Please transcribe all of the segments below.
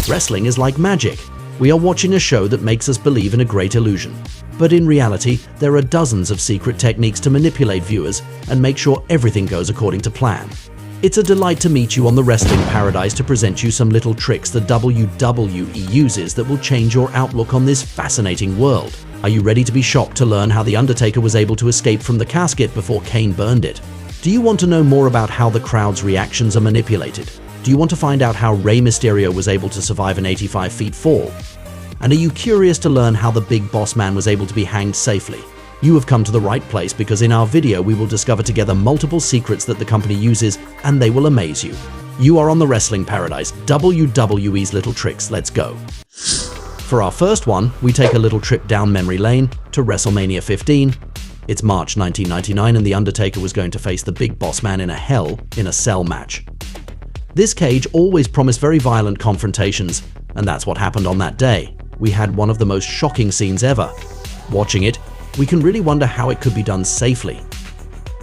Wrestling is like magic. We are watching a show that makes us believe in a great illusion. But in reality, there are dozens of secret techniques to manipulate viewers and make sure everything goes according to plan. It's a delight to meet you on the Wrestling Paradise to present you some little tricks the WWE uses that will change your outlook on this fascinating world. Are you ready to be shocked to learn how The Undertaker was able to escape from the casket before Kane burned it? Do you want to know more about how the crowd's reactions are manipulated? Do you want to find out how Rey Mysterio was able to survive an 85 feet fall? And are you curious to learn how the Big Boss Man was able to be hanged safely? You have come to the right place, because in our video we will discover together multiple secrets that the company uses, and they will amaze you. You are on the Wrestling Paradise, WWE's little tricks. Let's go. For our first one, we take a little trip down memory lane to WrestleMania 15. It's March 1999 and The Undertaker was going to face the Big Boss Man in a Hell in a Cell match. This cage always promised very violent confrontations, and that's what happened on that day. We had one of the most shocking scenes ever. Watching it, we can really wonder how it could be done safely.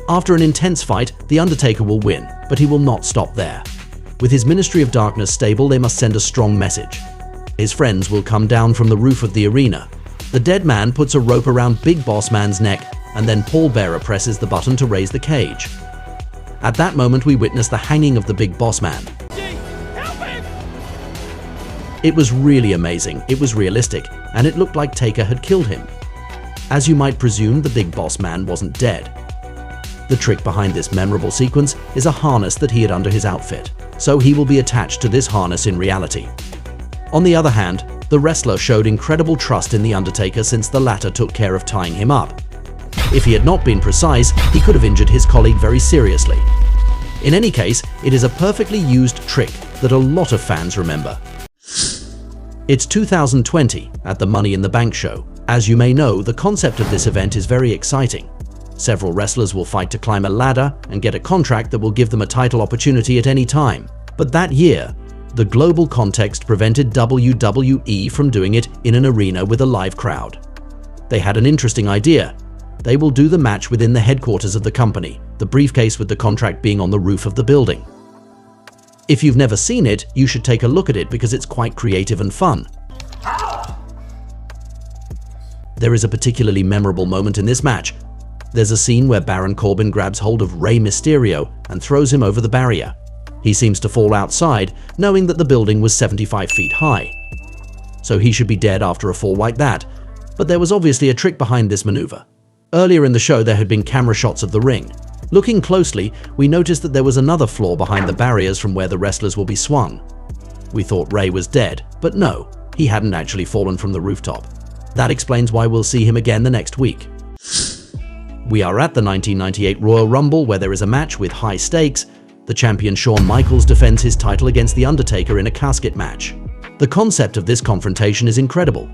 After an intense fight, The Undertaker will win, but he will not stop there. With his Ministry of Darkness stable, they must send a strong message. His friends will come down from the roof of the arena. The dead man puts a rope around Big Boss Man's neck, and then Paul Bearer presses the button to raise the cage. At that moment, we witness the hanging of the Big Boss Man. It was really amazing, it was realistic, and it looked like Taker had killed him. As you might presume, the Big Boss Man wasn't dead. The trick behind this memorable sequence is a harness that he had under his outfit, so he will be attached to this harness in reality. On the other hand, the wrestler showed incredible trust in The Undertaker since the latter took care of tying him up. If he had not been precise, he could have injured his colleague very seriously. In any case, it is a perfectly used trick that a lot of fans remember. It's 2020 at the Money in the Bank show. As you may know, the concept of this event is very exciting. Several wrestlers will fight to climb a ladder and get a contract that will give them a title opportunity at any time. But that year, the global context prevented WWE from doing it in an arena with a live crowd. They had an interesting idea. They will do the match within the headquarters of the company, the briefcase with the contract being on the roof of the building. If you've never seen it, you should take a look at it because it's quite creative and fun. There is a particularly memorable moment in this match. There's a scene where Baron Corbin grabs hold of Rey Mysterio and throws him over the barrier. He seems to fall outside, knowing that the building was 75 feet high. So he should be dead after a fall like that, but there was obviously a trick behind this maneuver. Earlier in the show there had been camera shots of the ring. Looking closely, we noticed that there was another floor behind the barriers from where the wrestlers will be swung. We thought Rey was dead, but no, he hadn't actually fallen from the rooftop. That explains why we'll see him again the next week. We are at the 1998 Royal Rumble, where there is a match with high stakes. The champion Shawn Michaels defends his title against The Undertaker in a casket match. The concept of this confrontation is incredible.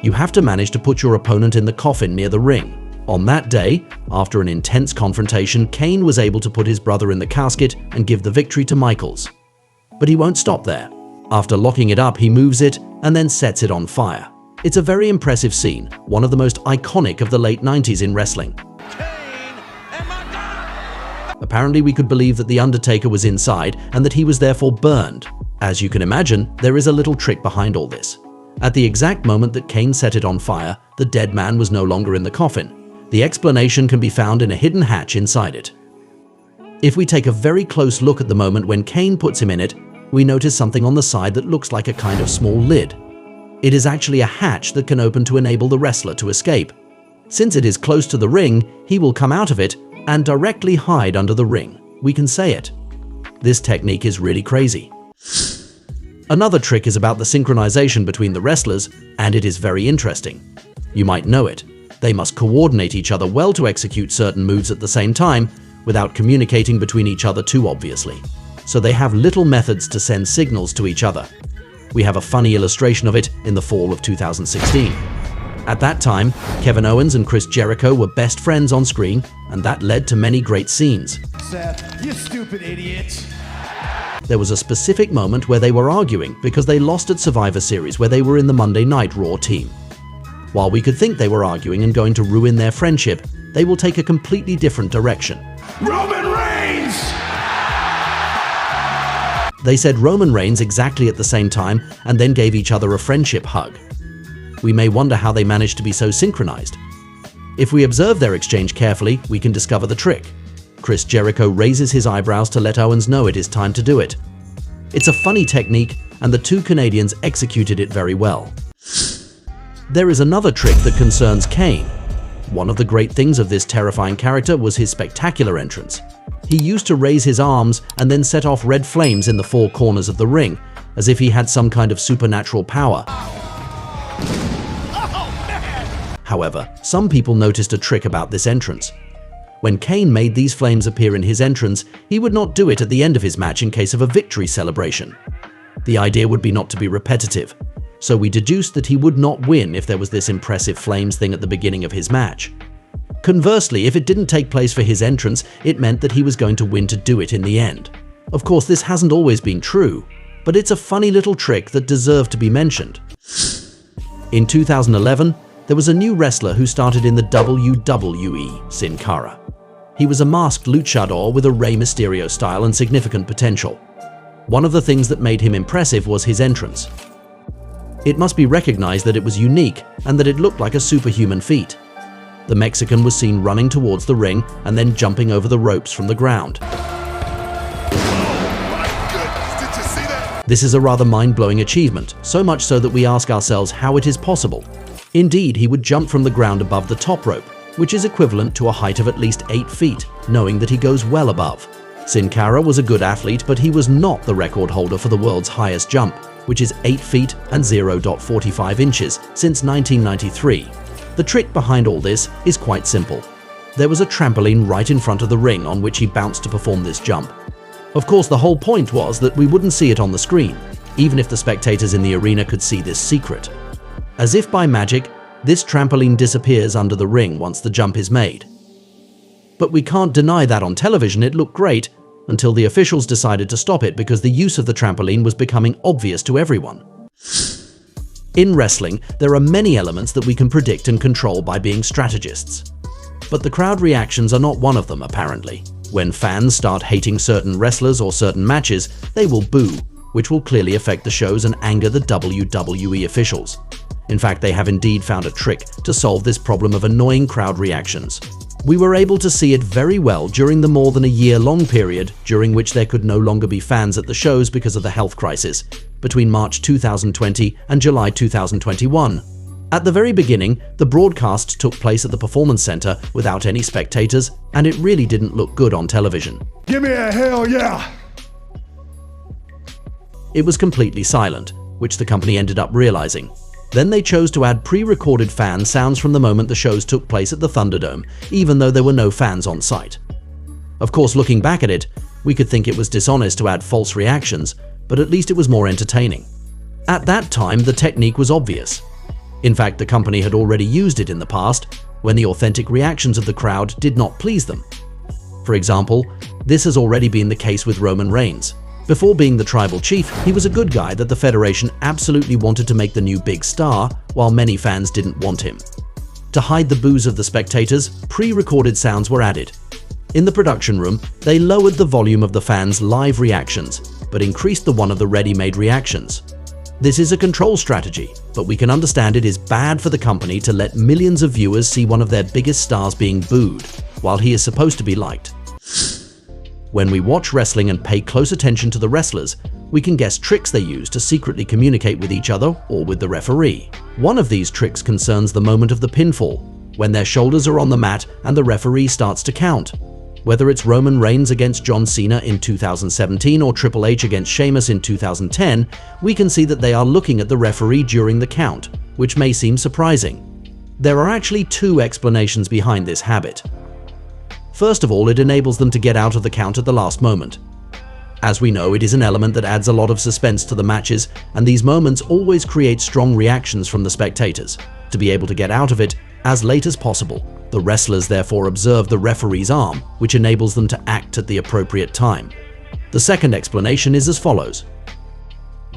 You have to manage to put your opponent in the coffin near the ring. On that day, after an intense confrontation, Kane was able to put his brother in the casket and give the victory to Michaels. But he won't stop there. After locking it up, he moves it and then sets it on fire. It's a very impressive scene, one of the most iconic of the late 90s in wrestling. Apparently, we could believe that The Undertaker was inside and that he was therefore burned. As you can imagine, there is a little trick behind all this. At the exact moment that Kane set it on fire, the dead man was no longer in the coffin. The explanation can be found in a hidden hatch inside it. If we take a very close look at the moment when Kane puts him in it, we notice something on the side that looks like a kind of small lid. It is actually a hatch that can open to enable the wrestler to escape. Since it is close to the ring, he will come out of it and directly hide under the ring. We can say it. This technique is really crazy. Another trick is about the synchronization between the wrestlers, and it is very interesting. You might know it. They must coordinate each other well to execute certain moves at the same time, without communicating between each other too obviously. So they have little methods to send signals to each other. We have a funny illustration of it in the fall of 2016. At that time, Kevin Owens and Chris Jericho were best friends on screen, and that led to many great scenes. Seth, you stupid idiot. There was a specific moment where they were arguing because they lost at Survivor Series, where they were in the Monday Night Raw team. While we could think they were arguing and going to ruin their friendship, they will take a completely different direction. Roman Reigns! They said Roman Reigns exactly at the same time and then gave each other a friendship hug. We may wonder how they managed to be so synchronized. If we observe their exchange carefully, we can discover the trick. Chris Jericho raises his eyebrows to let Owens know it is time to do it. It's a funny technique, and the two Canadians executed it very well. There is another trick that concerns Kane. One of the great things of this terrifying character was his spectacular entrance. He used to raise his arms and then set off red flames in the four corners of the ring, as if he had some kind of supernatural power. However, some people noticed a trick about this entrance. When Kane made these flames appear in his entrance, he would not do it at the end of his match in case of a victory celebration. The idea would be not to be repetitive, so we deduced that he would not win if there was this impressive flames thing at the beginning of his match. Conversely, if it didn't take place for his entrance, it meant that he was going to win to do it in the end. Of course, this hasn't always been true, but it's a funny little trick that deserved to be mentioned. In 2011, there was a new wrestler who started in the WWE, Sin Cara. He was a masked luchador with a Rey Mysterio style and significant potential. One of the things that made him impressive was his entrance. It must be recognized that it was unique and that it looked like a superhuman feat. The Mexican was seen running towards the ring and then jumping over the ropes from the ground. This is a rather mind-blowing achievement, so much so that we ask ourselves how it is possible. Indeed, he would jump from the ground above the top rope, which is equivalent to a height of at least 8 feet, knowing that he goes well above. Sin Cara was a good athlete, but he was not the record holder for the world's highest jump, which is 8 feet and 0.45 inches since 1993. The trick behind all this is quite simple. There was a trampoline right in front of the ring on which he bounced to perform this jump. Of course, the whole point was that we wouldn't see it on the screen, even if the spectators in the arena could see this secret. As if by magic, this trampoline disappears under the ring once the jump is made. But we can't deny that on television it looked great, until the officials decided to stop it because the use of the trampoline was becoming obvious to everyone. In wrestling, there are many elements that we can predict and control by being strategists. But the crowd reactions are not one of them, apparently. When fans start hating certain wrestlers or certain matches, they will boo, which will clearly affect the shows and anger the WWE officials. In fact, they have indeed found a trick to solve this problem of annoying crowd reactions. We were able to see it very well during the more than a year-long period during which there could no longer be fans at the shows because of the health crisis, between March 2020 and July 2021. At the very beginning, the broadcast took place at the Performance Center without any spectators, and it really didn't look good on television. Give me a hell yeah! It was completely silent, which the company ended up realizing. Then they chose to add pre-recorded fan sounds from the moment the shows took place at the Thunderdome, even though there were no fans on site. Of course, looking back at it, we could think it was dishonest to add false reactions, but at least it was more entertaining. At that time, the technique was obvious. In fact, the company had already used it in the past, when the authentic reactions of the crowd did not please them. For example, this has already been the case with Roman Reigns. Before being the tribal chief, he was a good guy that the Federation absolutely wanted to make the new big star, while many fans didn't want him. To hide the boos of the spectators, pre-recorded sounds were added. In the production room, they lowered the volume of the fans' live reactions, but increased the one of the ready-made reactions. This is a control strategy, but we can understand it is bad for the company to let millions of viewers see one of their biggest stars being booed, while he is supposed to be liked. When we watch wrestling and pay close attention to the wrestlers, we can guess tricks they use to secretly communicate with each other or with the referee. One of these tricks concerns the moment of the pinfall, when their shoulders are on the mat and the referee starts to count. Whether it's Roman Reigns against John Cena in 2017 or Triple H against Sheamus in 2010, we can see that they are looking at the referee during the count, which may seem surprising. There are actually two explanations behind this habit. First of all, it enables them to get out of the count at the last moment. As we know, it is an element that adds a lot of suspense to the matches, and these moments always create strong reactions from the spectators. To be able to get out of it as late as possible, the wrestlers therefore observe the referee's arm, which enables them to act at the appropriate time. The second explanation is as follows.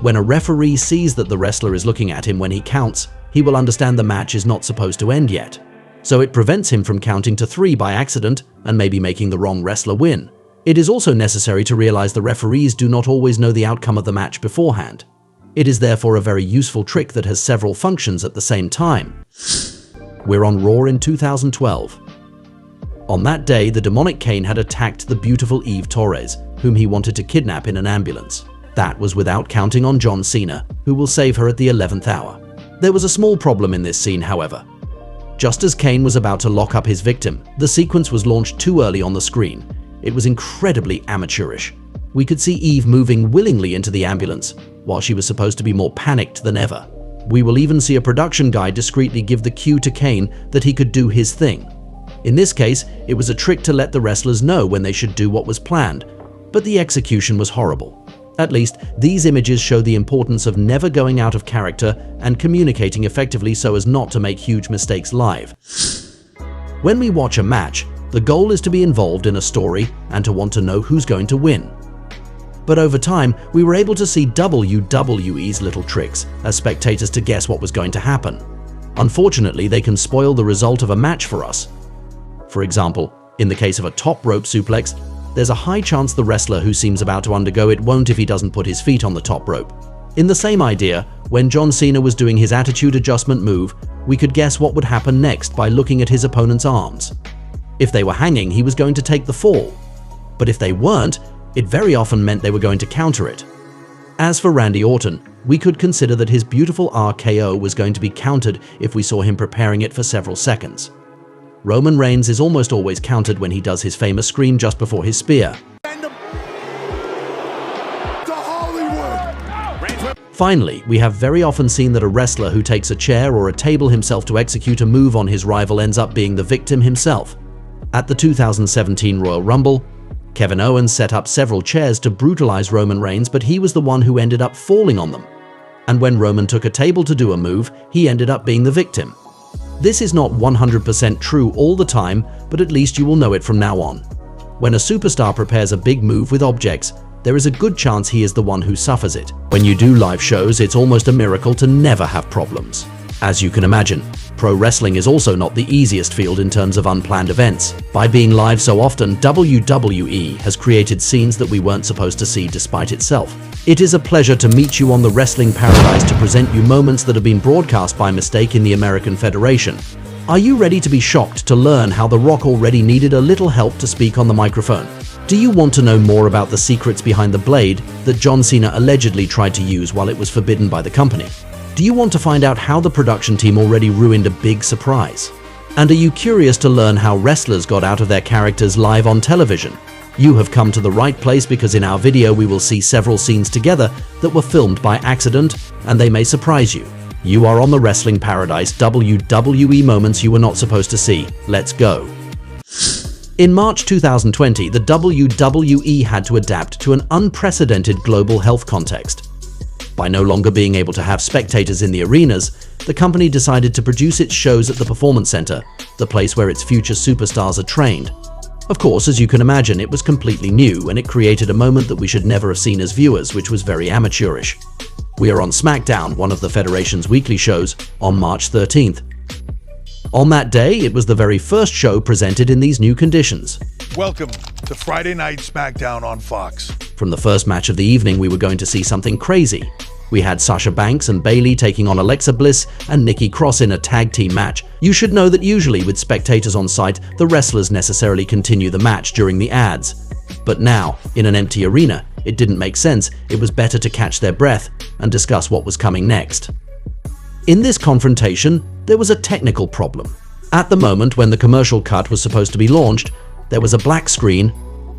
When a referee sees that the wrestler is looking at him when he counts, he will understand the match is not supposed to end yet. So it prevents him from counting to 3 by accident and maybe making the wrong wrestler win. It is also necessary to realize the referees do not always know the outcome of the match beforehand. It is therefore a very useful trick that has several functions at the same time. We're on Raw in 2012. On that day, the demonic Kane had attacked the beautiful Eve Torres, whom he wanted to kidnap in an ambulance. That was without counting on John Cena, who will save her at the 11th hour. There was a small problem in this scene, however. Just as Kane was about to lock up his victim, the sequence was launched too early on the screen. It was incredibly amateurish. We could see Eve moving willingly into the ambulance, while she was supposed to be more panicked than ever. We will even see a production guy discreetly give the cue to Kane that he could do his thing. In this case, it was a trick to let the wrestlers know when they should do what was planned, but the execution was horrible. At least, these images show the importance of never going out of character and communicating effectively so as not to make huge mistakes live. When we watch a match, the goal is to be involved in a story and to want to know who's going to win. But over time, we were able to see WWE's little tricks as spectators to guess what was going to happen. Unfortunately, they can spoil the result of a match for us. For example, in the case of a top rope suplex, there's a high chance the wrestler who seems about to undergo it won't if he doesn't put his feet on the top rope. In the same idea, when John Cena was doing his attitude adjustment move, we could guess what would happen next by looking at his opponent's arms. If they were hanging, he was going to take the fall. But if they weren't, it very often meant they were going to counter it. As for Randy Orton, we could consider that his beautiful RKO was going to be countered if we saw him preparing it for several seconds. Roman Reigns is almost always countered when he does his famous scream just before his spear. Finally, we have very often seen that a wrestler who takes a chair or a table himself to execute a move on his rival ends up being the victim himself. At the 2017 Royal Rumble, Kevin Owens set up several chairs to brutalize Roman Reigns, but he was the one who ended up falling on them. And when Roman took a table to do a move, he ended up being the victim. This is not 100% true all the time, but at least you will know it from now on. When a superstar prepares a big move with objects, there is a good chance he is the one who suffers it. When you do live shows, it's almost a miracle to never have problems. As you can imagine, pro wrestling is also not the easiest field in terms of unplanned events. By being live so often, WWE has created scenes that we weren't supposed to see despite itself. It is a pleasure to meet you on the Wrestling Paradise to present you moments that have been broadcast by mistake in the American Federation. Are you ready to be shocked to learn how The Rock already needed a little help to speak on the microphone? Do you want to know more about the secrets behind the blade that John Cena allegedly tried to use while it was forbidden by the company? Do you want to find out how the production team already ruined a big surprise? And are you curious to learn how wrestlers got out of their characters live on television? You have come to the right place because in our video we will see several scenes together that were filmed by accident and they may surprise you. You are on the Wrestling Paradise, WWE moments you were not supposed to see. Let's go. In March 2020, the WWE had to adapt to an unprecedented global health context. By no longer being able to have spectators in the arenas, the company decided to produce its shows at the Performance Center, the place where its future superstars are trained. Of course, as you can imagine, it was completely new and it created a moment that we should never have seen as viewers, which was very amateurish. We are on SmackDown, one of the Federation's weekly shows, on March 13th. On that day, it was the very first show presented in these new conditions. Welcome to Friday Night SmackDown on Fox. From the first match of the evening, we were going to see something crazy. We had Sasha Banks and Bayley taking on Alexa Bliss and Nikki Cross in a tag team match. You should know that usually with spectators on site, the wrestlers necessarily continue the match during the ads. But now, in an empty arena, it didn't make sense. It was better to catch their breath and discuss what was coming next. In this confrontation, there was a technical problem. At the moment when the commercial cut was supposed to be launched, there was a black screen,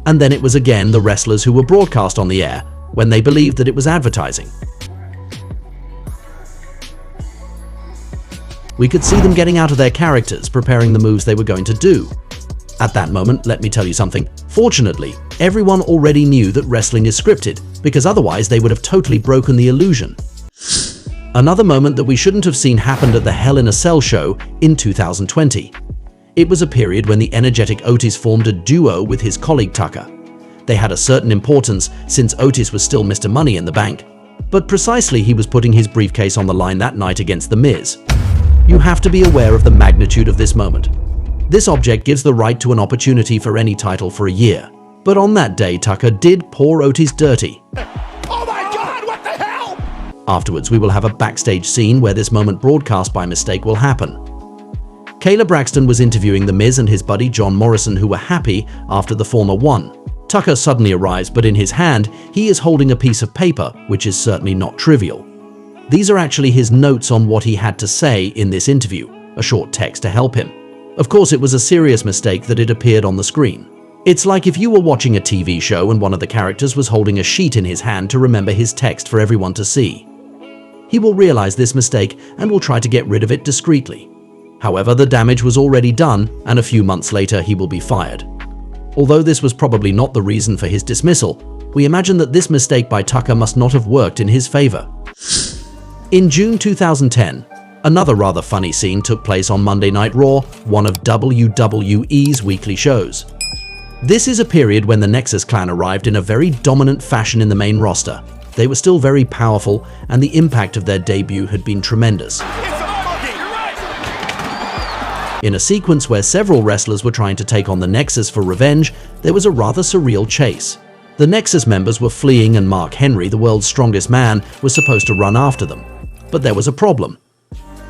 and then it was again the wrestlers who were broadcast on the air when they believed that it was advertising. We could see them getting out of their characters, preparing the moves they were going to do. At that moment, let me tell you something. Fortunately, everyone already knew that wrestling is scripted, because otherwise they would have totally broken the illusion. Another moment that we shouldn't have seen happened at the Hell in a Cell show in 2020. It was a period when the energetic Otis formed a duo with his colleague Tucker. They had a certain importance since Otis was still Mr. Money in the Bank, but precisely he was putting his briefcase on the line that night against The Miz. You have to be aware of the magnitude of this moment. This object gives the right to an opportunity for any title for a year. But on that day, Tucker did pour Otis dirty. Oh my God, what the hell? Afterwards, we will have a backstage scene where this moment broadcast by mistake will happen. Kayla Braxton was interviewing The Miz and his buddy John Morrison, who were happy after the former won. Tucker suddenly arrives, but in his hand, he is holding a piece of paper, which is certainly not trivial. These are actually his notes on what he had to say in this interview, a short text to help him. Of course, it was a serious mistake that it appeared on the screen. It's like if you were watching a TV show and one of the characters was holding a sheet in his hand to remember his text for everyone to see. He will realize this mistake and will try to get rid of it discreetly. However, the damage was already done, and a few months later he will be fired. Although this was probably not the reason for his dismissal, we imagine that this mistake by Tucker must not have worked in his favor. In June 2010, another rather funny scene took place on Monday Night Raw, one of WWE's weekly shows. This is a period when the Nexus Clan arrived in a very dominant fashion in the main roster. They were still very powerful, and the impact of their debut had been tremendous. In a sequence where several wrestlers were trying to take on the Nexus for revenge, there was a rather surreal chase. The Nexus members were fleeing and Mark Henry, the world's strongest man, was supposed to run after them. But there was a problem.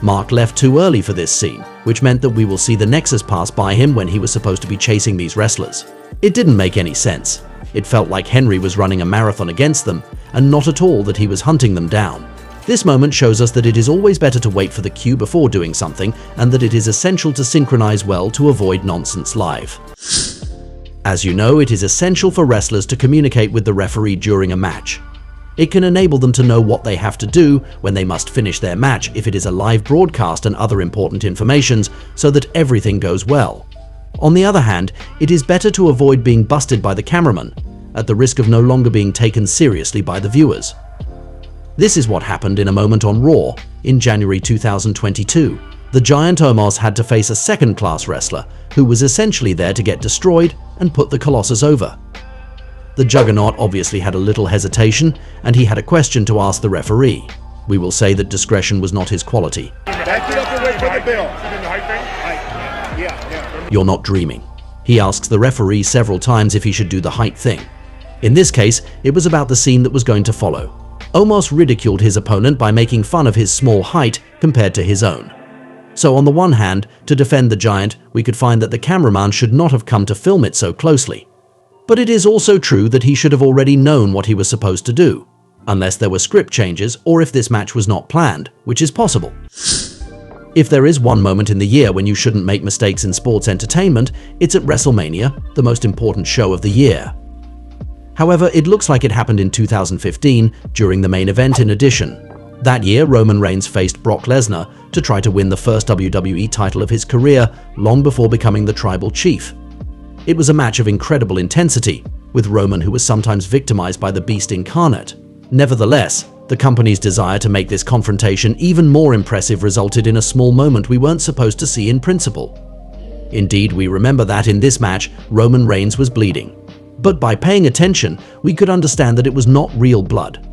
Mark left too early for this scene, which meant that we will see the Nexus pass by him when he was supposed to be chasing these wrestlers. It didn't make any sense. It felt like Henry was running a marathon against them, and not at all that he was hunting them down. This moment shows us that it is always better to wait for the cue before doing something, and that it is essential to synchronize well to avoid nonsense live. As you know, it is essential for wrestlers to communicate with the referee during a match. It can enable them to know what they have to do when they must finish their match if it is a live broadcast and other important informations, so that everything goes well. On the other hand, it is better to avoid being busted by the cameraman, at the risk of no longer being taken seriously by the viewers. This is what happened in a moment on Raw in January 2022. The Giant Omos had to face a second-class wrestler who was essentially there to get destroyed and put the Colossus over. The Juggernaut obviously had a little hesitation, and he had a question to ask the referee. We will say that discretion was not his quality. You're not dreaming. He asks the referee several times if he should do the height thing. In this case, it was about the scene that was going to follow. Omos ridiculed his opponent by making fun of his small height compared to his own. So on the one hand, to defend the Giant, we could find that the cameraman should not have come to film it so closely. But it is also true that he should have already known what he was supposed to do, unless there were script changes or if this match was not planned, which is possible. If there is one moment in the year when you shouldn't make mistakes in sports entertainment, it's at WrestleMania, the most important show of the year. However, it looks like it happened in 2015 during the main event in addition. That year, Roman Reigns faced Brock Lesnar to try to win the first WWE title of his career long before becoming the tribal chief. It was a match of incredible intensity, with Roman, who was sometimes victimized by the Beast incarnate. Nevertheless, the company's desire to make this confrontation even more impressive resulted in a small moment we weren't supposed to see in principle. Indeed, we remember that in this match, Roman Reigns was bleeding. But by paying attention, we could understand that it was not real blood.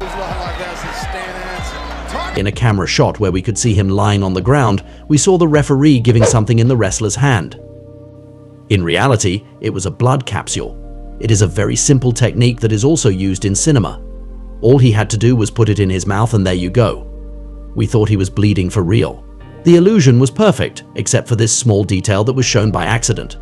In a camera shot where we could see him lying on the ground, we saw the referee giving something in the wrestler's hand. In reality, it was a blood capsule. It is a very simple technique that is also used in cinema. All he had to do was put it in his mouth and there you go. We thought he was bleeding for real. The illusion was perfect, except for this small detail that was shown by accident.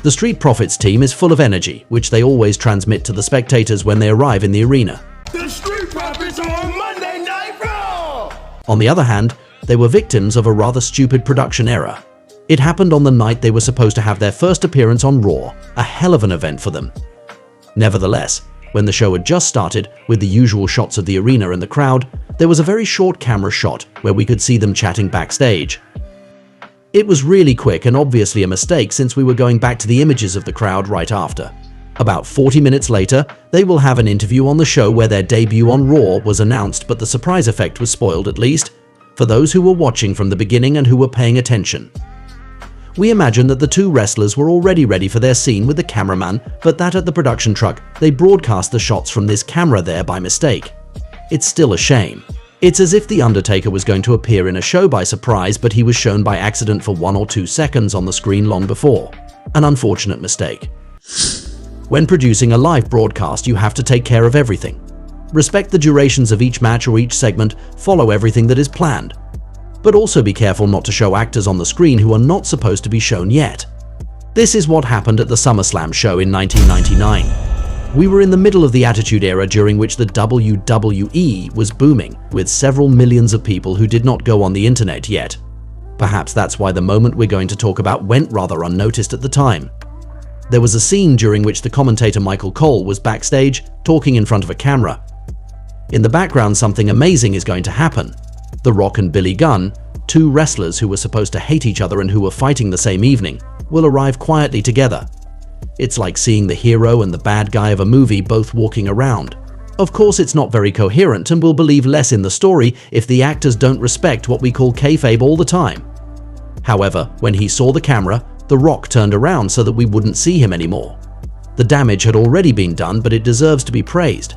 The Street Profits team is full of energy, which they always transmit to the spectators when they arrive in the arena. The Street Profits are on Monday Night Raw! On the other hand, they were victims of a rather stupid production error. It happened on the night they were supposed to have their first appearance on Raw, a hell of an event for them. Nevertheless, when the show had just started, with the usual shots of the arena and the crowd, there was a very short camera shot where we could see them chatting backstage. It was really quick and obviously a mistake since we were going back to the images of the crowd right after. About 40 minutes later, they will have an interview on the show where their debut on Raw was announced, but the surprise effect was spoiled, at least for those who were watching from the beginning and who were paying attention. We imagine that the two wrestlers were already ready for their scene with the cameraman, but that at the production truck, they broadcast the shots from this camera there by mistake. It's still a shame. It's as if The Undertaker was going to appear in a show by surprise, but he was shown by accident for 1 or 2 seconds on the screen long before. An unfortunate mistake. When producing a live broadcast, you have to take care of everything. Respect the durations of each match or each segment, follow everything that is planned. But also be careful not to show actors on the screen who are not supposed to be shown yet. This is what happened at the SummerSlam show in 1999. We were in the middle of the Attitude Era, during which the WWE was booming, with several millions of people who did not go on the internet yet. Perhaps that's why the moment we're going to talk about went rather unnoticed at the time. There was a scene during which the commentator Michael Cole was backstage, talking in front of a camera. In the background, something amazing is going to happen. The Rock and Billy Gunn, two wrestlers who were supposed to hate each other and who were fighting the same evening, will arrive quietly together. It's like seeing the hero and the bad guy of a movie both walking around. Of course, it's not very coherent, and we'll believe less in the story if the actors don't respect what we call kayfabe all the time. However, when he saw the camera, The Rock turned around so that we wouldn't see him anymore. The damage had already been done, but it deserves to be praised.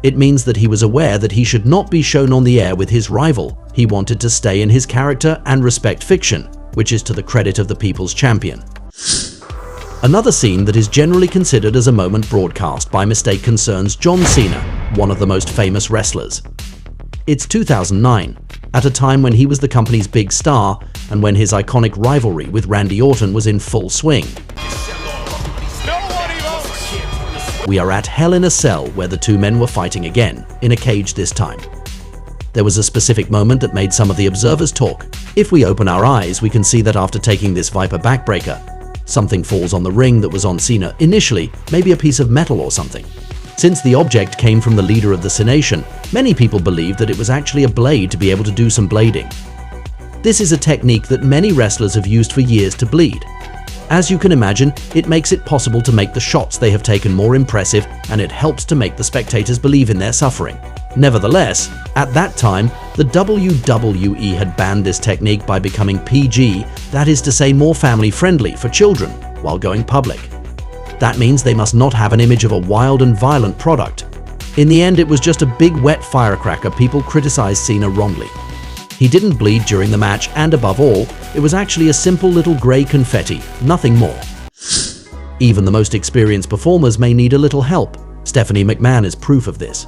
It means that he was aware that he should not be shown on the air with his rival. He wanted to stay in his character and respect fiction, which is to the credit of the People's Champion. Another scene that is generally considered as a moment broadcast by mistake concerns John Cena, one of the most famous wrestlers. It's 2009, at a time when he was the company's big star and when his iconic rivalry with Randy Orton was in full swing. We are at Hell in a Cell, where the two men were fighting again, in a cage this time. There was a specific moment that made some of the observers talk. If we open our eyes, we can see that after taking this Viper backbreaker, something falls on the ring that was on Cena initially, maybe a piece of metal or something. Since the object came from the leader of the Cenation, many people believed that it was actually a blade to be able to do some blading. This is a technique that many wrestlers have used for years to bleed. As you can imagine, it makes it possible to make the shots they have taken more impressive, and it helps to make the spectators believe in their suffering. Nevertheless, at that time, the WWE had banned this technique by becoming PG, that is to say more family-friendly for children, while going public. That means they must not have an image of a wild and violent product. In the end, it was just a big wet firecracker. People criticized Cena wrongly. He didn't bleed during the match, and above all, it was actually a simple little grey confetti, nothing more. Even the most experienced performers may need a little help. Stephanie McMahon is proof of this.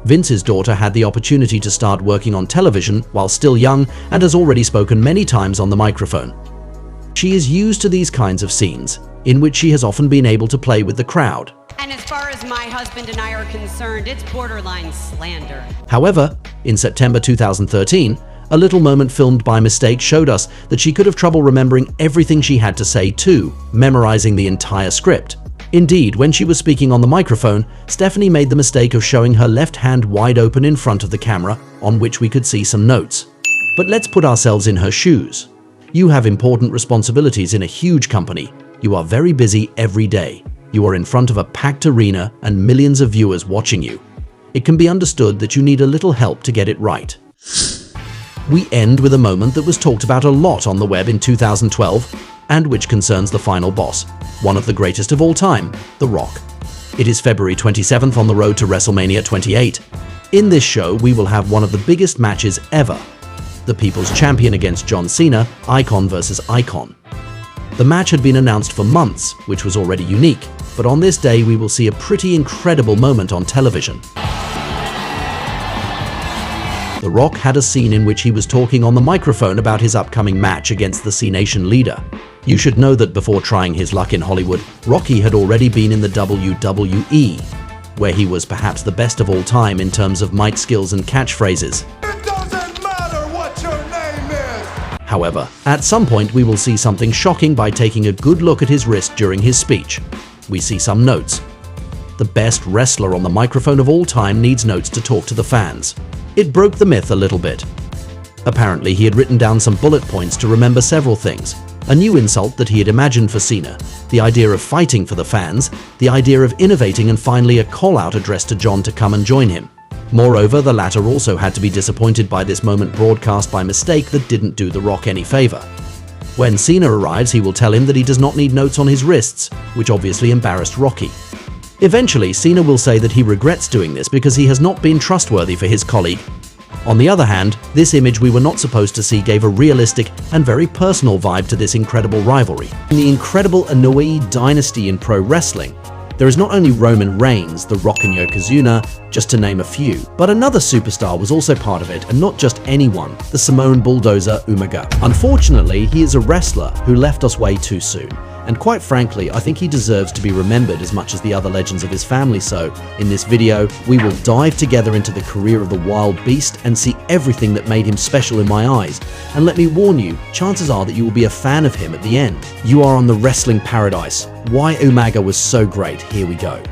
Vince's daughter had the opportunity to start working on television while still young and has already spoken many times on the microphone. She is used to these kinds of scenes, in which she has often been able to play with the crowd. And as far as my husband and I are concerned, it's borderline slander. However, in September 2013, a little moment filmed by mistake showed us that she could have trouble remembering everything she had to say too, memorizing the entire script. Indeed, when she was speaking on the microphone, Stephanie made the mistake of showing her left hand wide open in front of the camera, on which we could see some notes. But let's put ourselves in her shoes. You have important responsibilities in a huge company. You are very busy every day. You are in front of a packed arena and millions of viewers watching you. It can be understood that you need a little help to get it right. We end with a moment that was talked about a lot on the web in 2012, and which concerns the final boss, one of the greatest of all time, The Rock. It is February 27th on the road to WrestleMania 28. In this show, we will have one of the biggest matches ever. The People's Champion against John Cena, icon versus icon. The match had been announced for months, which was already unique, but on this day we will see a pretty incredible moment on television. The Rock had a scene in which he was talking on the microphone about his upcoming match against the Cenation leader. You should know that before trying his luck in Hollywood, Rocky had already been in the WWE, where he was perhaps the best of all time in terms of mic skills and catchphrases. It doesn't matter what your name is! However, at some point we will see something shocking by taking a good look at his wrist during his speech. We see some notes. The best wrestler on the microphone of all time needs notes to talk to the fans. It broke the myth a little bit. Apparently, he had written down some bullet points to remember several things. A new insult that he had imagined for Cena, the idea of fighting for the fans, the idea of innovating, and finally a call-out addressed to John to come and join him. Moreover, the latter also had to be disappointed by this moment broadcast by mistake that didn't do The Rock any favor. When Cena arrives, he will tell him that he does not need notes on his wrists, which obviously embarrassed Rocky. Eventually, Cena will say that he regrets doing this because he has not been trustworthy for his colleague. On the other hand, this image we were not supposed to see gave a realistic and very personal vibe to this incredible rivalry. In the incredible Anoa'i dynasty in pro wrestling, There is not only Roman Reigns, The Rock and Yokozuna, just to name a few, but another superstar was also part of it, and not just anyone, the Samoan bulldozer Umaga. Unfortunately, he is a wrestler who left us way too soon. And quite frankly, I think he deserves to be remembered as much as the other legends of his family. So, in this video, we will dive together into the career of the wild beast and see everything that made him special in my eyes. And let me warn you, chances are that you will be a fan of him at the end. You are on the wrestling paradise. Why Umaga was so great, here we go.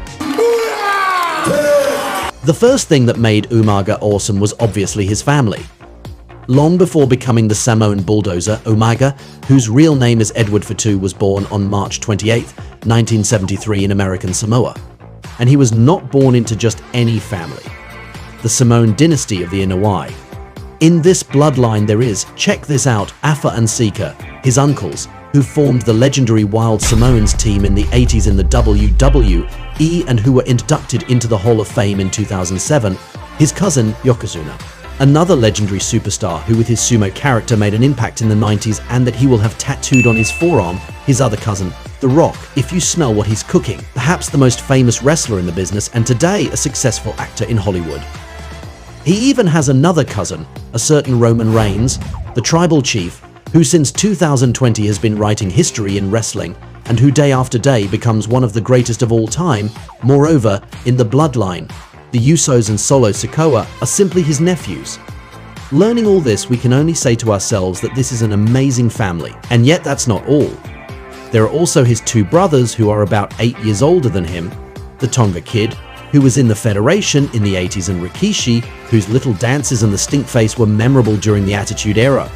The first thing that made Umaga awesome was obviously his family. Long before becoming the Samoan bulldozer, Umaga, whose real name is Edward Fatu, was born on March 28, 1973 in American Samoa. And he was not born into just any family. The Samoan dynasty of the Inouye. In this bloodline there is, check this out, Afa and Sika, his uncles, who formed the legendary Wild Samoans team in the 80s in the WWE and who were inducted into the Hall of Fame in 2007, his cousin Yokozuna. Another legendary superstar who with his sumo character made an impact in the 90s and that he will have tattooed on his forearm, his other cousin, The Rock, if you smell what he's cooking, perhaps the most famous wrestler in the business and today a successful actor in Hollywood. He even has another cousin, a certain Roman Reigns, the tribal chief, who since 2020 has been writing history in wrestling and who day after day becomes one of the greatest of all time. Moreover, in the bloodline, the Usos and Solo Sikoa are simply his nephews. Learning all this, we can only say to ourselves that this is an amazing family. And yet that's not all. There are also his two brothers who are about 8 years older than him, the Tonga Kid, who was in the Federation in the 80s, and Rikishi, whose little dances and the stink face were memorable during the Attitude Era.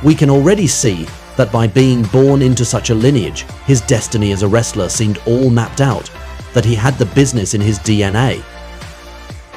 We can already see that by being born into such a lineage, his destiny as a wrestler seemed all mapped out, that he had the business in his DNA.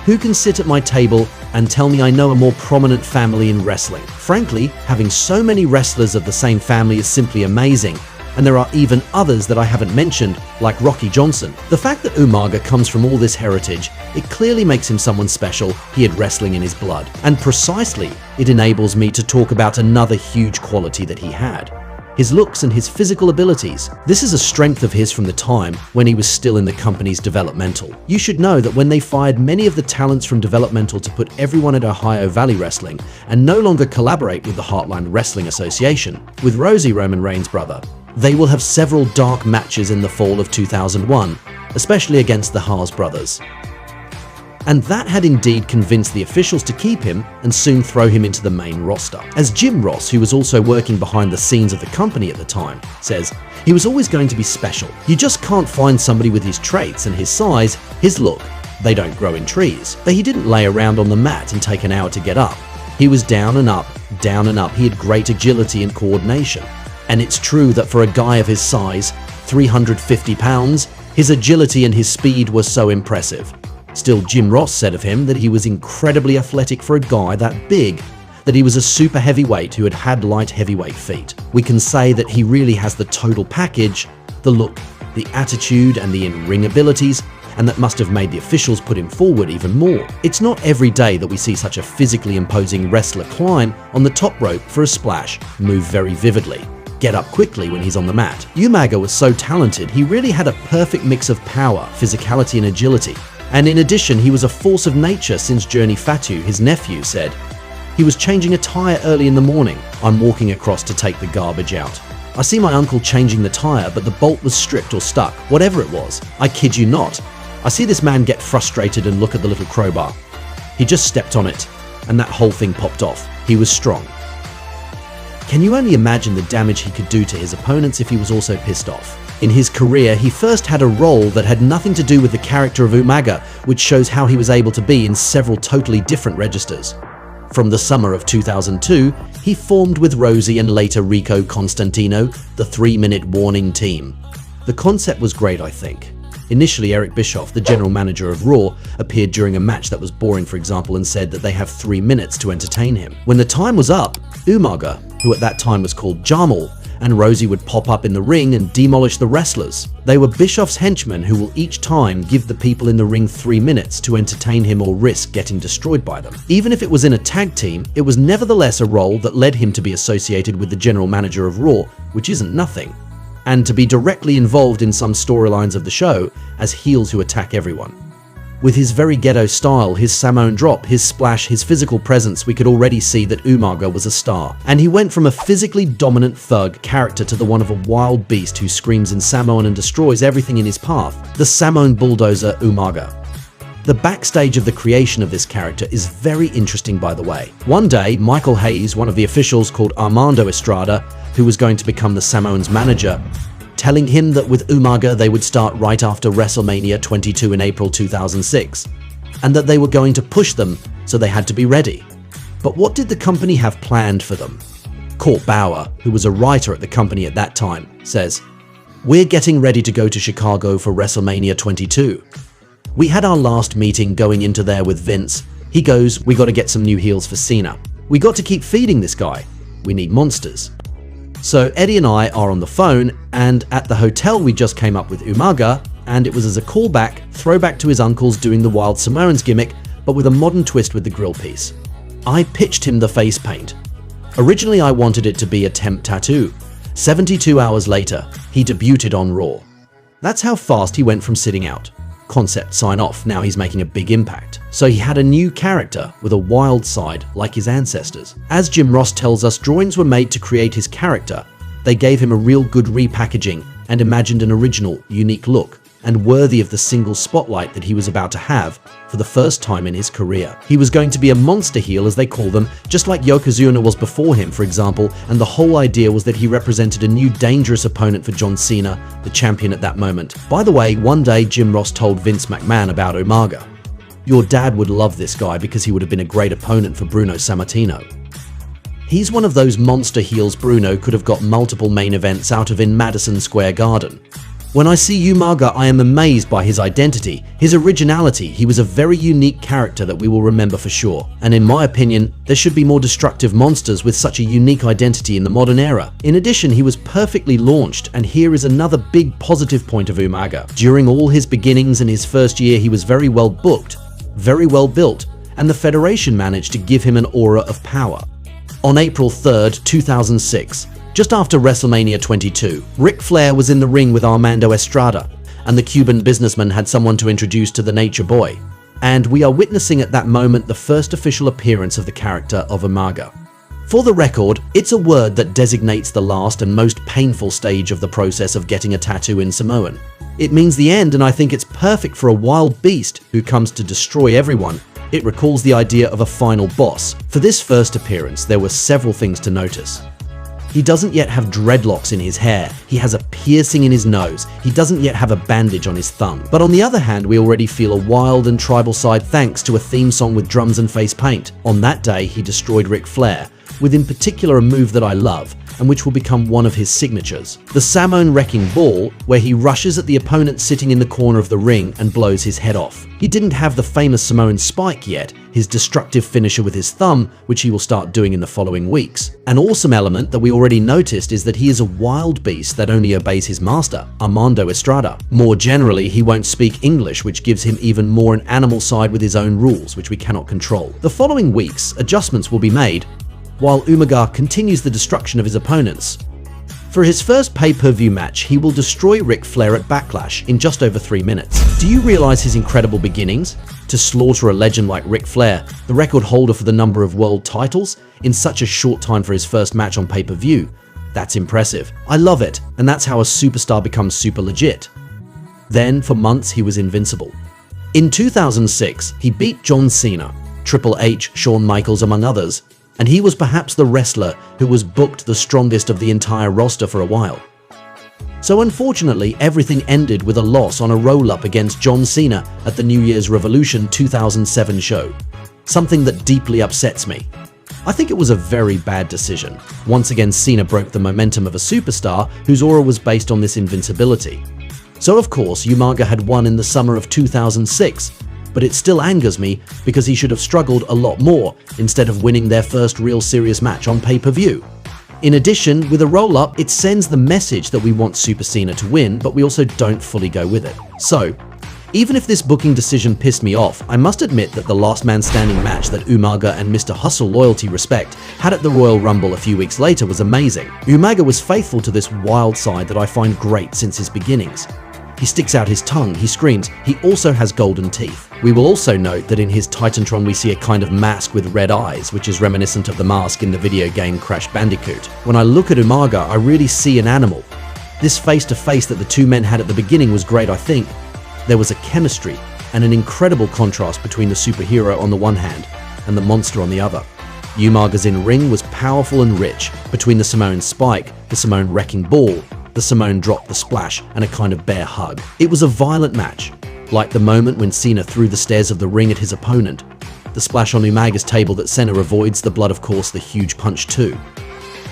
Who can sit at my table and tell me I know a more prominent family in wrestling? Frankly, having so many wrestlers of the same family is simply amazing, and there are even others that I haven't mentioned, like Rocky Johnson. The fact that Umaga comes from all this heritage, it clearly makes him someone special. He had wrestling in his blood. And precisely, it enables me to talk about another huge quality that he had. His looks and his physical abilities. This is a strength of his from the time when he was still in the company's developmental. You should know that when they fired many of the talents from developmental to put everyone at Ohio Valley Wrestling and no longer collaborate with the Heartland Wrestling Association, with Rosie, Roman Reigns' brother, they will have several dark matches in the fall of 2001, especially against the Haas brothers. And that had indeed convinced the officials to keep him and soon throw him into the main roster. As Jim Ross, who was also working behind the scenes of the company at the time, says, he was always going to be special. You just can't find somebody with his traits and his size, his look. They don't grow in trees. But he didn't lay around on the mat and take an hour to get up. He was down and up, down and up. He had great agility and coordination. And it's true that for a guy of his size, 350 pounds, his agility and his speed were so impressive. Still, Jim Ross said of him that he was incredibly athletic for a guy that big, that he was a super heavyweight who had had light heavyweight feet. We can say that he really has the total package, the look, the attitude and the in-ring abilities, and that must have made the officials put him forward even more. It's not every day that we see such a physically imposing wrestler climb on the top rope for a splash, move very vividly, get up quickly when he's on the mat. Umaga was so talented, he really had a perfect mix of power, physicality and agility. And in addition, he was a force of nature since Journey Fatu, his nephew, said. He was changing a tire early in the morning. I'm walking across to take the garbage out. I see my uncle changing the tire, but the bolt was stripped or stuck, whatever it was. I kid you not. I see this man get frustrated and look at the little crowbar. He just stepped on it, and that whole thing popped off. He was strong. Can you only imagine the damage he could do to his opponents if he was also pissed off? In his career, he first had a role that had nothing to do with the character of Umaga, which shows how he was able to be in several totally different registers. From the summer of 2002, he formed with Rosie and later Rico Constantino, the 3-minute warning team. The concept was great, I think. Initially, Eric Bischoff, the general manager of Raw, appeared during a match that was boring, for example, and said that they have 3 minutes to entertain him. When the time was up, Umaga, who at that time was called Jamal, and Rosie would pop up in the ring and demolish the wrestlers. They were Bischoff's henchmen who will each time give the people in the ring 3 minutes to entertain him or risk getting destroyed by them. Even if it was in a tag team, it was nevertheless a role that led him to be associated with the general manager of Raw, which isn't nothing. and to be directly involved in some storylines of the show as heels who attack everyone. With his very ghetto style, his Samoan drop, his splash, his physical presence, we could already see that Umaga was a star. And he went from a physically dominant thug character to the one of a wild beast who screams in Samoan and destroys everything in his path, the Samoan bulldozer Umaga. The backstage of the creation of this character is very interesting, by the way. One day, Michael Hayes, one of the officials called Armando Estrada, who was going to become the Samoans' manager, telling him that with Umaga they would start right after WrestleMania 22 in April 2006, and that they were going to push them, so they had to be ready. But what did the company have planned for them? Court Bauer, who was a writer at the company at that time, says, "We're getting ready to go to Chicago for WrestleMania 22. We had our last meeting going into there with Vince. He goes, we got to get some new heels for Cena. We got to keep feeding this guy. We need monsters." So Eddie and I are on the phone, and at the hotel we just came up with Umaga, and it was as a callback, throwback to his uncles doing the Wild Samoans gimmick, but with a modern twist with the grill piece. I pitched him the face paint. Originally I wanted it to be a temp tattoo. 72 hours later, he debuted on Raw. That's how fast he went from sitting out. Concept sign off, now he's making a big impact. So he had a new character with a wild side like his ancestors. As Jim Ross tells us, drawings were made to create his character. They gave him a real good repackaging and imagined an original, unique look, and worthy of the single spotlight that he was about to have for the first time in his career. He was going to be a monster heel, as they call them, just like Yokozuna was before him, for example, and the whole idea was that he represented a new dangerous opponent for John Cena, the champion at that moment. By the way, one day Jim Ross told Vince McMahon about Umaga. "Your dad would love this guy because he would have been a great opponent for Bruno Sammartino. He's one of those monster heels Bruno could have got multiple main events out of in Madison Square Garden." When I see Umaga, I am amazed by his identity, his originality. He was a very unique character that we will remember for sure. And in my opinion, there should be more destructive monsters with such a unique identity in the modern era. In addition, he was perfectly launched, and here is another big positive point of Umaga. During all his beginnings in his first year, he was very well booked, very well built, and the Federation managed to give him an aura of power. On April 3rd, 2006, just after WrestleMania 22, Ric Flair was in the ring with Armando Estrada, and the Cuban businessman had someone to introduce to the Nature Boy. And we are witnessing at that moment the first official appearance of the character of Umaga. For the record, it's a word that designates the last and most painful stage of the process of getting a tattoo in Samoan. It means the end, and I think it's perfect for a wild beast who comes to destroy everyone. It recalls the idea of a final boss. For this first appearance, there were several things to notice. He doesn't yet have dreadlocks in his hair, he has a piercing in his nose, he doesn't yet have a bandage on his thumb. But on the other hand, we already feel a wild and tribal side thanks to a theme song with drums and face paint. On that day, he destroyed Ric Flair, with in particular a move that I love, and which will become one of his signatures. The Samoan Wrecking Ball, where he rushes at the opponent sitting in the corner of the ring and blows his head off. He didn't have the famous Samoan Spike yet, his destructive finisher with his thumb, which he will start doing in the following weeks. An awesome element that we already noticed is that he is a wild beast that only obeys his master, Armando Estrada. More generally, he won't speak English, which gives him even more an animal side with his own rules, which we cannot control. The following weeks, adjustments will be made, while Umaga continues the destruction of his opponents. For his first pay-per-view match, he will destroy Ric Flair at Backlash in just over 3 minutes. Do you realize his incredible beginnings? To slaughter a legend like Ric Flair, the record holder for the number of world titles, in such a short time for his first match on pay-per-view. That's impressive. I love it, and that's how a superstar becomes super legit. Then, for months, he was invincible. In 2006, he beat John Cena, Triple H, Shawn Michaels, among others, and he was perhaps the wrestler who was booked the strongest of the entire roster for a while. So unfortunately, everything ended with a loss on a roll-up against John Cena at the New Year's Revolution 2007 show, something that deeply upsets me. I think it was a very bad decision. Once again, Cena broke the momentum of a superstar whose aura was based on this invincibility. So of course, Umaga had won in the summer of 2006, but it still angers me because he should have struggled a lot more instead of winning their first real serious match on pay-per-view. In addition, with a roll-up, it sends the message that we want Super Cena to win, but we also don't fully go with it. So, Even if this booking decision pissed me off, I must admit that the last man standing match that Umaga and Mr. Hustle Loyalty Respect had at the Royal Rumble a few weeks later was amazing. Umaga was faithful to this wild side that I find great since his beginnings. He sticks out his tongue, he screams, he also has golden teeth. We will also note that in his Titantron we see a kind of mask with red eyes, which is reminiscent of the mask in the video game Crash Bandicoot. When I look at Umaga, I really see an animal. This face-to-face that the two men had at the beginning was great, I think. There was a chemistry and an incredible contrast between the superhero on the one hand and the monster on the other. Umaga's in-ring was powerful and rich, between the Samoan spike, the Samoan wrecking ball, the Samoan drop, the splash, and a kind of bear hug. It was a violent match, like the moment when Cena threw the stairs of the ring at his opponent. The splash on Umaga's table that Cena avoids, the blood of course, the huge punch too.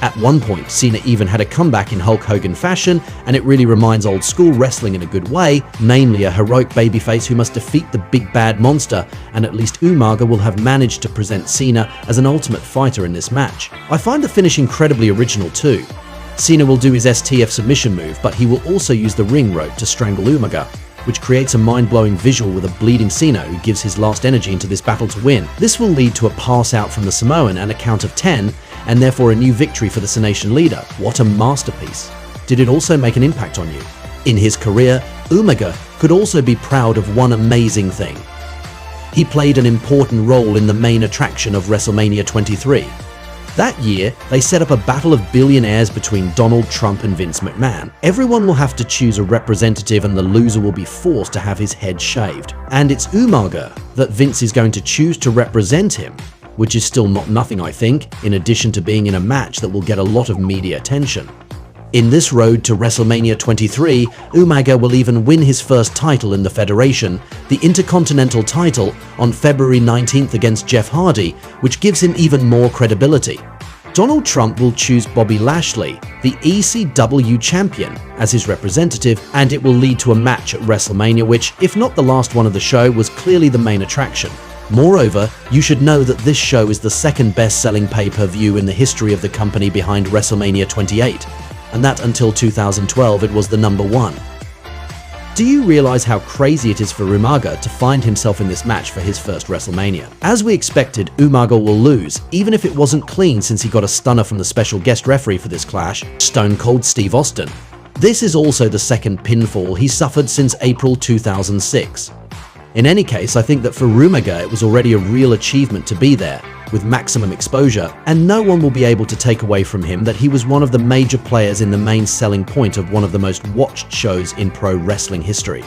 At one point, Cena even had a comeback in Hulk Hogan fashion, and it really reminds old school wrestling in a good way, namely a heroic babyface who must defeat the big bad monster, and at least Umaga will have managed to present Cena as an ultimate fighter in this match. I find the finish incredibly original too. Cena will do his STF submission move, but he will also use the ring rope to strangle Umaga, which creates a mind-blowing visual with a bleeding Cena who gives his last energy into this battle to win. This will lead to a pass out from the Samoan and a count of 10, and therefore a new victory for the Cenation leader. What a masterpiece. Did it also make an impact on you? In his career, Umaga could also be proud of one amazing thing. He played an important role in the main attraction of WrestleMania 23. That year, they set up a battle of billionaires between Donald Trump and Vince McMahon. Everyone will have to choose a representative and the loser will be forced to have his head shaved. And it's Umaga that Vince is going to choose to represent him, which is still not nothing, I think, in addition to being in a match that will get a lot of media attention. In this road to WrestleMania 23, Umaga will even win his first title in the Federation, the Intercontinental title, on February 19th against Jeff Hardy, which gives him even more credibility. Donald Trump will choose Bobby Lashley, the ECW champion, as his representative, and it will lead to a match at WrestleMania which, if not the last one of the show, was clearly the main attraction. Moreover, you should know that this show is the second best-selling pay-per-view in the history of the company behind WrestleMania 28. And that until 2012 it was the #1. Do you realize how crazy it is for Umaga to find himself in this match for his first WrestleMania? As we expected, Umaga will lose, even if it wasn't clean since he got a stunner from the special guest referee for this clash, Stone Cold Steve Austin. This is also the second pinfall he suffered since April 2006. In any case, I think that for Umaga it was already a real achievement to be there, with maximum exposure, and no one will be able to take away from him that he was one of the major players in the main selling point of one of the most watched shows in pro wrestling history.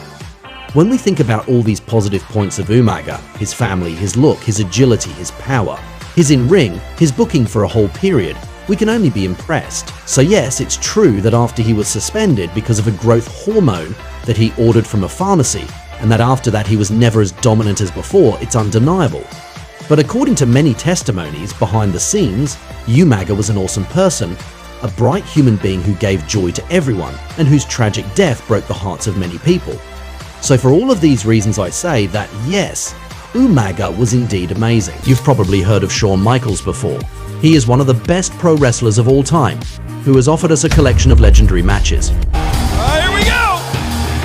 When we think about all these positive points of Umaga, his family, his look, his agility, his power, his in-ring, his booking for a whole period, we can only be impressed. So yes, it's true that after he was suspended because of a growth hormone that he ordered from a pharmacy, and that after that he was never as dominant as before, it's undeniable. But according to many testimonies behind the scenes, Umaga was an awesome person, a bright human being who gave joy to everyone, and whose tragic death broke the hearts of many people. So for all of these reasons I say that yes, Umaga was indeed amazing. You've probably heard of Shawn Michaels before. He is one of the best pro wrestlers of all time, who has offered us a collection of legendary matches. Here we go!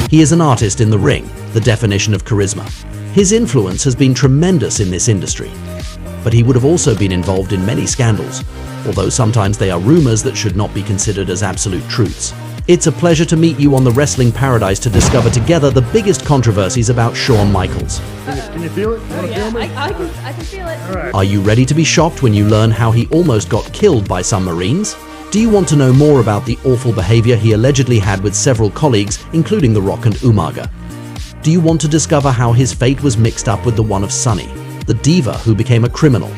He is an artist in the ring, the definition of charisma. His influence has been tremendous in this industry, but he would have also been involved in many scandals, although sometimes they are rumors that should not be considered as absolute truths. It's a pleasure to meet you on the Wrestling Paradise to discover together the biggest controversies about Shawn Michaels. Can you feel it? Oh, yeah, I can feel it. All right. Are you ready to be shocked when you learn how he almost got killed by some Marines? Do you want to know more about the awful behavior he allegedly had with several colleagues, including The Rock and Umaga? Do you want to discover how his fate was mixed up with the one of Sunny, the diva who became a criminal?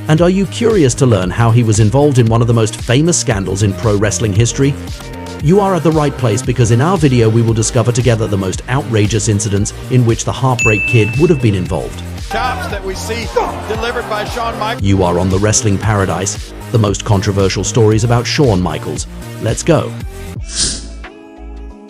And are you curious to learn how he was involved in one of the most famous scandals in pro wrestling history? You are at the right place, because in our video we will discover together the most outrageous incidents in which the Heartbreak Kid would have been involved. Chops that we see delivered by Shawn Michaels. You are on the Wrestling Paradise, the most controversial stories about Shawn Michaels. Let's go.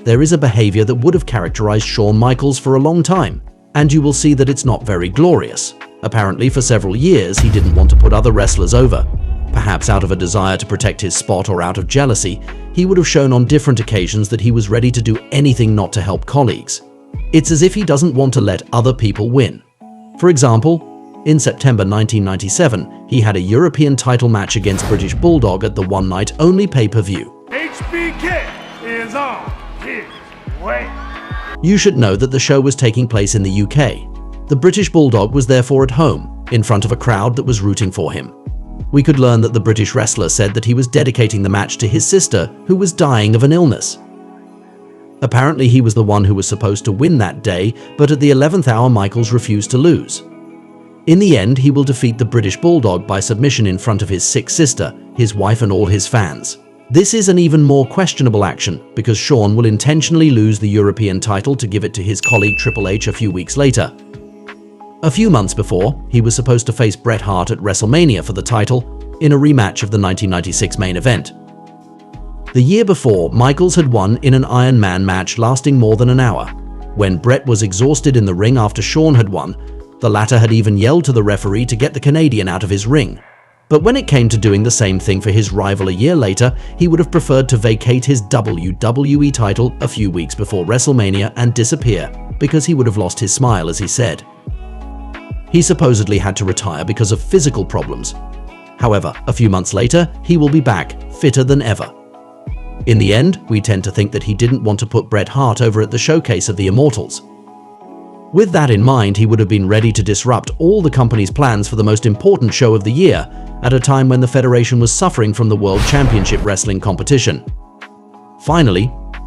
There is a behavior that would have characterized Shawn Michaels for a long time, and you will see that it's not very glorious. Apparently, for several years, he didn't want to put other wrestlers over. Perhaps out of a desire to protect his spot or out of jealousy, he would have shown on different occasions that he was ready to do anything not to help colleagues. It's as if he doesn't want to let other people win. For example, in September 1997, he had a European title match against British Bulldog at the one-night-only pay-per-view. HBK is on his way. You should know that the show was taking place in the UK. The British Bulldog was therefore at home, in front of a crowd that was rooting for him. We could learn that the British wrestler said that he was dedicating the match to his sister, who was dying of an illness. Apparently, he was the one who was supposed to win that day, but at the 11th hour, Michaels refused to lose. In the end, he will defeat the British Bulldog by submission in front of his sick sister, his wife and all his fans. This is an even more questionable action because Shawn will intentionally lose the European title to give it to his colleague Triple H a few weeks later. A few months before, he was supposed to face Bret Hart at WrestleMania for the title in a rematch of the 1996 main event. The year before, Michaels had won in an Iron Man match lasting more than an hour. When Bret was exhausted in the ring after Shawn had won, the latter had even yelled to the referee to get the Canadian out of his ring. But when it came to doing the same thing for his rival a year later, he would have preferred to vacate his WWE title a few weeks before WrestleMania and disappear because he would have lost his smile, as he said. He supposedly had to retire because of physical problems. However, a few months later, he will be back, fitter than ever. In the end, we tend to think that he didn't want to put Bret Hart over at the showcase of the Immortals. With that in mind, he would have been ready to disrupt all the company's plans for the most important show of the year at a time when the Federation was suffering from the World Championship Wrestling competition. Finally,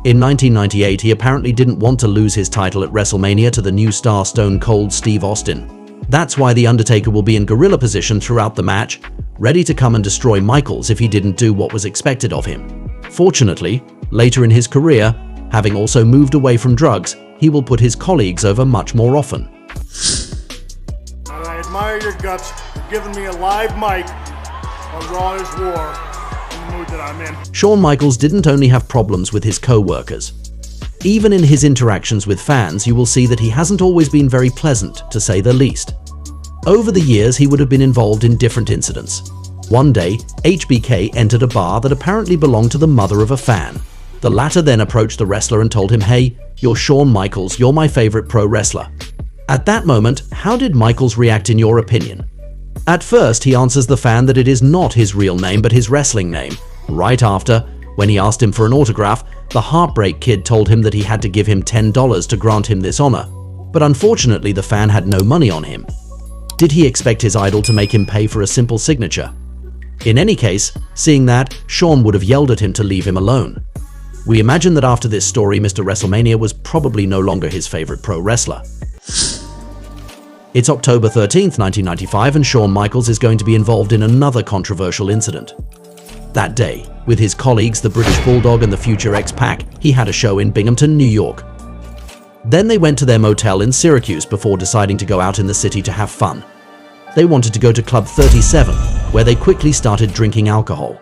in 1998, he apparently didn't want to lose his title at WrestleMania to the new star Stone Cold Steve Austin. That's why The Undertaker will be in gorilla position throughout the match, ready to come and destroy Michaels if he didn't do what was expected of him. Fortunately, later in his career, having also moved away from drugs, he will put his colleagues over much more often. And I admire your guts for giving me a live mic on Raw is War in the mood that I'm in. Shawn Michaels didn't only have problems with his co-workers. Even in his interactions with fans, you will see that he hasn't always been very pleasant, to say the least. Over the years, he would have been involved in different incidents. One day, HBK entered a bar that apparently belonged to the mother of a fan. The latter then approached the wrestler and told him, "Hey, you're Shawn Michaels, you're my favorite pro wrestler." At that moment, how did Michaels react in your opinion? At first, he answers the fan that it is not his real name but his wrestling name. Right after, when he asked him for an autograph, the Heartbreak Kid told him that he had to give him $10 to grant him this honor. But unfortunately, the fan had no money on him. Did he expect his idol to make him pay for a simple signature? In any case, seeing that, Shawn would have yelled at him to leave him alone. We imagine that after this story, Mr. WrestleMania was probably no longer his favorite pro wrestler. It's October 13th, 1995, and Shawn Michaels is going to be involved in another controversial incident. That day, with his colleagues, the British Bulldog and the future X-Pac, he had a show in Binghamton, New York. Then they went to their motel in Syracuse before deciding to go out in the city to have fun. They wanted to go to Club 37, where they quickly started drinking alcohol.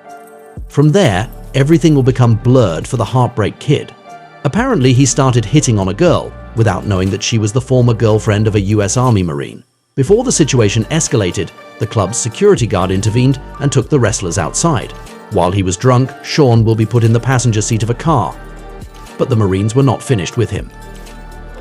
From there, everything will become blurred for the Heartbreak Kid. Apparently, he started hitting on a girl without knowing that she was the former girlfriend of a US Army Marine. Before the situation escalated, the club's security guard intervened and took the wrestlers outside. While he was drunk, Shawn will be put in the passenger seat of a car. But the Marines were not finished with him.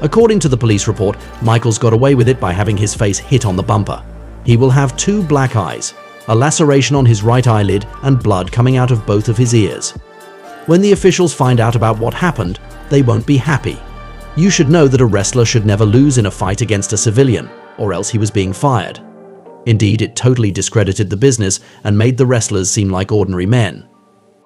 According to the police report, Michaels got away with it by having his face hit on the bumper. He will have 2 black eyes, a laceration on his right eyelid, and blood coming out of both of his ears. When the officials find out about what happened, they won't be happy. You should know that a wrestler should never lose in a fight against a civilian, or else he was being fired. Indeed, it totally discredited the business and made the wrestlers seem like ordinary men.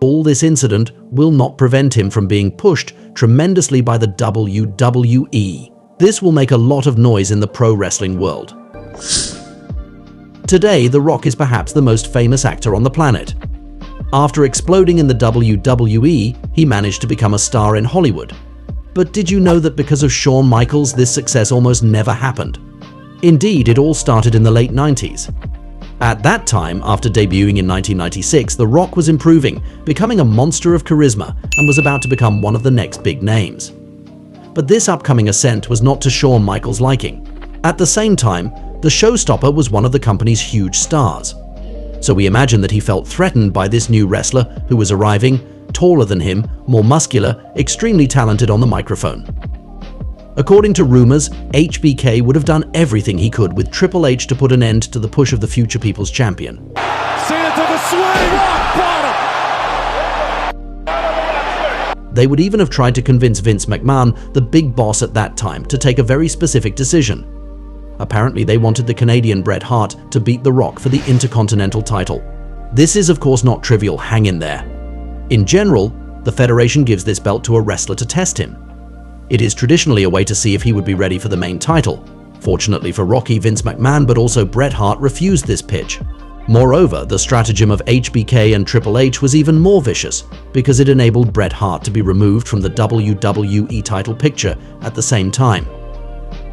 All this incident will not prevent him from being pushed tremendously by the WWE. This will make a lot of noise in the pro wrestling world. Today, The Rock is perhaps the most famous actor on the planet. After exploding in the WWE, he managed to become a star in Hollywood. But did you know that because of Shawn Michaels, this success almost never happened? Indeed, it all started in the late 90s. At that time, after debuting in 1996, The Rock was improving, becoming a monster of charisma, and was about to become one of the next big names. But this upcoming ascent was not to Shawn Michaels' liking. At the same time, the showstopper was one of the company's huge stars. So we imagine that he felt threatened by this new wrestler who was arriving, taller than him, more muscular, extremely talented on the microphone. According to rumors, HBK would have done everything he could with Triple H to put an end to the push of the future People's Champion. Cena took a swing, rock bottom. They would even have tried to convince Vince McMahon, the big boss at that time, to take a very specific decision. Apparently, they wanted the Canadian Bret Hart to beat The Rock for the Intercontinental title. This is, of course, not trivial, hang in there. In general, the Federation gives this belt to a wrestler to test him. It is traditionally a way to see if he would be ready for the main title. Fortunately for Rocky, Vince McMahon, but also Bret Hart refused this pitch. Moreover, the stratagem of HBK and Triple H was even more vicious because it enabled Bret Hart to be removed from the WWE title picture at the same time.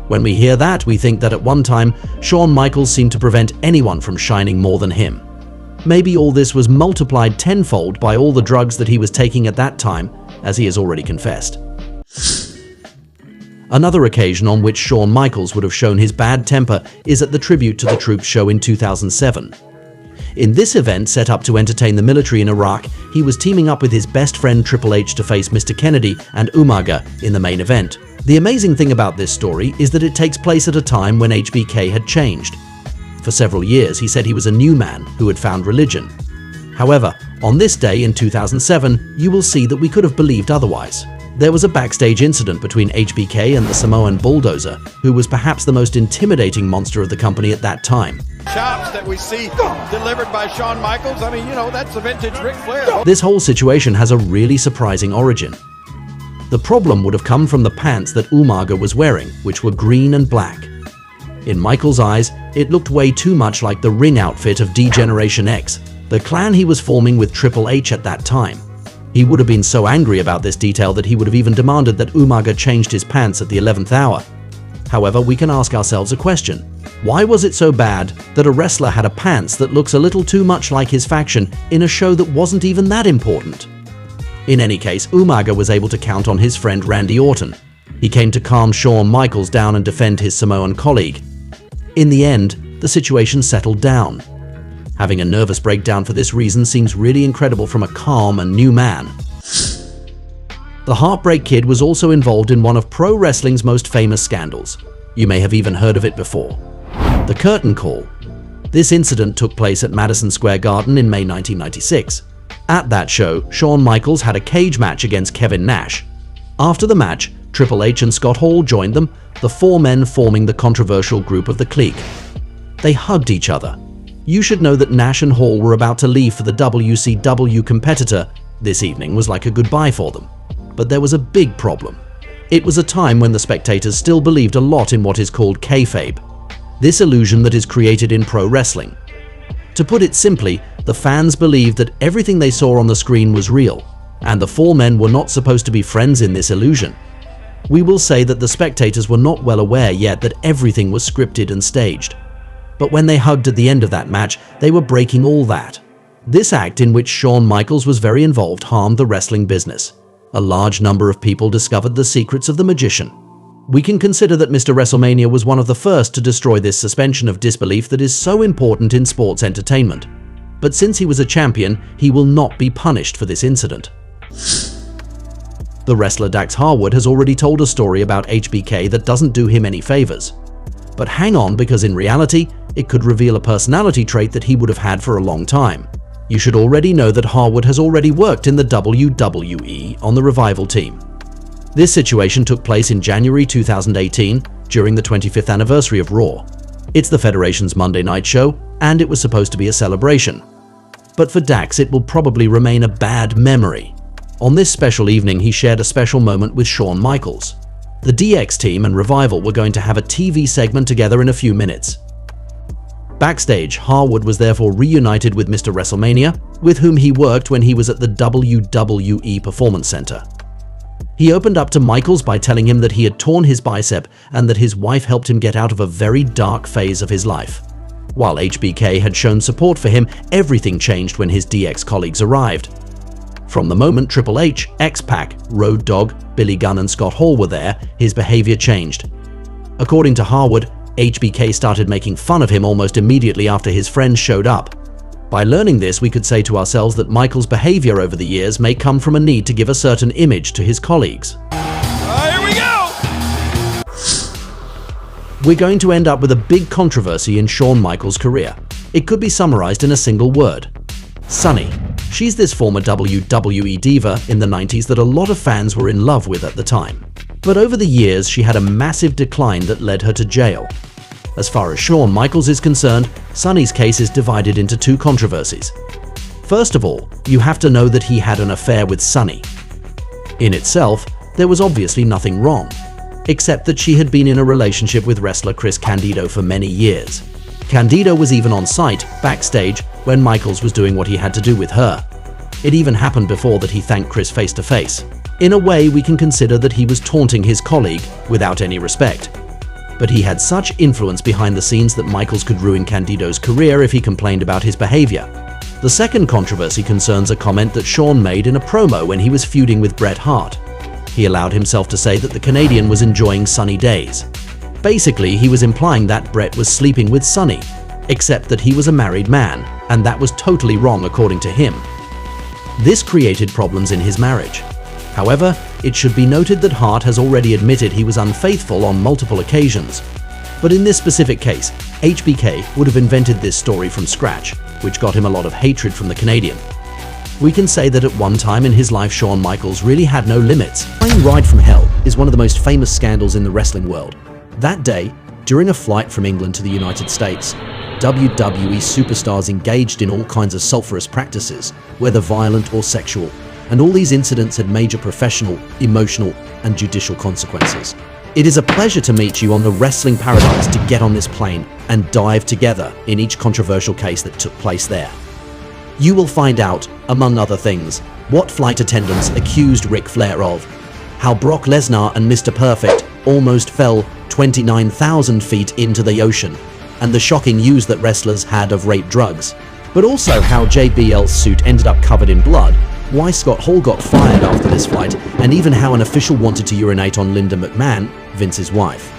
When we hear that, we think that at one time, Shawn Michaels seemed to prevent anyone from shining more than him. Maybe all this was multiplied tenfold by all the drugs that he was taking at that time, as he has already confessed. Another occasion on which Shawn Michaels would have shown his bad temper is at the Tribute to the Troops show in 2007. In this event, set up to entertain the military in Iraq, he was teaming up with his best friend Triple H to face Mr. Kennedy and Umaga in the main event. The amazing thing about this story is that it takes place at a time when HBK had changed. For several years, he said he was a new man who had found religion. However, on this day in 2007, you will see that we could have believed otherwise. There was a backstage incident between HBK and the Samoan Bulldozer, who was perhaps the most intimidating monster of the company at that time. Chops that we see delivered by Shawn Michaels. I mean, you know, that's the vintage Ric Flair. This whole situation has a really surprising origin. The problem would have come from the pants that Umaga was wearing, which were green and black. In Michaels' eyes, it looked way too much like the ring outfit of D-Generation X, the clan he was forming with Triple H at that time. He would have been so angry about this detail that he would have even demanded that Umaga changed his pants at the 11th hour. However, we can ask ourselves a question. Why was it so bad that a wrestler had a pants that looks a little too much like his faction in a show that wasn't even that important? In any case, Umaga was able to count on his friend Randy Orton. He came to calm Shawn Michaels down and defend his Samoan colleague. In the end, the situation settled down. Having a nervous breakdown for this reason seems really incredible from a calm and new man. The Heartbreak Kid was also involved in one of pro wrestling's most famous scandals. You may have even heard of it before. The Curtain Call. This incident took place at Madison Square Garden in May 1996. At that show, Shawn Michaels had a cage match against Kevin Nash. After the match, Triple H and Scott Hall joined them, the four men forming the controversial group of the Clique. They hugged each other. You should know that Nash and Hall were about to leave for the WCW competitor. This evening was like a goodbye for them. But there was a big problem. It was a time when the spectators still believed a lot in what is called kayfabe, this illusion that is created in pro wrestling. To put it simply, the fans believed that everything they saw on the screen was real, and the four men were not supposed to be friends in this illusion. We will say that the spectators were not well aware yet that everything was scripted and staged. But when they hugged at the end of that match, they were breaking all that. This act, in which Shawn Michaels was very involved, harmed the wrestling business. A large number of people discovered the secrets of the magician. We can consider that Mr. WrestleMania was one of the first to destroy this suspension of disbelief that is so important in sports entertainment. But since he was a champion, he will not be punished for this incident. The wrestler Dax Harwood has already told a story about HBK that doesn't do him any favors. But hang on, because in reality, it could reveal a personality trait that he would have had for a long time. You should already know that Harwood has already worked in the WWE on the Revival team. This situation took place in January 2018, during the 25th anniversary of Raw. It's the Federation's Monday night show, and it was supposed to be a celebration. But for Dax, it will probably remain a bad memory. On this special evening, he shared a special moment with Shawn Michaels. The DX team and Revival were going to have a TV segment together in a few minutes. Backstage, Harwood was therefore reunited with Mr. WrestleMania, with whom he worked when he was at the WWE Performance Center. He opened up to Michaels by telling him that he had torn his bicep and that his wife helped him get out of a very dark phase of his life. While HBK had shown support for him, everything changed when his DX colleagues arrived. From the moment Triple H, X-Pac, Road Dogg, Billy Gunn and Scott Hall were there, his behavior changed. According to Harwood, HBK started making fun of him almost immediately after his friends showed up. By learning this, we could say to ourselves that Michaels' behavior over the years may come from a need to give a certain image to his colleagues. Here we go! we're going to end up with a big controversy in Shawn Michaels' career. It could be summarized in a single word: Sunny. She's this former WWE diva in the 90s that a lot of fans were in love with at the time. But over the years, she had a massive decline that led her to jail. As far as Shawn Michaels is concerned, Sunny's case is divided into two controversies. First of all, you have to know that he had an affair with Sunny. In itself, there was obviously nothing wrong, except that she had been in a relationship with wrestler Chris Candido for many years. Candido was even on site, backstage, when Michaels was doing what he had to do with her. It even happened before that he thanked Chris face to face. In a way, we can consider that he was taunting his colleague without any respect. But he had such influence behind the scenes that Michaels could ruin Candido's career if he complained about his behavior. The second controversy concerns a comment that Shawn made in a promo when he was feuding with Bret Hart. He allowed himself to say that the Canadian was enjoying sunny days. Basically, he was implying that Bret was sleeping with Sunny, except that he was a married man, and that was totally wrong according to him. This created problems in his marriage. However, it should be noted that Hart has already admitted he was unfaithful on multiple occasions. But in this specific case, HBK would have invented this story from scratch, which got him a lot of hatred from the Canadian. We can say that at one time in his life, Shawn Michaels really had no limits. Playing Ride from Hell is one of the most famous scandals in the wrestling world. That day, during a flight from England to the United States, WWE superstars engaged in all kinds of sulfurous practices, whether violent or sexual, and all these incidents had major professional, emotional, and judicial consequences. It is a pleasure to meet you on the wrestling paradise to get on this plane and dive together in each controversial case that took place there. You will find out, among other things, what flight attendants accused Ric Flair of, how Brock Lesnar and Mr. Perfect almost fell 29,000 feet into the ocean, and the shocking news that wrestlers had of rape drugs, but also how JBL's suit ended up covered in blood, why Scott Hall got fired after this fight, and even how an official wanted to urinate on Linda McMahon, Vince's wife.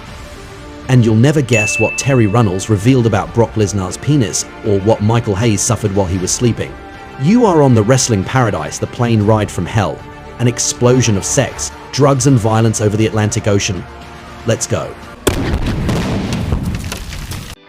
And you'll never guess what Terry Runnels revealed about Brock Lesnar's penis, or what Michael Hayes suffered while he was sleeping. You are on the wrestling paradise, the plane ride from hell, an explosion of sex, drugs and violence over the Atlantic Ocean. Let's go.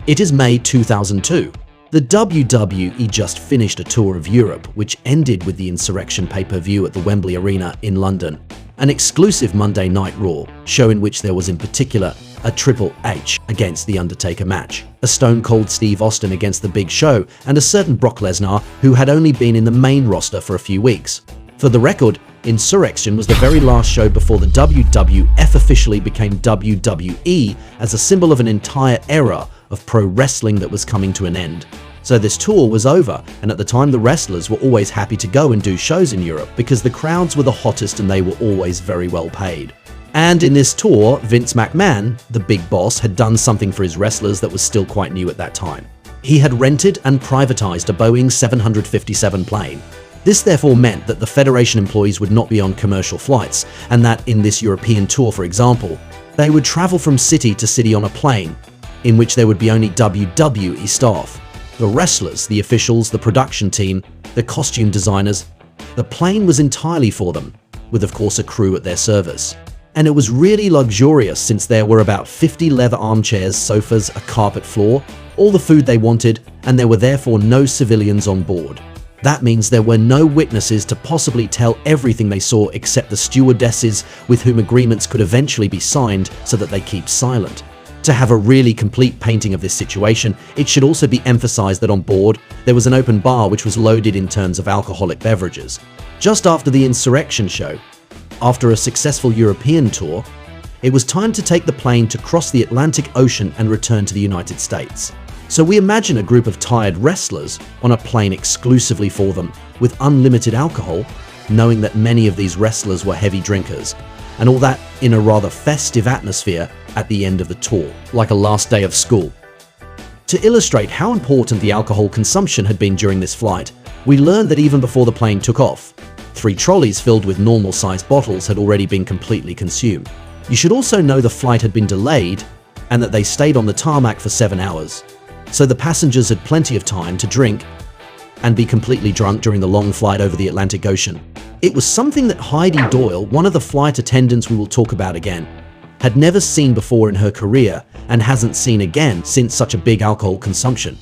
It is May 2002. The WWE just finished a tour of Europe, which ended with the Insurrection pay-per-view at the Wembley Arena in London, an exclusive Monday Night Raw show in which there was in particular a Triple H against The Undertaker match, a Stone Cold Steve Austin against The Big Show, and a certain Brock Lesnar who had only been in the main roster for a few weeks. For the record, Insurrection was the very last show before the WWF officially became WWE as a symbol of an entire era of pro wrestling that was coming to an end. So this tour was over, and at the time the wrestlers were always happy to go and do shows in Europe because the crowds were the hottest and they were always very well paid. And in this tour, Vince McMahon, the big boss, had done something for his wrestlers that was still quite new at that time. He had rented and privatized a Boeing 757 plane. This therefore meant that the Federation employees would not be on commercial flights, and that in this European tour, for example, they would travel from city to city on a plane, in which there would be only WWE staff. The wrestlers, the officials, the production team, the costume designers. The plane was entirely for them, with of course a crew at their service. And it was really luxurious since there were about 50 leather armchairs, sofas, a carpet floor, all the food they wanted, and there were therefore no civilians on board. That means there were no witnesses to possibly tell everything they saw except the stewardesses with whom agreements could eventually be signed so that they keep silent. To have a really complete painting of this situation, it should also be emphasized that on board, there was an open bar which was loaded in terms of alcoholic beverages. Just after the Insurrection show, after a successful European tour, it was time to take the plane to cross the Atlantic Ocean and return to the United States. So we imagine a group of tired wrestlers on a plane exclusively for them, with unlimited alcohol, knowing that many of these wrestlers were heavy drinkers, and all that in a rather festive atmosphere at the end of the tour, like a last day of school. To illustrate how important the alcohol consumption had been during this flight, we learned that even before the plane took off, 3 trolleys filled with normal-sized bottles had already been completely consumed. You should also know the flight had been delayed and that they stayed on the tarmac for 7 hours. So the passengers had plenty of time to drink and be completely drunk during the long flight over the Atlantic Ocean. It was something that Heidi Doyle, one of the flight attendants we will talk about again, had never seen before in her career and hasn't seen again since such a big alcohol consumption.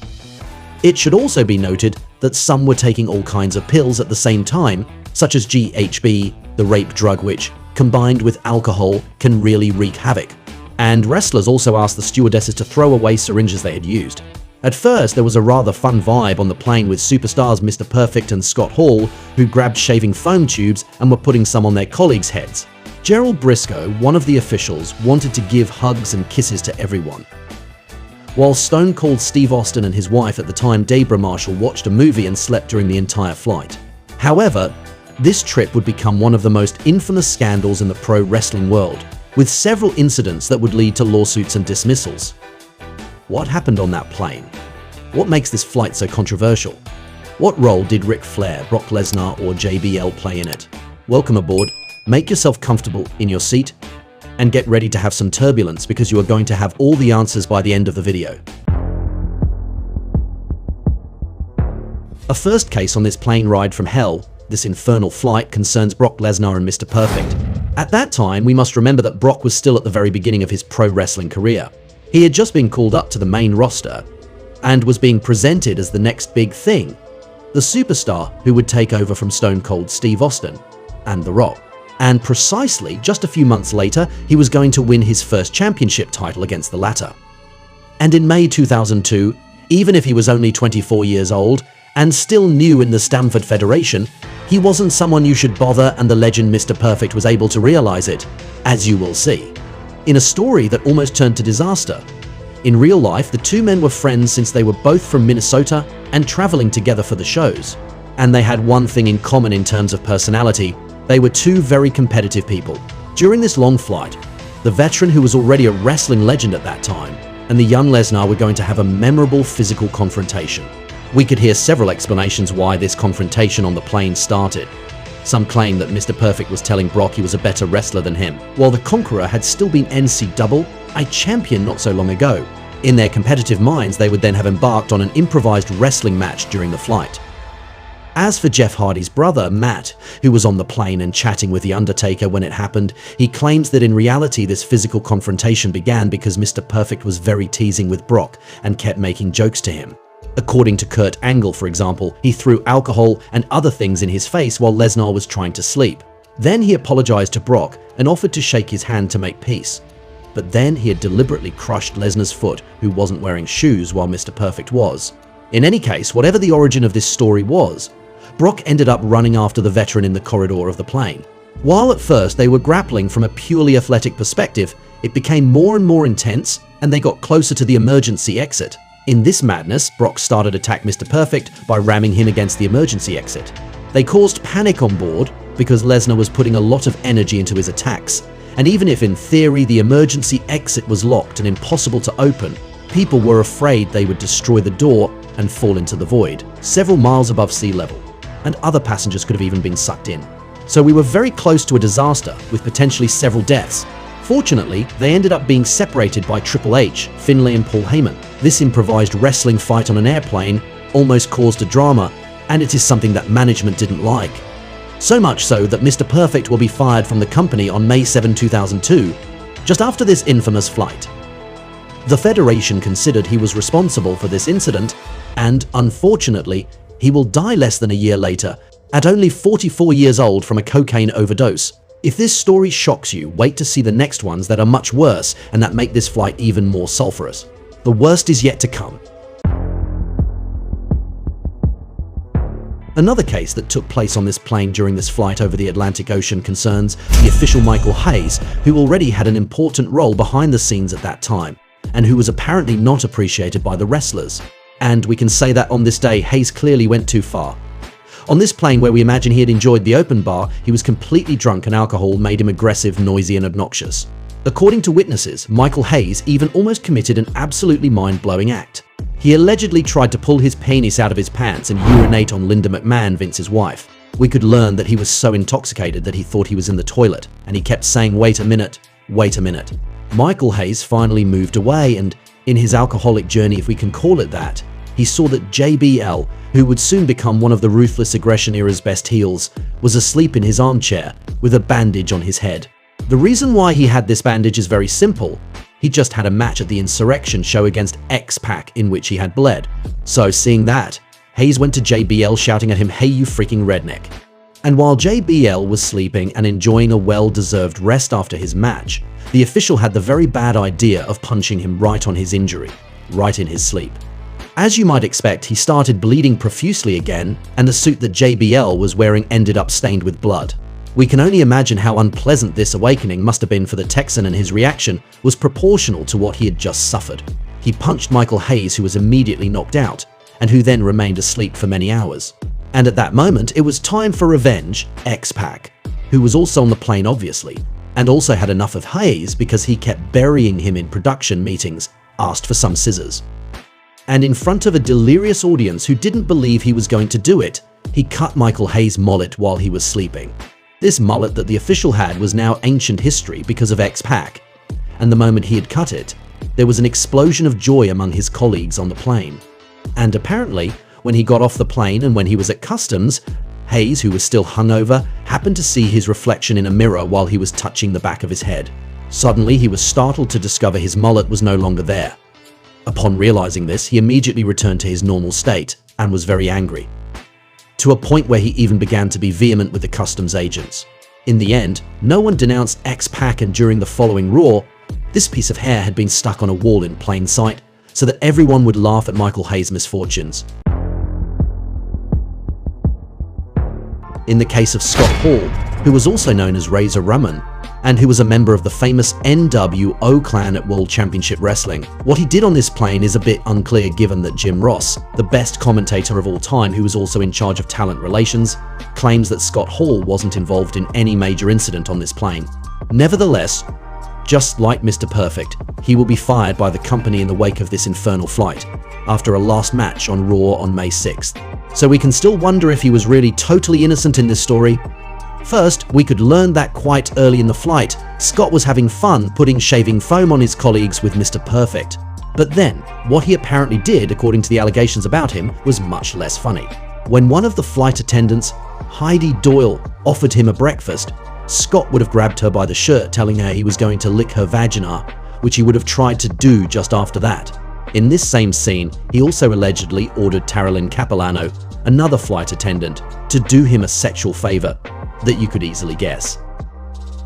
It should also be noted that some were taking all kinds of pills at the same time, such as GHB, the rape drug which, combined with alcohol, can really wreak havoc. And wrestlers also asked the stewardesses to throw away syringes they had used. At first, there was a rather fun vibe on the plane with superstars Mr. Perfect and Scott Hall, who grabbed shaving foam tubes and were putting some on their colleagues' heads. Gerald Briscoe, one of the officials, wanted to give hugs and kisses to everyone, while Stone Cold Steve Austin and his wife at the time, Debra Marshall, watched a movie and slept during the entire flight. However, this trip would become one of the most infamous scandals in the pro wrestling world, with several incidents that would lead to lawsuits and dismissals. What happened on that plane? What makes this flight so controversial? What role did Ric Flair, Brock Lesnar, or JBL play in it? Welcome aboard, make yourself comfortable in your seat, and get ready to have some turbulence because you are going to have all the answers by the end of the video. A first case on this plane ride from hell, this infernal flight, concerns Brock Lesnar and Mr. Perfect. At that time, we must remember that Brock was still at the very beginning of his pro wrestling career. He had just been called up to the main roster and was being presented as the next big thing, the superstar who would take over from Stone Cold Steve Austin and The Rock. And precisely just a few months later, he was going to win his first championship title against the latter. And in May 2002, even if he was only 24 years old and still new in the Stamford Federation, he wasn't someone you should bother, and the legend Mr. Perfect was able to realize it, as you will see, in a story that almost turned to disaster. In real life, the two men were friends since they were both from Minnesota and traveling together for the shows. And they had one thing in common in terms of personality: they were two very competitive people. During this long flight, the veteran, who was already a wrestling legend at that time, and the young Lesnar were going to have a memorable physical confrontation. We could hear several explanations why this confrontation on the plane started. Some claim that Mr. Perfect was telling Brock he was a better wrestler than him, while the Conqueror had still been NCAA champion not so long ago. In their competitive minds, they would then have embarked on an improvised wrestling match during the flight. As for Jeff Hardy's brother, Matt, who was on the plane and chatting with The Undertaker when it happened, he claims that in reality this physical confrontation began because Mr. Perfect was very teasing with Brock and kept making jokes to him. According to Kurt Angle, for example, he threw alcohol and other things in his face while Lesnar was trying to sleep. Then he apologized to Brock and offered to shake his hand to make peace. But then he had deliberately crushed Lesnar's foot, who wasn't wearing shoes while Mr. Perfect was. In any case, whatever the origin of this story was, Brock ended up running after the veteran in the corridor of the plane. While at first they were grappling from a purely athletic perspective, it became more and more intense, and they got closer to the emergency exit. In this madness, Brock started to attack Mr. Perfect by ramming him against the emergency exit. They caused panic on board because Lesnar was putting a lot of energy into his attacks, and even if in theory the emergency exit was locked and impossible to open, people were afraid they would destroy the door and fall into the void, several miles above sea level, and other passengers could have even been sucked in. So we were very close to a disaster with potentially several deaths. Fortunately, they ended up being separated by Triple H, Finlay and Paul Heyman. This improvised wrestling fight on an airplane almost caused a drama, and it is something that management didn't like. So much so that Mr. Perfect will be fired from the company on May 7, 2002, just after this infamous flight. The Federation considered he was responsible for this incident, and unfortunately, he will die less than a year later, at only 44 years old from a cocaine overdose. If this story shocks you, wait to see the next ones that are much worse and that make this flight even more sulfurous. The worst is yet to come. Another case that took place on this plane during this flight over the Atlantic Ocean concerns the official Michael Hayes, who already had an important role behind the scenes at that time, and who was apparently not appreciated by the wrestlers. And we can say that on this day, Hayes clearly went too far. On this plane, where we imagine he had enjoyed the open bar, he was completely drunk and alcohol made him aggressive, noisy and obnoxious. According to witnesses, Michael Hayes even almost committed an absolutely mind-blowing act. He allegedly tried to pull his penis out of his pants and urinate on Linda McMahon, Vince's wife. We could learn that he was so intoxicated that he thought he was in the toilet, and he kept saying, "Wait a minute, wait a minute." Michael Hayes finally moved away, and in his alcoholic journey, if we can call it that, he saw that JBL, who would soon become one of the Ruthless Aggression era's best heels, was asleep in his armchair with a bandage on his head. The reason why he had this bandage is very simple. He just had a match at the Insurrection show against X-Pac in which he had bled. So seeing that, Hayes went to JBL shouting at him, "Hey you freaking redneck." And while JBL was sleeping and enjoying a well-deserved rest after his match, the official had the very bad idea of punching him right on his injury, right in his sleep. As you might expect, he started bleeding profusely again, and the suit that JBL was wearing ended up stained with blood. We can only imagine how unpleasant this awakening must have been for the Texan, and his reaction was proportional to what he had just suffered. He punched Michael Hayes, who was immediately knocked out, and who then remained asleep for many hours. And at that moment, it was time for revenge. X-Pac, who was also on the plane obviously, and also had enough of Hayes because he kept burying him in production meetings, asked for some scissors. And in front of a delirious audience who didn't believe he was going to do it, he cut Michael Hayes' mullet while he was sleeping. This mullet that the official had was now ancient history because of X-Pac, and the moment he had cut it, there was an explosion of joy among his colleagues on the plane. And apparently, when he got off the plane and when he was at customs, Hayes, who was still hungover, happened to see his reflection in a mirror while he was touching the back of his head. Suddenly, he was startled to discover his mullet was no longer there. Upon realizing this, he immediately returned to his normal state and was very angry, to a point where he even began to be vehement with the customs agents. In the end, no one denounced X-Pac, and during the following Raw, this piece of hair had been stuck on a wall in plain sight so that everyone would laugh at Michael Hayes' misfortunes. In the case of Scott Hall, who was also known as Razor Ramon, and who was a member of the famous NWO clan at World Championship Wrestling, what he did on this plane is a bit unclear, given that Jim Ross, the best commentator of all time who was also in charge of talent relations, claims that Scott Hall wasn't involved in any major incident on this plane. Nevertheless, just like Mr. Perfect, he will be fired by the company in the wake of this infernal flight, after a last match on Raw on May 6th. So we can still wonder if he was really totally innocent in this story. First, we could learn that quite early in the flight, Scott was having fun putting shaving foam on his colleagues with Mr. Perfect. But then, what he apparently did, according to the allegations about him, was much less funny. When one of the flight attendants, Heidi Doyle, offered him a breakfast, Scott would have grabbed her by the shirt, telling her he was going to lick her vagina, which he would have tried to do just after that. In this same scene, he also allegedly ordered Taralyn Capilano, another flight attendant, to do him a sexual favor that you could easily guess.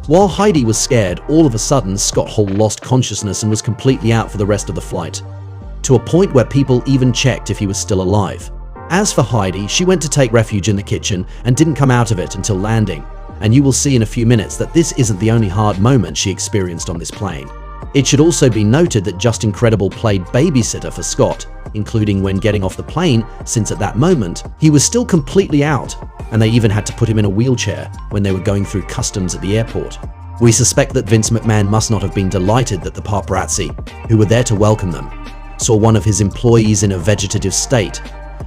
While Heidi was scared, all of a sudden Scott Hall lost consciousness and was completely out for the rest of the flight, to a point where people even checked if he was still alive. As for Heidi, she went to take refuge in the kitchen and didn't come out of it until landing, and you will see in a few minutes that this isn't the only hard moment she experienced on this plane. It should also be noted that Justin Credible played babysitter for Scott, including when getting off the plane, since at that moment, he was still completely out, and they even had to put him in a wheelchair when they were going through customs at the airport. We suspect that Vince McMahon must not have been delighted that the paparazzi, who were there to welcome them, saw one of his employees in a vegetative state,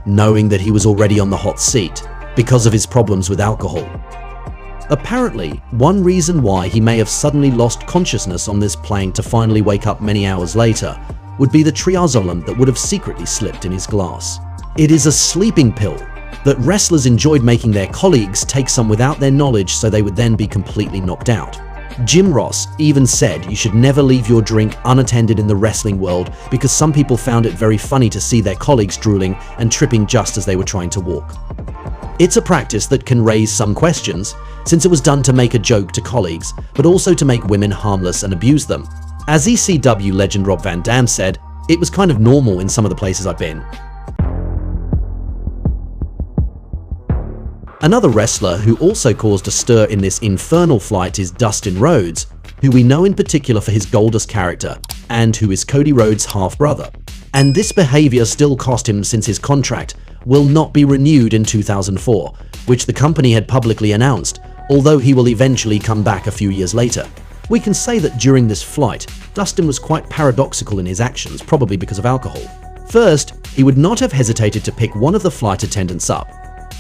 knowing that he was already on the hot seat because of his problems with alcohol. Apparently, one reason why he may have suddenly lost consciousness on this plane to finally wake up many hours later would be the triazolam that would have secretly slipped in his glass. It is a sleeping pill that wrestlers enjoyed making their colleagues take some without their knowledge, so they would then be completely knocked out. Jim Ross even said you should never leave your drink unattended in the wrestling world because some people found it very funny to see their colleagues drooling and tripping just as they were trying to walk. It's a practice that can raise some questions, since it was done to make a joke to colleagues, but also to make women harmless and abuse them. As ECW legend Rob Van Dam said, it was kind of normal in some of the places I've been. Another wrestler who also caused a stir in this infernal flight is Dustin Rhodes, who we know in particular for his Goldust character, and who is Cody Rhodes' half-brother. And this behavior still cost him, since his contract will not be renewed in 2004, which the company had publicly announced, although he will eventually come back a few years later. We can say that during this flight, Dustin was quite paradoxical in his actions, probably because of alcohol. First, he would not have hesitated to pick one of the flight attendants up.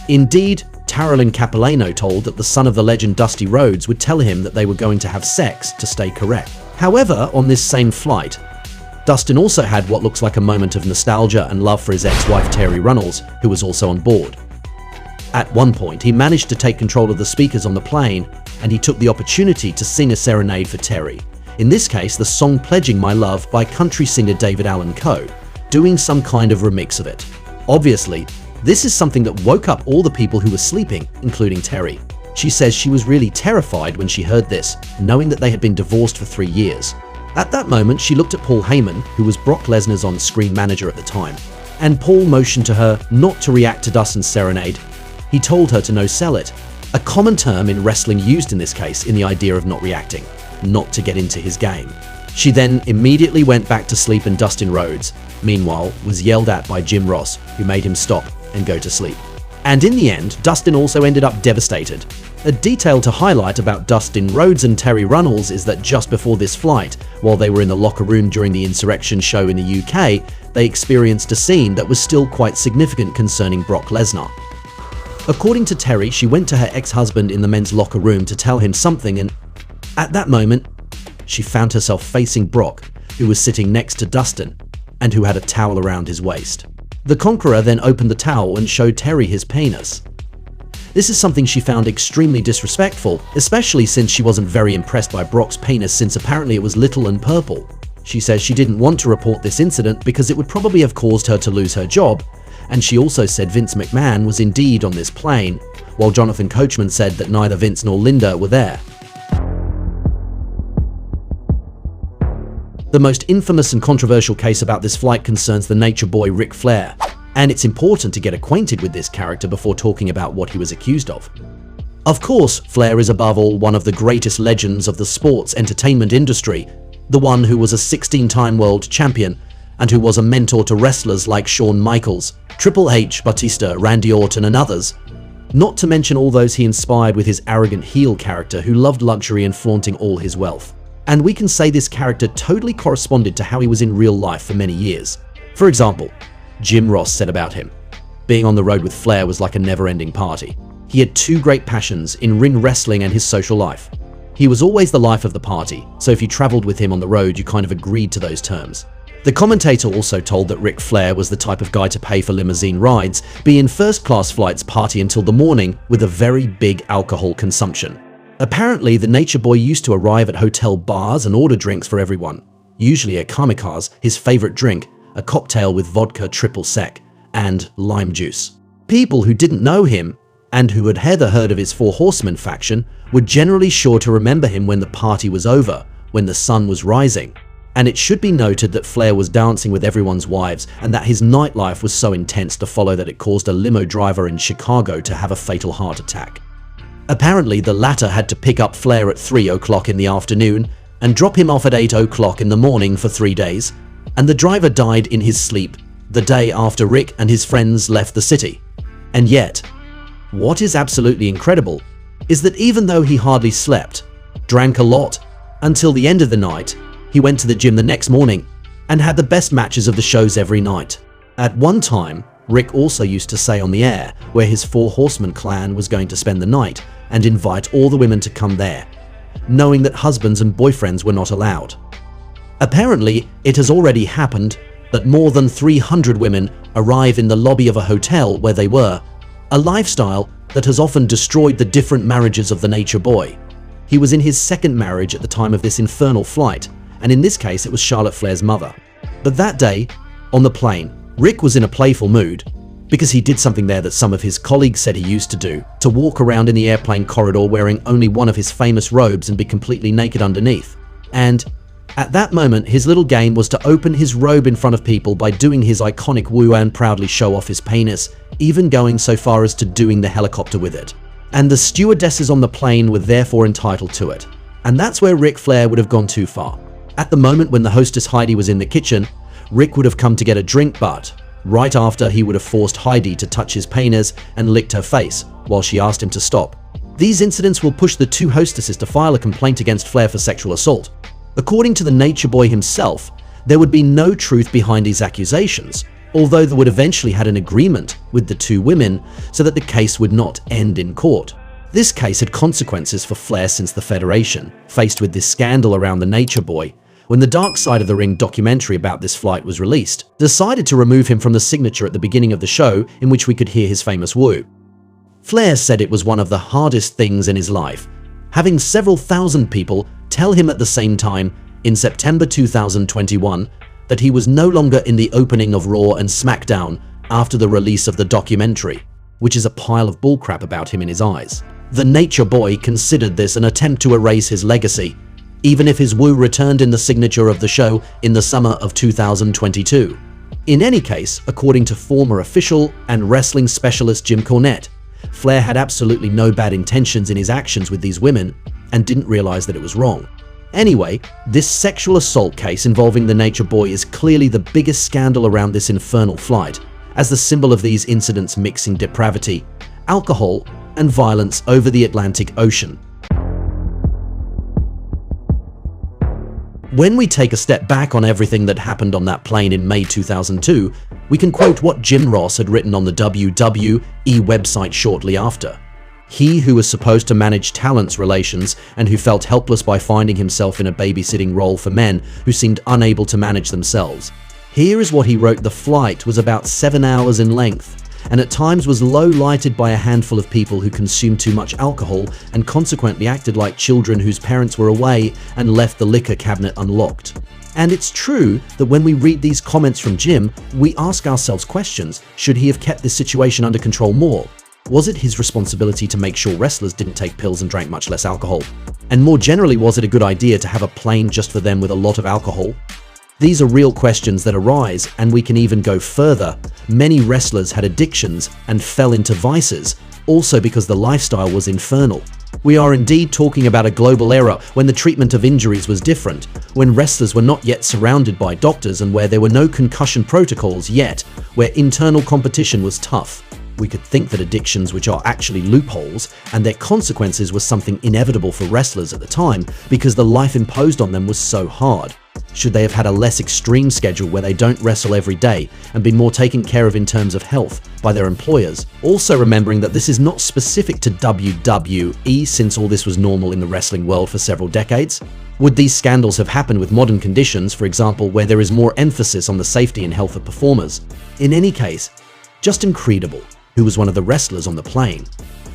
Indeed, Taralyn Capilano told that the son of the legend Dusty Rhodes would tell him that they were going to have sex to stay correct. However, on this same flight, Dustin also had what looks like a moment of nostalgia and love for his ex-wife Terry Runnels, who was also on board. At one point, he managed to take control of the speakers on the plane and he took the opportunity to sing a serenade for Terry. In this case, the song Pledging My Love by country singer David Allan Coe, doing some kind of remix of it. Obviously, this is something that woke up all the people who were sleeping, including Terry. She says she was really terrified when she heard this, knowing that they had been divorced for 3 years. At that moment, she looked at Paul Heyman, who was Brock Lesnar's on-screen manager at the time, and Paul motioned to her not to react to Dustin's serenade. He told her to no-sell it, a common term in wrestling used in this case in the idea of not reacting, not to get into his game. She then immediately went back to sleep, and Dustin Rhodes, meanwhile, was yelled at by Jim Ross, who made him stop and go to sleep. And in the end, Dustin also ended up devastated. A detail to highlight about Dustin Rhodes and Terry Runnels is that just before this flight, while they were in the locker room during the Insurrection show in the UK, they experienced a scene that was still quite significant concerning Brock Lesnar. According to Terry, she went to her ex-husband in the men's locker room to tell him something, and at that moment, she found herself facing Brock, who was sitting next to Dustin, and who had a towel around his waist. The Conqueror then opened the towel and showed Terry his penis. This is something she found extremely disrespectful, especially since she wasn't very impressed by Brock's penis, since apparently it was little and purple. She says she didn't want to report this incident because it would probably have caused her to lose her job, and she also said Vince McMahon was indeed on this plane, while Jonathan Coachman said that neither Vince nor Linda were there. The most infamous and controversial case about this flight concerns the Nature Boy Ric Flair, and it's important to get acquainted with this character before talking about what he was accused of. Of course, Flair is above all one of the greatest legends of the sports entertainment industry, the one who was a 16-time world champion, and who was a mentor to wrestlers like Shawn Michaels, Triple H, Batista, Randy Orton, and others. Not to mention all those he inspired with his arrogant heel character who loved luxury and flaunting all his wealth. And we can say this character totally corresponded to how he was in real life for many years. For example, Jim Ross said about him, being on the road with Flair was like a never-ending party. He had two great passions in ring wrestling and his social life. He was always the life of the party, so if you traveled with him on the road, you kind of agreed to those terms. The commentator also told that Ric Flair was the type of guy to pay for limousine rides, be in first-class flights, party until the morning with a very big alcohol consumption. Apparently, the Nature Boy used to arrive at hotel bars and order drinks for everyone, usually a kamikaze, his favorite drink, a cocktail with vodka triple sec, and lime juice. People who didn't know him, and who had either heard of his Four Horsemen faction, were generally sure to remember him when the party was over, when the sun was rising. And it should be noted that Flair was dancing with everyone's wives, and that his nightlife was so intense to follow that it caused a limo driver in Chicago to have a fatal heart attack. Apparently, the latter had to pick up Flair at 3 o'clock in the afternoon and drop him off at 8 o'clock in the morning for 3 days, and the driver died in his sleep the day after Rick and his friends left the city. And yet, what is absolutely incredible is that even though he hardly slept, drank a lot, until the end of the night, he went to the gym the next morning and had the best matches of the shows every night. At one time, Rick also used to say on the air where his Four Horsemen clan was going to spend the night and invite all the women to come there, knowing that husbands and boyfriends were not allowed. Apparently, it has already happened that more than 300 women arrive in the lobby of a hotel where they were, a lifestyle that has often destroyed the different marriages of the Nature Boy. He was in his second marriage at the time of this infernal flight, and in this case it was Charlotte Flair's mother. But that day, on the plane, Rick was in a playful mood because he did something there that some of his colleagues said he used to do, to walk around in the airplane corridor wearing only one of his famous robes and be completely naked underneath. And at that moment, his little game was to open his robe in front of people by doing his iconic woo and proudly show off his penis, even going so far as to doing the helicopter with it. And the stewardesses on the plane were therefore entitled to it. And that's where Ric Flair would have gone too far. At the moment when the hostess Heidi was in the kitchen, Rick would have come to get a drink, but right after, he would have forced Heidi to touch his penis and licked her face while she asked him to stop. These incidents will push the two hostesses to file a complaint against Flair for sexual assault. According to the Nature Boy himself, there would be no truth behind these accusations, although they would eventually had an agreement with the two women so that the case would not end in court. This case had consequences for Flair since the Federation, faced with this scandal around the Nature Boy, when the Dark Side of the Ring documentary about this flight was released, decided to remove him from the signature at the beginning of the show in which we could hear his famous woo. Flair said it was one of the hardest things in his life, having several thousand people tell him at the same time in September 2021 that he was no longer in the opening of Raw and SmackDown after the release of the documentary, which is a pile of bullcrap about him in his eyes. The Nature Boy considered this an attempt to erase his legacy, even if his woo returned in the signature of the show in the summer of 2022. In any case, according to former official and wrestling specialist Jim Cornette, Flair had absolutely no bad intentions in his actions with these women and didn't realize that it was wrong. Anyway, this sexual assault case involving the Nature Boy is clearly the biggest scandal around this infernal flight, as the symbol of these incidents mixing depravity, alcohol, and violence over the Atlantic Ocean. When we take a step back on everything that happened on that plane in May 2002, we can quote what Jim Ross had written on the WWE website shortly after. He who was supposed to manage talents relations and who felt helpless by finding himself in a babysitting role for men who seemed unable to manage themselves. Here is what he wrote. The flight was about 7 hours in length, and at times was low-lighted by a handful of people who consumed too much alcohol and consequently acted like children whose parents were away and left the liquor cabinet unlocked. And it's true that when we read these comments from Jim, we ask ourselves questions. Should he have kept this situation under control more? Was it his responsibility to make sure wrestlers didn't take pills and drank much less alcohol? And more generally, was it a good idea to have a plane just for them with a lot of alcohol? These are real questions that arise, and we can even go further. Many wrestlers had addictions and fell into vices, also because the lifestyle was infernal. We are indeed talking about a global era when the treatment of injuries was different, when wrestlers were not yet surrounded by doctors and where there were no concussion protocols yet, where internal competition was tough. We could think that addictions, which are actually loopholes, and their consequences was something inevitable for wrestlers at the time because the life imposed on them was so hard. Should they have had a less extreme schedule where they don't wrestle every day and be more taken care of in terms of health by their employers? Also remembering that this is not specific to WWE, since all this was normal in the wrestling world for several decades. Would these scandals have happened with modern conditions, for example, where there is more emphasis on the safety and health of performers? In any case, Justin Credible, who was one of the wrestlers on the plane,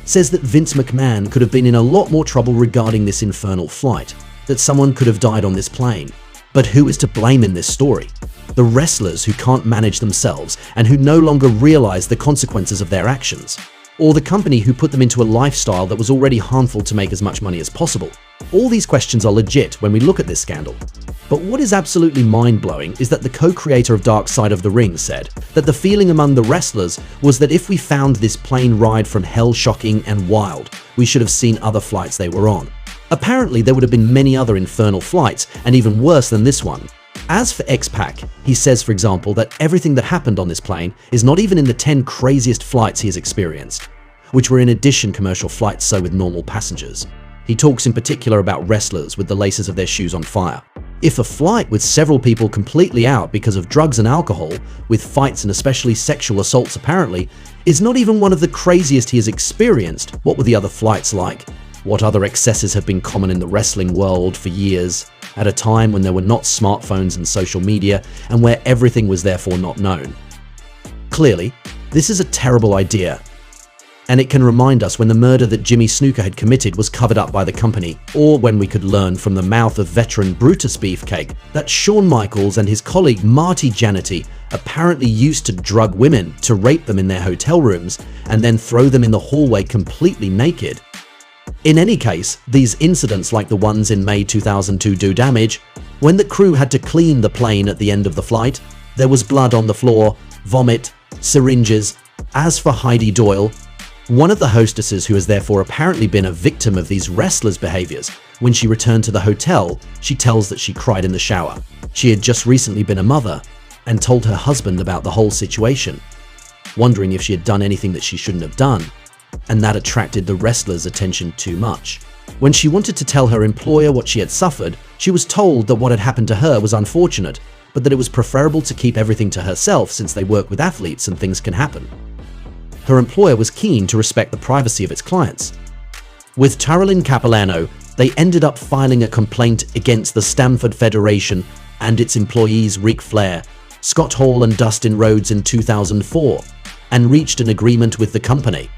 says that Vince McMahon could have been in a lot more trouble regarding this infernal flight, that someone could have died on this plane. But who is to blame in this story? The wrestlers who can't manage themselves and who no longer realize the consequences of their actions? Or the company who put them into a lifestyle that was already harmful to make as much money as possible? All these questions are legit when we look at this scandal. But what is absolutely mind-blowing is that the co-creator of Dark Side of the Ring said that the feeling among the wrestlers was that if we found this plane ride from hell shocking and wild, we should have seen other flights they were on. Apparently, there would have been many other infernal flights, and even worse than this one. As for X-Pac, he says, for example, that everything that happened on this plane is not even in the 10 craziest flights he has experienced, which were in addition commercial flights, so with normal passengers. He talks in particular about wrestlers with the laces of their shoes on fire. If a flight with several people completely out because of drugs and alcohol, with fights and especially sexual assaults apparently, is not even one of the craziest he has experienced, what were the other flights like? What other excesses have been common in the wrestling world for years, at a time when there were not smartphones and social media, and where everything was therefore not known? Clearly, this is a terrible idea, and it can remind us when the murder that Jimmy Snuka had committed was covered up by the company, or when we could learn from the mouth of veteran Brutus Beefcake that Shawn Michaels and his colleague Marty Jannetty apparently used to drug women to rape them in their hotel rooms and then throw them in the hallway completely naked. In any case, these incidents like the ones in May 2002 do damage. When the crew had to clean the plane at the end of the flight, there was blood on the floor, vomit, syringes. As for Heidi Doyle, one of the hostesses who has therefore apparently been a victim of these wrestlers' behaviors, when she returned to the hotel, she tells that she cried in the shower. She had just recently been a mother and told her husband about the whole situation, wondering if she had done anything that she shouldn't have done, and that attracted the wrestlers' attention too much. When she wanted to tell her employer what she had suffered, she was told that what had happened to her was unfortunate, but that it was preferable to keep everything to herself since they work with athletes and things can happen. Her employer was keen to respect the privacy of its clients. With Tarolin Capilano, they ended up filing a complaint against the Stamford Federation and its employees Ric Flair, Scott Hall and Dustin Rhodes in 2004, and reached an agreement with the company.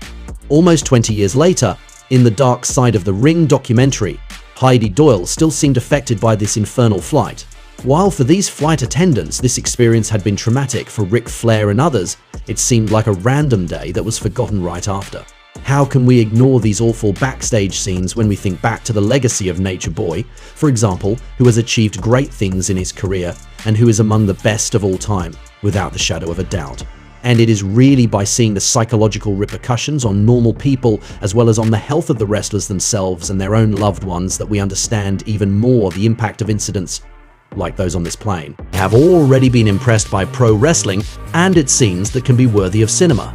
Almost 20 years later, In the Dark Side of the Ring documentary, Heidi Doyle still seemed affected by this infernal flight. While for these flight attendants this experience had been traumatic, for Ric Flair and others, it seemed like a random day that was forgotten right after. How can we ignore these awful backstage scenes when we think back to the legacy of Nature Boy, for example, who has achieved great things in his career and who is among the best of all time, without the shadow of a doubt. And it is really by seeing the psychological repercussions on normal people as well as on the health of the wrestlers themselves and their own loved ones that we understand even more the impact of incidents like those on this plane. We have already been impressed by pro wrestling and its scenes that can be worthy of cinema.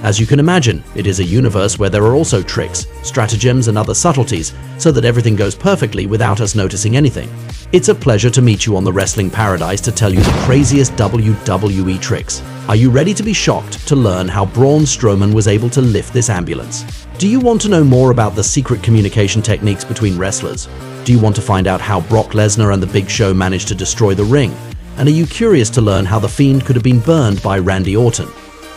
As you can imagine, it is a universe where there are also tricks, stratagems and other subtleties so that everything goes perfectly without us noticing anything. It's a pleasure to meet you on the Wrestling Paradise to tell you the craziest WWE tricks. Are you ready to be shocked to learn how Braun Strowman was able to lift this ambulance? Do you want to know more about the secret communication techniques between wrestlers? Do you want to find out how Brock Lesnar and The Big Show managed to destroy the ring? And are you curious to learn how The Fiend could have been burned by Randy Orton?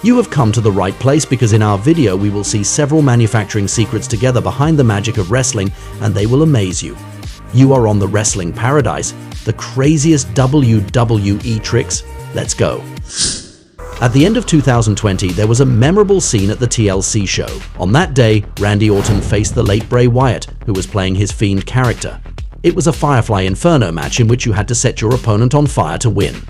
You have come to the right place, because in our video we will see several manufacturing secrets together behind the magic of wrestling, and they will amaze you. You are on the Wrestling Paradise, the craziest WWE tricks. Let's go. At the end of 2020, there was a memorable scene at the TLC show. On that day, Randy Orton faced the late Bray Wyatt, who was playing his Fiend character. It was a Firefly Inferno match in which you had to set your opponent on fire to win.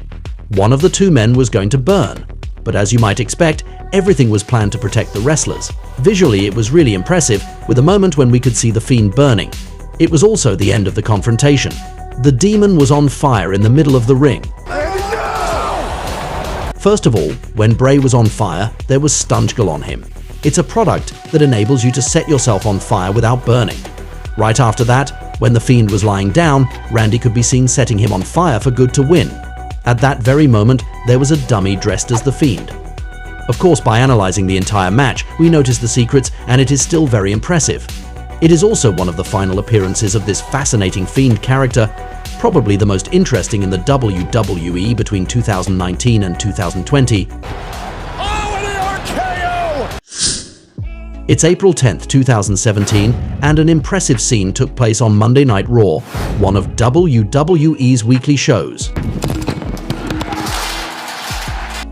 One of the two men was going to burn, but as you might expect, everything was planned to protect the wrestlers. Visually, it was really impressive, with a moment when we could see the Fiend burning. It was also the end of the confrontation. The demon was on fire in the middle of the ring. First of all, when Bray was on fire, there was Stunchgle on him. It's a product that enables you to set yourself on fire without burning. Right after that, when the Fiend was lying down, Randy could be seen setting him on fire for good to win. At that very moment, there was a dummy dressed as the Fiend. Of course, by analyzing the entire match, we notice the secrets, and it is still very impressive. It is also one of the final appearances of this fascinating Fiend character, probably the most interesting in the WWE between 2019 and 2020. It's April 10th, 2017, and an impressive scene took place on Monday Night Raw, one of WWE's weekly shows.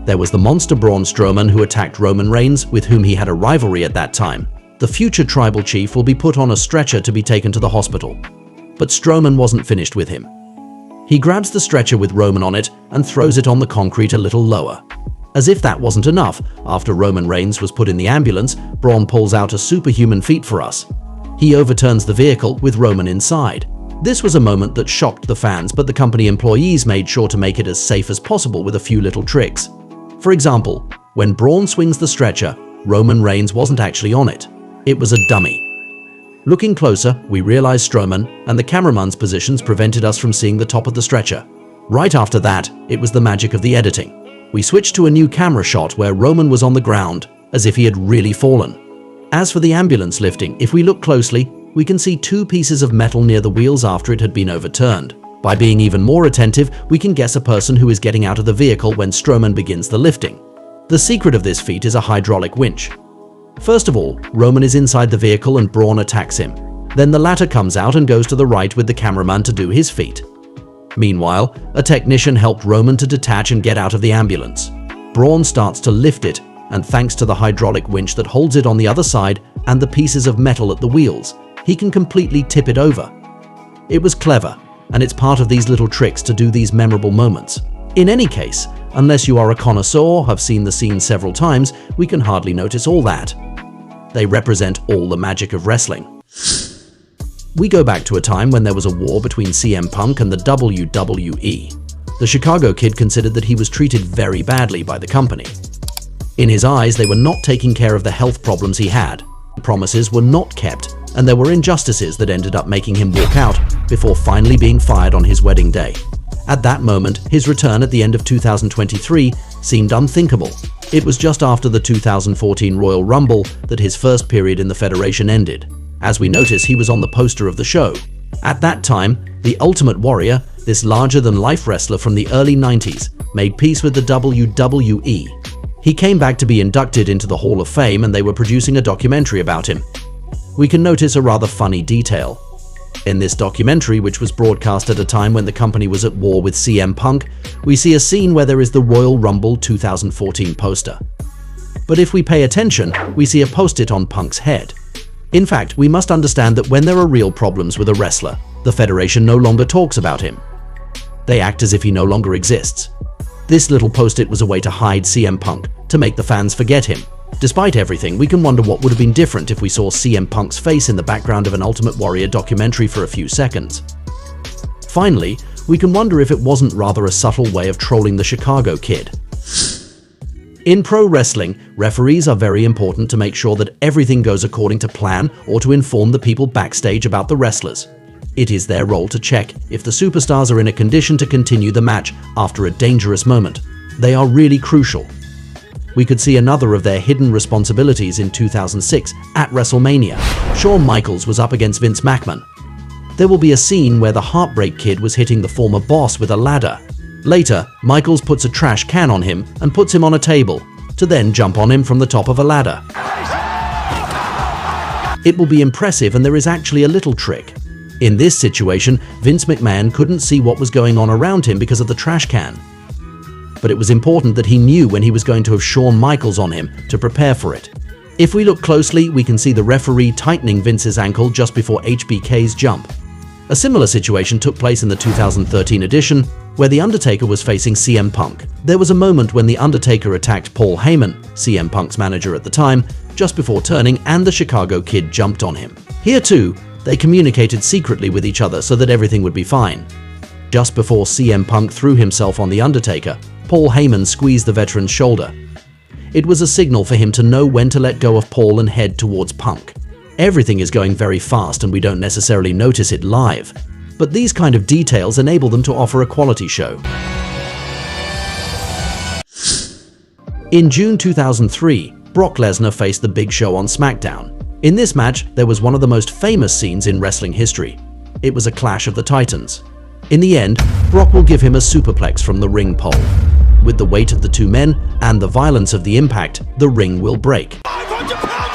There was the monster Braun Strowman, who attacked Roman Reigns, with whom he had a rivalry at that time. The future tribal chief will be put on a stretcher to be taken to the hospital. But Strowman wasn't finished with him. He grabs the stretcher with Roman on it and throws it on the concrete a little lower. As if that wasn't enough, after Roman Reigns was put in the ambulance, Braun pulls out a superhuman feat for us. He overturns the vehicle with Roman inside. This was a moment that shocked the fans, but the company employees made sure to make it as safe as possible with a few little tricks. For example, when Braun swings the stretcher, Roman Reigns wasn't actually on it. It was a dummy. Looking closer, we realized Strowman and the cameraman's positions prevented us from seeing the top of the stretcher. Right after that, it was the magic of the editing. We switched to a new camera shot where Roman was on the ground, as if he had really fallen. As for the ambulance lifting, if we look closely, we can see two pieces of metal near the wheels after it had been overturned. By being even more attentive, we can guess a person who is getting out of the vehicle when Strowman begins the lifting. The secret of this feat is a hydraulic winch. First of all, Roman is inside the vehicle and Braun attacks him. Then the latter comes out and goes to the right with the cameraman to do his feat. Meanwhile, a technician helped Roman to detach and get out of the ambulance. Braun starts to lift it, and thanks to the hydraulic winch that holds it on the other side and the pieces of metal at the wheels, he can completely tip it over. It was clever, and it's part of these little tricks to do these memorable moments. In any case, unless you are a connoisseur or have seen the scene several times, we can hardly notice all that. They represent all the magic of wrestling. We go back to a time when there was a war between CM Punk and the WWE. The Chicago Kid considered that he was treated very badly by the company. In his eyes, they were not taking care of the health problems he had. Promises were not kept, and there were injustices that ended up making him walk out before finally being fired on his wedding day. At that moment, his return at the end of 2023 seemed unthinkable. It was just after the 2014 Royal Rumble that his first period in the Federation ended. As we notice, he was on the poster of the show. At that time, the Ultimate Warrior, this larger-than-life wrestler from the early 90s, made peace with the WWE. He came back to be inducted into the Hall of Fame, and they were producing a documentary about him. we can notice a rather funny detail. In this documentary, which was broadcast at a time when the company was at war with CM Punk, we see a scene where there is the Royal Rumble 2014 poster. But if we pay attention, we see a post-it on Punk's head. In fact, we must understand that when there are real problems with a wrestler, the Federation no longer talks about him. They act as if he no longer exists. This little post-it was a way to hide CM Punk, to make the fans forget him. Despite everything, we can wonder what would have been different if we saw CM Punk's face in the background of an Ultimate Warrior documentary for a few seconds. Finally, we can wonder if it wasn't rather a subtle way of trolling the Chicago Kid. In pro wrestling, referees are very important to make sure that everything goes according to plan or to inform the people backstage about the wrestlers. It is their role to check if the superstars are in a condition to continue the match after a dangerous moment. They are really crucial. We could see another of their hidden responsibilities in 2006 at WrestleMania. Shawn Michaels was up against Vince McMahon. There will be a scene where the Heartbreak Kid was hitting the former boss with a ladder. Later, Michaels puts a trash can on him and puts him on a table, to then jump on him from the top of a ladder. It will be impressive, and there is actually a little trick. In this situation, Vince McMahon couldn't see what was going on around him because of the trash can. But it was important that he knew when he was going to have Shawn Michaels on him to prepare for it. If we look closely, we can see the referee tightening Vince's ankle just before HBK's jump. A similar situation took place in the 2013 edition, where The Undertaker was facing CM Punk. There was a moment when The Undertaker attacked Paul Heyman, CM Punk's manager at the time, just before turning, and the Chicago Kid jumped on him. Here too, they communicated secretly with each other so that everything would be fine. Just before CM Punk threw himself on The Undertaker, Paul Heyman squeezed the veteran's shoulder. It was a signal for him to know when to let go of Paul and head towards Punk. Everything is going very fast and we don't necessarily notice it live, but these kind of details enable them to offer a quality show. In June 2003, Brock Lesnar faced The Big Show on SmackDown. In this match, there was one of the most famous scenes in wrestling history. It was a clash of the Titans. In the end, Brock will give him a superplex from the ring pole. With the weight of the two men and the violence of the impact, the ring will break. 500-pound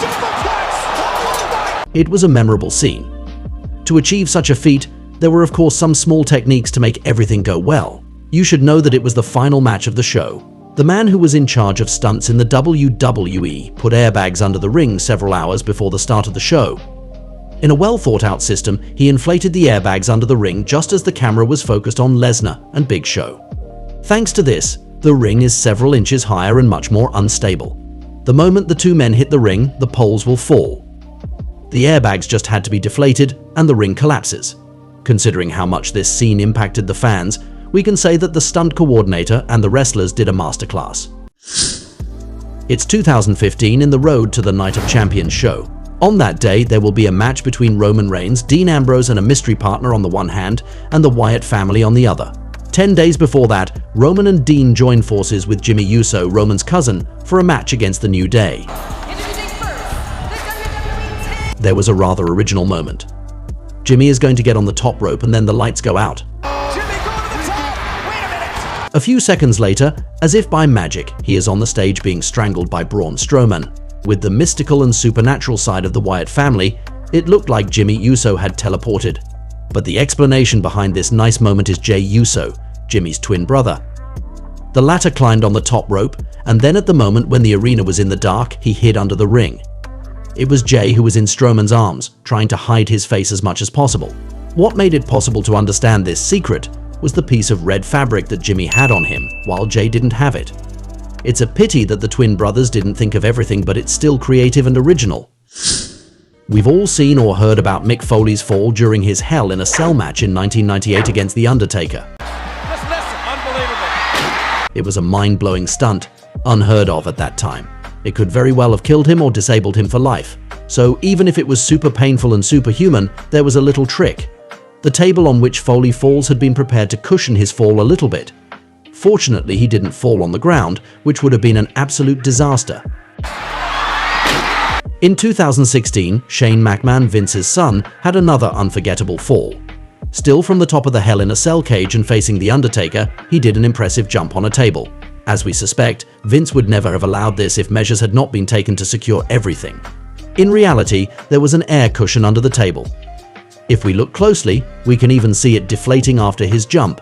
superplex! It was a memorable scene. To achieve such a feat, there were of course some small techniques to make everything go well. You should know that it was the final match of the show. The man who was in charge of stunts in the WWE put airbags under the ring several hours before the start of the show. In a well-thought-out system, he inflated the airbags under the ring just as the camera was focused on Lesnar and Big Show. Thanks to this, the ring is several inches higher and much more unstable. The moment the two men hit the ring, the poles will fall. The airbags just had to be deflated and the ring collapses. Considering how much this scene impacted the fans, we can say that the stunt coordinator and the wrestlers did a masterclass. It's 2015 in the Road to the Night of Champions show. On that day, there will be a match between Roman Reigns, Dean Ambrose and a mystery partner on the one hand, and the Wyatt family on the other. 10 days before that, Roman and Dean join forces with Jimmy Uso, Roman's cousin, for a match against the New Day. There was a rather original moment. Jimmy is going to get on the top rope and then the lights go out. A few seconds later, as if by magic, he is on the stage being strangled by Braun Strowman. With the mystical and supernatural side of the Wyatt family, it looked like Jimmy Uso had teleported. But the explanation behind this nice moment is Jey Uso, Jimmy's twin brother. The latter climbed on the top rope, and then at the moment when the arena was in the dark, he hid under the ring. It was Jey who was in Strowman's arms, trying to hide his face as much as possible. What made it possible to understand this secret was the piece of red fabric that Jimmy had on him, while Jey didn't have it. It's a pity that the twin brothers didn't think of everything, but it's still creative and original. We've all seen or heard about Mick Foley's fall during his Hell in a Cell match in 1998 against The Undertaker. It was a mind-blowing stunt, unheard of at that time. It could very well have killed him or disabled him for life. So even if it was super painful and superhuman, there was a little trick. The table on which Foley falls had been prepared to cushion his fall a little bit. Fortunately, he didn't fall on the ground, which would have been an absolute disaster. In 2016, Shane McMahon, Vince's son, had another unforgettable fall. Still from the top of the Hell in a Cell cage and facing The Undertaker, he did an impressive jump on a table. As we suspect, Vince would never have allowed this if measures had not been taken to secure everything. In reality, there was an air cushion under the table. If we look closely, we can even see it deflating after his jump.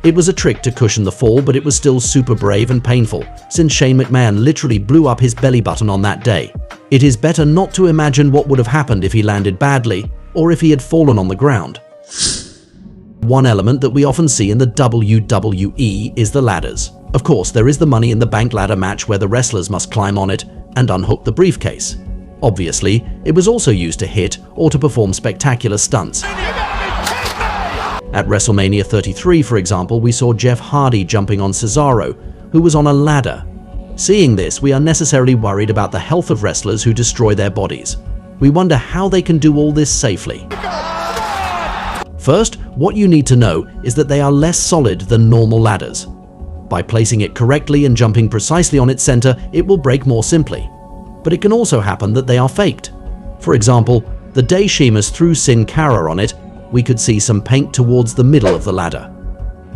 It was a trick to cushion the fall, but it was still super brave and painful, since Shane McMahon literally blew up his belly button on that day. It is better not to imagine what would have happened if he landed badly, or if he had fallen on the ground. One element that we often see in the WWE is the ladders. Of course, there is the Money in the Bank ladder match where the wrestlers must climb on it and unhook the briefcase. Obviously, it was also used to hit or to perform spectacular stunts. At WrestleMania 33, for example, we saw Jeff Hardy jumping on Cesaro, who was on a ladder. Seeing this, we are necessarily worried about the health of wrestlers who destroy their bodies. We wonder how they can do all this safely. First, what you need to know is that they are less solid than normal ladders. By placing it correctly and jumping precisely on its center, it will break more simply. But it can also happen that they are faked. For example, the day Sheamus threw Sin Cara on it, we could see some paint towards the middle of the ladder.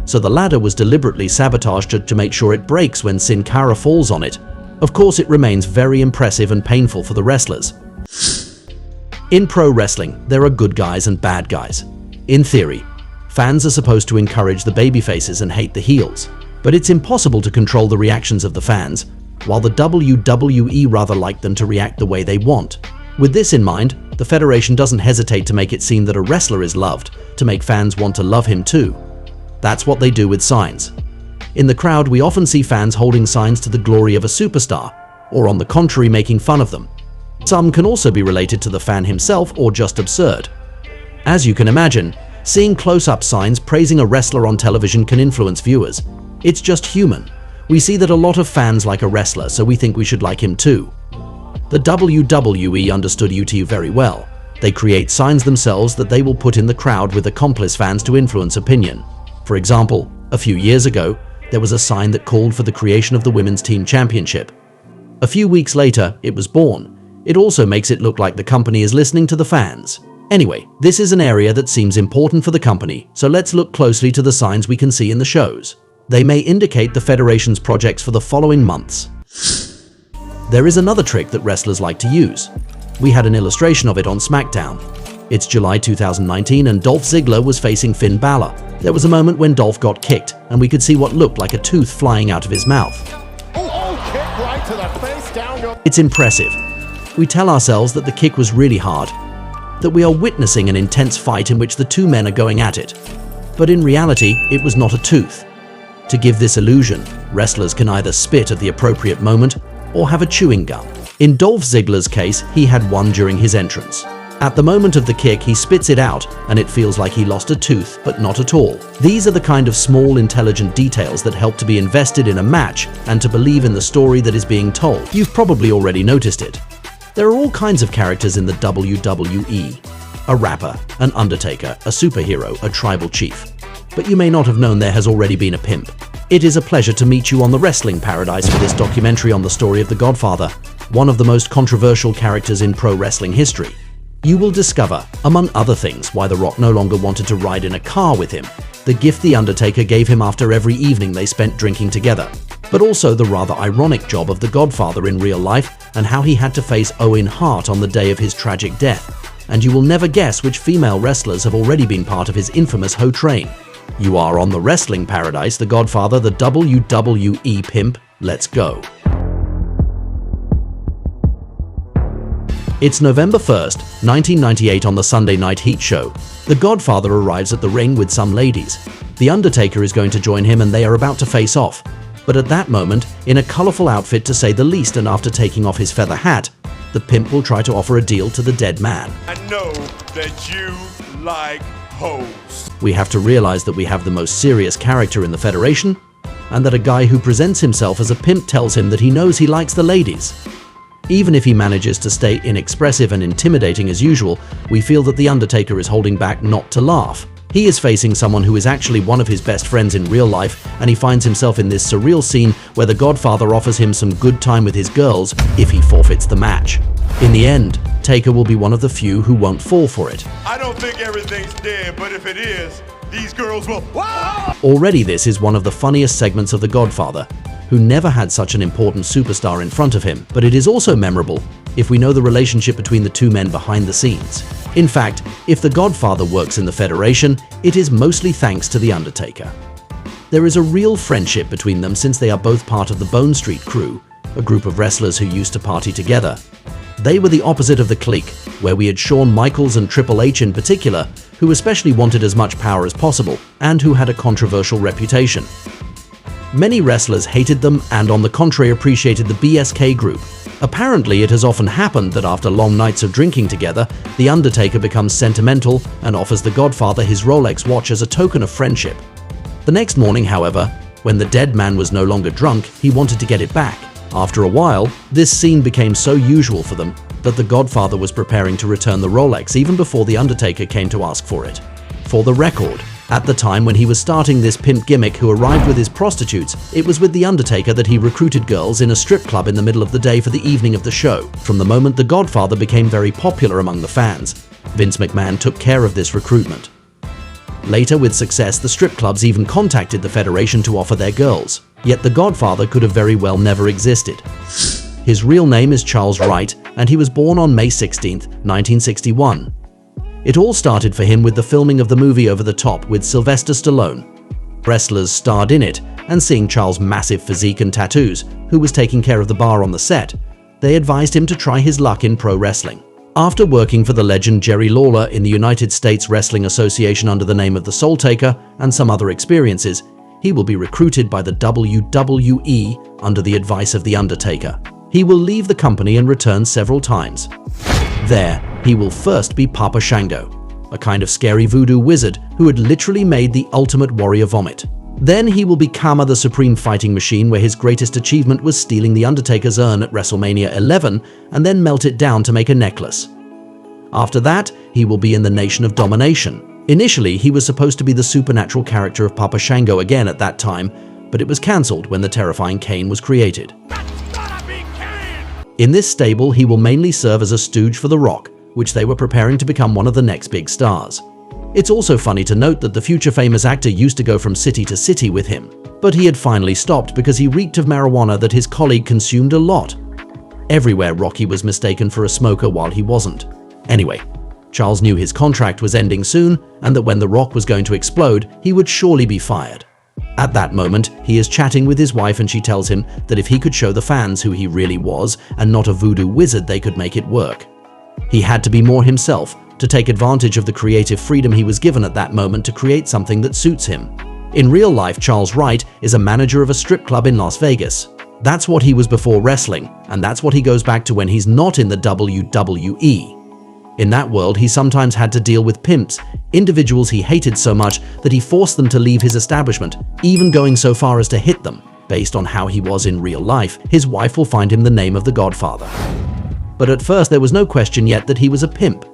So the ladder was deliberately sabotaged to make sure it breaks when Sin Cara falls on it. Of course, it remains very impressive and painful for the wrestlers. In pro wrestling, there are good guys and bad guys. In theory, fans are supposed to encourage the babyfaces and hate the heels. But it's impossible to control the reactions of the fans, while the WWE rather like them to react the way they want. With this in mind, the Federation doesn't hesitate to make it seem that a wrestler is loved, to make fans want to love him too. That's what they do with signs. In the crowd, we often see fans holding signs to the glory of a superstar, or on the contrary, making fun of them. Some can also be related to the fan himself or just absurd. As you can imagine, seeing close-up signs praising a wrestler on television can influence viewers. It's just human. We see that a lot of fans like a wrestler, so we think we should like him too. The WWE understood UT very well. They create signs themselves that they will put in the crowd with accomplice fans to influence opinion. For example, a few years ago, there was a sign that called for the creation of the Women's Team Championship. A few weeks later, it was born. It also makes it look like the company is listening to the fans. Anyway, this is an area that seems important for the company, so let's look closely to the signs we can see in the shows. They may indicate the Federation's projects for the following months. There is another trick that wrestlers like to use. We had an illustration of it on SmackDown. It's July 2019 and Dolph Ziggler was facing Finn Balor. There was a moment when Dolph got kicked and we could see what looked like a tooth flying out of his mouth. Kick right to the face, down your... It's impressive. We tell ourselves that the kick was really hard, that we are witnessing an intense fight in which the two men are going at it. But in reality, it was not a tooth. To give this illusion, wrestlers can either spit at the appropriate moment or have a chewing gum. In Dolph Ziggler's case, he had one during his entrance. At the moment of the kick, he spits it out and it feels like he lost a tooth, but not at all. These are the kind of small, intelligent details that help to be invested in a match and to believe in the story that is being told. You've probably already noticed it. There are all kinds of characters in the WWE. A rapper, an undertaker, a superhero, a tribal chief. But you may not have known there has already been a pimp. It is a pleasure to meet you on the Wrestling Paradise for this documentary on the story of The Godfather, one of the most controversial characters in pro wrestling history. You will discover, among other things, why The Rock no longer wanted to ride in a car with him, the gift The Undertaker gave him after every evening they spent drinking together, but also the rather ironic job of The Godfather in real life and how he had to face Owen Hart on the day of his tragic death. And you will never guess which female wrestlers have already been part of his infamous Ho Train. You are on the Wrestling Paradise, The Godfather, the WWE pimp. Let's go. It's November 1st, 1998 on the Sunday Night Heat show. The Godfather arrives at the ring with some ladies. The Undertaker is going to join him and they are about to face off. But at that moment, in a colorful outfit to say the least and after taking off his feather hat, the pimp will try to offer a deal to the dead man. I know that you like hoes. We have to realize that we have the most serious character in the Federation, and that a guy who presents himself as a pimp tells him that he knows he likes the ladies. Even if he manages to stay inexpressive and intimidating as usual, we feel that The Undertaker is holding back not to laugh. He is facing someone who is actually one of his best friends in real life, and he finds himself in this surreal scene where the Godfather offers him some good time with his girls if he forfeits the match. In the end, Taker will be one of the few who won't fall for it. I don't think everything's dead, but if it is, these girls will... Already this is one of the funniest segments of The Godfather. who never had such an important superstar in front of him, but it is also memorable if we know the relationship between the two men behind the scenes. In fact, if The Godfather works in the Federation, it is mostly thanks to The Undertaker. There is a real friendship between them since they are both part of the Bone Street Crew, a group of wrestlers who used to party together. They were the opposite of the Clique, where we had Shawn Michaels and Triple H in particular, who especially wanted as much power as possible and who had a controversial reputation. Many wrestlers hated them and on the contrary appreciated the BSK group. Apparently, it has often happened that after long nights of drinking together, The Undertaker becomes sentimental and offers The Godfather his Rolex watch as a token of friendship. The next morning, however, when the dead man was no longer drunk, he wanted to get it back. After a while, this scene became so usual for them that The Godfather was preparing to return the Rolex even before The Undertaker came to ask for it. For the record, at the time when he was starting this pimp gimmick who arrived with his prostitutes, it was with The Undertaker that he recruited girls in a strip club in the middle of the day for the evening of the show. From the moment The Godfather became very popular among the fans, Vince McMahon took care of this recruitment. Later, with success, the strip clubs even contacted the Federation to offer their girls. Yet The Godfather could have very well never existed. His real name is Charles Wright, and he was born on May 16, 1961. It all started for him with the filming of the movie Over the Top with Sylvester Stallone. Wrestlers starred in it, and seeing Charles' massive physique and tattoos, who was taking care of the bar on the set, they advised him to try his luck in pro wrestling. After working for the legend Jerry Lawler in the United States Wrestling Association under the name of the Soul Taker and some other experiences, he will be recruited by the WWE under the advice of The Undertaker. He will leave the company and return several times. There, he will first be Papa Shango, a kind of scary voodoo wizard who had literally made the Ultimate Warrior vomit. Then he will be Kama the Supreme Fighting Machine, where his greatest achievement was stealing The Undertaker's urn at WrestleMania 11 and then melt it down to make a necklace. After that, he will be in the Nation of Domination. Initially, he was supposed to be the supernatural character of Papa Shango again at that time, but it was cancelled when the terrifying Kane was created. In this stable, he will mainly serve as a stooge for The Rock, which they were preparing to become one of the next big stars. It's also funny to note that the future famous actor used to go from city to city with him, but he had finally stopped because he reeked of marijuana that his colleague consumed a lot. Everywhere Rocky was mistaken for a smoker while he wasn't. Anyway, Charles knew his contract was ending soon and that when The Rock was going to explode, he would surely be fired. At that moment, he is chatting with his wife and she tells him that if he could show the fans who he really was and not a voodoo wizard, they could make it work. He had to be more himself, to take advantage of the creative freedom he was given at that moment to create something that suits him. In real life, Charles Wright is a manager of a strip club in Las Vegas. That's what he was before wrestling, and that's what he goes back to when he's not in the WWE. In that world, he sometimes had to deal with pimps, individuals he hated so much that he forced them to leave his establishment, even going so far as to hit them. Based on how he was in real life, his wife will find him the name of The Godfather. But at first, there was no question yet that he was a pimp.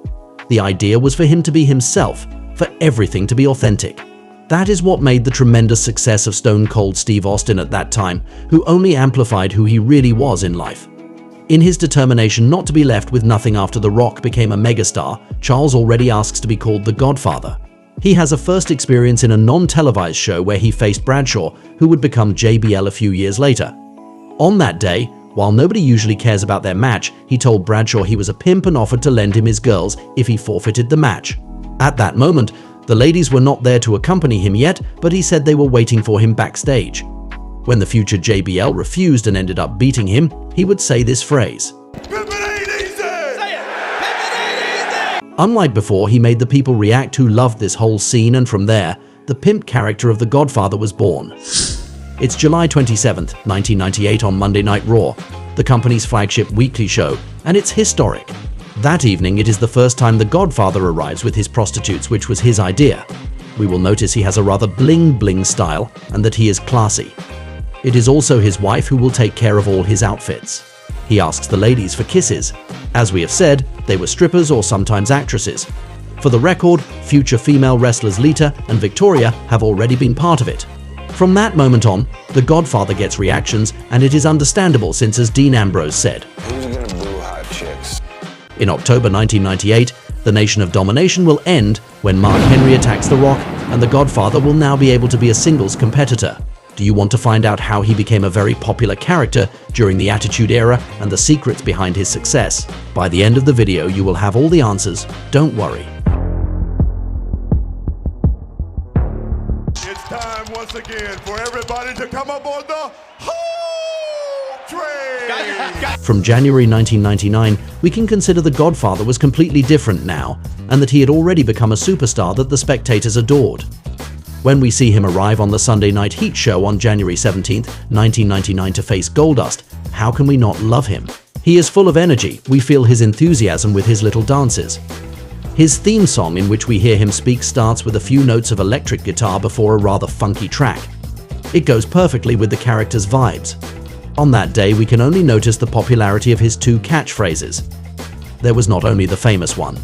The idea was for him to be himself, for everything to be authentic. That is what made the tremendous success of Stone Cold Steve Austin at that time, who only amplified who he really was in life. In his determination not to be left with nothing after The Rock became a megastar, Charles already asks to be called The Godfather. He has a first experience in a non-televised show where he faced Bradshaw, who would become JBL a few years later. On that day, while nobody usually cares about their match, he told Bradshaw he was a pimp and offered to lend him his girls if he forfeited the match. At that moment, the ladies were not there to accompany him yet, but he said they were waiting for him backstage. When the future JBL refused and ended up beating him, he would say this phrase. Pimp it ain't easy! Say it! Pimp it ain't easy! Unlike before, he made the people react who loved this whole scene, and from there, the pimp character of The Godfather was born. It's July 27th, 1998 on Monday Night Raw, the company's flagship weekly show, and it's historic. That evening, it is the first time The Godfather arrives with his prostitutes, which was his idea. We will notice he has a rather bling-bling style and that he is classy. It is also his wife who will take care of all his outfits. He asks the ladies for kisses. As we have said, they were strippers or sometimes actresses. For the record, future female wrestlers Lita and Victoria have already been part of it. From that moment on, The Godfather gets reactions, and it is understandable since, as Dean Ambrose said, "Who's gonna boo hot chicks?" In October 1998, the Nation of Domination will end when Mark Henry attacks The Rock, and The Godfather will now be able to be a singles competitor. Do you want to find out how he became a very popular character during the Attitude Era and the secrets behind his success? By the end of the video, you will have all the answers. Don't worry. It's time once again for everybody to come up on the whole train. From January 1999, we can consider The Godfather was completely different now, and that he had already become a superstar that the spectators adored. When we see him arrive on the Sunday Night Heat show on January 17, 1999 to face Goldust, how can we not love him? He is full of energy. We feel his enthusiasm with his little dances. His theme song, in which we hear him speak, starts with a few notes of electric guitar before a rather funky track. It goes perfectly with the character's vibes. On that day, we can only notice the popularity of his two catchphrases. There was not only the famous one,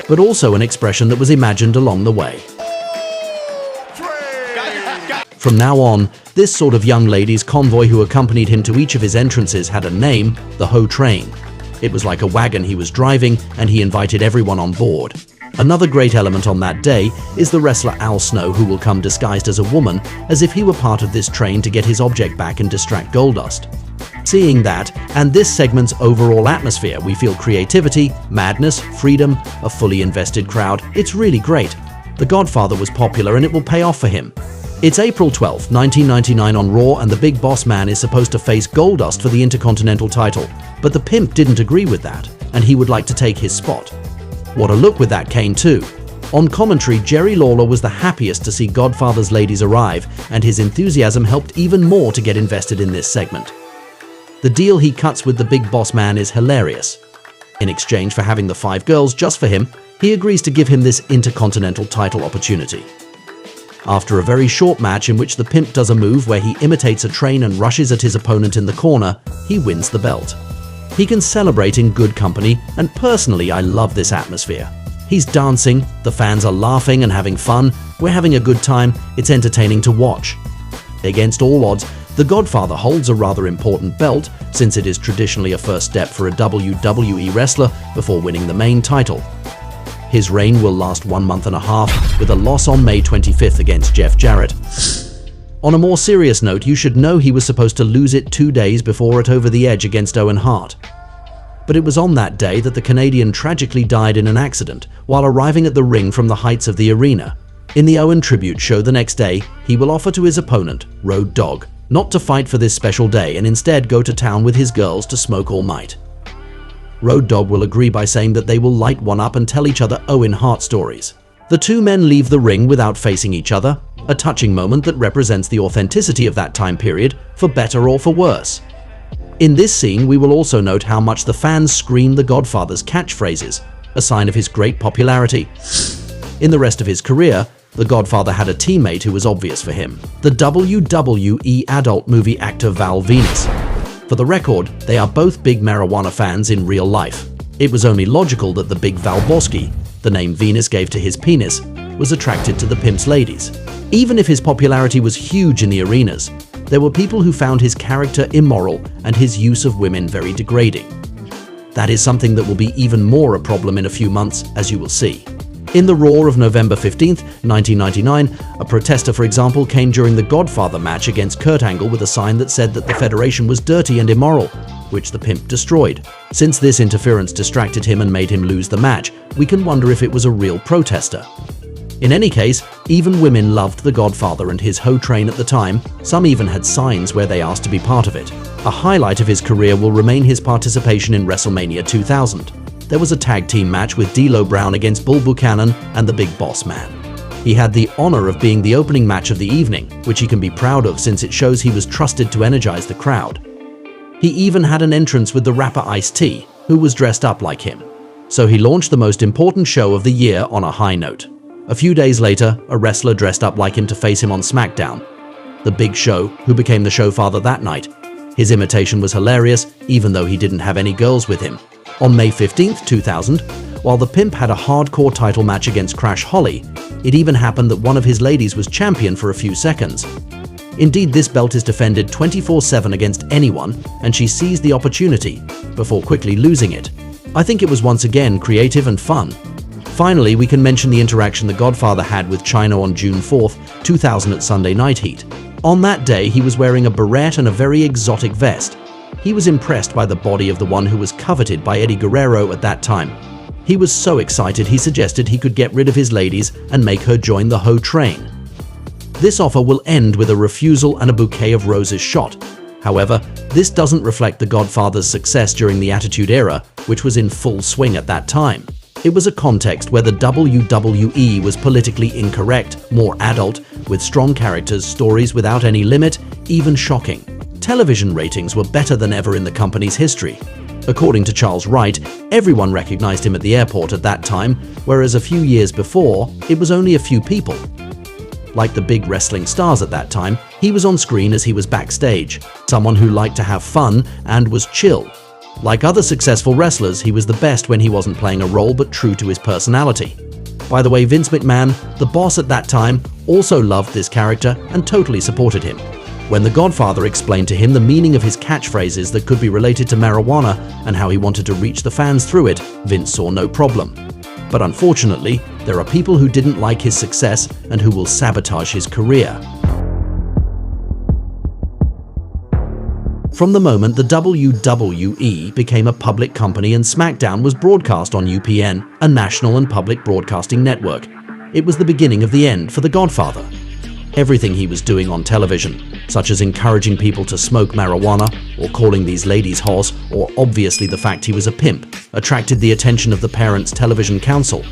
but also an expression that was imagined along the way. From now on, this sort of young ladies' convoy who accompanied him to each of his entrances had a name, the Ho Train. It was like a wagon he was driving, and he invited everyone on board. Another great element on that day is the wrestler Al Snow, who will come disguised as a woman, as if he were part of this train to get his object back and distract Goldust. Seeing that, and this segment's overall atmosphere, we feel creativity, madness, freedom, a fully invested crowd. It's really great. The Godfather was popular, and it will pay off for him. It's April 12, 1999 on Raw, and the Big Boss Man is supposed to face Goldust for the Intercontinental title, but the Pimp didn't agree with that, and he would like to take his spot. What a look with that cane too. On commentary, Jerry Lawler was the happiest to see Godfather's ladies arrive, and his enthusiasm helped even more to get invested in this segment. The deal he cuts with the Big Boss Man is hilarious. In exchange for having the 5 girls just for him, he agrees to give him this Intercontinental title opportunity. After a very short match in which the Pimp does a move where he imitates a train and rushes at his opponent in the corner, he wins the belt. He can celebrate in good company, and personally I love this atmosphere. He's dancing, the fans are laughing and having fun, we're having a good time, it's entertaining to watch. Against all odds, The Godfather holds a rather important belt, since it is traditionally a first step for a WWE wrestler before winning the main title. His reign will last 1 month and a half, with a loss on May 25th against Jeff Jarrett. On a more serious note, you should know he was supposed to lose it 2 days before at Over the Edge against Owen Hart. But it was on that day that the Canadian tragically died in an accident while arriving at the ring from the heights of the arena. In the Owen tribute show the next day, he will offer to his opponent, Road Dogg, not to fight for this special day and instead go to town with his girls to smoke all night. Road Dogg will agree by saying that they will light one up and tell each other Owen Hart stories. The two men leave the ring without facing each other, a touching moment that represents the authenticity of that time period, for better or for worse. In this scene, we will also note how much the fans scream The Godfather's catchphrases, a sign of his great popularity. In the rest of his career, The Godfather had a teammate who was obvious for him, the WWE adult movie actor Val Venis. For the record, they are both big marijuana fans in real life. It was only logical that the big Valboski, the name Venus gave to his penis, was attracted to the Pimp's ladies. Even if his popularity was huge in the arenas, there were people who found his character immoral and his use of women very degrading. That is something that will be even more a problem in a few months, as you will see. In the Raw of November 15, 1999, a protester, for example, came during the Godfather match against Kurt Angle with a sign that said that the Federation was dirty and immoral, which the Pimp destroyed. Since this interference distracted him and made him lose the match, we can wonder if it was a real protester. In any case, even women loved The Godfather and his Ho Train at the time. Some even had signs where they asked to be part of it. A highlight of his career will remain his participation in WrestleMania 2000. There was a tag team match with D'Lo Brown against Bull Buchanan and the Big Boss Man. He had the honor of being the opening match of the evening, which he can be proud of since it shows he was trusted to energize the crowd. He even had an entrance with the rapper Ice-T, who was dressed up like him. So he launched the most important show of the year on a high note. A few days later, a wrestler dressed up like him to face him on SmackDown. The Big Show, who became the showfather that night. His imitation was hilarious, even though he didn't have any girls with him. On May 15, 2000, while the Pimp had a hardcore title match against Crash Holly, it even happened that one of his ladies was champion for a few seconds. Indeed, this belt is defended 24/7 against anyone, and she seized the opportunity, before quickly losing it. I think it was once again creative and fun. Finally, we can mention the interaction The Godfather had with China on June 4th, 2000 at Sunday Night Heat. On that day, he was wearing a beret and a very exotic vest. He was impressed by the body of the one who was coveted by Eddie Guerrero at that time. He was so excited he suggested he could get rid of his ladies and make her join the Ho train. This offer will end with a refusal and a bouquet of roses shot. However, this doesn't reflect The Godfather's success during the Attitude Era, which was in full swing at that time. It was a context where the WWE was politically incorrect, more adult, with strong characters, stories without any limit, even shocking. Television ratings were better than ever in the company's history. According to Charles Wright, everyone recognized him at the airport at that time, whereas a few years before, it was only a few people. Like the big wrestling stars at that time, he was on screen as he was backstage, someone who liked to have fun and was chill. Like other successful wrestlers, he was the best when he wasn't playing a role but true to his personality. By the way, Vince McMahon, the boss at that time, also loved this character and totally supported him. When The Godfather explained to him the meaning of his catchphrases that could be related to marijuana and how he wanted to reach the fans through it, Vince saw no problem. But unfortunately, there are people who didn't like his success and who will sabotage his career. From the moment the WWE became a public company and SmackDown was broadcast on UPN, a national and public broadcasting network, it was the beginning of the end for The Godfather. Everything he was doing on television, such as encouraging people to smoke marijuana, or calling these ladies hoes, or obviously the fact he was a pimp, attracted the attention of the Parents Television Council.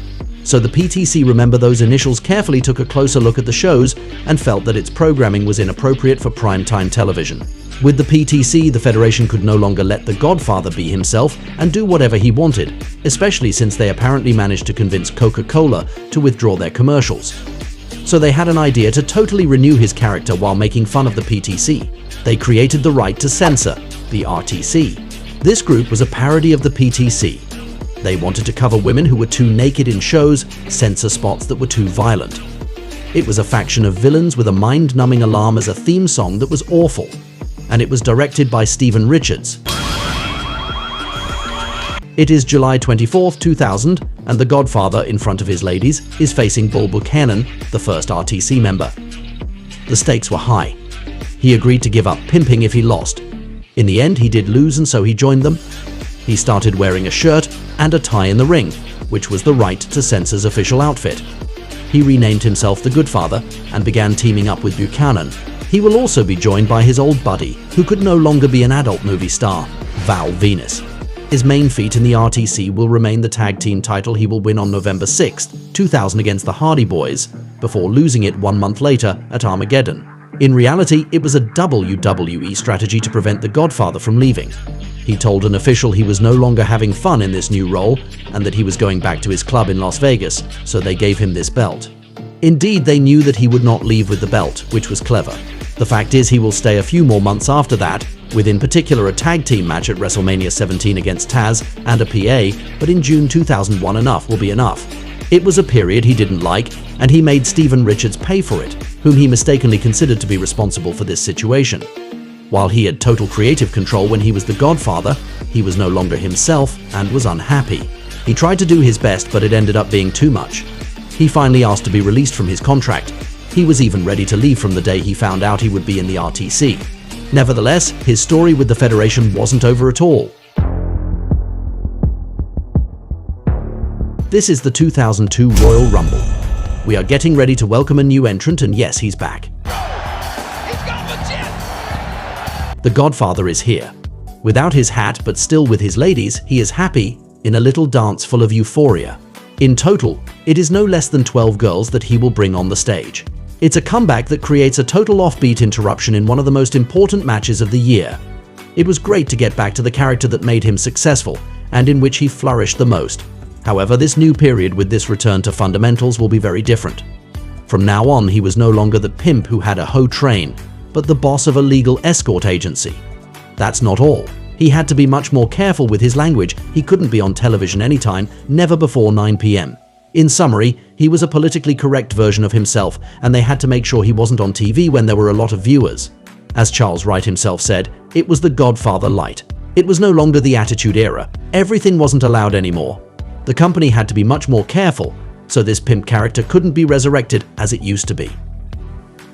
So the PTC, remember those initials, carefully took a closer look at the shows and felt that its programming was inappropriate for primetime television. With the PTC, the Federation could no longer let The Godfather be himself and do whatever he wanted, especially since they apparently managed to convince Coca-Cola to withdraw their commercials. So they had an idea to totally renew his character while making fun of the PTC. They created the Right to Censor, the RTC. This group was a parody of the PTC. They wanted to cover women who were too naked in shows, censor spots that were too violent. It was a faction of villains with a mind-numbing alarm as a theme song that was awful. And it was directed by Stephen Richards. It is July 24th, 2000, and The Godfather, in front of his ladies, is facing Bull Buchanan, the first RTC member. The stakes were high. He agreed to give up pimping if he lost. In the end, he did lose, and so he joined them. He started wearing a shirt and a tie in the ring, which was the Right to Censor's official outfit. He renamed himself The Goodfather and began teaming up with Buchanan. He will also be joined by his old buddy, who could no longer be an adult movie star, Val Venus. His main feat in the RTC will remain the tag team title he will win on November 6th, 2000 against the Hardy Boys, before losing it 1 month later at Armageddon. In reality, it was a WWE strategy to prevent The Godfather from leaving. He told an official he was no longer having fun in this new role and that he was going back to his club in Las Vegas, so they gave him this belt. Indeed, they knew that he would not leave with the belt, which was clever. The fact is, he will stay a few more months after that, with in particular a tag team match at WrestleMania 17 against Taz and a PA, but in June 2001 enough will be enough. It was a period he didn't like, and he made Stephen Richards pay for it, whom he mistakenly considered to be responsible for this situation. While he had total creative control when he was The Godfather, he was no longer himself and was unhappy. He tried to do his best, but it ended up being too much. He finally asked to be released from his contract. He was even ready to leave from the day he found out he would be in the RTC. Nevertheless, his story with the Federation wasn't over at all. This is the 2002 Royal Rumble. We are getting ready to welcome a new entrant, and yes, he's back. He's got legit! The Godfather is here. Without his hat, but still with his ladies, he is happy in a little dance full of euphoria. In total, it is no less than 12 girls that he will bring on the stage. It's a comeback that creates a total offbeat interruption in one of the most important matches of the year. It was great to get back to the character that made him successful, and in which he flourished the most. However, this new period with this return to fundamentals will be very different. From now on, he was no longer the pimp who had a hoe train, but the boss of a legal escort agency. That's not all. He had to be much more careful with his language. He couldn't be on television anytime, never before 9 p.m. In summary, he was a politically correct version of himself, and they had to make sure he wasn't on TV when there were a lot of viewers. As Charles Wright himself said, it was the Godfather light. It was no longer the Attitude Era. Everything wasn't allowed anymore. The company had to be much more careful, so this pimp character couldn't be resurrected as it used to be.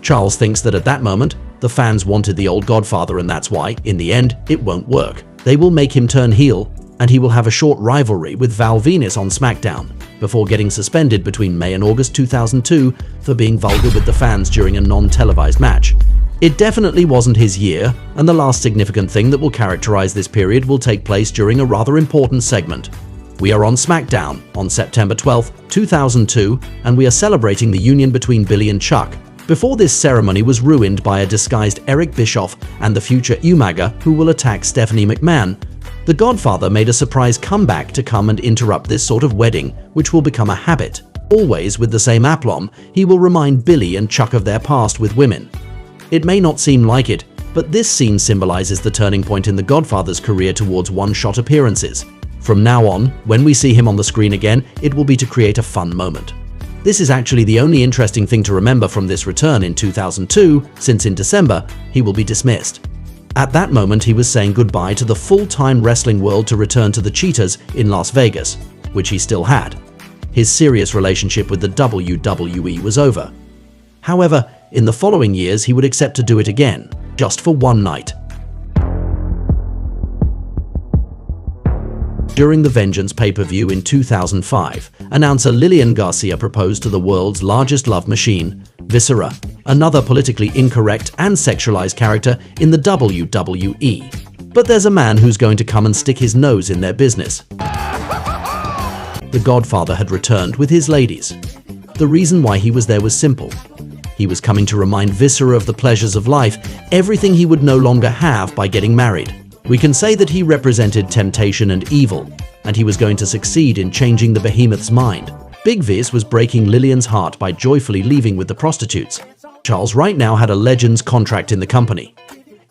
Charles thinks that at that moment, the fans wanted the old Godfather, and that's why, in the end, it won't work. They will make him turn heel, and he will have a short rivalry with Val Venis on SmackDown, before getting suspended between May and August 2002 for being vulgar with the fans during a non-televised match. It definitely wasn't his year, and the last significant thing that will characterize this period will take place during a rather important segment. We are on SmackDown on September 12, 2002, and we are celebrating the union between Billy and Chuck. Before this ceremony was ruined by a disguised Eric Bischoff and the future Umaga, who will attack Stephanie McMahon, the Godfather made a surprise comeback to come and interrupt this sort of wedding, which will become a habit. Always with the same aplomb, he will remind Billy and Chuck of their past with women. It may not seem like it, but this scene symbolizes the turning point in the Godfather's career towards one-shot appearances. From now on, when we see him on the screen again, it will be to create a fun moment. This is actually the only interesting thing to remember from this return in 2002, since in December, he will be dismissed. At that moment, he was saying goodbye to the full-time wrestling world to return to the Cheetahs in Las Vegas, which he still had. His serious relationship with the WWE was over. However, in the following years, he would accept to do it again, just for one night. During the Vengeance pay-per-view in 2005, announcer Lillian Garcia proposed to the world's largest love machine, Viscera, another politically incorrect and sexualized character in the WWE. But there's a man who's going to come and stick his nose in their business. The Godfather had returned with his ladies. The reason why he was there was simple. He was coming to remind Viscera of the pleasures of life, everything he would no longer have by getting married. We can say that he represented temptation and evil, and he was going to succeed in changing the behemoth's mind. Big Vis was breaking Lillian's heart by joyfully leaving with the prostitutes. Charles right now had a Legends contract in the company.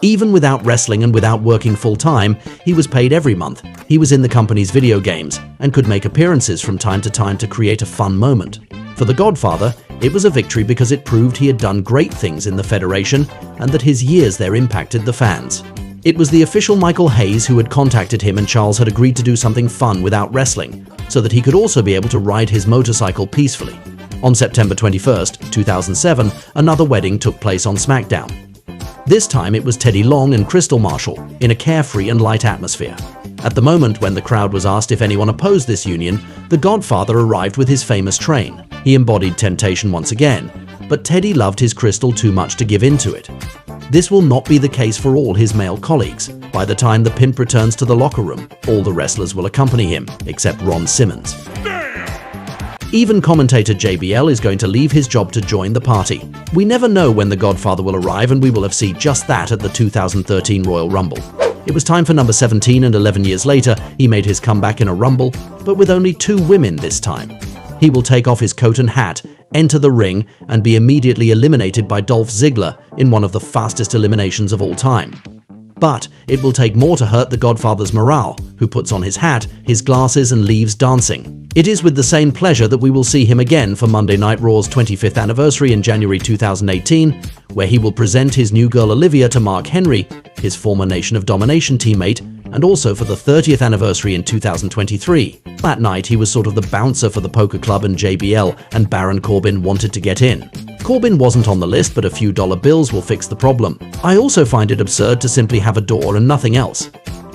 Even without wrestling and without working full-time, he was paid every month. He was in the company's video games and could make appearances from time to time to create a fun moment. For the Godfather, it was a victory because it proved he had done great things in the Federation and that his years there impacted the fans. It was the official Michael Hayes who had contacted him, and Charles had agreed to do something fun without wrestling, so that he could also be able to ride his motorcycle peacefully. On September 21st, 2007, another wedding took place on SmackDown. This time it was Teddy Long and Crystal Marshall, in a carefree and light atmosphere. At the moment when the crowd was asked if anyone opposed this union, the Godfather arrived with his famous train. He embodied temptation once again, but Teddy loved his Crystal too much to give in to it. This will not be the case for all his male colleagues. By the time the pimp returns to the locker room, all the wrestlers will accompany him, except Ron Simmons. Even commentator JBL is going to leave his job to join the party. We never know when the Godfather will arrive, and we will have seen just that at the 2013 Royal Rumble. It was time for number 17, and 11 years later, he made his comeback in a Rumble, but with only 2 women this time. He will take off his coat and hat, enter the ring, and be immediately eliminated by Dolph Ziggler in one of the fastest eliminations of all time. But it will take more to hurt the Godfather's morale, who puts on his hat, his glasses, and leaves dancing. It is with the same pleasure that we will see him again for Monday Night Raw's 25th anniversary in January 2018, where he will present his new girl Olivia to Mark Henry, his former Nation of Domination teammate, and also for the 30th anniversary in 2023. That night, he was sort of the bouncer for the Poker Club and JBL, and Baron Corbin wanted to get in. Corbin wasn't on the list, but a few dollar bills will fix the problem. I also find it absurd to simply have a door and nothing else.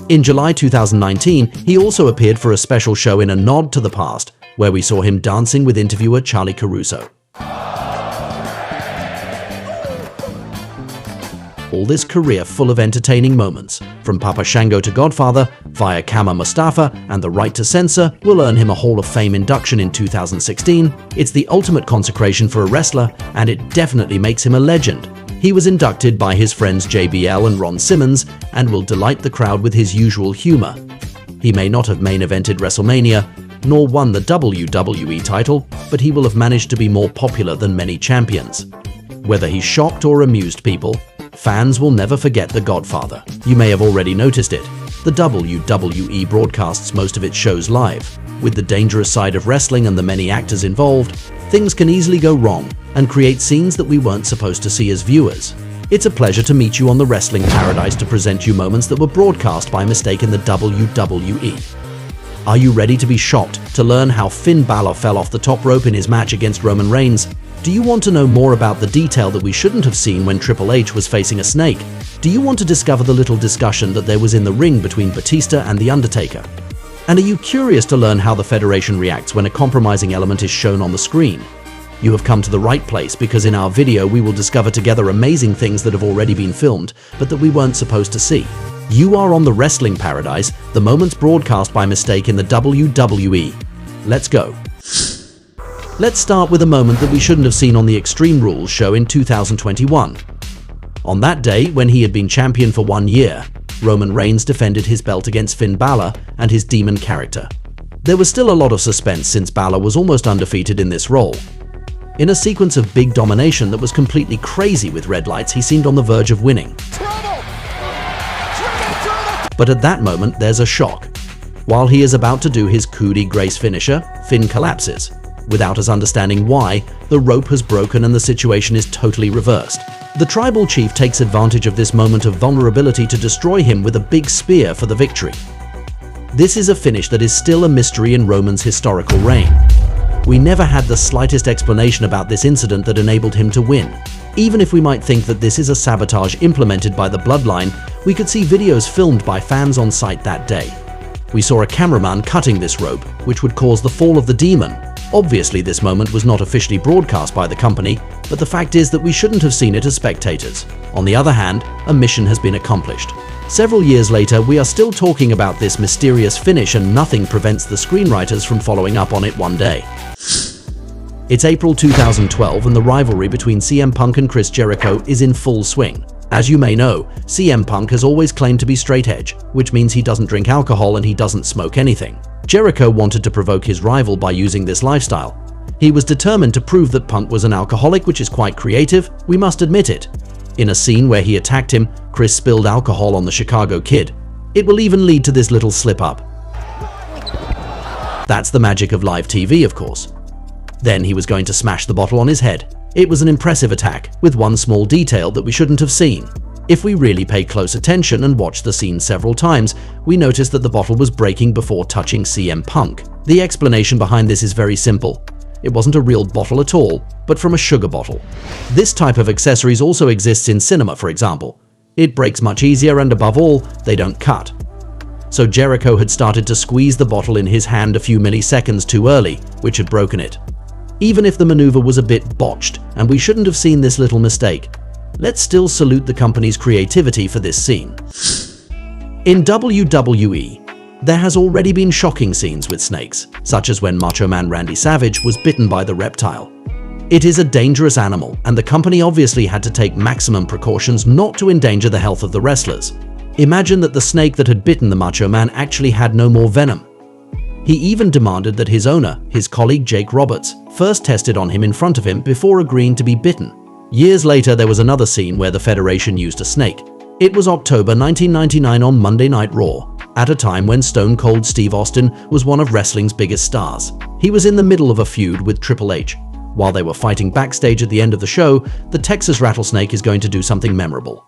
In July 2019, he also appeared for a special show in a nod to the past, where we saw him dancing with interviewer Charlie Caruso. All this career full of entertaining moments, from Papa Shango to Godfather, via Kama Mustafa and the right to censor, will earn him a Hall of Fame induction in 2016. It's the ultimate consecration for a wrestler, and it definitely makes him a legend. He was inducted by his friends JBL and Ron Simmons, and will delight the crowd with his usual humor. He may not have main evented WrestleMania, nor won the WWE title, but he will have managed to be more popular than many champions. Whether he shocked or amused people, fans will never forget the Godfather. You may have already noticed it. The WWE broadcasts most of its shows live. With the dangerous side of wrestling and the many actors involved, things can easily go wrong and create scenes that we weren't supposed to see as viewers. It's a pleasure to meet you on the Wrestling Paradise to present you moments that were broadcast by mistake in the WWE. Are you ready to be shocked to learn how Finn Balor fell off the top rope in his match against Roman Reigns? Do you want to know more about the detail that we shouldn't have seen when Triple H was facing a snake? Do you want to discover the little discussion that there was in the ring between Batista and The Undertaker? And are you curious to learn how the Federation reacts when a compromising element is shown on the screen? You have come to the right place, because in our video we will discover together amazing things that have already been filmed but that we weren't supposed to see. You are on the Wrestling Paradise, the moments broadcast by mistake in the WWE. Let's go. Let's start with a moment that we shouldn't have seen on the Extreme Rules show in 2021. On that day, when he had been champion for 1 year, Roman Reigns defended his belt against Finn Balor and his demon character. There was still a lot of suspense since Balor was almost undefeated in this role. In a sequence of big domination that was completely crazy with red lights, he seemed on the verge of winning. But at that moment, there's a shock. While he is about to do his coup de grace finisher, Finn collapses. Without us understanding why, the rope has broken and the situation is totally reversed. The tribal chief takes advantage of this moment of vulnerability to destroy him with a big spear for the victory. This is a finish that is still a mystery in Roman's historical reign. We never had the slightest explanation about this incident that enabled him to win. Even if we might think that this is a sabotage implemented by the Bloodline, we could see videos filmed by fans on site that day. We saw a cameraman cutting this rope, which would cause the fall of the demon. Obviously, this moment was not officially broadcast by the company, but the fact is that we shouldn't have seen it as spectators. On the other hand, a mission has been accomplished. Several years later, we are still talking about this mysterious finish, and nothing prevents the screenwriters from following up on it one day. It's April 2012 and the rivalry between CM Punk and Chris Jericho is in full swing. As you may know, CM Punk has always claimed to be straight edge, which means he doesn't drink alcohol and he doesn't smoke anything. Jericho wanted to provoke his rival by using this lifestyle. He was determined to prove that Punk was an alcoholic, which is quite creative, we must admit it. In a scene where he attacked him, Chris spilled alcohol on the Chicago Kid. It will even lead to this little slip-up. That's the magic of live TV, of course. Then he was going to smash the bottle on his head. It was an impressive attack, with one small detail that we shouldn't have seen. If we really pay close attention and watch the scene several times, we notice that the bottle was breaking before touching CM Punk. The explanation behind this is very simple. It wasn't a real bottle at all, but from a sugar bottle. This type of accessories also exists in cinema, for example. It breaks much easier, and above all, they don't cut. So Jericho had started to squeeze the bottle in his hand a few milliseconds too early, which had broken it. Even if the maneuver was a bit botched, and we shouldn't have seen this little mistake, let's still salute the company's creativity for this scene. In WWE, there has already been shocking scenes with snakes, such as when Macho Man Randy Savage was bitten by the reptile. It is a dangerous animal, and the company obviously had to take maximum precautions not to endanger the health of the wrestlers. Imagine that the snake that had bitten the Macho Man actually had no more venom. He even demanded that his owner, his colleague Jake Roberts, first tested on him in front of him before agreeing to be bitten. Years later, there was another scene where the Federation used a snake. It was October 1999 on Monday Night Raw, at a time when Stone Cold Steve Austin was one of wrestling's biggest stars. He was in the middle of a feud with Triple H. While they were fighting backstage at the end of the show, the Texas Rattlesnake is going to do something memorable.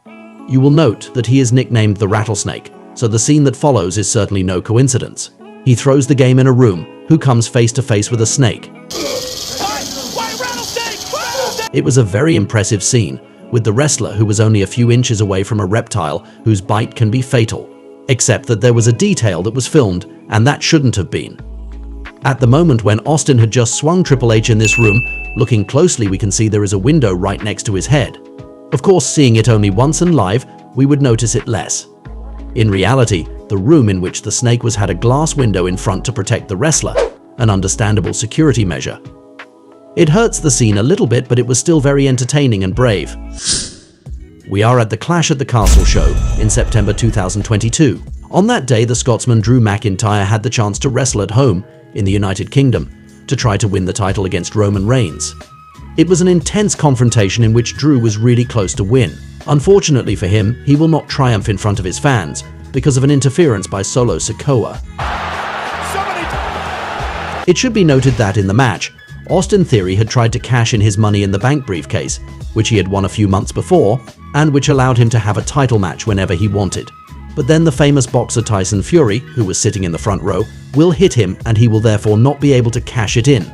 You will note that he is nicknamed the Rattlesnake, so the scene that follows is certainly no coincidence. He throws the game in a room. Who comes face to face with a snake? It was a very impressive scene, with the wrestler who was only a few inches away from a reptile whose bite can be fatal. Except that there was a detail that was filmed, and that shouldn't have been. At the moment when Austin had just swung Triple H in this room, looking closely we can see there is a window right next to his head. Of course, seeing it only once and live, we would notice it less. In reality, the room in which the snake was had a glass window in front to protect the wrestler, an understandable security measure. It hurts the scene a little bit, but it was still very entertaining and brave. We are at the Clash at the Castle show in September 2022. On that day, the Scotsman Drew McIntyre had the chance to wrestle at home in the United Kingdom to try to win the title against Roman Reigns. It was an intense confrontation in which Drew was really close to win. Unfortunately for him, he will not triumph in front of his fans because of an interference by Solo Sikoa. It should be noted that in the match, Austin Theory had tried to cash in his Money in the Bank briefcase, which he had won a few months before, and which allowed him to have a title match whenever he wanted. But then the famous boxer Tyson Fury, who was sitting in the front row, will hit him and he will therefore not be able to cash it in.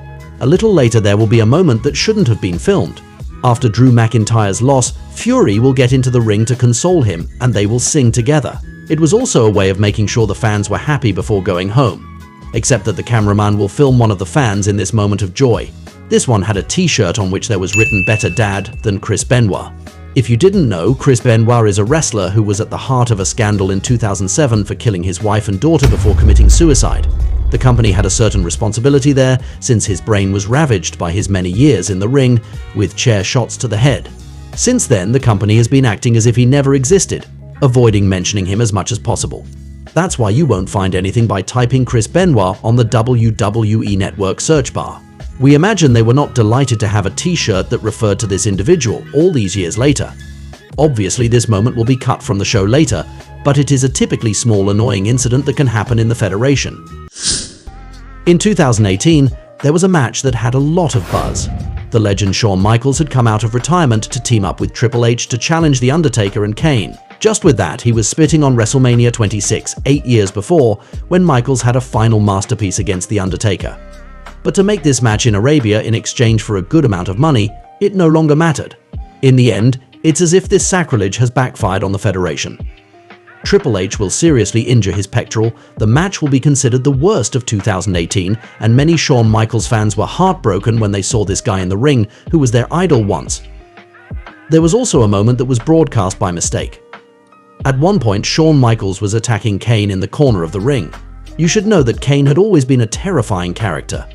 A little later there will be a moment that shouldn't have been filmed. After Drew McIntyre's loss, Fury will get into the ring to console him and they will sing together. It was also a way of making sure the fans were happy before going home. Except that the cameraman will film one of the fans in this moment of joy. This one had a t-shirt on which there was written "Better Dad" than Chris Benoit. If you didn't know, Chris Benoit is a wrestler who was at the heart of a scandal in 2007 for killing his wife and daughter before committing suicide. The company had a certain responsibility there, since his brain was ravaged by his many years in the ring with chair shots to the head. Since then, the company has been acting as if he never existed, avoiding mentioning him as much as possible. That's why you won't find anything by typing Chris Benoit on the WWE Network search bar. We imagine they were not delighted to have a t-shirt that referred to this individual all these years later. Obviously, this moment will be cut from the show later, but it is a typically small annoying incident that can happen in the Federation. In 2018, there was a match that had a lot of buzz. The legend Shawn Michaels had come out of retirement to team up with Triple H to challenge The Undertaker and Kane. Just with that, he was spitting on WrestleMania 26, 8 years before, when Michaels had a final masterpiece against The Undertaker. But to make this match in Arabia in exchange for a good amount of money, it no longer mattered. In the end, it's as if this sacrilege has backfired on the Federation. Triple H will seriously injure his pectoral, the match will be considered the worst of 2018, and many Shawn Michaels fans were heartbroken when they saw this guy in the ring who was their idol once. There was also a moment that was broadcast by mistake. At one point, Shawn Michaels was attacking Kane in the corner of the ring. You should know that Kane had always been a terrifying character.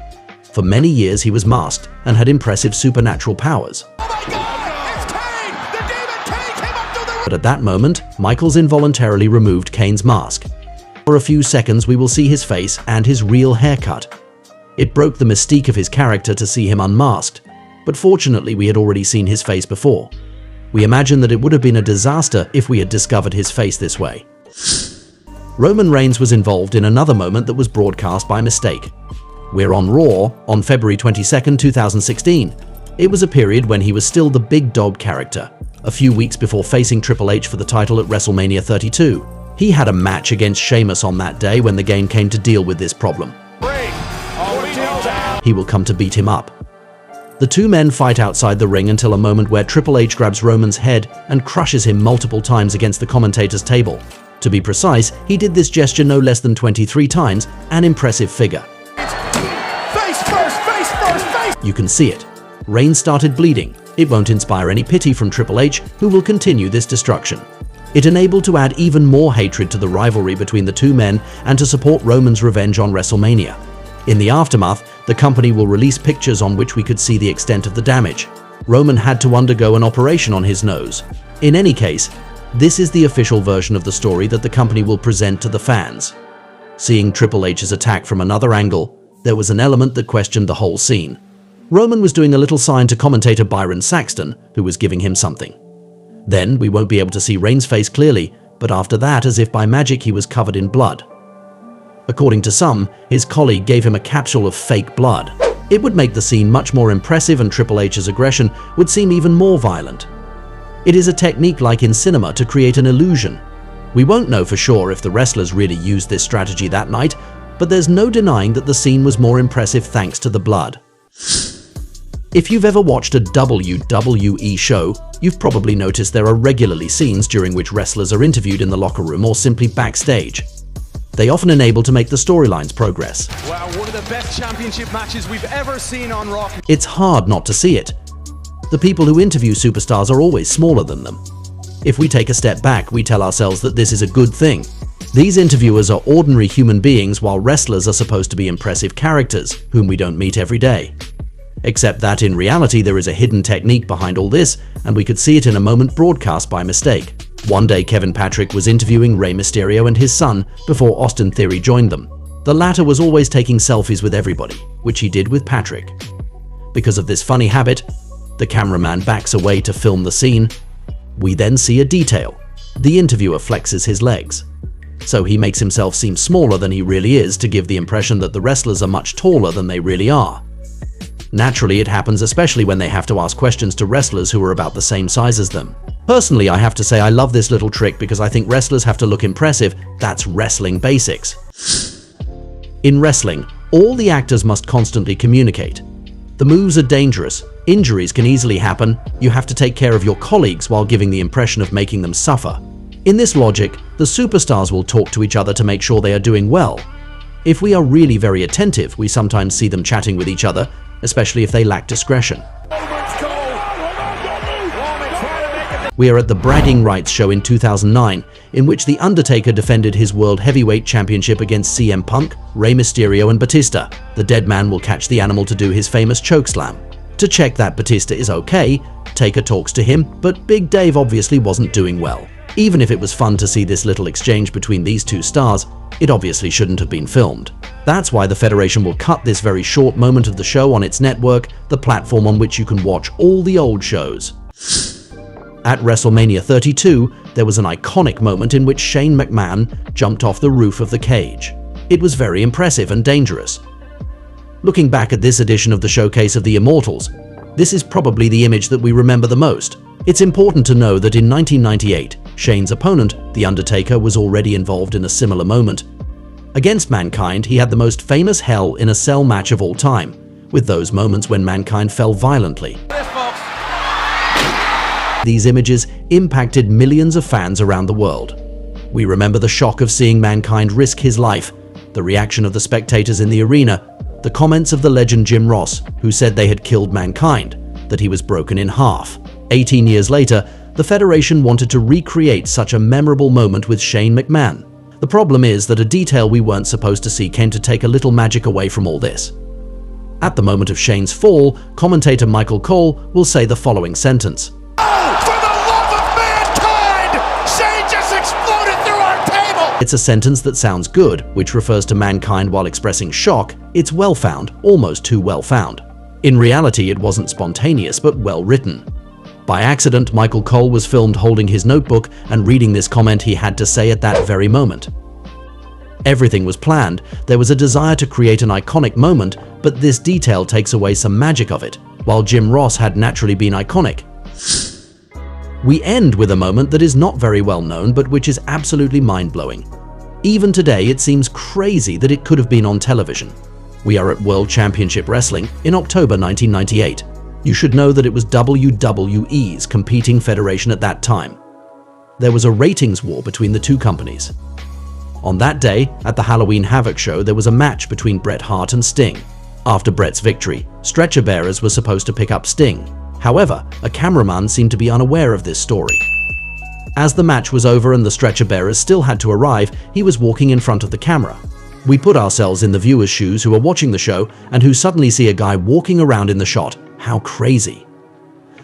For many years he was masked and had impressive supernatural powers. Oh my God! It's Kane! The demon Kane came up through the ring! But at that moment, Michaels involuntarily removed Kane's mask. For a few seconds we will see his face and his real haircut. It broke the mystique of his character to see him unmasked, but fortunately we had already seen his face before. We imagine that it would have been a disaster if we had discovered his face this way. Roman Reigns was involved in another moment that was broadcast by mistake. We're on Raw on February 22, 2016. It was a period when he was still the big dog character, a few weeks before facing Triple H for the title at WrestleMania 32. He had a match against Sheamus on that day when the game came to deal with this problem. He will come to beat him up. The two men fight outside the ring until a moment where Triple H grabs Roman's head and crushes him multiple times against the commentator's table. To be precise, he did this gesture no less than 23 times, an impressive figure. You can see it. Reigns started bleeding. It won't inspire any pity from Triple H, who will continue this destruction. It enabled to add even more hatred to the rivalry between the two men and to support Roman's revenge on WrestleMania. In the aftermath, the company will release pictures on which we could see the extent of the damage. Roman had to undergo an operation on his nose. In any case, this is the official version of the story that the company will present to the fans. Seeing Triple H's attack from another angle, there was an element that questioned the whole scene. Roman was doing a little sign to commentator Byron Saxton, who was giving him something. Then we won't be able to see Reigns' face clearly, but after that, as if by magic, he was covered in blood. According to some, his colleague gave him a capsule of fake blood. It would make the scene much more impressive and Triple H's aggression would seem even more violent. It is a technique like in cinema to create an illusion. We won't know for sure if the wrestlers really used this strategy that night, but there's no denying that the scene was more impressive thanks to the blood. If you've ever watched a WWE show, you've probably noticed there are regularly scenes during which wrestlers are interviewed in the locker room or simply backstage. They often enable to make the storylines progress. Wow, one of the best championship matches we've ever seen on Raw. It's hard not to see it. The people who interview superstars are always smaller than them. If we take a step back, we tell ourselves that this is a good thing. These interviewers are ordinary human beings, while wrestlers are supposed to be impressive characters, whom we don't meet every day. Except that in reality there is a hidden technique behind all this, and we could see it in a moment broadcast by mistake. One day Kevin Patrick was interviewing Rey Mysterio and his son before Austin Theory joined them. The latter was always taking selfies with everybody, which he did with Patrick. Because of this funny habit, the cameraman backs away to film the scene. We then see a detail. The interviewer flexes his legs. So he makes himself seem smaller than he really is to give the impression that the wrestlers are much taller than they really are. Naturally, it happens especially when they have to ask questions to wrestlers who are about the same size as them. Personally, I have to say I love this little trick because I think wrestlers have to look impressive. That's wrestling basics. In wrestling, all the actors must constantly communicate. The moves are dangerous, injuries can easily happen, you have to take care of your colleagues while giving the impression of making them suffer. In this logic, the superstars will talk to each other to make sure they are doing well. If we are really very attentive, we sometimes see them chatting with each other, especially if they lack discretion. We are at the Bragging Rights show in 2009, in which The Undertaker defended his World Heavyweight Championship against CM Punk, Rey Mysterio and Batista. The dead man will catch the animal to do his famous chokeslam. To check that Batista is okay, Taker talks to him, but Big Dave obviously wasn't doing well. Even if it was fun to see this little exchange between these two stars, it obviously shouldn't have been filmed. That's why the Federation will cut this very short moment of the show on its network, the platform on which you can watch all the old shows. At WrestleMania 32, there was an iconic moment in which Shane McMahon jumped off the roof of the cage. It was very impressive and dangerous. Looking back at this edition of the Showcase of the Immortals, this is probably the image that we remember the most. It's important to know that in 1998, Shane's opponent, The Undertaker, was already involved in a similar moment. Against Mankind, he had the most famous Hell in a Cell match of all time, with those moments when Mankind fell violently. These images impacted millions of fans around the world. We remember the shock of seeing Mankind risk his life, the reaction of the spectators in the arena, the comments of the legend Jim Ross, who said they had killed Mankind, that he was broken in half. 18 years later, the Federation wanted to recreate such a memorable moment with Shane McMahon. The problem is that a detail we weren't supposed to see came to take a little magic away from all this. At the moment of Shane's fall, commentator Michael Cole will say the following sentence. It's a sentence that sounds good, which refers to Mankind while expressing shock. It's well-found, almost too well-found. In reality, it wasn't spontaneous, but well-written. By accident, Michael Cole was filmed holding his notebook and reading this comment he had to say at that very moment. Everything was planned. There was a desire to create an iconic moment, but this detail takes away some magic of it, while Jim Ross had naturally been iconic. We end with a moment that is not very well known, but which is absolutely mind-blowing. Even today, it seems crazy that it could have been on television. We are at World Championship Wrestling in October 1998. You should know that it was WWE's competing federation at that time. There was a ratings war between the two companies. On that day, at the Halloween Havoc show, there was a match between Bret Hart and Sting. After Bret's victory, stretcher bearers were supposed to pick up Sting. However, a cameraman seemed to be unaware of this story. As the match was over and the stretcher bearers still had to arrive, he was walking in front of the camera. We put ourselves in the viewers' shoes who are watching the show and who suddenly see a guy walking around in the shot. How crazy.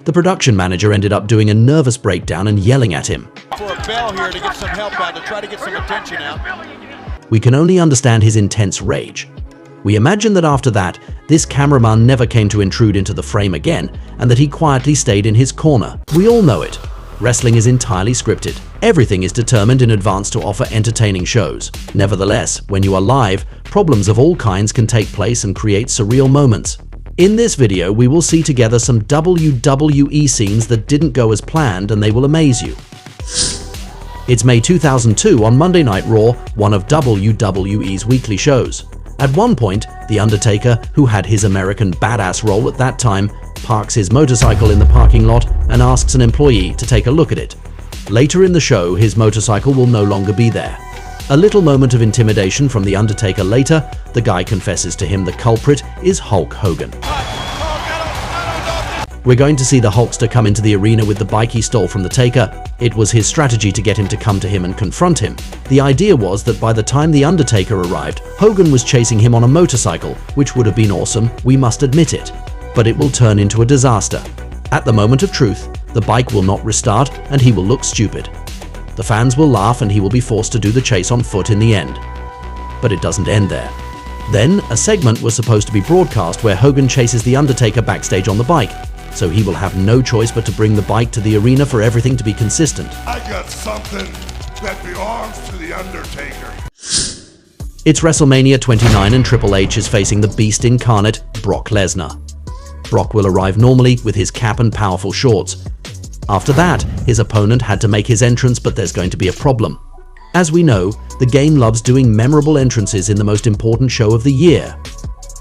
The production manager ended up doing a nervous breakdown and yelling at him. For a bell here to get some help out, to try to get some attention out. We can only understand his intense rage. We imagine that after that, this cameraman never came to intrude into the frame again, and that he quietly stayed in his corner. We all know it. Wrestling is entirely scripted. Everything is determined in advance to offer entertaining shows. Nevertheless, when you are live, problems of all kinds can take place and create surreal moments. In this video, we will see together some WWE scenes that didn't go as planned, and they will amaze you. It's May 2002 on Monday Night Raw, one of WWE's weekly shows. At one point, The Undertaker, who had his American Badass role at that time, parks his motorcycle in the parking lot and asks an employee to take a look at it. Later in the show, his motorcycle will no longer be there. A little moment of intimidation from The Undertaker later, the guy confesses to him the culprit is Hulk Hogan. We're going to see the Hulkster come into the arena with the bike he stole from the Taker. It was his strategy to get him to come to him and confront him. The idea was that by the time The Undertaker arrived, Hogan was chasing him on a motorcycle, which would have been awesome, we must admit it. But it will turn into a disaster. At the moment of truth, the bike will not restart and he will look stupid. The fans will laugh and he will be forced to do the chase on foot in the end. But it doesn't end there. Then, a segment was supposed to be broadcast where Hogan chases The Undertaker backstage on the bike, so he will have no choice but to bring the bike to the arena for everything to be consistent. I got something that belongs to The Undertaker. It's WrestleMania 29 and Triple H is facing the Beast incarnate, Brock Lesnar. Brock will arrive normally with his cap and powerful shorts. After that, his opponent had to make his entrance, but there's going to be a problem. As we know, the game loves doing memorable entrances in the most important show of the year.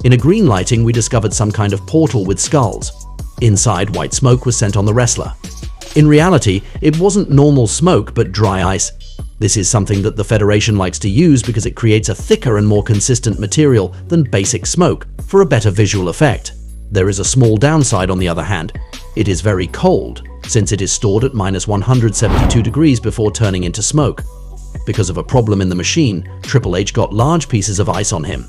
In a green lighting, we discovered some kind of portal with skulls. Inside, white smoke was sent on the wrestler. In reality, it wasn't normal smoke, but dry ice. This is something that the Federation likes to use because it creates a thicker and more consistent material than basic smoke for a better visual effect. There is a small downside on the other hand. It is very cold, since it is stored at -172 degrees before turning into smoke. Because of a problem in the machine, Triple H got large pieces of ice on him.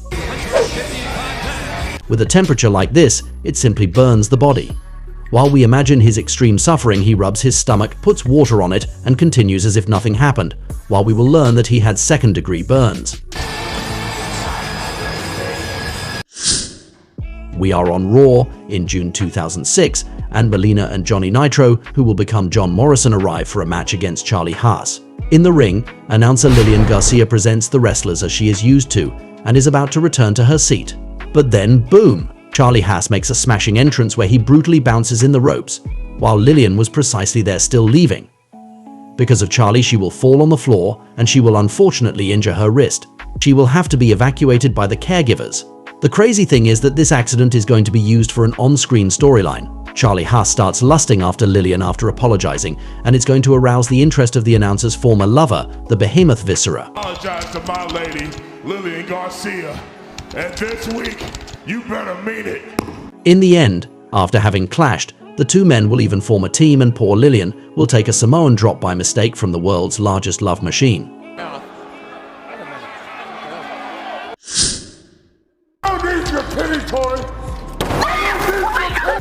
With a temperature like this, it simply burns the body. While we imagine his extreme suffering, he rubs his stomach, puts water on it, and continues as if nothing happened, while we will learn that he had second-degree burns. We are on Raw in June 2006, and Melina and Johnny Nitro, who will become John Morrison, arrive for a match against Charlie Haas. In the ring, announcer Lillian Garcia presents the wrestlers as she is used to, and is about to return to her seat. But then, boom! Charlie Haas makes a smashing entrance where he brutally bounces in the ropes, while Lillian was precisely there still leaving. Because of Charlie, she will fall on the floor, and she will unfortunately injure her wrist. She will have to be evacuated by the caregivers. The crazy thing is that this accident is going to be used for an on-screen storyline. Charlie Haas starts lusting after Lillian after apologizing, and it's going to arouse the interest of the announcer's former lover, the Behemoth Viscera. I apologize to my lady, Lillian Garcia, and this week, you better mean it. In the end, after having clashed, the two men will even form a team, and poor Lillian will take a Samoan drop by mistake from the world's largest love machine.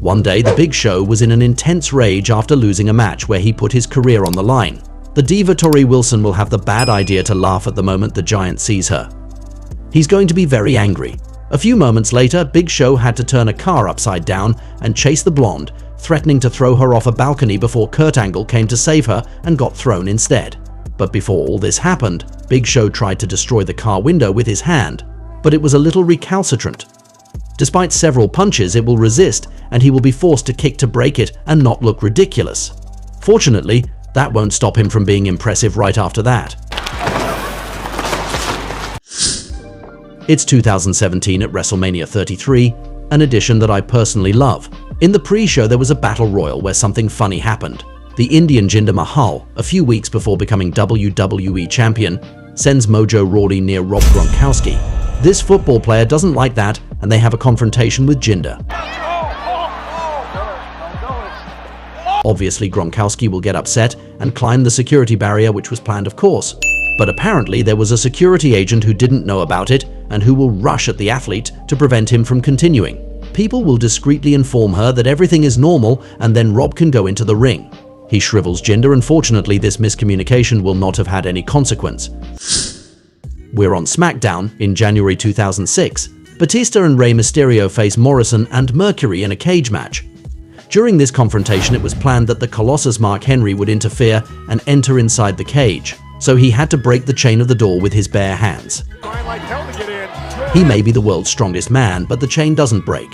One day, the Big Show was in an intense rage after losing a match where he put his career on the line. The diva Tori Wilson will have the bad idea to laugh at the moment the Giant sees her. He's going to be very angry. A few moments later, Big Show had to turn a car upside down and chase the blonde, threatening to throw her off a balcony before Kurt Angle came to save her and got thrown instead. But before all this happened, Big Show tried to destroy the car window with his hand, but it was a little recalcitrant. Despite several punches, it will resist, and he will be forced to kick to break it and not look ridiculous. Fortunately, that won't stop him from being impressive right after that. It's 2017 at WrestleMania 33, an edition that I personally love. In the pre-show, there was a battle royal where something funny happened. The Indian Jinder Mahal, a few weeks before becoming WWE champion, sends Mojo Rawley near Rob Gronkowski. This football player doesn't like that, and they have a confrontation with Jinder. Obviously, Gronkowski will get upset and climb the security barrier, which was planned, of course. But apparently there was a security agent who didn't know about it and who will rush at the athlete to prevent him from continuing. People will discreetly inform her that everything is normal, and then Rob can go into the ring. He shrivels Jinder, and fortunately this miscommunication will not have had any consequence. We're on SmackDown in January 2006. Batista and Rey Mysterio face Morrison and Mercury in a cage match. During this confrontation, it was planned that the Colossus Mark Henry would interfere and enter inside the cage, so he had to break the chain of the door with his bare hands. He may be the world's strongest man, but the chain doesn't break.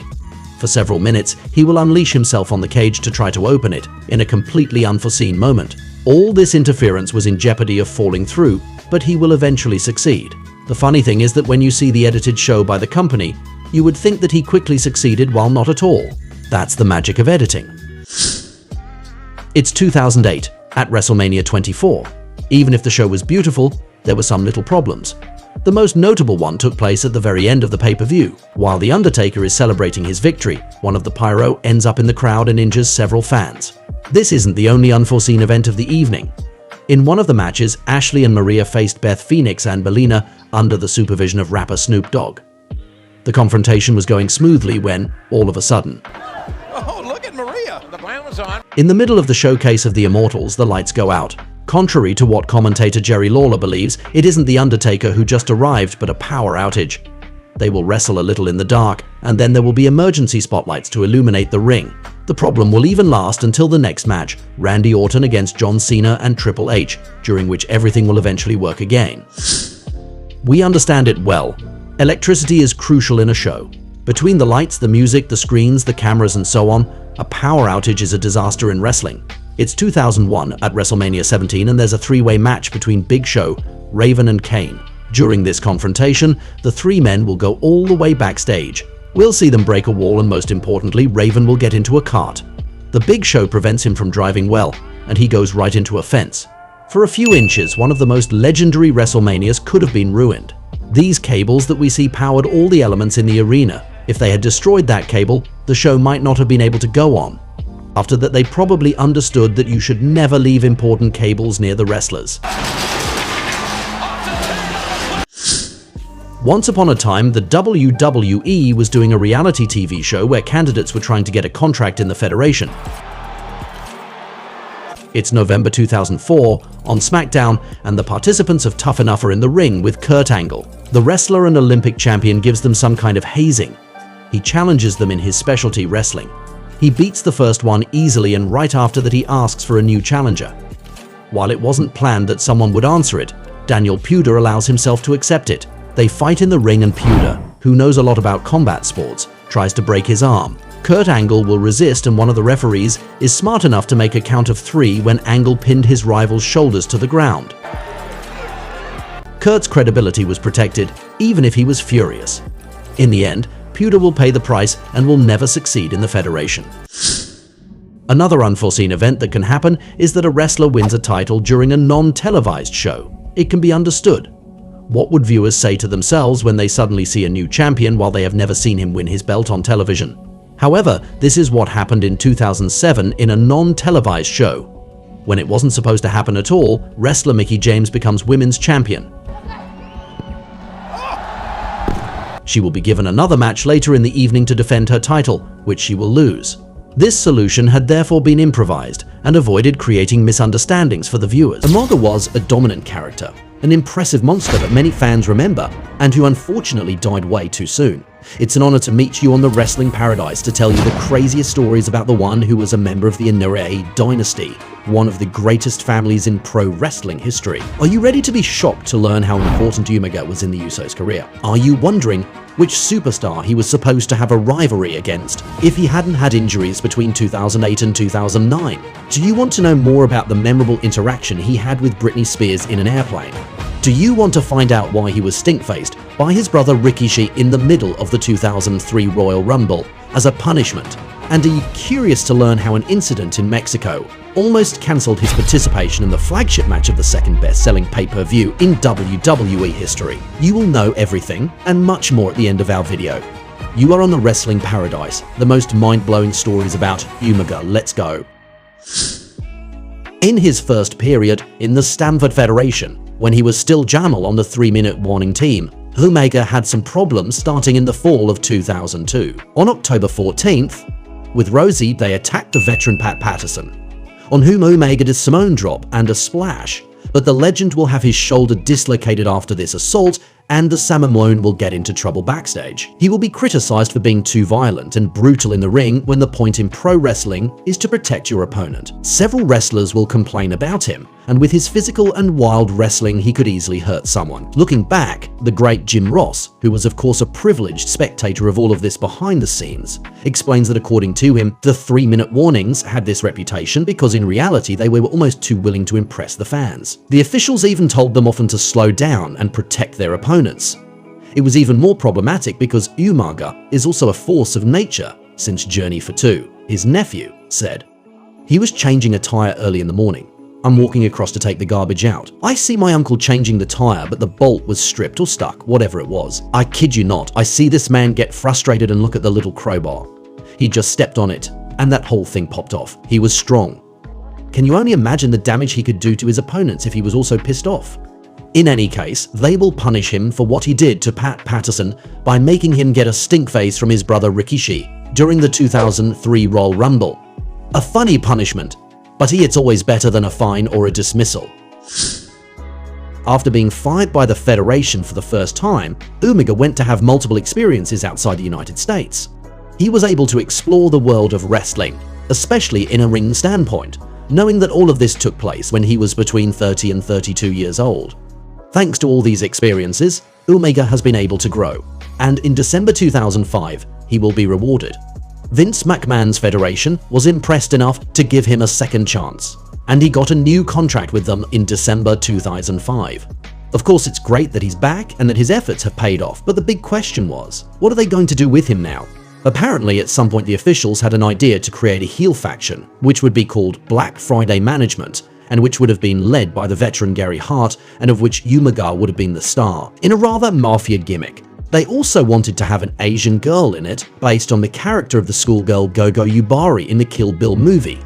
For several minutes, he will unleash himself on the cage to try to open it in a completely unforeseen moment. All this interference was in jeopardy of falling through, but he will eventually succeed. The funny thing is that when you see the edited show by the company, you would think that he quickly succeeded while not at all. That's the magic of editing. It's 2008 at WrestleMania 24. Even if the show was beautiful, there were some little problems. The most notable one took place at the very end of the pay-per-view. While The Undertaker is celebrating his victory, one of the pyro ends up in the crowd and injures several fans. This isn't the only unforeseen event of the evening. In one of the matches, Ashley and Maria faced Beth Phoenix and Melina under the supervision of rapper Snoop Dogg. The confrontation was going smoothly when, all of a sudden, Oh, look at Maria. The plan was on. in the middle of the showcase of the Immortals, the lights go out. Contrary to what commentator Jerry Lawler believes, it isn't The Undertaker who just arrived, but a power outage. They will wrestle a little in the dark, and then there will be emergency spotlights to illuminate the ring. The problem will even last until the next match, Randy Orton against John Cena and Triple H, during which everything will eventually work again. We understand it well. Electricity is crucial in a show. Between the lights, the music, the screens, the cameras, and so on, a power outage is a disaster in wrestling. It's 2001 at WrestleMania 17 and there's a three-way match between Big Show, Raven, and Kane. During this confrontation, the three men will go all the way backstage. We'll see them break a wall and most importantly, Raven will get into a cart. The Big Show prevents him from driving well, and he goes right into a fence. For a few inches, one of the most legendary WrestleManias could have been ruined. These cables that we see powered all the elements in the arena. If they had destroyed that cable, the show might not have been able to go on. After that, they probably understood that you should never leave important cables near the wrestlers. Once upon a time, the WWE was doing a reality TV show where candidates were trying to get a contract in the Federation. It's November 2004 on SmackDown, and the participants of Tough Enough are in the ring with Kurt Angle. The wrestler and Olympic champion gives them some kind of hazing. He challenges them in his specialty, wrestling. He beats the first one easily, and right after that he asks for a new challenger. While it wasn't planned that someone would answer it, Daniel Puder allows himself to accept it. They fight in the ring and Puder, who knows a lot about combat sports, tries to break his arm. Kurt Angle will resist, and one of the referees is smart enough to make a count of 3 when Angle pinned his rival's shoulders to the ground. Kurt's credibility was protected, even if he was furious. In the end, Puder will pay the price and will never succeed in the Federation. Another unforeseen event that can happen is that a wrestler wins a title during a non-televised show. It can be understood. What would viewers say to themselves when they suddenly see a new champion while they have never seen him win his belt on television? However, this is what happened in 2007 in a non-televised show. When it wasn't supposed to happen at all, wrestler Mickie James becomes women's champion. She will be given another match later in the evening to defend her title, which she will lose. This solution had therefore been improvised and avoided creating misunderstandings for the viewers. Umaga was a dominant character, an impressive monster that many fans remember and who unfortunately died way too soon. It's an honor to meet you on the Wrestling Paradise to tell you the craziest stories about the one who was a member of the Inoue dynasty, one of the greatest families in pro wrestling history. Are you ready to be shocked to learn how important Umaga was in the Usos' career? Are you wondering which superstar he was supposed to have a rivalry against if he hadn't had injuries between 2008 and 2009? Do you want to know more about the memorable interaction he had with Britney Spears in an airplane? Do you want to find out why he was stink-faced by his brother Rikishi in the middle of the 2003 Royal Rumble as a punishment? And are you curious to learn how an incident in Mexico almost cancelled his participation in the flagship match of the second best-selling pay-per-view in WWE history? You will know everything and much more at the end of our video. You are on the Wrestling Paradise, the most mind-blowing stories about Umaga. Let's go. In his first period in the Stamford Federation, when he was still Jamal on the 3-minute warning team, Umaga had some problems starting in the fall of 2002. On October 14th, with Rosie, they attacked the veteran Pat Patterson, on whom Umaga did Simone drop and a splash, but the legend will have his shoulder dislocated after this assault, and the Samoan will get into trouble backstage. He will be criticized for being too violent and brutal in the ring when the point in pro wrestling is to protect your opponent. Several wrestlers will complain about him, and with his physical and wild wrestling he could easily hurt someone. Looking back, the great Jim Ross, who was of course a privileged spectator of all of this behind the scenes, explains that according to him, the 3-minute warnings had this reputation because in reality they were almost too willing to impress the fans. The officials even told them often to slow down and protect their opponents. It was even more problematic because Umaga is also a force of nature, since Journey for Two, his nephew, said. He was changing a tire early in the morning. I'm walking across to take the garbage out. I see my uncle changing the tire, but the bolt was stripped or stuck, whatever it was. I kid you not, I see this man get frustrated and look at the little crowbar. He just stepped on it, and that whole thing popped off. He was strong. Can you only imagine the damage he could do to his opponents if he was also pissed off? In any case, they will punish him for what he did to Pat Patterson by making him get a stink face from his brother Rikishi during the 2003 Royal Rumble. A funny punishment, but it's always better than a fine or a dismissal. After being fired by the Federation for the first time, Umaga went to have multiple experiences outside the United States. He was able to explore the world of wrestling, especially in a ring standpoint, knowing that all of this took place when he was between 30 and 32 years old. Thanks to all these experiences, Umaga has been able to grow, and in December 2005, he will be rewarded. Vince McMahon's federation was impressed enough to give him a second chance, and he got a new contract with them in December 2005. Of course, it's great that he's back and that his efforts have paid off, but the big question was, what are they going to do with him now? Apparently, at some point the officials had an idea to create a heel faction, which would be called Black Friday Management, and which would have been led by the veteran Gary Hart, and of which Umaga would have been the star, in a rather mafia gimmick. They also wanted to have an Asian girl in it, based on the character of the schoolgirl Gogo Yubari in the Kill Bill movie.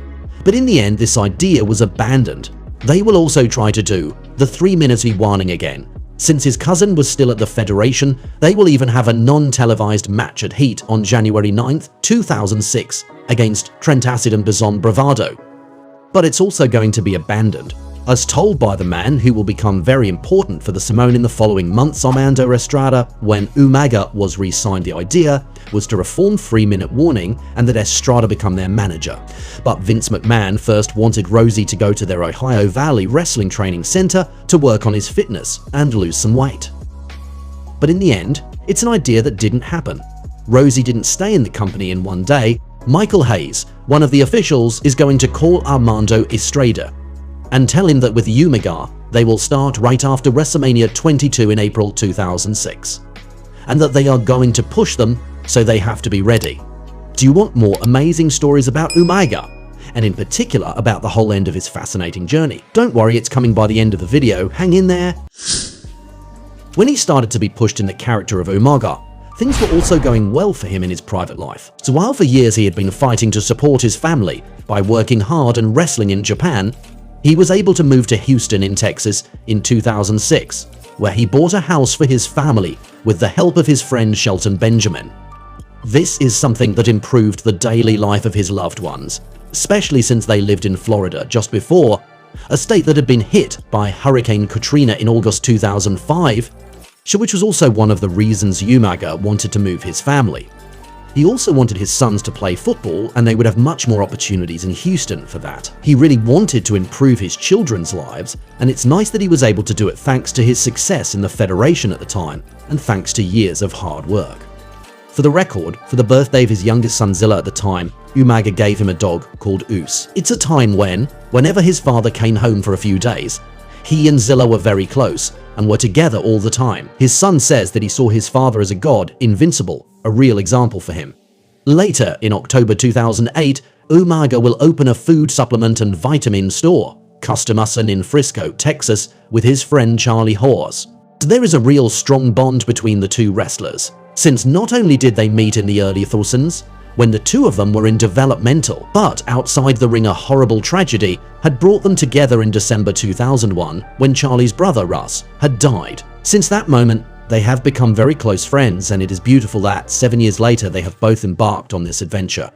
But in the end, this idea was abandoned. They will also try to do the 3-minute warning again. Since his cousin was still at the Federation, they will even have a non-televised match at Heat on January 9th, 2006 against Trent Acid and Bison Bravado. But it's also going to be abandoned, as told by the man who will become very important for the Samoan in the following months, Armando Estrada, when Umaga was re-signed. The idea was to reform 3-minute warning and that Estrada become their manager. But Vince McMahon first wanted Rosie to go to their Ohio Valley Wrestling Training Center to work on his fitness and lose some weight. But in the end, it's an idea that didn't happen. Rosie didn't stay in the company in one day. Michael Hayes, one of the officials, is going to call Armando Estrada and tell him that with Umaga, they will start right after WrestleMania 22 in April 2006, and that they are going to push them, so they have to be ready. Do you want more amazing stories about Umaga, and in particular about the whole end of his fascinating journey? Don't worry, it's coming by the end of the video, hang in there. When he started to be pushed in the character of Umaga, things were also going well for him in his private life. So while for years he had been fighting to support his family by working hard and wrestling in Japan, he was able to move to Houston in Texas in 2006, where he bought a house for his family with the help of his friend Shelton Benjamin. This is something that improved the daily life of his loved ones, especially since they lived in Florida just before, a state that had been hit by Hurricane Katrina in August 2005, which was also one of the reasons Umaga wanted to move his family. He also wanted his sons to play football, and they would have much more opportunities in Houston for that. He really wanted to improve his children's lives, and it's nice that he was able to do it thanks to his success in the Federation at the time, and thanks to years of hard work. For the record, for the birthday of his youngest son Zilla at the time, Umaga gave him a dog called Oos. It's a time whenever his father came home for a few days, he and Zilla were very close and were together all the time. His son says that he saw his father as a god, invincible, a real example for him. Later, in October 2008, Umaga will open a food supplement and vitamin store, Customussen in Frisco, Texas, with his friend Charlie Horse. There is a real strong bond between the two wrestlers, since not only did they meet in the early 2000s, when the two of them were in developmental, but outside the ring a horrible tragedy had brought them together in December 2001 when Charlie's brother Russ had died. Since that moment, they have become very close friends, and it is beautiful that 7 years later they have both embarked on this adventure.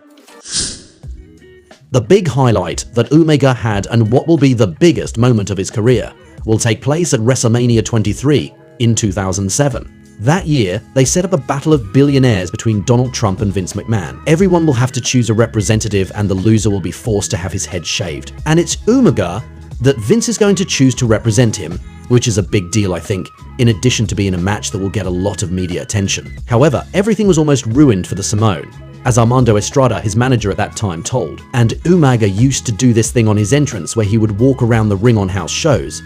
The big highlight that Umaga had, and what will be the biggest moment of his career, will take place at WrestleMania 23 in 2007. That year, they set up a battle of billionaires between Donald Trump and Vince McMahon. Everyone will have to choose a representative, and the loser will be forced to have his head shaved. And it's Umaga that Vince is going to choose to represent him, which is a big deal, I think, in addition to being a match that will get a lot of media attention. However, everything was almost ruined for the Samoan, as Armando Estrada, his manager at that time, told. And Umaga used to do this thing on his entrance where he would walk around the ring on house shows,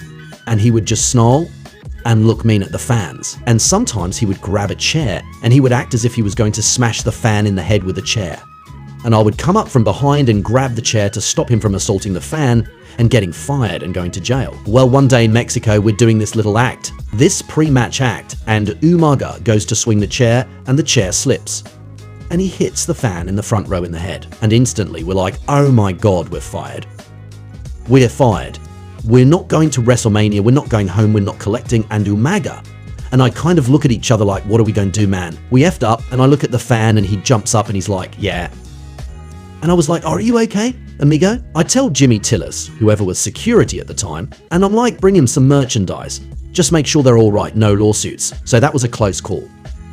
and he would just snarl and look mean at the fans. And sometimes he would grab a chair and he would act as if he was going to smash the fan in the head with a chair. And I would come up from behind and grab the chair to stop him from assaulting the fan and getting fired and going to jail. Well, one day in Mexico, we're doing this little act, this pre-match act, and Umaga goes to swing the chair and the chair slips. And he hits the fan in the front row in the head. And instantly we're like, oh my God, we're fired. We're fired. We're not going to WrestleMania, we're not going home, we're not collecting, and Umaga. And I kind of look at each other like, what are we going to do, man? We effed up, and I look at the fan and he jumps up and he's like, yeah. And I was like, are you okay, amigo? I tell Jimmy Tillis, whoever was security at the time, and I'm like, bring him some merchandise. Just make sure they're all right, no lawsuits. So that was a close call.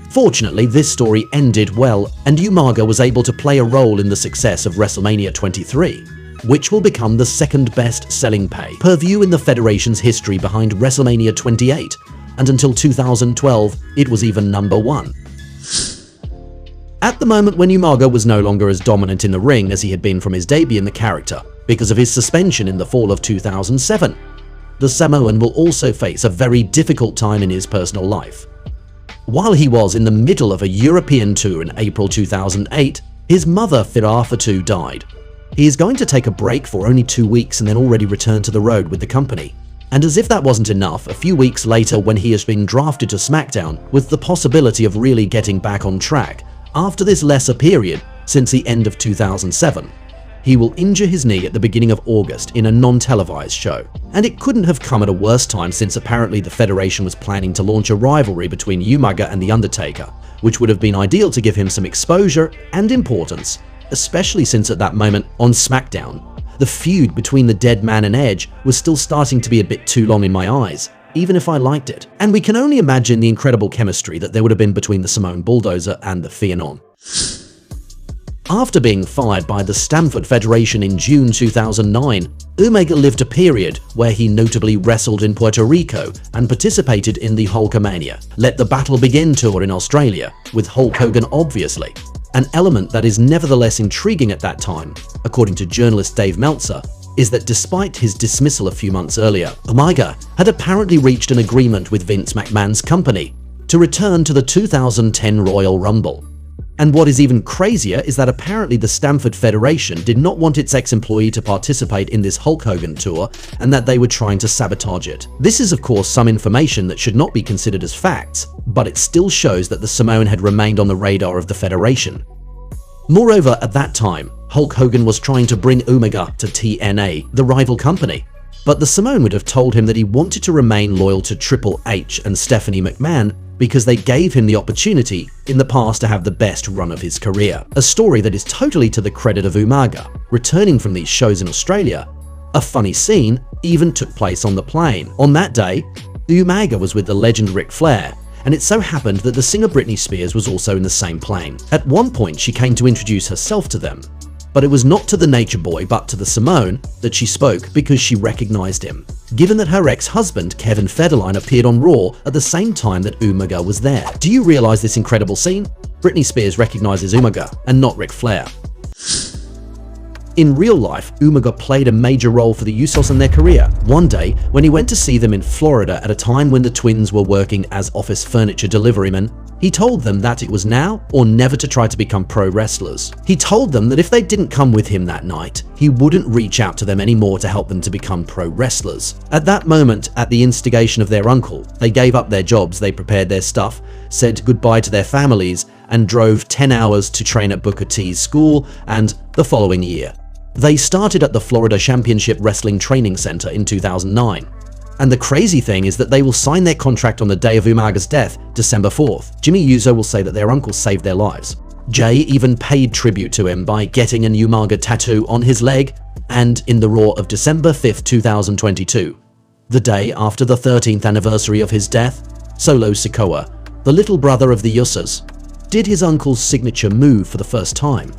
Fortunately, this story ended well, and Umaga was able to play a role in the success of WrestleMania 23. Which will become the second best selling pay-per-view in the Federation's history behind WrestleMania 28, and until 2012, it was even #1. At the moment when Umaga was no longer as dominant in the ring as he had been from his debut in the character because of his suspension in the fall of 2007, the Samoan will also face a very difficult time in his personal life. While he was in the middle of a European tour in April 2008, his mother Firafatu died. He is going to take a break for only 2 weeks and then already return to the road with the company. And as if that wasn't enough, a few weeks later when he has been drafted to SmackDown with the possibility of really getting back on track after this lesser period since the end of 2007, he will injure his knee at the beginning of August in a non-televised show. And it couldn't have come at a worse time since apparently the Federation was planning to launch a rivalry between Umaga and The Undertaker, which would have been ideal to give him some exposure and importance, especially since at that moment on SmackDown, the feud between the Dead Man and Edge was still starting to be a bit too long in my eyes, even if I liked it. And we can only imagine the incredible chemistry that there would have been between the Samoan Bulldozer and the Phenom. After being fired by the Stamford Federation in June 2009, Umaga lived a period where he notably wrestled in Puerto Rico and participated in the Hulkamania Let the Battle Begin tour in Australia, with Hulk Hogan obviously. An element that is nevertheless intriguing at that time, according to journalist Dave Meltzer, is that despite his dismissal a few months earlier, Umaga had apparently reached an agreement with Vince McMahon's company to return to the 2010 Royal Rumble. And what is even crazier is that apparently the Stamford Federation did not want its ex-employee to participate in this Hulk Hogan tour and that they were trying to sabotage it. This is of course some information that should not be considered as facts, but it still shows that the Samoan had remained on the radar of the Federation. Moreover, at that time, Hulk Hogan was trying to bring Umaga to TNA, the rival company, but the Samoan would have told him that he wanted to remain loyal to Triple H and Stephanie McMahon because they gave him the opportunity in the past to have the best run of his career. A story that is totally to the credit of Umaga. Returning from these shows in Australia, a funny scene even took place on the plane. On that day, Umaga was with the legend Ric Flair, and it so happened that the singer Britney Spears was also in the same plane. At one point she came to introduce herself to them, but it was not to the Nature Boy but to the Samoan that she spoke because she recognized him, given that her ex-husband Kevin Federline appeared on Raw at the same time that Umaga was there. Do you realize this incredible scene? Britney Spears recognizes Umaga and not Ric Flair. In real life, Umaga played a major role for the Usos in their career. One day, when he went to see them in Florida at a time when the twins were working as office furniture deliverymen, he told them that it was now or never to try to become pro wrestlers. He told them that if they didn't come with him that night, he wouldn't reach out to them anymore to help them to become pro wrestlers. At that moment, at the instigation of their uncle, they gave up their jobs, they prepared their stuff, said goodbye to their families, and drove 10 hours to train at Booker T's school, and the following year, they started at the Florida Championship Wrestling Training Center in 2009. And the crazy thing is that they will sign their contract on the day of Umaga's death, December 4th. Jimmy Uso will say that their uncle saved their lives. Jay even paid tribute to him by getting an Umaga tattoo on his leg, and in the Raw of December 5th, 2022, the day after the 13th anniversary of his death, Solo Sikoa, the little brother of the Usos, did his uncle's signature move for the first time.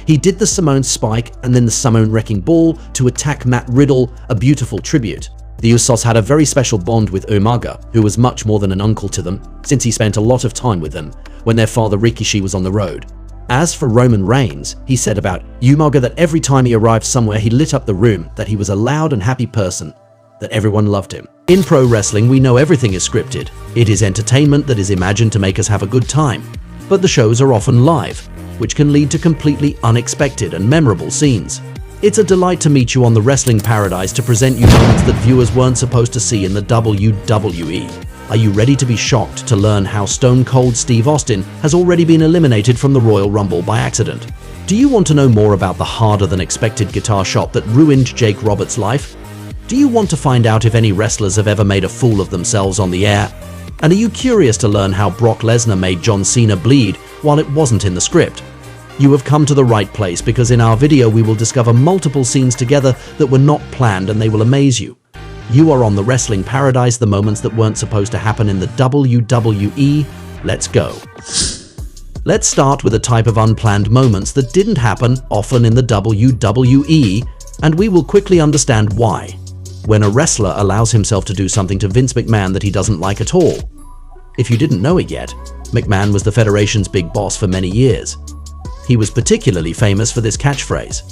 He did the Samoan Spike and then the Samoan Wrecking Ball to attack Matt Riddle, a beautiful tribute. The Usos had a very special bond with Umaga, who was much more than an uncle to them, since he spent a lot of time with them when their father Rikishi was on the road. As for Roman Reigns, he said about Umaga that every time he arrived somewhere he lit up the room, that he was a loud and happy person, that everyone loved him. In pro wrestling, we know everything is scripted. It is entertainment that is imagined to make us have a good time. But the shows are often live, which can lead to completely unexpected and memorable scenes. It's a delight to meet you on the Wrestling Paradise to present you moments that viewers weren't supposed to see in the WWE. Are you ready to be shocked to learn how Stone Cold Steve Austin has already been eliminated from the Royal Rumble by accident? Do you want to know more about the harder-than-expected guitar shop that ruined Jake Roberts' life? Do you want to find out if any wrestlers have ever made a fool of themselves on the air? And are you curious to learn how Brock Lesnar made John Cena bleed while it wasn't in the script? You have come to the right place, because in our video we will discover multiple scenes together that were not planned and they will amaze you. You are on the Wrestling Paradise, the moments that weren't supposed to happen in the WWE. Let's go. Let's start with a type of unplanned moments that didn't happen often in the WWE, and we will quickly understand why. When a wrestler allows himself to do something to Vince McMahon that he doesn't like at all. If you didn't know it yet, McMahon was the Federation's big boss for many years. He was particularly famous for this catchphrase.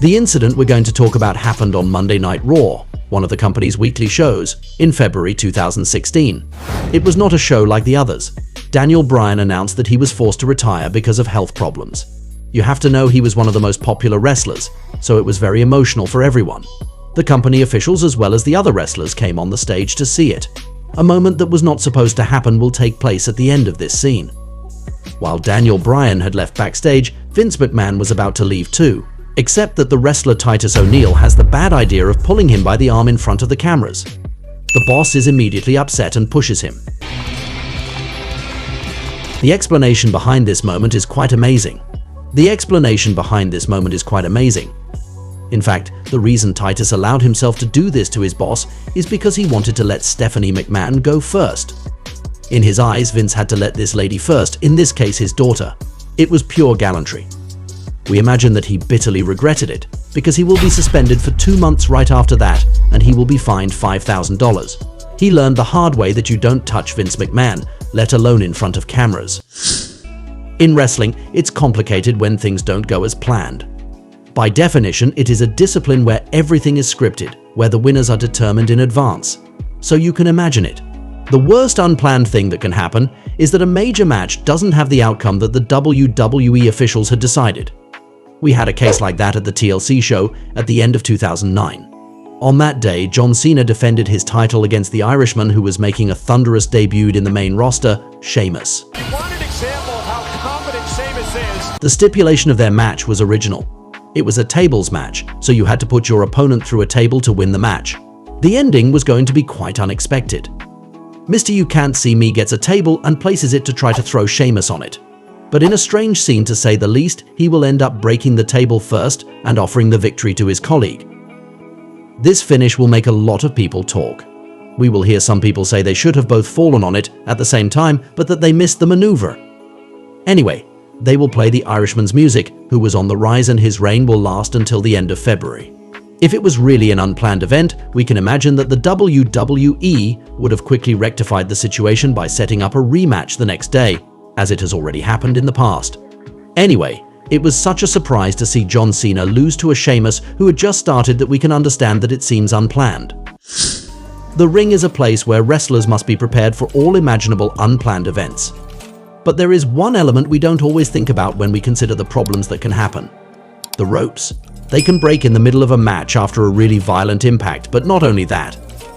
The incident we're going to talk about happened on Monday Night Raw, one of the company's weekly shows, in February 2016. It was not a show like the others. Daniel Bryan announced that he was forced to retire because of health problems. You have to know he was one of the most popular wrestlers, so it was very emotional for everyone. The company officials as well as the other wrestlers came on the stage to see it. A moment that was not supposed to happen will take place at the end of this scene. While Daniel Bryan had left backstage, Vince McMahon was about to leave too, except that the wrestler Titus O'Neil has the bad idea of pulling him by the arm in front of the cameras. The boss is immediately upset and pushes him. The explanation behind this moment is quite amazing. In fact, the reason Titus allowed himself to do this to his boss is because he wanted to let Stephanie McMahon go first. In his eyes, Vince had to let this lady first, in this case his daughter. It was pure gallantry. We imagine that he bitterly regretted it, because he will be suspended for 2 months right after that, and he will be fined $5,000. He learned the hard way that you don't touch Vince McMahon, let alone in front of cameras. In wrestling, it's complicated when things don't go as planned. By definition, it is a discipline where everything is scripted, where the winners are determined in advance. So you can imagine it. The worst unplanned thing that can happen is that a major match doesn't have the outcome that the WWE officials had decided. We had a case like that at the TLC show at the end of 2009. On that day, John Cena defended his title against the Irishman who was making a thunderous debut in the main roster, Sheamus. You want an example of how confident Sheamus is? The stipulation of their match was original. It was a tables match, so you had to put your opponent through a table to win the match. The ending was going to be quite unexpected. Mr. You Can't See Me gets a table and places it to try to throw Sheamus on it. But in a strange scene to say the least, he will end up breaking the table first and offering the victory to his colleague. This finish will make a lot of people talk. We will hear some people say they should have both fallen on it at the same time, but that they missed the maneuver. Anyway, they will play the Irishman's music, who was on the rise, and his reign will last until the end of February. If it was really an unplanned event, we can imagine that the WWE would have quickly rectified the situation by setting up a rematch the next day, as it has already happened in the past. Anyway, it was such a surprise to see John Cena lose to a Sheamus who had just started that we can understand that it seems unplanned. The ring is a place where wrestlers must be prepared for all imaginable unplanned events. But there is one element we don't always think about when we consider the problems that can happen. The ropes. They can break in the middle of a match after a really violent impact, but not only that.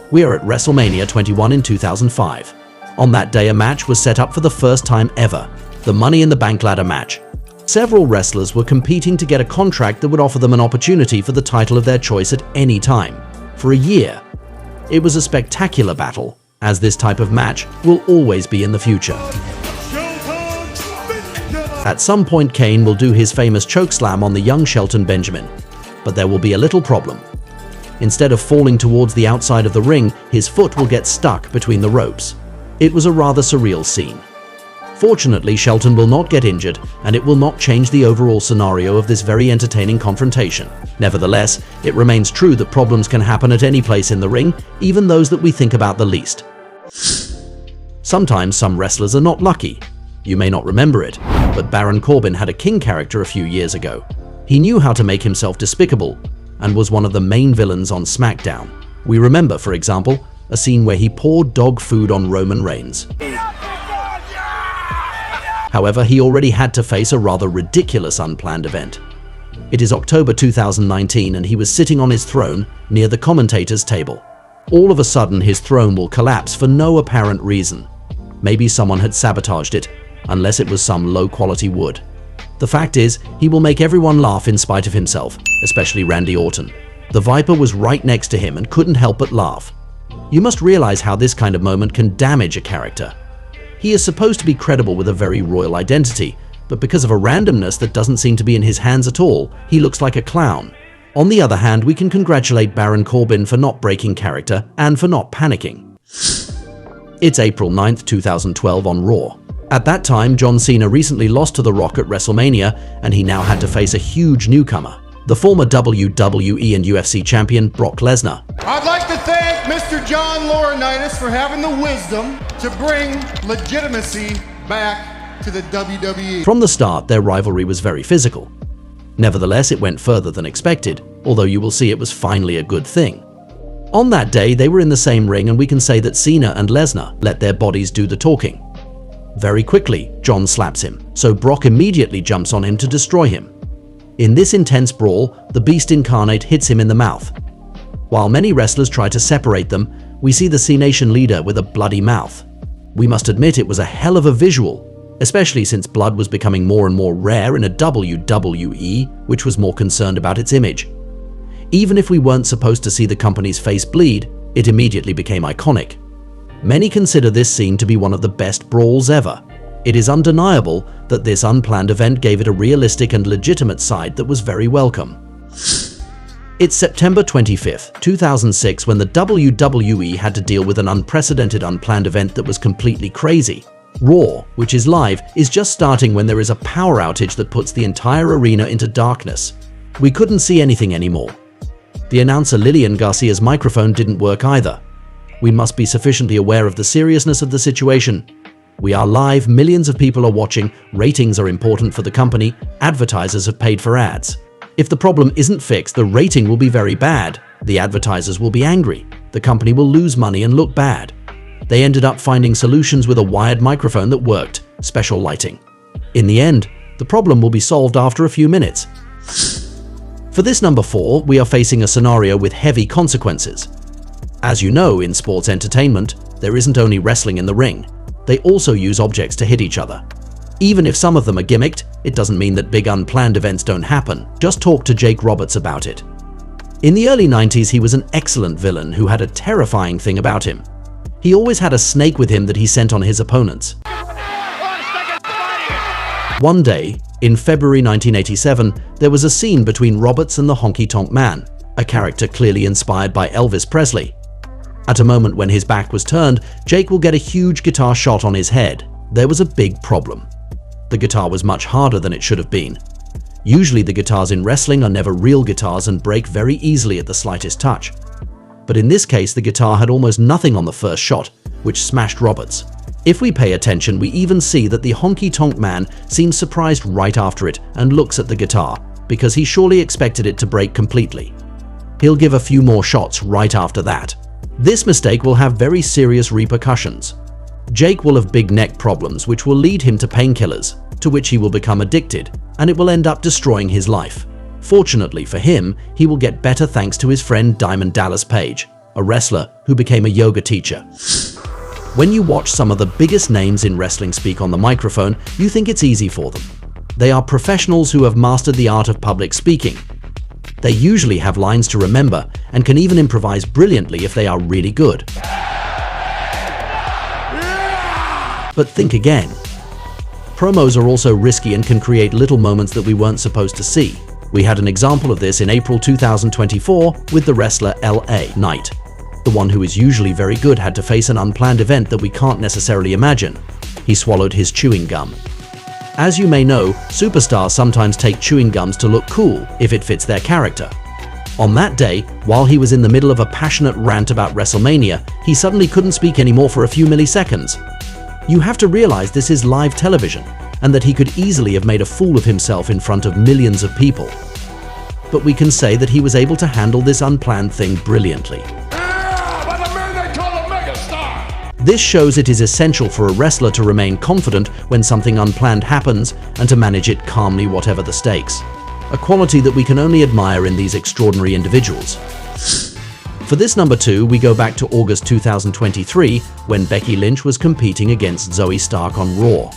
We are at WrestleMania 21 in 2005. On that day, a match was set up for the first time ever, the Money in the Bank ladder match. Several wrestlers were competing to get a contract that would offer them an opportunity for the title of their choice at any time, for a year. It was a spectacular battle, as this type of match will always be in the future. At some point, Kane will do his famous chokeslam on the young Shelton Benjamin, but there will be a little problem. Instead of falling towards the outside of the ring, his foot will get stuck between the ropes. It was a rather surreal scene. Fortunately, Shelton will not get injured, and it will not change the overall scenario of this very entertaining confrontation. Nevertheless, it remains true that problems can happen at any place in the ring, even those that we think about the least. Sometimes some wrestlers are not lucky. You may not remember it, but Baron Corbin had a King character a few years ago. He knew how to make himself despicable, and was one of the main villains on SmackDown. We remember, for example, a scene where he poured dog food on Roman Reigns. However, he already had to face a rather ridiculous unplanned event. It is October 2019 and he was sitting on his throne near the commentator's table. All of a sudden, his throne will collapse for no apparent reason. Maybe someone had sabotaged it, unless it was some low-quality wood. The fact is, he will make everyone laugh in spite of himself, especially Randy Orton. The Viper was right next to him and couldn't help but laugh. You must realize how this kind of moment can damage a character. He is supposed to be credible with a very royal identity, but because of a randomness that doesn't seem to be in his hands at all, he looks like a clown. On the other hand, we can congratulate Baron Corbin for not breaking character and for not panicking. It's April 9th, 2012 on Raw. At that time, John Cena recently lost to The Rock at WrestleMania, and he now had to face a huge newcomer, the former WWE and UFC champion Brock Lesnar. I'd like to thank Mr. John Laurinaitis for having the wisdom to bring legitimacy back to the WWE. From the start, their rivalry was very physical. Nevertheless, it went further than expected, although you will see it was finally a good thing. On that day, they were in the same ring, and we can say that Cena and Lesnar let their bodies do the talking. Very quickly, John slaps him, so Brock immediately jumps on him to destroy him. In this intense brawl, the Beast Incarnate hits him in the mouth. While many wrestlers try to separate them, we see the C-Nation leader with a bloody mouth. We must admit it was a hell of a visual, especially since blood was becoming more and more rare in a WWE, which was more concerned about its image. Even if we weren't supposed to see the company's face bleed, it immediately became iconic. Many consider this scene to be one of the best brawls ever. It is undeniable that this unplanned event gave it a realistic and legitimate side that was very welcome. It's September 25th, 2006 when the WWE had to deal with an unprecedented unplanned event that was completely crazy. Raw, which is live, is just starting when there is a power outage that puts the entire arena into darkness. We couldn't see anything anymore. The announcer Lillian Garcia's microphone didn't work either. We must be sufficiently aware of the seriousness of the situation. We are live, millions of people are watching, ratings are important for the company, advertisers have paid for ads. If the problem isn't fixed, the rating will be very bad. The advertisers will be angry. The company will lose money and look bad. They ended up finding solutions with a wired microphone that worked, special lighting. In the end, the problem will be solved after a few minutes. For this number 4, we are facing a scenario with heavy consequences. As you know, in sports entertainment, there isn't only wrestling in the ring. They also use objects to hit each other. Even if some of them are gimmicked, it doesn't mean that big unplanned events don't happen. Just talk to Jake Roberts about it. In the early 90s, he was an excellent villain who had a terrifying thing about him. He always had a snake with him that he sent on his opponents. One day, in February 1987, there was a scene between Roberts and the Honky Tonk Man, a character clearly inspired by Elvis Presley. At a moment when his back was turned, Jake will get a huge guitar shot on his head. There was a big problem. The guitar was much harder than it should have been. Usually the guitars in wrestling are never real guitars and break very easily at the slightest touch. But in this case, the guitar had almost nothing on the first shot, which smashed Roberts. If we pay attention, we even see that the Honky Tonk Man seems surprised right after it and looks at the guitar, because he surely expected it to break completely. He'll give a few more shots right after that. This mistake will have very serious repercussions. Jake will have big neck problems, which will lead him to painkillers, to which he will become addicted, and it will end up destroying his life. Fortunately for him, he will get better thanks to his friend Diamond Dallas Page, a wrestler who became a yoga teacher. When you watch some of the biggest names in wrestling speak on the microphone, you think it's easy for them. They are professionals who have mastered the art of public speaking. They usually have lines to remember and can even improvise brilliantly if they are really good. But think again. Promos are also risky and can create little moments that we weren't supposed to see. We had an example of this in April 2024 with the wrestler LA Knight. The one who is usually very good had to face an unplanned event that we can't necessarily imagine. He swallowed his chewing gum. As you may know, superstars sometimes take chewing gums to look cool if it fits their character. On that day, while he was in the middle of a passionate rant about WrestleMania, he suddenly couldn't speak anymore for a few milliseconds. You have to realize this is live television, and that he could easily have made a fool of himself in front of millions of people. But we can say that he was able to handle this unplanned thing brilliantly. This shows it is essential for a wrestler to remain confident when something unplanned happens and to manage it calmly whatever the stakes. A quality that we can only admire in these extraordinary individuals. For this number 2, we go back to August 2023 when Becky Lynch was competing against Zoe Stark on Raw.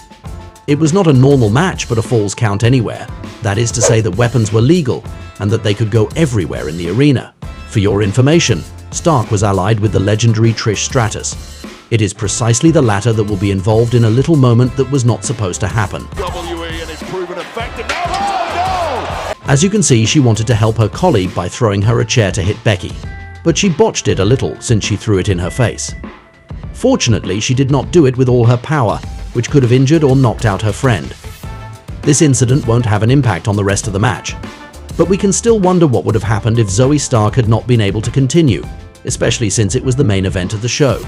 It was not a normal match but a Falls Count Anywhere. That is to say that weapons were legal and that they could go everywhere in the arena. For your information, Stark was allied with the legendary Trish Stratus. It is precisely the latter that will be involved in a little moment that was not supposed to happen. As you can see, she wanted to help her colleague by throwing her a chair to hit Becky, but she botched it a little since she threw it in her face. Fortunately, she did not do it with all her power, which could have injured or knocked out her friend. This incident won't have an impact on the rest of the match, but we can still wonder what would have happened if Zoe Stark had not been able to continue, especially since it was the main event of the show.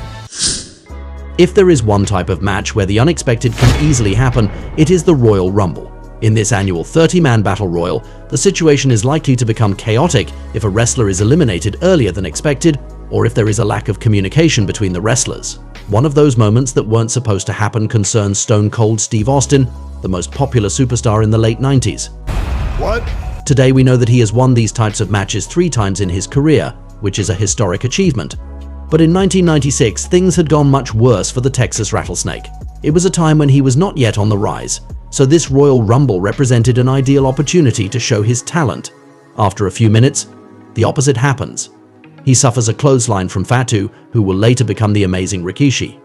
If there is one type of match where the unexpected can easily happen, it is the Royal Rumble. In this annual 30-man battle royal, the situation is likely to become chaotic if a wrestler is eliminated earlier than expected, or if there is a lack of communication between the wrestlers. One of those moments that weren't supposed to happen concerns Stone Cold Steve Austin, the most popular superstar in the late 90s. What? Today we know that he has won these types of matches 3 times in his career, which is a historic achievement. But in 1996, things had gone much worse for the Texas Rattlesnake. It was a time when he was not yet on the rise, so this Royal Rumble represented an ideal opportunity to show his talent. After a few minutes, the opposite happens. He suffers a clothesline from Fatu, who will later become the amazing Rikishi.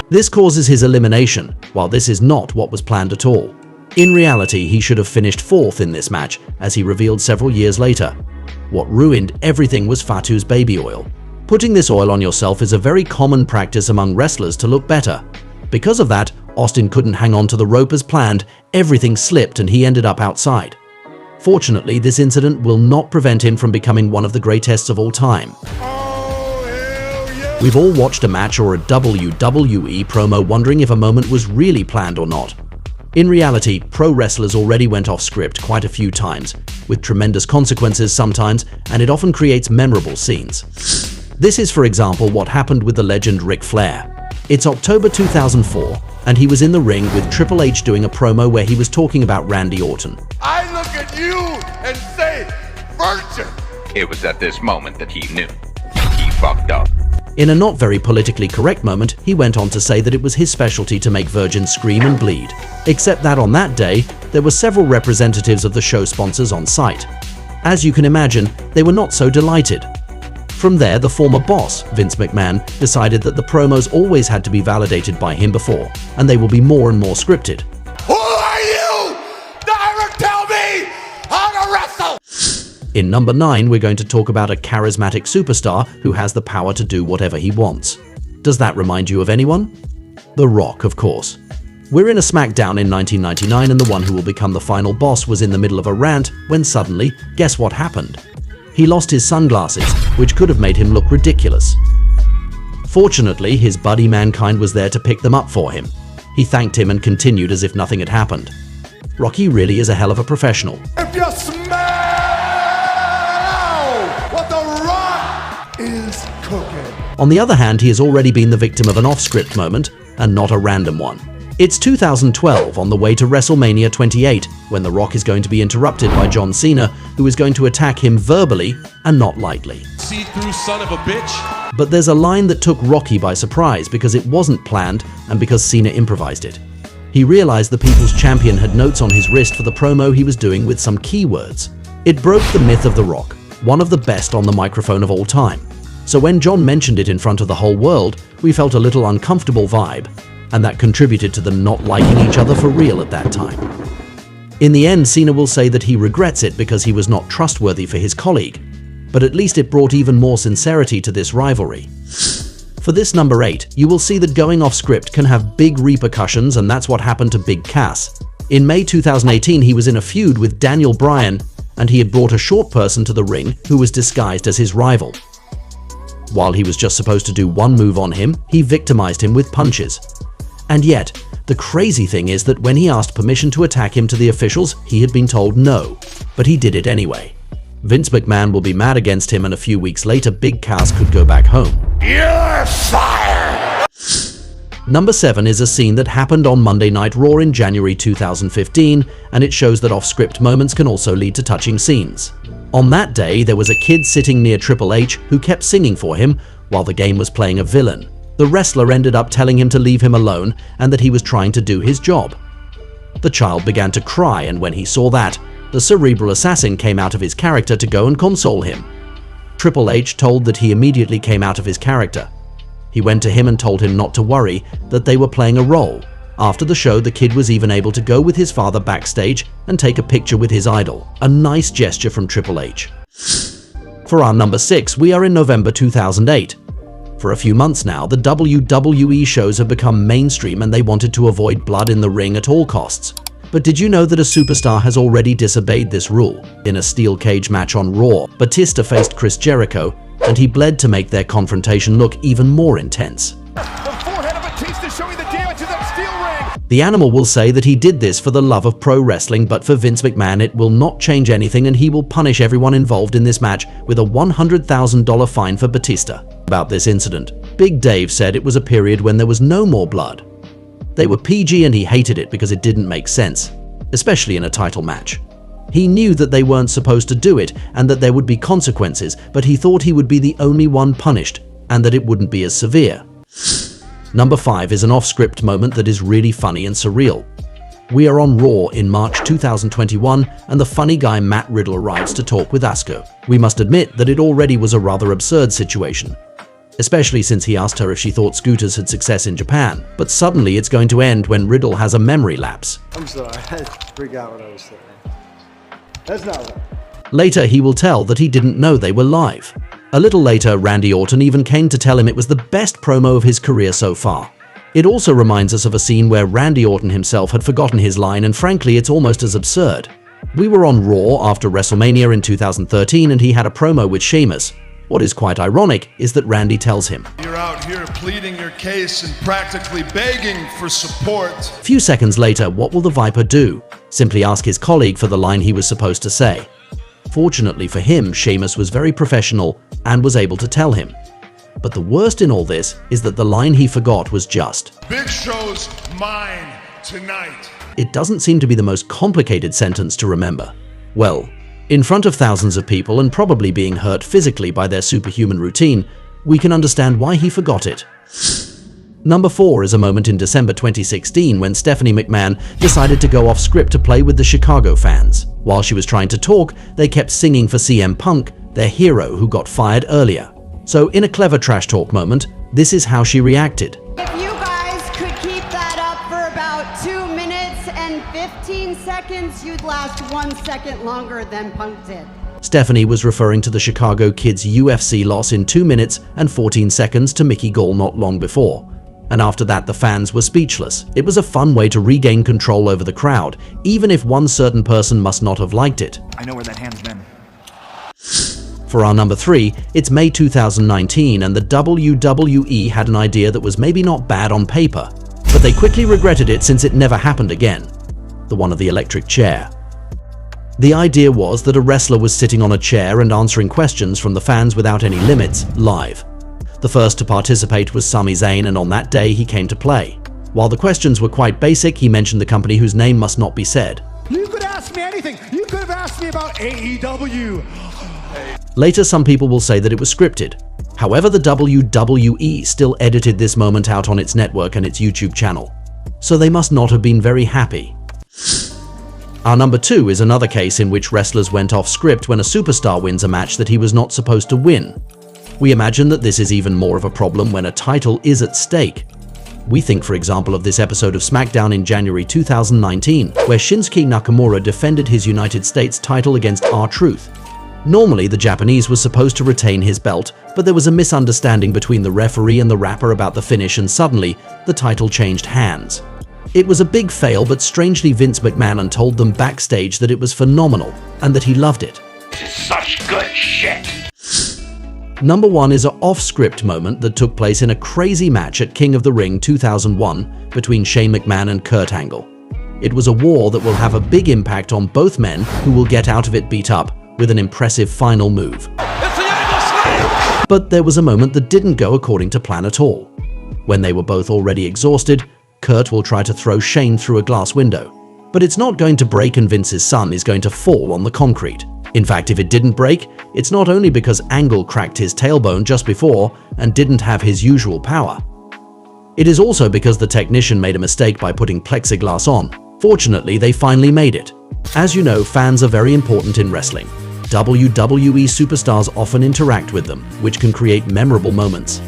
This causes his elimination, while this is not what was planned at all. In reality, he should have finished 4th in this match, as he revealed several years later. What ruined everything was Fatu's baby oil. Putting this oil on yourself is a very common practice among wrestlers to look better. Because of that, Austin couldn't hang on to the rope as planned, everything slipped and he ended up outside. Fortunately, this incident will not prevent him from becoming one of the greatest of all time. We've all watched a match or a WWE promo wondering if a moment was really planned or not. In reality, pro wrestlers already went off script quite a few times, with tremendous consequences sometimes, and it often creates memorable scenes. This is, for example, what happened with the legend Ric Flair. It's October 2004, and he was in the ring with Triple H doing a promo where he was talking about Randy Orton. I look at you and say, virgin. It was at this moment that he knew. He fucked up. In a not very politically correct moment, he went on to say that it was his specialty to make virgins scream and bleed. Except that on that day, there were several representatives of the show sponsors on site. As you can imagine, they were not so delighted. From there, the former boss, Vince McMahon, decided that the promos always had to be validated by him before, and they will be more and more scripted. Who are you? Never tell me how to wrestle! In number 9, we're going to talk about a charismatic superstar who has the power to do whatever he wants. Does that remind you of anyone? The Rock, of course. We're in a SmackDown in 1999 and the one who will become the final boss was in the middle of a rant when suddenly, guess what happened? He lost his sunglasses, which could have made him look ridiculous. Fortunately, his buddy Mankind was there to pick them up for him. He thanked him and continued as if nothing had happened. Rocky really is a hell of a professional. If you smell what the Rock is cooking. On the other hand, he has already been the victim of an off-script moment, and not a random one. It's 2012 on the way to WrestleMania 28, when The Rock is going to be interrupted by John Cena, who is going to attack him verbally and not lightly. See-through son of a bitch. But there's a line that took Rocky by surprise because it wasn't planned and because Cena improvised it. He realized the People's Champion had notes on his wrist for the promo he was doing with some keywords. It broke the myth of The Rock, one of the best on the microphone of all time. So when John mentioned it in front of the whole world, we felt a little uncomfortable vibe, and that contributed to them not liking each other for real at that time. In the end, Cena will say that he regrets it because he was not trustworthy for his colleague, but at least it brought even more sincerity to this rivalry. For this number 8, you will see that going off script can have big repercussions, and that's what happened to Big Cass. In May 2018, he was in a feud with Daniel Bryan, and he had brought a short person to the ring who was disguised as his rival. While he was just supposed to do one move on him, he victimized him with punches. And yet, the crazy thing is that when he asked permission to attack him to the officials, he had been told no, but he did it anyway. Vince McMahon will be mad against him, and a few weeks later, Big Cass could go back home. You're fired! Number 7 is a scene that happened on Monday Night Raw in January 2015, and it shows that off-script moments can also lead to touching scenes. On that day, there was a kid sitting near Triple H who kept singing for him while the game was playing a villain. The wrestler ended up telling him to leave him alone and that he was trying to do his job. The child began to cry, and when he saw that, the cerebral assassin came out of his character to go and console him. Triple H told that he immediately came out of his character. He went to him and told him not to worry, that they were playing a role. After the show, the kid was even able to go with his father backstage and take a picture with his idol. A nice gesture from Triple H. For our number 6, we are in November 2008. For a few months now, the WWE shows have become mainstream and they wanted to avoid blood in the ring at all costs. But did you know that a superstar has already disobeyed this rule? In a steel cage match on Raw, Batista faced Chris Jericho, and he bled to make their confrontation look even more intense. The forehead of Batista showing the damage of that steel ring. The Animal will say that he did this for the love of pro wrestling, but for Vince McMahon it will not change anything, and he will punish everyone involved in this match with a $100,000 fine for Batista. About this incident, Big Dave said it was a period when there was no more blood. They were PG and he hated it because it didn't make sense, especially in a title match. He knew that they weren't supposed to do it and that there would be consequences, but he thought he would be the only one punished and that it wouldn't be as severe. Number 5 is an off-script moment that is really funny and surreal. We are on Raw in March 2021 and the funny guy Matt Riddle arrives to talk with Asuka. We must admit that it already was a rather absurd situation, especially since he asked her if she thought scooters had success in Japan. But suddenly it's going to end when Riddle has a memory lapse. I'm sorry, I forgot what I was saying. That's not right. Later he will tell that he didn't know they were live. A little later, Randy Orton even came to tell him it was the best promo of his career so far. It also reminds us of a scene where Randy Orton himself had forgotten his line, and frankly it's almost as absurd. We were on Raw after WrestleMania in 2013 and he had a promo with Sheamus. What is quite ironic is that Randy tells him, You're out here pleading your case and practically begging for support. A few seconds later, what will the Viper do? Simply ask his colleague for the line he was supposed to say. Fortunately for him, Sheamus was very professional and was able to tell him. But the worst in all this is that the line he forgot was just, Big Show's mine tonight. It doesn't seem to be the most complicated sentence to remember. Well, in front of thousands of people and probably being hurt physically by their superhuman routine, we can understand why he forgot it. Number 4 is a moment in December 2016 when Stephanie McMahon decided to go off script to play with the Chicago fans. While she was trying to talk, they kept singing for CM Punk, their hero who got fired earlier. So in a clever trash talk moment, this is how she reacted. If you guys could keep that up for about 2 minutes and 15 seconds, you'd last 1 second longer than Punk did. Stephanie was referring to the Chicago Kid's UFC loss in 2 minutes and 14 seconds to Mickey Gall not long before. And after that, the fans were speechless. It was a fun way to regain control over the crowd, even if one certain person must not have liked it. I know where that hand's been. For our number 3, it's May 2019 and the WWE had an idea that was maybe not bad on paper, but they quickly regretted it since it never happened again. The one of the electric chair. The idea was that a wrestler was sitting on a chair and answering questions from the fans without any limits, live. The first to participate was Sami Zayn, and on that day he came to play. While the questions were quite basic, he mentioned the company whose name must not be said. You could ask me anything. You could have asked me about AEW. Later, some people will say that it was scripted. However, the WWE still edited this moment out on its network and its YouTube channel, so they must not have been very happy. Our number 2 is another case in which wrestlers went off script when a superstar wins a match that he was not supposed to win. We imagine that this is even more of a problem when a title is at stake. We think, for example, of this episode of SmackDown in January 2019, where Shinsuke Nakamura defended his United States title against R-Truth. Normally, the Japanese was supposed to retain his belt, but there was a misunderstanding between the referee and the rapper about the finish, and suddenly, the title changed hands. It was a big fail, but strangely Vince McMahon told them backstage that it was phenomenal and that he loved it. This is such good shit. Number 1 is an off-script moment that took place in a crazy match at King of the Ring 2001 between Shane McMahon and Kurt Angle. It was a war that will have a big impact on both men, who will get out of it beat up with an impressive final move. But there was a moment that didn't go according to plan at all. When they were both already exhausted, Kurt will try to throw Shane through a glass window. But it's not going to break and Vince's son is going to fall on the concrete. In fact, if it didn't break, it's not only because Angle cracked his tailbone just before and didn't have his usual power. It is also because the technician made a mistake by putting plexiglass on. Fortunately, they finally made it. As you know, fans are very important in wrestling. WWE superstars often interact with them, which can create memorable moments.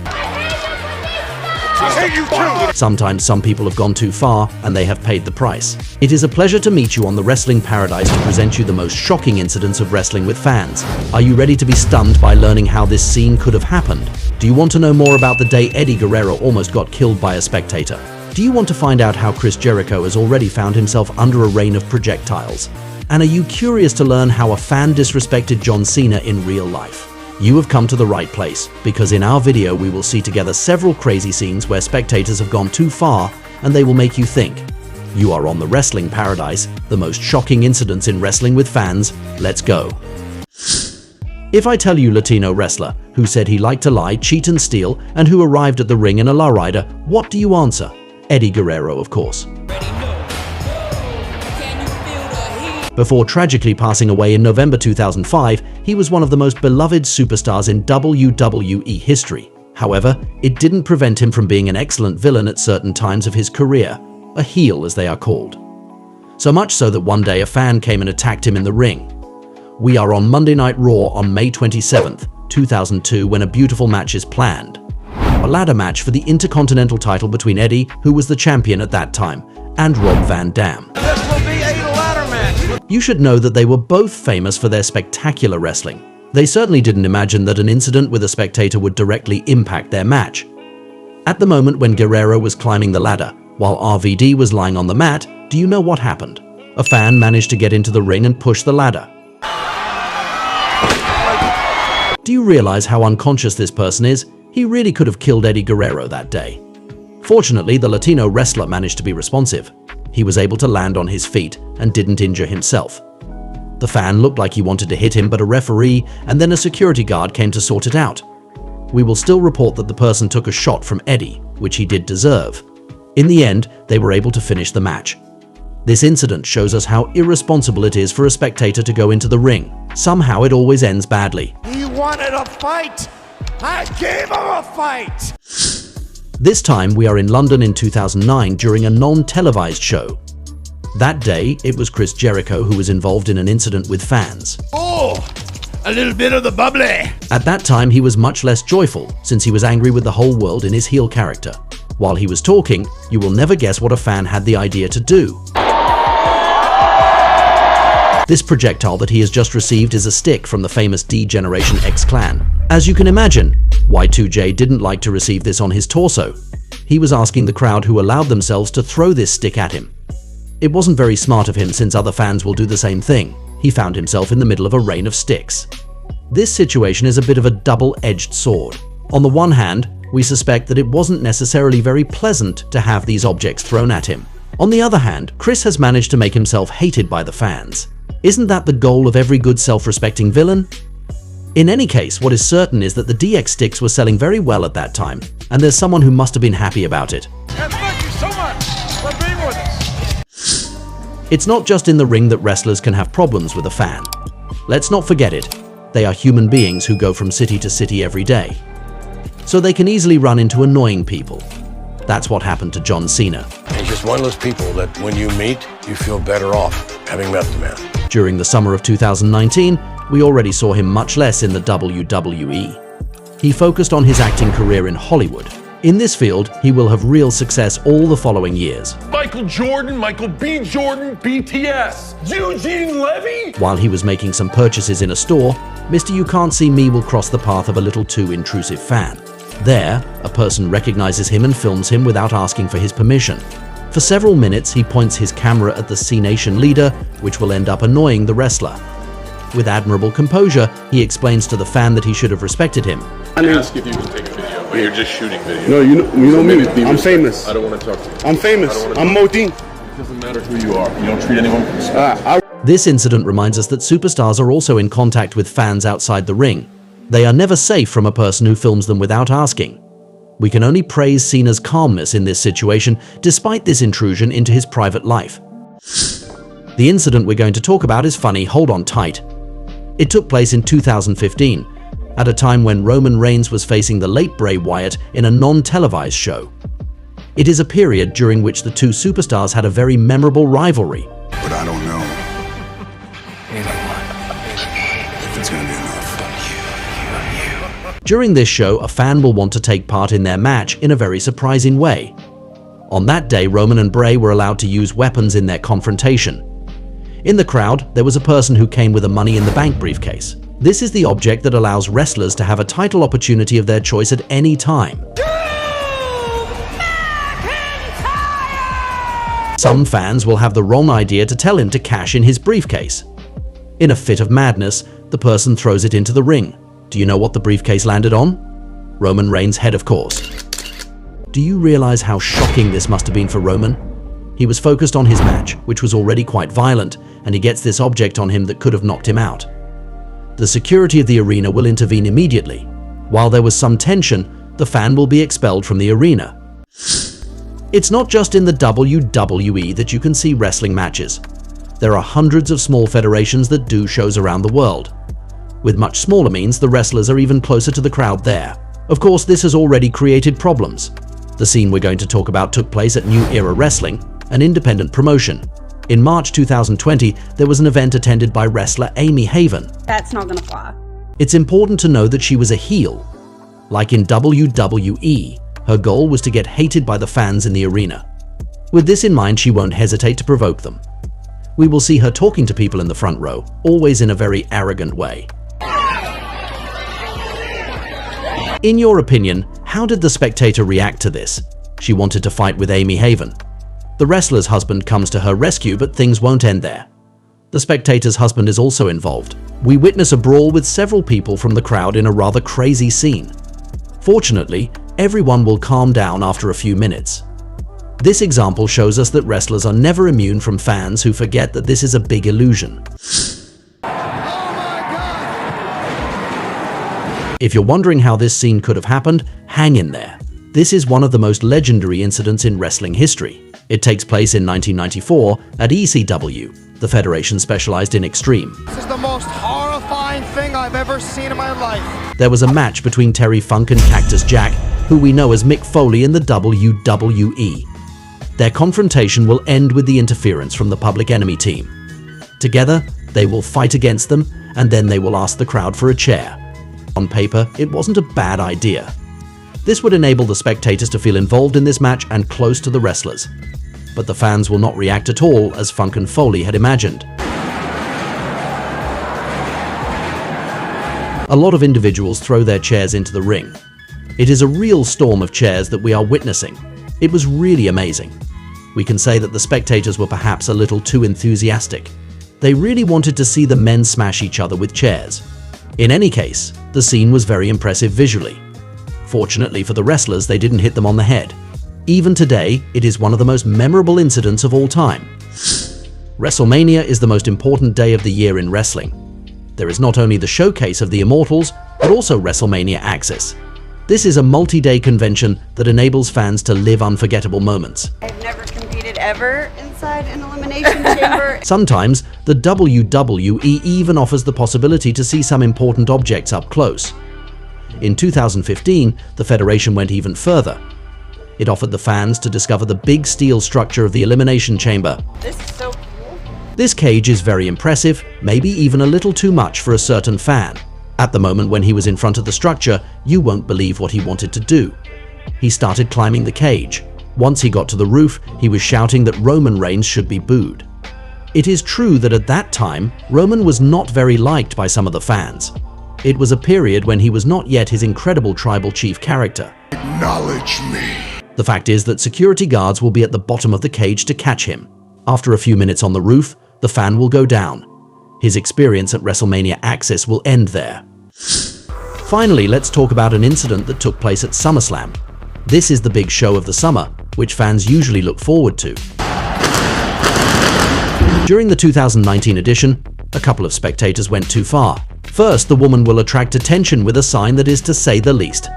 Sometimes some people have gone too far and they have paid the price. It is a pleasure to meet you on the Wrestling Paradise to present you the most shocking incidents of wrestling with fans. Are you ready to be stunned by learning how this scene could have happened? Do you want to know more about the day Eddie Guerrero almost got killed by a spectator? Do you want to find out how Chris Jericho has already found himself under a rain of projectiles? And are you curious to learn how a fan disrespected John Cena in real life? You have come to the right place, because in our video we will see together several crazy scenes where spectators have gone too far, and they will make you think. You are on the wrestling paradise, the most shocking incidents in wrestling with fans. Let's go. If I tell you Latino wrestler who said he liked to lie, cheat and steal, and who arrived at the ring in a lowrider, what do you answer? Eddie Guerrero, of course. Before tragically passing away in November 2005, he was one of the most beloved superstars in WWE history. However, it didn't prevent him from being an excellent villain at certain times of his career, a heel as they are called. So much so that one day a fan came and attacked him in the ring. We are on Monday Night Raw on May 27th, 2002, when a beautiful match is planned. A ladder match for the Intercontinental title between Eddie, who was the champion at that time, and Rob Van Dam. This will be a ladder match. You should know that they were both famous for their spectacular wrestling. They certainly didn't imagine that an incident with a spectator would directly impact their match. At the moment when Guerrero was climbing the ladder, while RVD was lying on the mat, do you know what happened? A fan managed to get into the ring and push the ladder. Do you realize how unconscious this person is? He really could have killed Eddie Guerrero that day. Fortunately, the Latino wrestler managed to be responsive. He was able to land on his feet and didn't injure himself. The fan looked like he wanted to hit him, but a referee and then a security guard came to sort it out. We will still report that the person took a shot from Eddie, which he did deserve. In the end, they were able to finish the match. This incident shows us how irresponsible it is for a spectator to go into the ring. Somehow it always ends badly. He wanted a fight! I gave him a fight! This time we are in London in 2009 during a non-televised show. That day, it was Chris Jericho who was involved in an incident with fans. Oh, a little bit of the bubbly. At that time, he was much less joyful since he was angry with the whole world in his heel character. While he was talking, you will never guess what a fan had the idea to do. This projectile that he has just received is a stick from the famous D-Generation X Clan. As you can imagine, Y2J didn't like to receive this on his torso. He was asking the crowd who allowed themselves to throw this stick at him. It wasn't very smart of him since other fans will do the same thing. He found himself in the middle of a rain of sticks. This situation is a bit of a double-edged sword. On the one hand, we suspect that it wasn't necessarily very pleasant to have these objects thrown at him. On the other hand, Chris has managed to make himself hated by the fans. Isn't that the goal of every good self-respecting villain? In any case, what is certain is that the DX sticks were selling very well at that time, and there's someone who must have been happy about it. And thank you so much for being with us. It's not just in the ring that wrestlers can have problems with a fan. Let's not forget it. They are human beings who go from city to city every day. So they can easily run into annoying people. That's what happened to John Cena. He's just one of those people that when you meet, you feel better off having met the man. During the summer of 2019, we already saw him much less in the WWE. He focused on his acting career in Hollywood. In this field, he will have real success all the following years. Michael Jordan, Michael B. Jordan, BTS, Eugene Levy. While he was making some purchases in a store, Mr. You Can't See Me will cross the path of a little too intrusive fan. There, a person recognizes him and films him without asking for his permission. For several minutes, he points his camera at the C-Nation leader, which will end up annoying the wrestler. With admirable composure, he explains to the fan that he should have respected him. I ask if you can take a video, but you're just shooting video. No, you know me. I'm famous. I don't want to talk to you. I'm famous. I'm Modine. It doesn't matter who you are. You don't treat anyone with respect. This incident reminds us that superstars are also in contact with fans outside the ring. They are never safe from a person who films them without asking. We can only praise Cena's calmness in this situation, despite this intrusion into his private life. The incident we're going to talk about is funny, hold on tight. It took place in 2015, at a time when Roman Reigns was facing the late Bray Wyatt in a non-televised show. It is a period during which the two superstars had a very memorable rivalry. But I don't know if it's gonna be enough. During this show, a fan will want to take part in their match in a very surprising way. On that day, Roman and Bray were allowed to use weapons in their confrontation. In the crowd, there was a person who came with a Money in the Bank briefcase. This is the object that allows wrestlers to have a title opportunity of their choice at any time. Some fans will have the wrong idea to tell him to cash in his briefcase. In a fit of madness, the person throws it into the ring. Do you know what the briefcase landed on? Roman Reigns' head, of course. Do you realize how shocking this must have been for Roman? He was focused on his match, which was already quite violent, and he gets this object on him that could have knocked him out. The security of the arena will intervene immediately. While there was some tension, the fan will be expelled from the arena. It's not just in the WWE that you can see wrestling matches. There are hundreds of small federations that do shows around the world. With much smaller means, the wrestlers are even closer to the crowd there. Of course, this has already created problems. The scene we're going to talk about took place at New Era Wrestling, an independent promotion. In March 2020, there was an event attended by wrestler Amy Haven. That's not gonna fly. It's important to know that she was a heel. Like in WWE, her goal was to get hated by the fans in the arena. With this in mind, she won't hesitate to provoke them. We will see her talking to people in the front row, always in a very arrogant way. In your opinion, how did the spectator react to this? She wanted to fight with Amy Haven. The wrestler's husband comes to her rescue, but things won't end there. The spectator's husband is also involved. We witness a brawl with several people from the crowd in a rather crazy scene. Fortunately, everyone will calm down after a few minutes. This example shows us that wrestlers are never immune from fans who forget that this is a big illusion. If you're wondering how this scene could have happened, hang in there. This is one of the most legendary incidents in wrestling history. It takes place in 1994 at ECW, the federation specialized in Extreme. This is the most horrifying thing I've ever seen in my life. There was a match between Terry Funk and Cactus Jack, who we know as Mick Foley in the WWE. Their confrontation will end with the interference from the Public Enemy team. Together, they will fight against them, and then they will ask the crowd for a chair. On paper, it wasn't a bad idea. This would enable the spectators to feel involved in this match and close to the wrestlers. But the fans will not react at all as Funk and Foley had imagined. A lot of individuals throw their chairs into the ring. It is a real storm of chairs that we are witnessing. It was really amazing. We can say that the spectators were perhaps a little too enthusiastic. They really wanted to see the men smash each other with chairs. In any case, the scene was very impressive visually. Fortunately for the wrestlers, they didn't hit them on the head. Even today, it is one of the most memorable incidents of all time. WrestleMania is the most important day of the year in wrestling. There is not only the showcase of the Immortals, but also WrestleMania Access. This is a multi-day convention that enables fans to live unforgettable moments. I've never competed ever inside an elimination chamber. Sometimes, the WWE even offers the possibility to see some important objects up close. In 2015, the Federation went even further. It offered the fans to discover the big steel structure of the Elimination Chamber. This is so cool. This cage is very impressive, maybe even a little too much for a certain fan. At the moment when he was in front of the structure, you won't believe what he wanted to do. He started climbing the cage. Once he got to the roof, he was shouting that Roman Reigns should be booed. It is true that at that time, Roman was not very liked by some of the fans. It was a period when he was not yet his incredible tribal chief character. Acknowledge me. The fact is that security guards will be at the bottom of the cage to catch him. After a few minutes on the roof, the fan will go down. His experience at WrestleMania Access will end there. Finally, let's talk about an incident that took place at SummerSlam. This is the big show of the summer, which fans usually look forward to. During the 2019 edition, a couple of spectators went too far. First, the woman will attract attention with a sign that is, to say the least,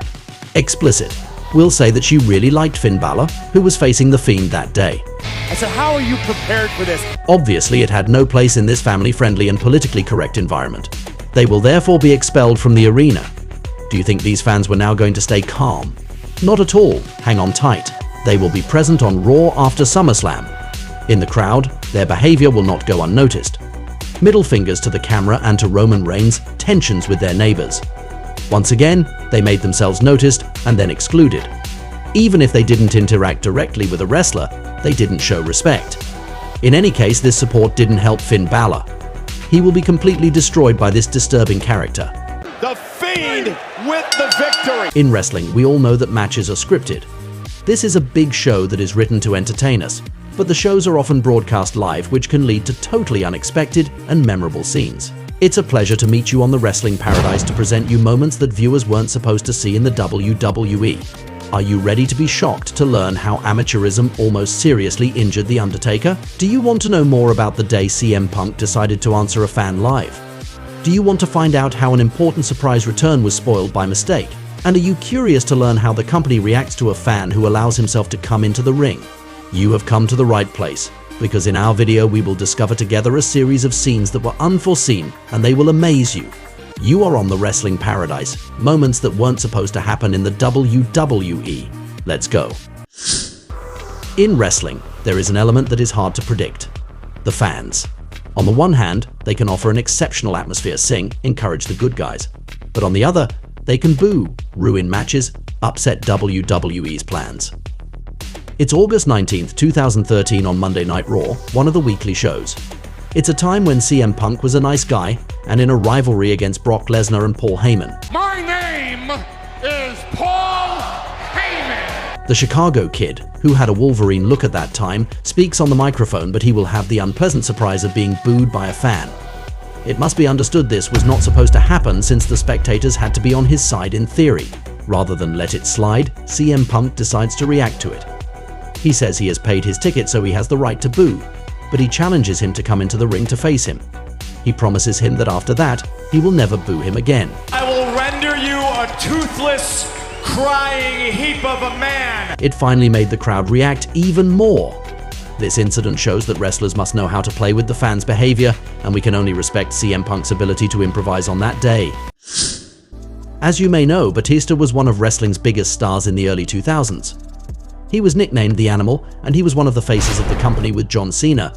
explicit. We'll say that she really liked Finn Balor, who was facing The Fiend that day. I said, how are you prepared for this? Obviously, it had no place in this family-friendly and politically correct environment. They will therefore be expelled from the arena. Do you think these fans were now going to stay calm? Not at all. Hang on tight. They will be present on Raw after SummerSlam. In the crowd, their behavior will not go unnoticed. Middle fingers to the camera and to Roman Reigns, tensions with their neighbors. Once again, they made themselves noticed and then excluded. Even if they didn't interact directly with a wrestler, they didn't show respect. In any case, this support didn't help Finn Balor. He will be completely destroyed by this disturbing character. The Fiend with the victory! In wrestling, we all know that matches are scripted. This is a big show that is written to entertain us, but the shows are often broadcast live, which can lead to totally unexpected and memorable scenes. It's a pleasure to meet you on the Wrestling Paradise to present you moments that viewers weren't supposed to see in the WWE. Are you ready to be shocked to learn how amateurism almost seriously injured The Undertaker? Do you want to know more about the day CM Punk decided to answer a fan live? Do you want to find out how an important surprise return was spoiled by mistake? And are you curious to learn how the company reacts to a fan who allows himself to come into the ring? You have come to the right place, because in our video we will discover together a series of scenes that were unforeseen and they will amaze you. You are on the Wrestling Paradise, moments that weren't supposed to happen in the WWE. Let's go. In wrestling, there is an element that is hard to predict: the fans. On the one hand, they can offer an exceptional atmosphere, sing, encourage the good guys. But on the other, they can boo, ruin matches, upset WWE's plans. It's August 19th, 2013 on Monday Night Raw, one of the weekly shows. It's a time when CM Punk was a nice guy and in a rivalry against Brock Lesnar and Paul Heyman. My name is Paul Heyman! The Chicago Kid, who had a Wolverine look at that time, speaks on the microphone, but he will have the unpleasant surprise of being booed by a fan. It must be understood this was not supposed to happen since the spectators had to be on his side in theory. Rather than let it slide, CM Punk decides to react to it. He says he has paid his ticket so he has the right to boo, but he challenges him to come into the ring to face him. He promises him that after that, he will never boo him again. I will render you a toothless, crying heap of a man! It finally made the crowd react even more. This incident shows that wrestlers must know how to play with the fans' behavior, and we can only respect CM Punk's ability to improvise on that day. As you may know, Batista was one of wrestling's biggest stars in the early 2000s. He was nicknamed The Animal, and he was one of the faces of the company with John Cena.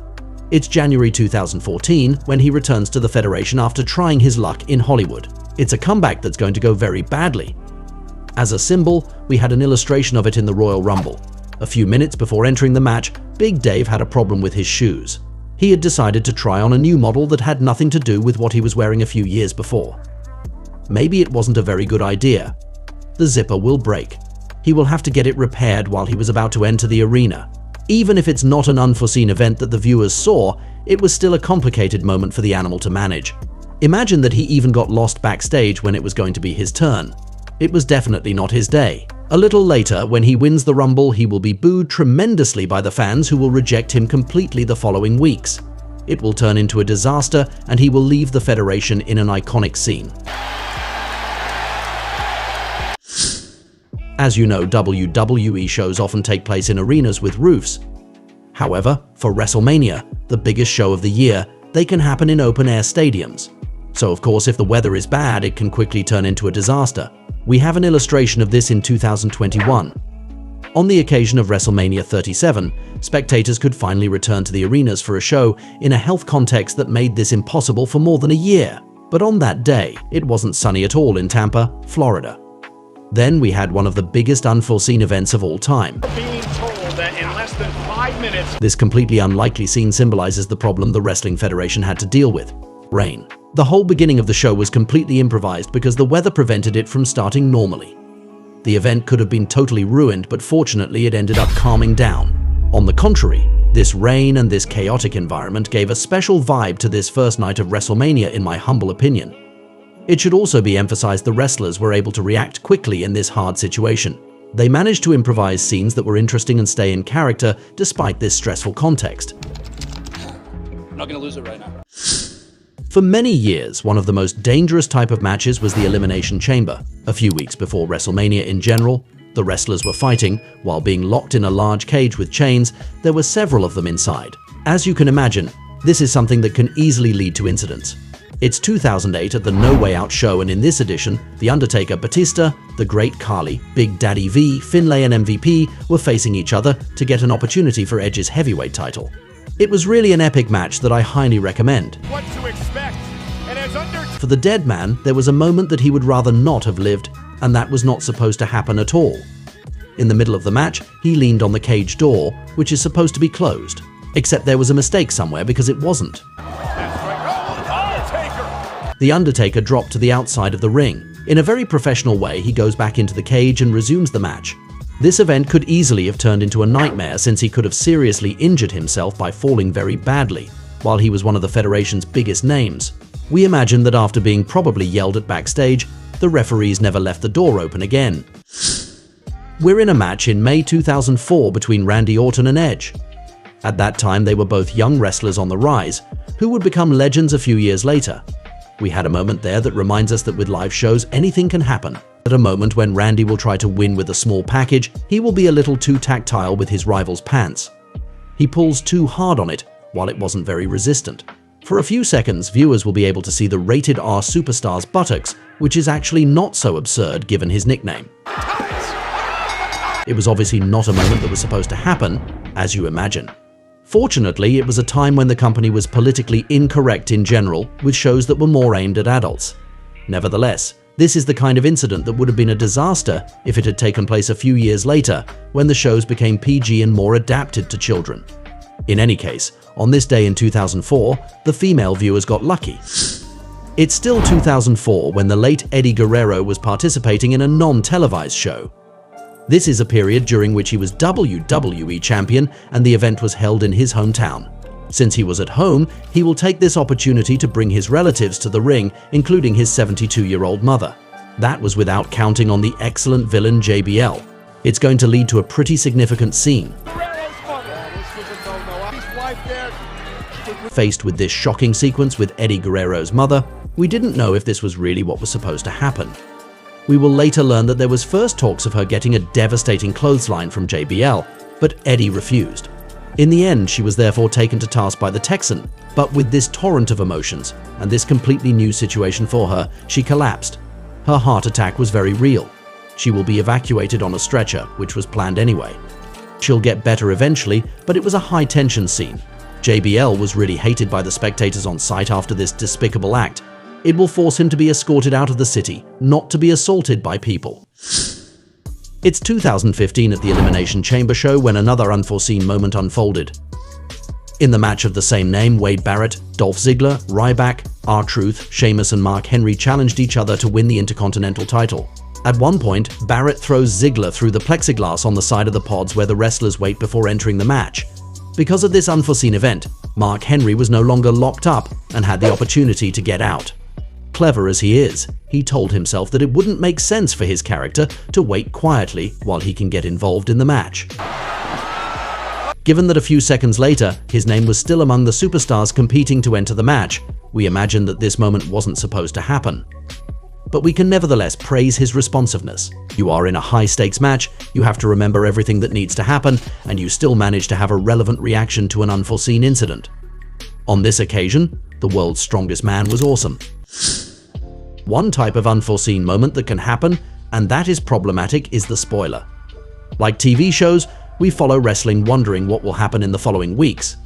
It's January 2014 when he returns to the Federation after trying his luck in Hollywood. It's a comeback that's going to go very badly. As a symbol, we had an illustration of it in the Royal Rumble. A few minutes before entering the match, Big Dave had a problem with his shoes. He had decided to try on a new model that had nothing to do with what he was wearing a few years before. Maybe it wasn't a very good idea. The zipper will break. He will have to get it repaired while he was about to enter the arena. Even if it's not an unforeseen event that the viewers saw, it was still a complicated moment for the Animal to manage. Imagine that he even got lost backstage when it was going to be his turn. It was definitely not his day. A little later, when he wins the Rumble, he will be booed tremendously by the fans who will reject him completely the following weeks. It will turn into a disaster, and he will leave the Federation in an iconic scene. As you know, WWE shows often take place in arenas with roofs. However, for WrestleMania, the biggest show of the year, they can happen in open-air stadiums. So of course, if the weather is bad, it can quickly turn into a disaster. We have an illustration of this in 2021. On the occasion of WrestleMania 37, spectators could finally return to the arenas for a show in a health context that made this impossible for more than a year. But on that day, it wasn't sunny at all in Tampa, Florida. Then we had one of the biggest unforeseen events of all time. Being told that in less than 5 minutes... This completely unlikely scene symbolizes the problem the Wrestling Federation had to deal with: rain. The whole beginning of the show was completely improvised because the weather prevented it from starting normally. The event could have been totally ruined, but fortunately it ended up calming down. On the contrary, this rain and this chaotic environment gave a special vibe to this first night of WrestleMania, in my humble opinion. It should also be emphasized the wrestlers were able to react quickly in this hard situation. They managed to improvise scenes that were interesting and stay in character despite this stressful context. I'm not gonna lose it right now. For many years, one of the most dangerous type of matches was the Elimination Chamber. A few weeks before WrestleMania in general, the wrestlers were fighting while being locked in a large cage with chains. There were several of them inside. As you can imagine, this is something that can easily lead to incidents. It's 2008 at the No Way Out show, and in this edition, The Undertaker, Batista, The Great Khali, Big Daddy V, Finlay and MVP were facing each other to get an opportunity for Edge's heavyweight title. It was really an epic match that I highly recommend. What to expect? And as For the dead man, there was a moment that he would rather not have lived, and that was not supposed to happen at all. In the middle of the match, he leaned on the cage door, which is supposed to be closed. Except there was a mistake somewhere because it wasn't. The Undertaker dropped to the outside of the ring. In a very professional way, he goes back into the cage and resumes the match. This event could easily have turned into a nightmare, since he could have seriously injured himself by falling very badly, while he was one of the Federation's biggest names. We imagine that after being probably yelled at backstage, the referees never left the door open again. We're in a match in May 2004 between Randy Orton and Edge. At that time, they were both young wrestlers on the rise, who would become legends a few years later. We had a moment there that reminds us that with live shows, anything can happen. At a moment when Randy will try to win with a small package, he will be a little too tactile with his rival's pants. He pulls too hard on it, while it wasn't very resistant. For a few seconds, viewers will be able to see the rated R superstar's buttocks, which is actually not so absurd given his nickname. It was obviously not a moment that was supposed to happen, as you imagine. Fortunately, it was a time when the company was politically incorrect in general, with shows that were more aimed at adults. Nevertheless, this is the kind of incident that would have been a disaster if it had taken place a few years later, when the shows became PG and more adapted to children. In any case, on this day in 2004, the female viewers got lucky. It's still 2004 when the late Eddie Guerrero was participating in a non-televised show. This is a period during which he was WWE champion and the event was held in his hometown. Since he was at home, he will take this opportunity to bring his relatives to the ring, including his 72-year-old mother. That was without counting on the excellent villain JBL. It's going to lead to a pretty significant scene. Faced with this shocking sequence with Eddie Guerrero's mother, we didn't know if this was really what was supposed to happen. We will later learn that there was first talks of her getting a devastating clothesline from JBL, but Eddie refused. In the end, she was therefore taken to task by the Texan, but with this torrent of emotions and this completely new situation for her, she collapsed. Her heart attack was very real. She will be evacuated on a stretcher, which was planned anyway. She'll get better eventually, but it was a high-tension scene. JBL was really hated by the spectators on site after this despicable act. It will force him to be escorted out of the city, not to be assaulted by people. It's 2015 at the Elimination Chamber show when another unforeseen moment unfolded. In the match of the same name, Wade Barrett, Dolph Ziggler, Ryback, R-Truth, Sheamus and Mark Henry challenged each other to win the Intercontinental title. At one point, Barrett throws Ziggler through the plexiglass on the side of the pods where the wrestlers wait before entering the match. Because of this unforeseen event, Mark Henry was no longer locked up and had the opportunity to get out. Clever as he is, he told himself that it wouldn't make sense for his character to wait quietly while he can get involved in the match. Given that a few seconds later, his name was still among the superstars competing to enter the match, we imagine that this moment wasn't supposed to happen. But we can nevertheless praise his responsiveness. You are in a high-stakes match, you have to remember everything that needs to happen, and you still manage to have a relevant reaction to an unforeseen incident. On this occasion, the world's strongest man was awesome. One type of unforeseen moment that can happen, and that is problematic, is the spoiler. Like TV shows, we follow wrestling wondering what will happen in the following weeks.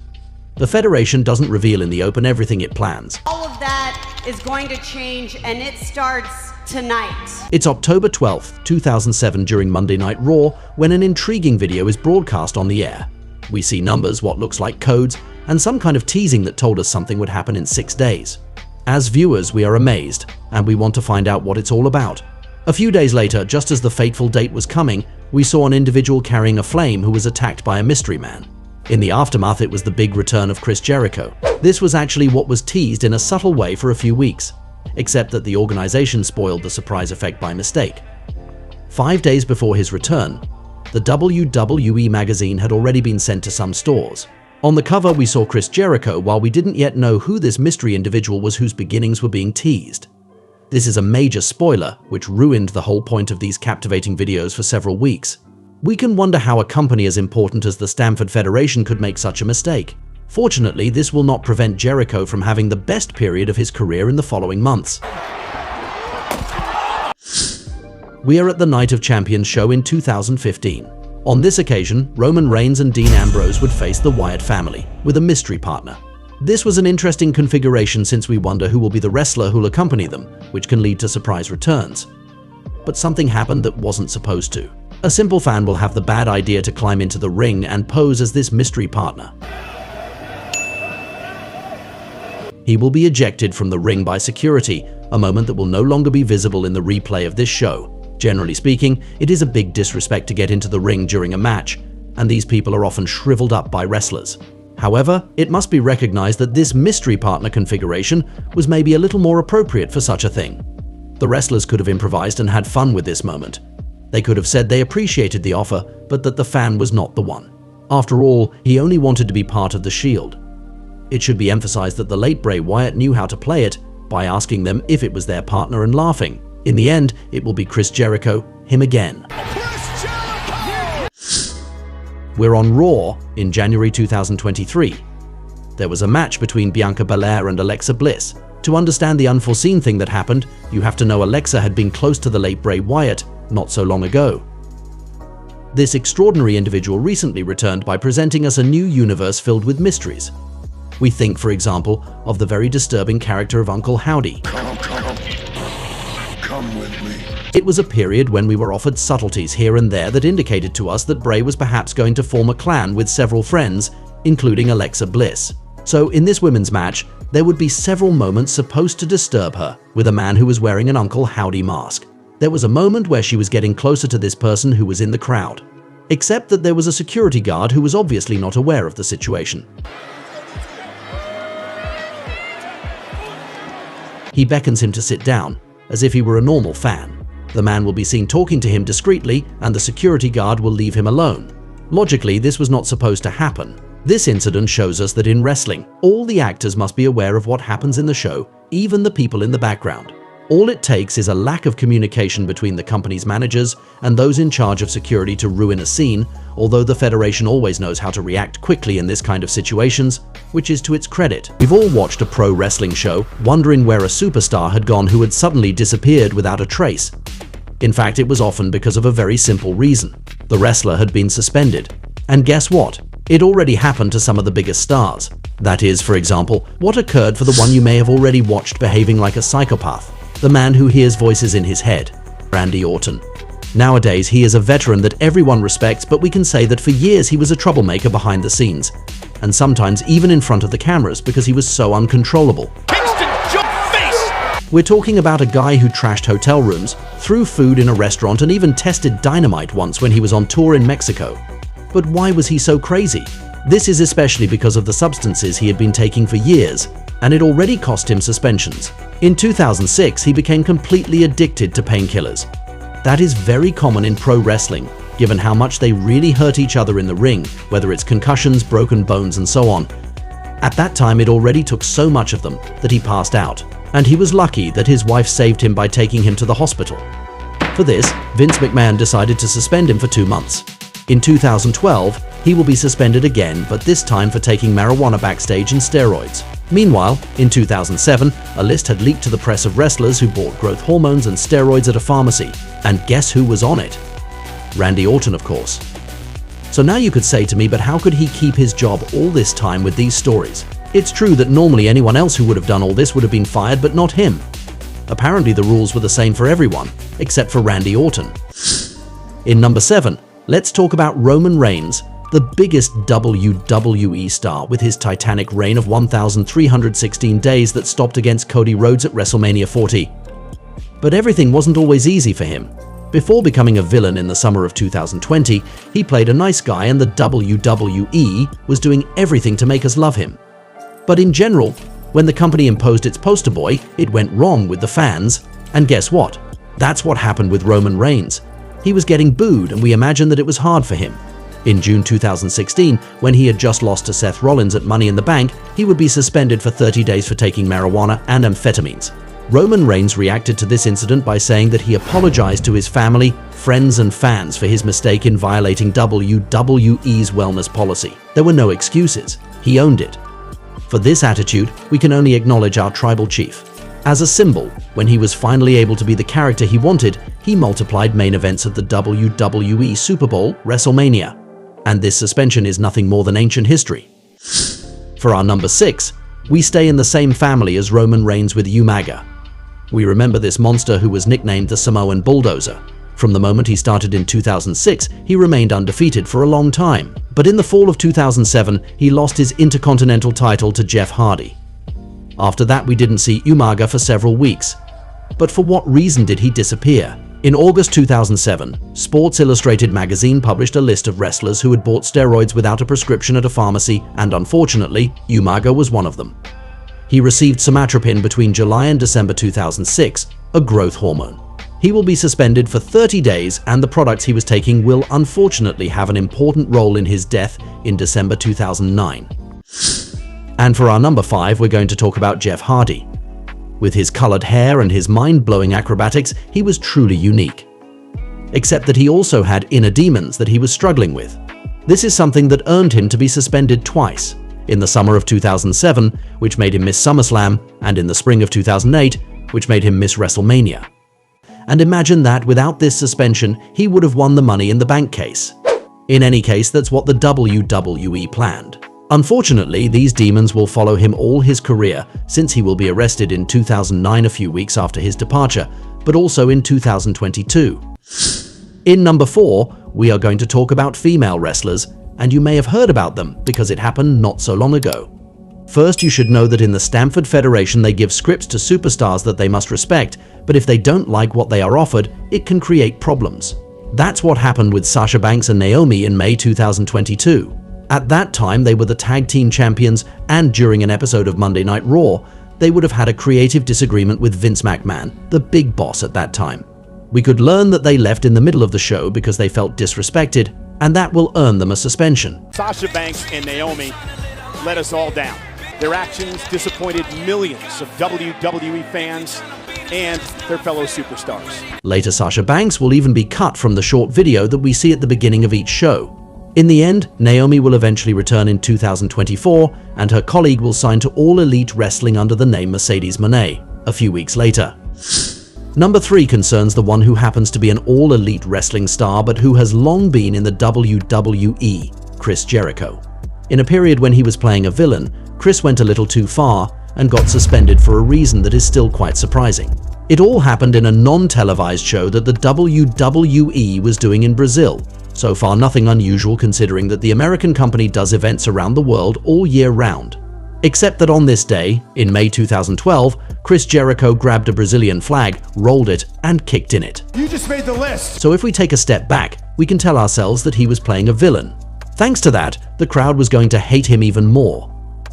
The Federation doesn't reveal in the open everything it plans. All of that is going to change, and it starts tonight. It's October 12th, 2007 during Monday Night Raw when an intriguing video is broadcast on the air. We see numbers, what looks like codes, and some kind of teasing that told us something would happen in 6 days. As viewers, we are amazed, and we want to find out what it's all about. A few days later, just as the fateful date was coming, we saw an individual carrying a flame who was attacked by a mystery man. In the aftermath, it was the big return of Chris Jericho. This was actually what was teased in a subtle way for a few weeks, except that the organization spoiled the surprise effect by mistake. 5 days before his return, the WWE magazine had already been sent to some stores. On the cover, we saw Chris Jericho, while we didn't yet know who this mystery individual was whose beginnings were being teased. This is a major spoiler, which ruined the whole point of these captivating videos for several weeks. We can wonder how a company as important as the Stamford Federation could make such a mistake. Fortunately, this will not prevent Jericho from having the best period of his career in the following months. We are at the Night of Champions show in 2015. On this occasion, Roman Reigns and Dean Ambrose would face the Wyatt family, with a mystery partner. This was an interesting configuration since we wonder who will be the wrestler who'll accompany them, which can lead to surprise returns. But something happened that wasn't supposed to. A simple fan will have the bad idea to climb into the ring and pose as this mystery partner. He will be ejected from the ring by security, a moment that will no longer be visible in the replay of this show. Generally speaking, it is a big disrespect to get into the ring during a match, and these people are often shriveled up by wrestlers. However, it must be recognized that this mystery partner configuration was maybe a little more appropriate for such a thing. The wrestlers could have improvised and had fun with this moment. They could have said they appreciated the offer, but that the fan was not the one. After all, he only wanted to be part of the Shield. It should be emphasized that the late Bray Wyatt knew how to play it by asking them if it was their partner and laughing. In the end, it will be Chris Jericho, him again. We're on Raw in January 2023. There was a match between Bianca Belair and Alexa Bliss. To understand the unforeseen thing that happened, you have to know Alexa had been close to the late Bray Wyatt not so long ago. This extraordinary individual recently returned by presenting us a new universe filled with mysteries. We think, for example, of the very disturbing character of Uncle Howdy. Come with me. It was a period when we were offered subtleties here and there that indicated to us that Bray was perhaps going to form a clan with several friends, including Alexa Bliss. So in this women's match, there would be several moments supposed to disturb her, with a man who was wearing an Uncle Howdy mask. There was a moment where she was getting closer to this person who was in the crowd, except that there was a security guard who was obviously not aware of the situation. He beckons him to sit down, as if he were a normal fan. The man will be seen talking to him discreetly, and the security guard will leave him alone. Logically, this was not supposed to happen. This incident shows us that in wrestling, all the actors must be aware of what happens in the show, even the people in the background. All it takes is a lack of communication between the company's managers and those in charge of security to ruin a scene, although the Federation always knows how to react quickly in this kind of situations, which is to its credit. We've all watched a pro wrestling show, wondering where a superstar had gone who had suddenly disappeared without a trace. In fact, it was often because of a very simple reason. The wrestler had been suspended. And guess what? It already happened to some of the biggest stars. That is, for example, what occurred for the one you may have already watched behaving like a psychopath, the man who hears voices in his head, Randy Orton. Nowadays, he is a veteran that everyone respects, but we can say that for years he was a troublemaker behind the scenes, and sometimes even in front of the cameras because he was so uncontrollable. We're talking about a guy who trashed hotel rooms, threw food in a restaurant, and even tested dynamite once when he was on tour in Mexico. But why was he so crazy? This is especially because of the substances he had been taking for years, and it already cost him suspensions. In 2006, he became completely addicted to painkillers. That is very common in pro wrestling, given how much they really hurt each other in the ring, whether it's concussions, broken bones, and so on. At that time, it already took so much of them that he passed out, and he was lucky that his wife saved him by taking him to the hospital. For this, Vince McMahon decided to suspend him for 2 months. In 2012, he will be suspended again, but this time for taking marijuana backstage and steroids. Meanwhile, in 2007, a list had leaked to the press of wrestlers who bought growth hormones and steroids at a pharmacy. And guess who was on it? Randy Orton, of course. So now you could say to me, but how could he keep his job all this time with these stories? It's true that normally anyone else who would have done all this would have been fired, but not him. Apparently the rules were the same for everyone, except for Randy Orton. In number 7, let's talk about Roman Reigns, the biggest WWE star with his titanic reign of 1,316 days that stopped against Cody Rhodes at WrestleMania 40. But everything wasn't always easy for him. Before becoming a villain in the summer of 2020, he played a nice guy, and the WWE was doing everything to make us love him. But in general, when the company imposed its poster boy, it went wrong with the fans. And guess what? That's what happened with Roman Reigns. He was getting booed, and we imagined that it was hard for him. In June 2016, when he had just lost to Seth Rollins at Money in the Bank, he would be suspended for 30 days for taking marijuana and amphetamines. Roman Reigns reacted to this incident by saying that he apologized to his family, friends, and fans for his mistake in violating WWE's wellness policy. There were no excuses. He owned it. For this attitude, we can only acknowledge our tribal chief. As a symbol, when he was finally able to be the character he wanted, he multiplied main events of the WWE Super Bowl, WrestleMania. And this suspension is nothing more than ancient history. For our number 6, we stay in the same family as Roman Reigns with Umaga. We remember this monster who was nicknamed the Samoan Bulldozer. From the moment he started in 2006, he remained undefeated for a long time. But in the fall of 2007, he lost his Intercontinental title to Jeff Hardy. After that, we didn't see Umaga for several weeks. But for what reason did he disappear? In August 2007, Sports Illustrated magazine published a list of wrestlers who had bought steroids without a prescription at a pharmacy, and unfortunately, Umaga was one of them. He received somatropin between July and December 2006, a growth hormone. He will be suspended for 30 days, and the products he was taking will unfortunately have an important role in his death in December 2009. And for our number 5, we're going to talk about Jeff Hardy. With his colored hair and his mind-blowing acrobatics, he was truly unique. Except that he also had inner demons that he was struggling with. This is something that earned him to be suspended twice, in the summer of 2007, which made him miss SummerSlam, and in the spring of 2008, which made him miss WrestleMania. And imagine that without this suspension, he would have won the Money in the Bank case. In any case, that's what the WWE planned. Unfortunately, these demons will follow him all his career, since he will be arrested in 2009, a few weeks after his departure, but also in 2022. In number 4, we are going to talk about female wrestlers, and you may have heard about them because it happened not so long ago. First, you should know that in the Stamford Federation they give scripts to superstars that they must respect, but if they don't like what they are offered, it can create problems. That's what happened with Sasha Banks and Naomi in May 2022. At that time, they were the tag team champions, and during an episode of Monday Night Raw, they would have had a creative disagreement with Vince McMahon, the big boss at that time. We could learn that they left in the middle of the show because they felt disrespected, and that will earn them a suspension. Sasha Banks and Naomi let us all down. Their actions disappointed millions of WWE fans and their fellow superstars. Later, Sasha Banks will even be cut from the short video that we see at the beginning of each show. In the end, Naomi will eventually return in 2024, and her colleague will sign to All Elite Wrestling under the name Mercedes Moné a few weeks later. Number 3 concerns the one who happens to be an All Elite Wrestling star but who has long been in the WWE, Chris Jericho. In a period when he was playing a villain, Chris went a little too far and got suspended for a reason that is still quite surprising. It all happened in a non-televised show that the WWE was doing in Brazil. So far, nothing unusual considering that the American company does events around the world all year round. Except that on this day, in May 2012, Chris Jericho grabbed a Brazilian flag, rolled it, and kicked in it. You just made the list! So if we take a step back, we can tell ourselves that he was playing a villain. Thanks to that, the crowd was going to hate him even more.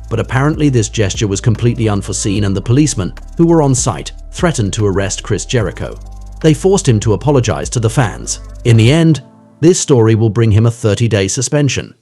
But apparently this gesture was completely unforeseen, and the policemen, who were on site, threatened to arrest Chris Jericho. They forced him to apologize to the fans. In the end, this story will bring him a 30-day suspension.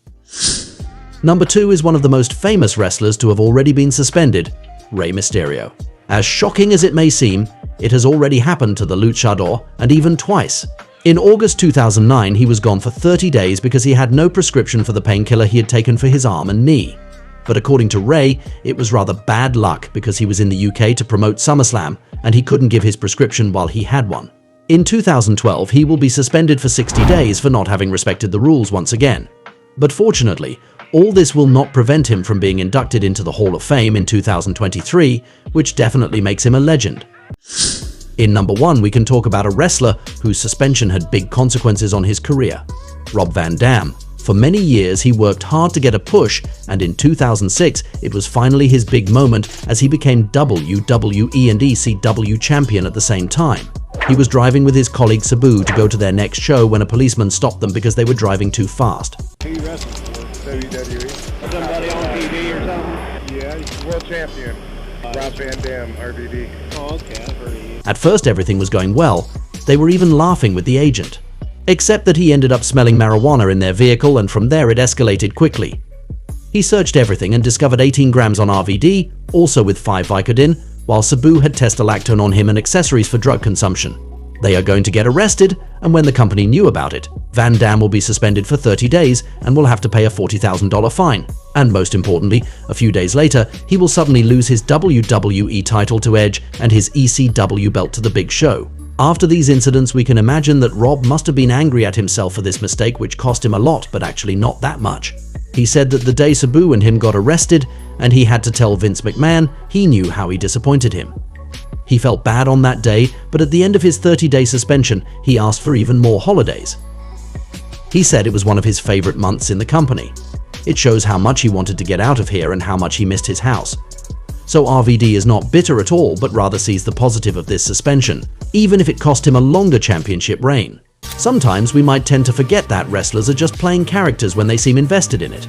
Number 2 is one of the most famous wrestlers to have already been suspended, Rey Mysterio. As shocking as it may seem, it has already happened to the luchador, and even twice. In August 2009, he was gone for 30 days because he had no prescription for the painkiller he had taken for his arm and knee. But according to Rey, it was rather bad luck because he was in the UK to promote SummerSlam, and he couldn't give his prescription while he had one. In 2012, he will be suspended for 60 days for not having respected the rules once again. But fortunately, all this will not prevent him from being inducted into the Hall of Fame in 2023, which definitely makes him a legend. In number 1, we can talk about a wrestler whose suspension had big consequences on his career, Rob Van Dam. For many years, he worked hard to get a push, and in 2006, it was finally his big moment as he became WWE and ECW champion at the same time. He was driving with his colleague Sabu to go to their next show when a policeman stopped them because they were driving too fast. Who you wrestling for? WWE. Somebody on TV or something? Yeah, he's world champion. Rob Van Dam, RVD. Oh, okay, I've heard of you. At first, everything was going well. They were even laughing with the agent. Except that he ended up smelling marijuana in their vehicle, and from there it escalated quickly. He searched everything and discovered 18 grams on RVD, also with 5 Vicodin, while Sabu had testalactone on him and accessories for drug consumption. They are going to get arrested, and when the company knew about it, Van Dam will be suspended for 30 days and will have to pay a $40,000 fine. And most importantly, a few days later, he will suddenly lose his WWE title to Edge and his ECW belt to the Big Show. After these incidents, we can imagine that Rob must have been angry at himself for this mistake, which cost him a lot, but actually not that much. He said that the day Sabu and him got arrested, and he had to tell Vince McMahon, he knew how he disappointed him. He felt bad on that day, but at the end of his 30-day suspension, he asked for even more holidays. He said it was one of his favorite months in the company. It shows how much he wanted to get out of here and how much he missed his house. so RVD is not bitter at all but rather sees the positive of this suspension, even if it cost him a longer championship reign. Sometimes we might tend to forget that wrestlers are just playing characters when they seem invested in it.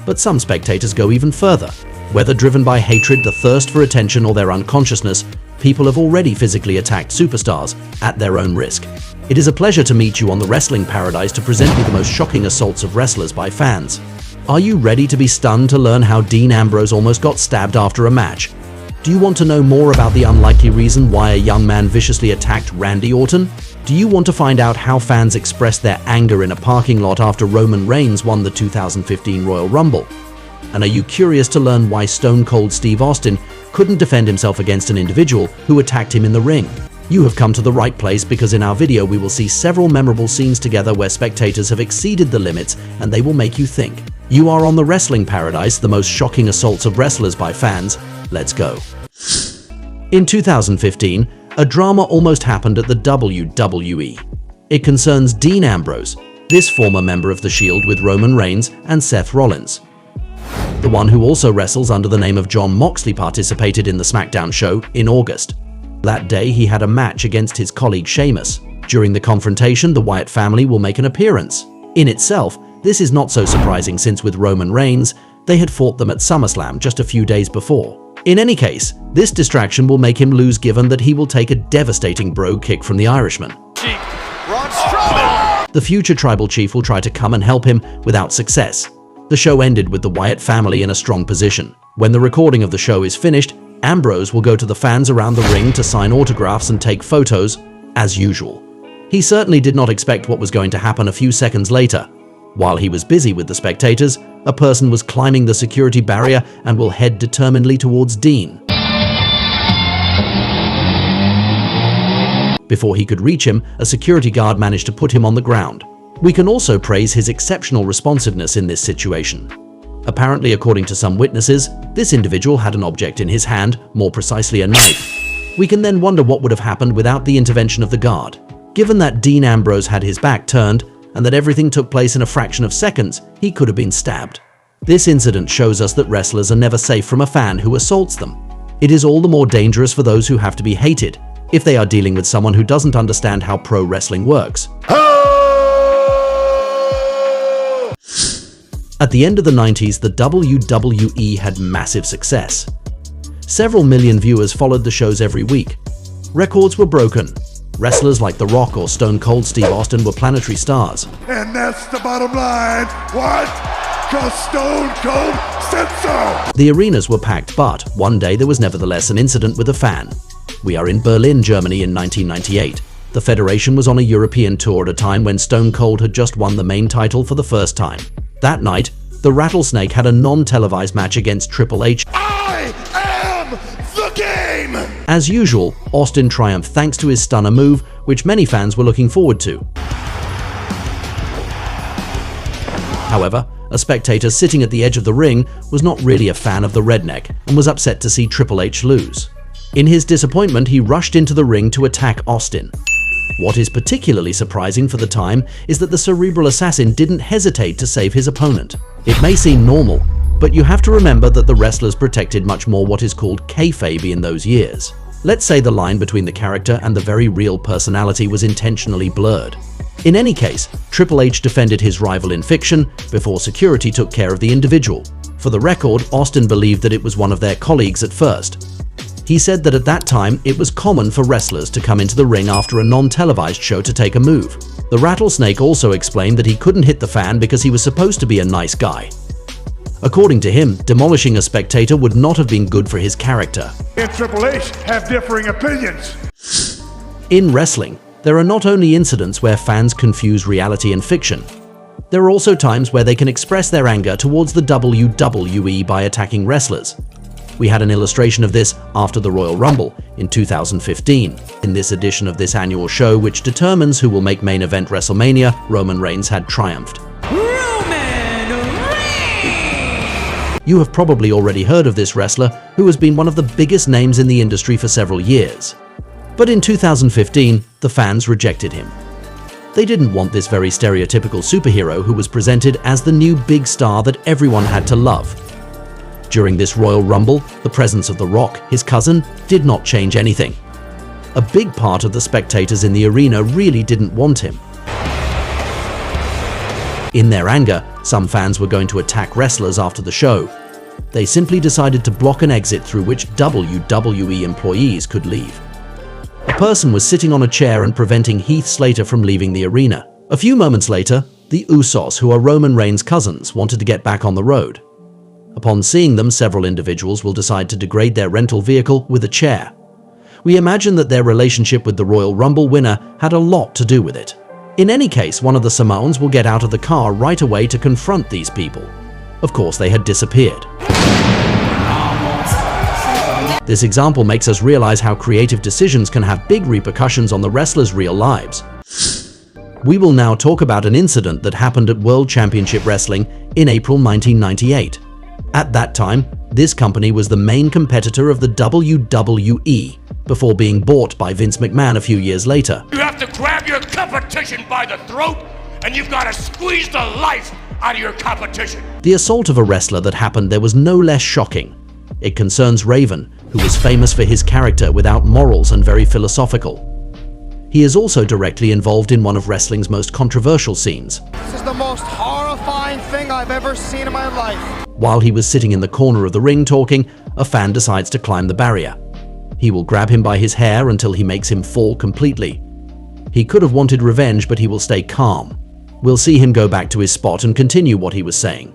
But some spectators go even further. Whether driven by hatred, the thirst for attention, or their unconsciousness, people have already physically attacked superstars at their own risk. It is a pleasure to meet you on the Wrestling Paradise to present you the most shocking assaults of wrestlers by fans. Are you ready to be stunned to learn how Dean Ambrose almost got stabbed after a match? Do you want to know more about the unlikely reason why a young man viciously attacked Randy Orton? Do you want to find out how fans expressed their anger in a parking lot after Roman Reigns won the 2015 Royal Rumble? And are you curious to learn why Stone Cold Steve Austin couldn't defend himself against an individual who attacked him in the ring? You have come to the right place, because in our video we will see several memorable scenes together where spectators have exceeded the limits, and they will make you think. You are on the Wrestling Paradise, the most shocking assaults of wrestlers by fans. Let's go. In 2015, a drama almost happened at the WWE. It concerns Dean Ambrose, this former member of The Shield with Roman Reigns and Seth Rollins. The one who also wrestles under the name of Jon Moxley participated in the SmackDown show in August. That day, he had a match against his colleague Sheamus. During the confrontation, the Wyatt family will make an appearance. In itself, this is not so surprising, since with Roman Reigns, they had fought them at SummerSlam just a few days before. In any case, this distraction will make him lose, given that he will take a devastating brogue kick from the Irishman. The future tribal chief will try to come and help him without success. The show ended with the Wyatt family in a strong position. When the recording of the show is finished, Ambrose will go to the fans around the ring to sign autographs and take photos, as usual. He certainly did not expect what was going to happen a few seconds later. While he was busy with the spectators, a person was climbing the security barrier and will head determinedly towards Dean. Before he could reach him, a security guard managed to put him on the ground. We can also praise his exceptional responsiveness in this situation. Apparently, according to some witnesses, this individual had an object in his hand, more precisely a knife. We can then wonder what would have happened without the intervention of the guard. Given that Dean Ambrose had his back turned, and that everything took place in a fraction of seconds, he could have been stabbed. This incident shows us that wrestlers are never safe from a fan who assaults them. It is all the more dangerous for those who have to be hated, if they are dealing with someone who doesn't understand how pro wrestling works. At the end of the 90s, the WWE had massive success. Several million viewers followed the shows every week. Records were broken. Wrestlers like The Rock or Stone Cold Steve Austin were planetary stars. And that's the bottom line. What? 'Cause Stone Cold said so. The arenas were packed, but one day there was nevertheless an incident with a fan. We are in Berlin, Germany in 1998. The Federation was on a European tour at a time when Stone Cold had just won the main title for the first time. That night, the Rattlesnake had a non-televised match against Triple H. I am the game! As usual, Austin triumphed thanks to his stunner move, which many fans were looking forward to. However, a spectator sitting at the edge of the ring was not really a fan of the redneck and was upset to see Triple H lose. In his disappointment, he rushed into the ring to attack Austin. What is particularly surprising for the time is that the cerebral assassin didn't hesitate to save his opponent. It may seem normal, but you have to remember that the wrestlers protected much more what is called kayfabe in those years. Let's say the line between the character and the very real personality was intentionally blurred. In any case, Triple H defended his rival in fiction before security took care of the individual. For the record, Austin believed that it was one of their colleagues at first. He said that at that time, it was common for wrestlers to come into the ring after a non-televised show to take a move. The Rattlesnake also explained that he couldn't hit the fan because he was supposed to be a nice guy. According to him, demolishing a spectator would not have been good for his character. And Triple H have differing opinions. In wrestling, there are not only incidents where fans confuse reality and fiction. There are also times where they can express their anger towards the WWE by attacking wrestlers. We had an illustration of this after the Royal Rumble in 2015. In this edition of this annual show, which determines who will make main event WrestleMania, Roman Reigns had triumphed. You have probably already heard of this wrestler, who has been one of the biggest names in the industry for several years. But in 2015, the fans rejected him. They didn't want this very stereotypical superhero who was presented as the new big star that everyone had to love. During this Royal Rumble, the presence of The Rock, his cousin, did not change anything. A big part of the spectators in the arena really didn't want him. In their anger, some fans were going to attack wrestlers after the show. They simply decided to block an exit through which WWE employees could leave. A person was sitting on a chair and preventing Heath Slater from leaving the arena. A few moments later, the Usos, who are Roman Reigns' cousins, wanted to get back on the road. Upon seeing them, several individuals will decide to degrade their rental vehicle with a chair. We imagine that their relationship with the Royal Rumble winner had a lot to do with it. In any case, one of the Samoans will get out of the car right away to confront these people. Of course, they had disappeared. This example makes us realize how creative decisions can have big repercussions on the wrestlers' real lives. We will now talk about an incident that happened at World Championship Wrestling in April 1998. At that time, this company was the main competitor of the WWE, before being bought by Vince McMahon a few years later. You have to grab your competition by the throat, and you've got to squeeze the life out of your competition. The assault of a wrestler that happened there was no less shocking. It concerns Raven, who was famous for his character without morals and very philosophical. He is also directly involved in one of wrestling's most controversial scenes. This is the most horrifying thing I've ever seen in my life. While he was sitting in the corner of the ring talking, a fan decides to climb the barrier. He will grab him by his hair until he makes him fall completely. He could have wanted revenge, but he will stay calm. We'll see him go back to his spot and continue what he was saying.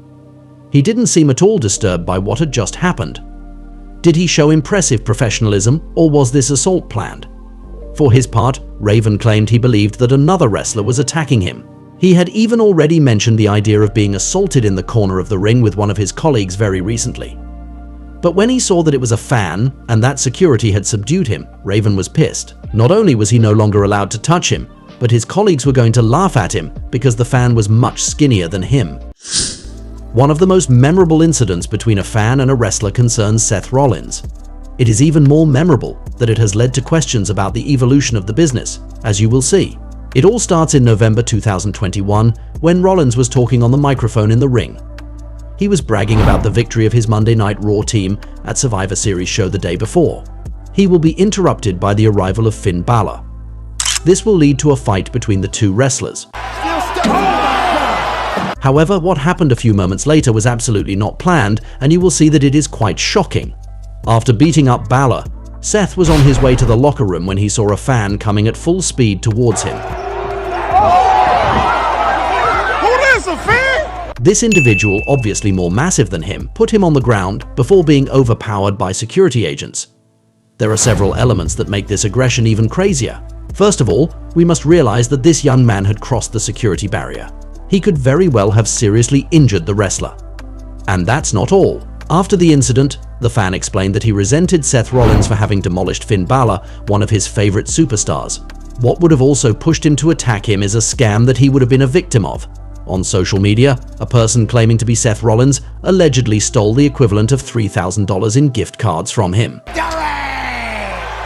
He didn't seem at all disturbed by what had just happened. Did he show impressive professionalism, or was this assault planned? For his part, Raven claimed he believed that another wrestler was attacking him. He had even already mentioned the idea of being assaulted in the corner of the ring with one of his colleagues very recently. But when he saw that it was a fan and that security had subdued him, Raven was pissed. Not only was he no longer allowed to touch him, but his colleagues were going to laugh at him because the fan was much skinnier than him. One of the most memorable incidents between a fan and a wrestler concerns Seth Rollins. It is even more memorable that it has led to questions about the evolution of the business, as you will see. It all starts in November 2021 when Rollins was talking on the microphone in the ring. He was bragging about the victory of his Monday Night Raw team at Survivor Series show the day before. He will be interrupted by the arrival of Finn Balor. This will lead to a fight between the two wrestlers. However, what happened a few moments later was absolutely not planned, and you will see that it is quite shocking. After beating up Balor, Seth was on his way to the locker room when he saw a fan coming at full speed towards him. This individual, obviously more massive than him, put him on the ground before being overpowered by security agents. There are several elements that make this aggression even crazier. First of all, we must realize that this young man had crossed the security barrier. He could very well have seriously injured the wrestler. And that's not all. After the incident, the fan explained that he resented Seth Rollins for having demolished Finn Balor, one of his favorite superstars. What would have also pushed him to attack him is a scam that he would have been a victim of. On social media, a person claiming to be Seth Rollins allegedly stole the equivalent of $3,000 in gift cards from him.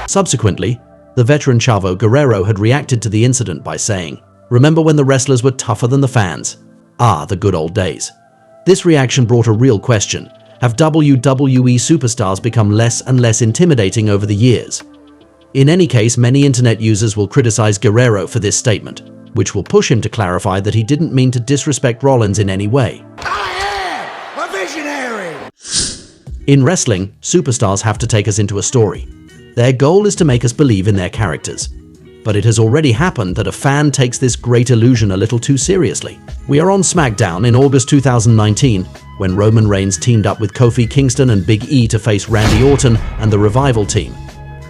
Subsequently, the veteran Chavo Guerrero had reacted to the incident by saying, "Remember when the wrestlers were tougher than the fans? Ah, the good old days." This reaction brought a real question. Have WWE superstars become less and less intimidating over the years? In any case, many internet users will criticize Guerrero for this statement, which will push him to clarify that he didn't mean to disrespect Rollins in any way. I am a visionary! In wrestling, superstars have to take us into a story. Their goal is to make us believe in their characters. But it has already happened that a fan takes this great illusion a little too seriously. We are on SmackDown in August 2019, when Roman Reigns teamed up with Kofi Kingston and Big E to face Randy Orton and the Revival team.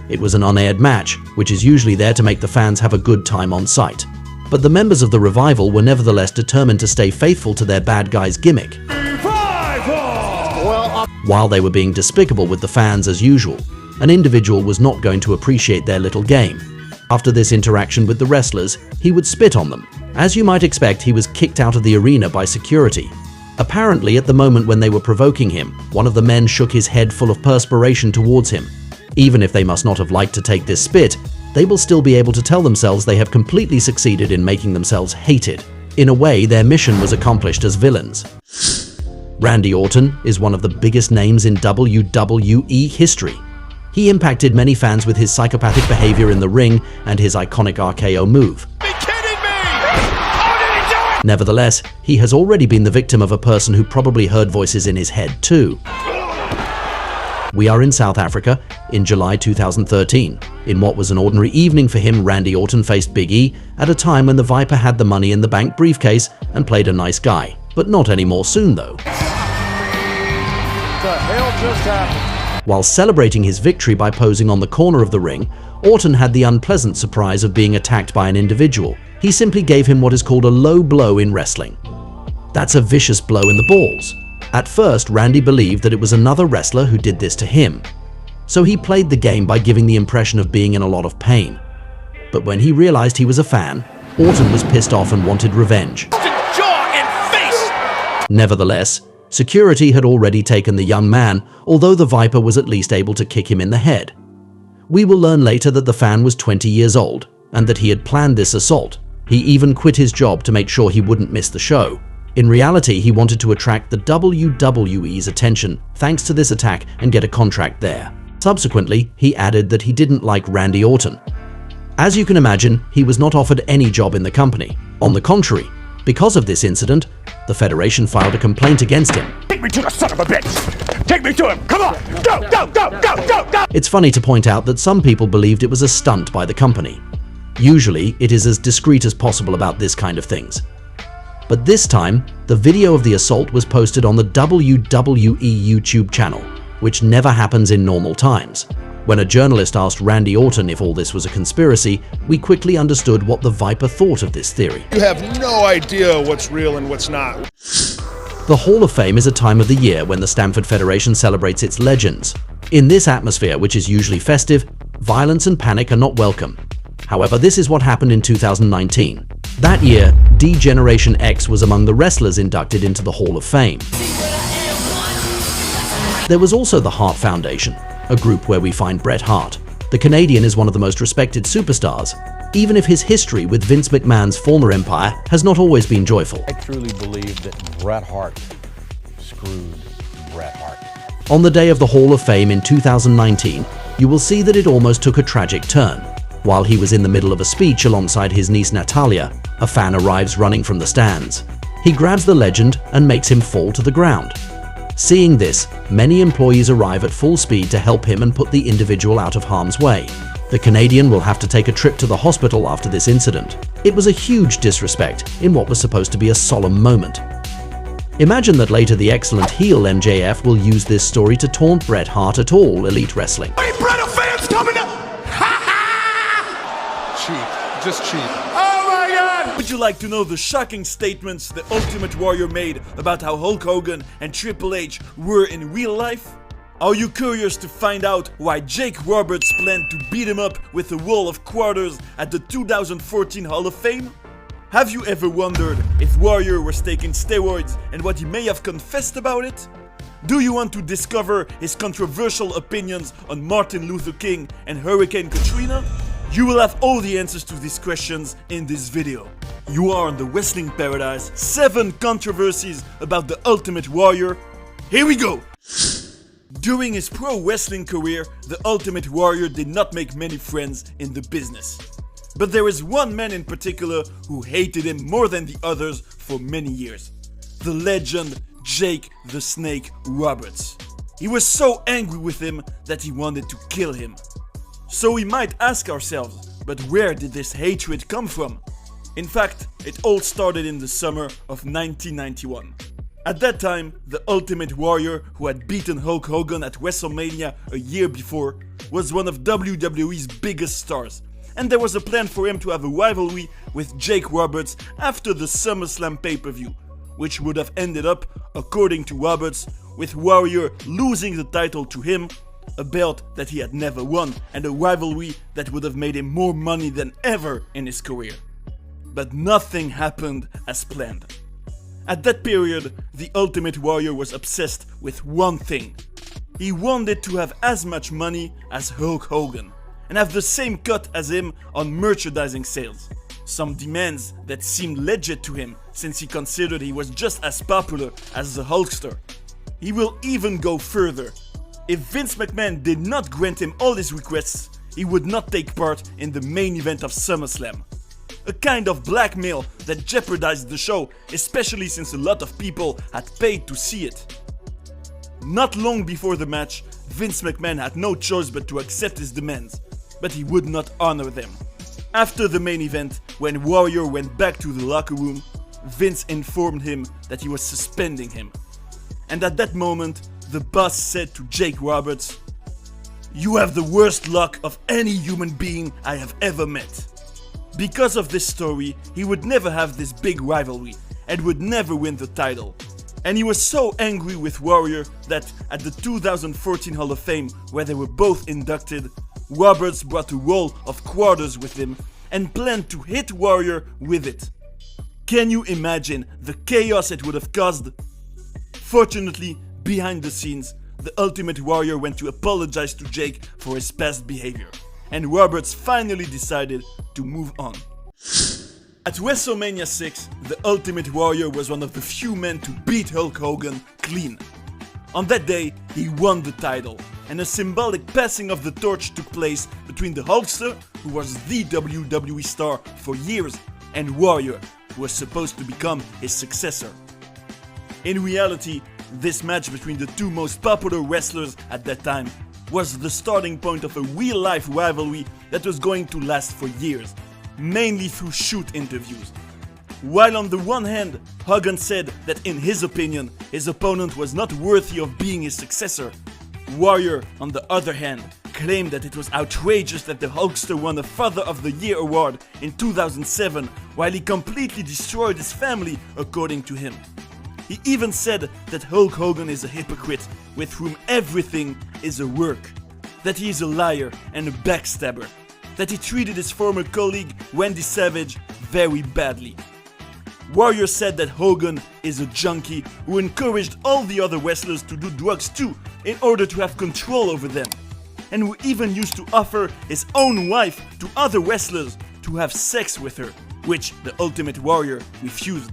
It was an unaired match, which is usually there to make the fans have a good time on site. But the members of the Revival were nevertheless determined to stay faithful to their bad guys gimmick. While they were being despicable with the fans as usual, an individual was not going to appreciate their little game. After this interaction with the wrestlers, he would spit on them. As you might expect, he was kicked out of the arena by security. Apparently, at the moment when they were provoking him, one of the men shook his head full of perspiration towards him. Even if they must not have liked to take this spit, they will still be able to tell themselves they have completely succeeded in making themselves hated. In a way, their mission was accomplished as villains. Randy Orton is one of the biggest names in WWE history. He impacted many fans with his psychopathic behavior in the ring and his iconic RKO move. Are you kidding me? How did he do it? Nevertheless, he has already been the victim of a person who probably heard voices in his head too. We are in South Africa in July 2013. In what was an ordinary evening for him, Randy Orton faced Big E at a time when the Viper had the Money in the Bank briefcase and played a nice guy. But not anymore soon though. What the hell just happened? While celebrating his victory by posing on the corner of the ring, Orton had the unpleasant surprise of being attacked by an individual. He simply gave him what is called a low blow in wrestling. That's a vicious blow in the balls. At first, Randy believed that it was another wrestler who did this to him. So he played the game by giving the impression of being in a lot of pain. But when he realized he was a fan, Orton was pissed off and wanted revenge. Nevertheless, security had already taken the young man, although the Viper was at least able to kick him in the head. We will learn later that the fan was 20 years old and that he had planned this assault. He even quit his job to make sure he wouldn't miss the show. In reality, he wanted to attract the WWE's attention thanks to this attack and get a contract there. Subsequently, he added that he didn't like Randy Orton. As you can imagine, he was not offered any job in the company. On the contrary, because of this incident, the Federation filed a complaint against him. Take me to the son of a bitch! Take me to him! Come on! Go, go, go, go, go, go! It's funny to point out that some people believed it was a stunt by the company. Usually, it is as discreet as possible about this kind of things. But this time, the video of the assault was posted on the WWE YouTube channel, which never happens in normal times. When a journalist asked Randy Orton if all this was a conspiracy, we quickly understood what the Viper thought of this theory. You have no idea what's real and what's not. The Hall of Fame is a time of the year when the Stamford Federation celebrates its legends. In this atmosphere, which is usually festive, violence and panic are not welcome. However, this is what happened in 2019. That year, D-Generation X was among the wrestlers inducted into the Hall of Fame. There was also the Hart Foundation, a group where we find Bret Hart. The Canadian is one of the most respected superstars, even if his history with Vince McMahon's former empire has not always been joyful. I truly believe that Bret Hart screwed Bret Hart. On the day of the Hall of Fame in 2019, you will see that it almost took a tragic turn. While he was in the middle of a speech alongside his niece Natalia, a fan arrives running from the stands. He grabs the legend and makes him fall to the ground. Seeing this, many employees arrive at full speed to help him and put the individual out of harm's way. The Canadian will have to take a trip to the hospital after this incident. It was a huge disrespect in what was supposed to be a solemn moment. Imagine that later the excellent heel MJF will use this story to taunt Bret Hart at All Elite Wrestling. Hey, Bret, a fan's coming up! Cheap. Just cheap. Oh my God! Would you like to know the shocking statements the Ultimate Warrior made about how Hulk Hogan and Triple H were in real life? Are you curious to find out why Jake Roberts planned to beat him up with a wall of quarters at the 2014 Hall of Fame? Have you ever wondered if Warrior was taking steroids and what he may have confessed about it? Do you want to discover his controversial opinions on Martin Luther King and Hurricane Katrina? You will have all the answers to these questions in this video. You are on the Wrestling Paradise, 7 controversies about the Ultimate Warrior. Here we go! During his pro wrestling career, the Ultimate Warrior did not make many friends in the business. But there is one man in particular who hated him more than the others for many years. The legend Jake the Snake Roberts. He was so angry with him that he wanted to kill him. So we might ask ourselves, but where did this hatred come from? In fact, it all started in the summer of 1991. At that time, the Ultimate Warrior, who had beaten Hulk Hogan at WrestleMania a year before, was one of WWE's biggest stars, and there was a plan for him to have a rivalry with Jake Roberts after the SummerSlam pay-per-view, which would have ended up, according to Roberts, with Warrior losing the title to him, a belt that he had never won, and a rivalry that would have made him more money than ever in his career. But nothing happened as planned. At that period, the Ultimate Warrior was obsessed with one thing. He wanted to have as much money as Hulk Hogan, and have the same cut as him on merchandising sales. some demands that seemed legit to him since he considered he was just as popular as the Hulkster. He will even go further. If Vince McMahon did not grant him all his requests, he would not take part in the main event of SummerSlam. A kind of blackmail that jeopardized the show, especially since a lot of people had paid to see it. Not long before the match, Vince McMahon had no choice but to accept his demands, but he would not honor them. After the main event, when Warrior went back to the locker room, Vince informed him that he was suspending him. And at that moment, the boss said to Jake Roberts, "You have the worst luck of any human being I have ever met." Because of this story, he would never have this big rivalry and would never win the title. And he was so angry with Warrior that at the 2014 Hall of Fame, where they were both inducted, Roberts brought a roll of quarters with him and planned to hit Warrior with it. Can you imagine the chaos it would have caused? Fortunately, behind the scenes, the Ultimate Warrior went to apologize to Jake for his past behavior, and Roberts finally decided to move on. At WrestleMania 6, the Ultimate Warrior was one of the few men to beat Hulk Hogan clean. On that day, he won the title, and a symbolic passing of the torch took place between the Hulkster, who was the WWE star for years, and Warrior, who was supposed to become his successor. In reality, this match between the two most popular wrestlers at that time was the starting point of a real-life rivalry that was going to last for years, mainly through shoot interviews. While on the one hand, Hogan said that in his opinion, his opponent was not worthy of being his successor, Warrior, on the other hand, claimed that it was outrageous that the Hulkster won a Father of the Year award in 2007 while he completely destroyed his family, according to him. He even said that Hulk Hogan is a hypocrite with whom everything is a work, that he is a liar and a backstabber, that he treated his former colleague Wendy Savage very badly. Warrior said that Hogan is a junkie who encouraged all the other wrestlers to do drugs too in order to have control over them, and who even used to offer his own wife to other wrestlers to have sex with her, which the Ultimate Warrior refused.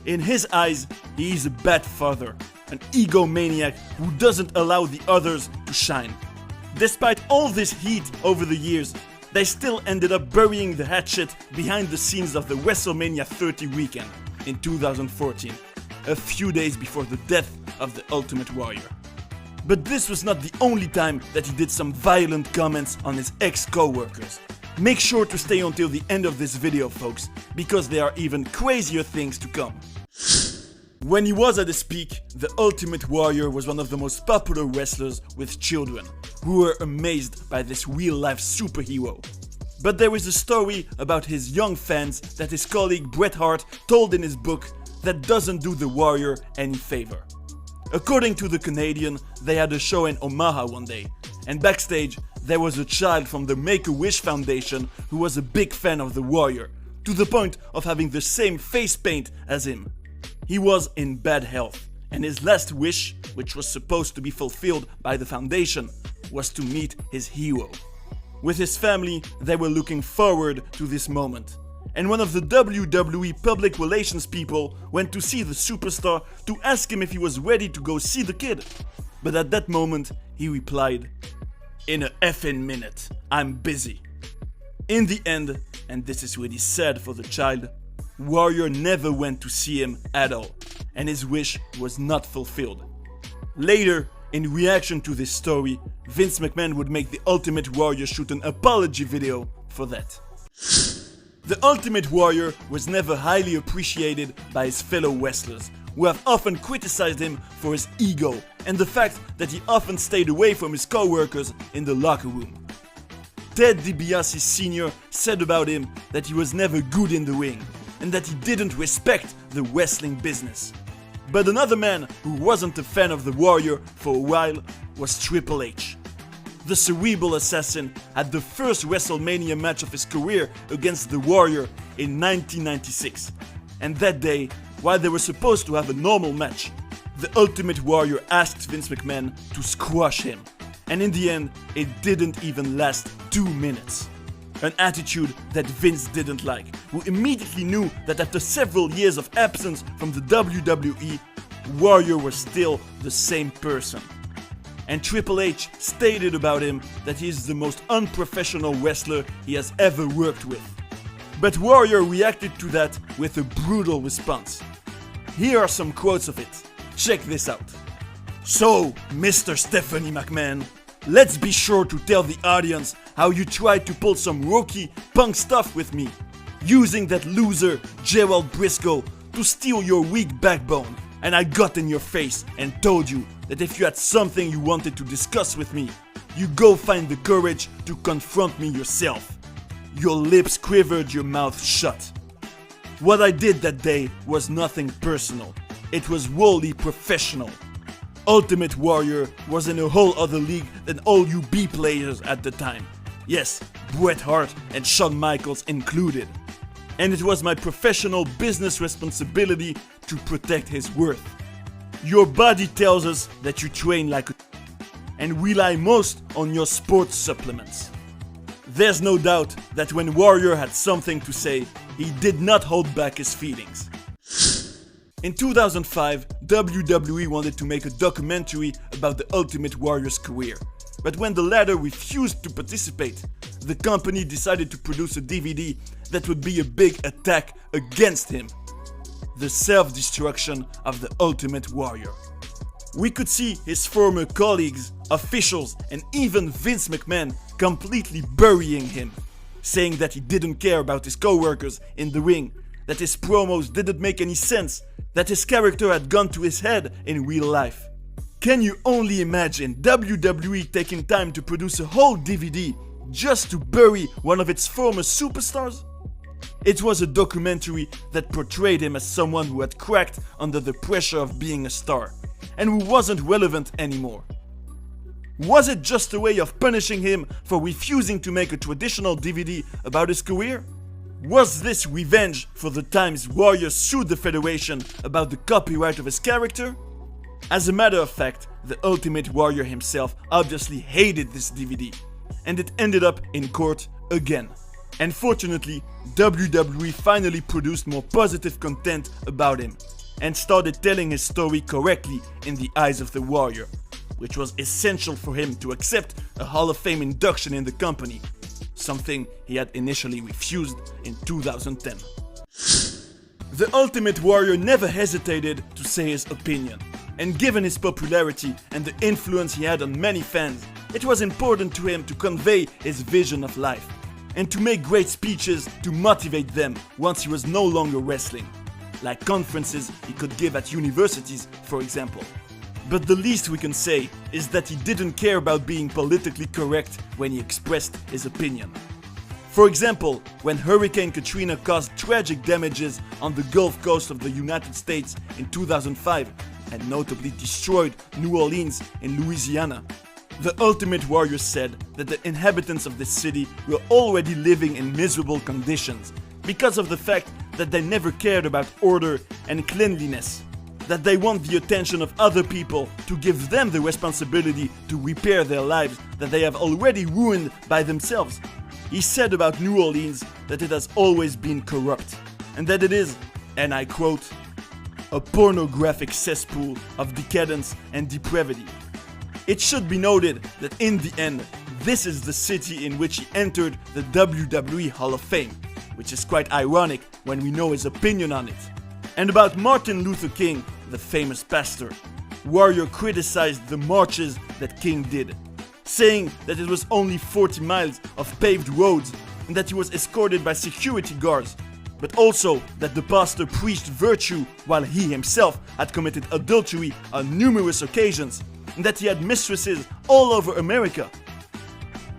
In his eyes, he is a bad father, an egomaniac who doesn't allow the others to shine. Despite all this heat over the years, they still ended up burying the hatchet behind the scenes of the WrestleMania 30 weekend in 2014, a few days before the death of the Ultimate Warrior. But this was not the only time that he did some violent comments on his ex-co-workers. Make sure to stay until the end of this video, folks, because there are even crazier things to come. When he was at his peak, the Ultimate Warrior was one of the most popular wrestlers with children, who were amazed by this real-life superhero. But there is a story about his young fans that his colleague Bret Hart told in his book that doesn't do the Warrior any favor. According to the Canadian, they had a show in Omaha one day, and backstage there was a child from the Make-A-Wish Foundation who was a big fan of the Warrior, to the point of having the same face paint as him. He was in bad health, and his last wish, which was supposed to be fulfilled by the foundation, was to meet his hero. With his family, they were looking forward to this moment, and one of the WWE public relations people went to see the superstar to ask him if he was ready to go see the kid. But at that moment, he replied, "In a effing minute, I'm busy." In the end, and this is really sad for the child, Warrior never went to see him at all, and his wish was not fulfilled. Later, in reaction to this story, Vince McMahon would make the Ultimate Warrior shoot an apology video for that. The Ultimate Warrior was never highly appreciated by his fellow wrestlers, who have often criticized him for his ego and the fact that he often stayed away from his co-workers in the locker room. Ted DiBiase Sr. said about him that he was never good in the ring, and that he didn't respect the wrestling business. But another man who wasn't a fan of the Warrior for a while was Triple H. The cerebral assassin had the first WrestleMania match of his career against the Warrior in 1996. And that day, while they were supposed to have a normal match, the Ultimate Warrior asked Vince McMahon to squash him. And in the end, it didn't even last 2 minutes. an attitude that Vince didn't like, who immediately knew that after several years of absence from the WWE, Warrior was still the same person. And Triple H stated about him that he is the most unprofessional wrestler he has ever worked with. But Warrior reacted to that with a brutal response. Here are some quotes of it. Check this out. "So, Mr. Stephanie McMahon, let's be sure to tell the audience how you tried to pull some rookie punk stuff with me, using that loser Gerald Briscoe to steal your weak backbone. And I got in your face and told you that if you had something you wanted to discuss with me, you go find the courage to confront me yourself. Your lips quivered, your mouth shut. What I did that day was nothing personal. It was wholly professional. Ultimate Warrior was in a whole other league than all you B players at the time. Yes, Bret Hart and Shawn Michaels included. And it was my professional business responsibility to protect his worth. Your body tells us that you train like a and rely most on your sports supplements. There's no doubt that when Warrior had something to say, he did not hold back his feelings. In 2005, WWE wanted to make a documentary about the Ultimate Warrior's career. But when the latter refused to participate, the company decided to produce a DVD that would be a big attack against him. The self-destruction of the Ultimate Warrior. We could see his former colleagues, officials, and even Vince McMahon completely burying him, saying that he didn't care about his co-workers in the ring, that his promos didn't make any sense, that his character had gone to his head in real life. Can you only imagine WWE taking time to produce a whole DVD just to bury one of its former superstars? It was a documentary that portrayed him as someone who had cracked under the pressure of being a star, and who wasn't relevant anymore. Was it just a way of punishing him for refusing to make a traditional DVD about his career? Was this revenge for the times Warrior sued the Federation about the copyright of his character? As a matter of fact, the Ultimate Warrior himself obviously hated this DVD, and it ended up in court again. And fortunately, WWE finally produced more positive content about him, and started telling his story correctly in the eyes of the Warrior, which was essential for him to accept a Hall of Fame induction in the company, something he had initially refused in 2010. The Ultimate Warrior never hesitated to say his opinion, and given his popularity and the influence he had on many fans, it was important to him to convey his vision of life, and to make great speeches to motivate them once he was no longer wrestling, like conferences he could give at universities, for example. But the least we can say is that he didn't care about being politically correct when he expressed his opinion. For example, when Hurricane Katrina caused tragic damages on the Gulf Coast of the United States in 2005 and notably destroyed New Orleans in Louisiana, the Ultimate Warrior said that the inhabitants of the city were already living in miserable conditions because of the fact that they never cared about order and cleanliness, that they want the attention of other people to give them the responsibility to repair their lives that they have already ruined by themselves. He said about New Orleans that it has always been corrupt, and that it is, and I quote, a pornographic cesspool of decadence and depravity. It should be noted that in the end, this is the city in which he entered the WWE Hall of Fame, which is quite ironic when we know his opinion on it. And about Martin Luther King, the famous pastor, Warrior criticized the marches that King did, saying that it was only 40 miles of paved roads and that he was escorted by security guards, but also that the pastor preached virtue while he himself had committed adultery on numerous occasions, and that he had mistresses all over America.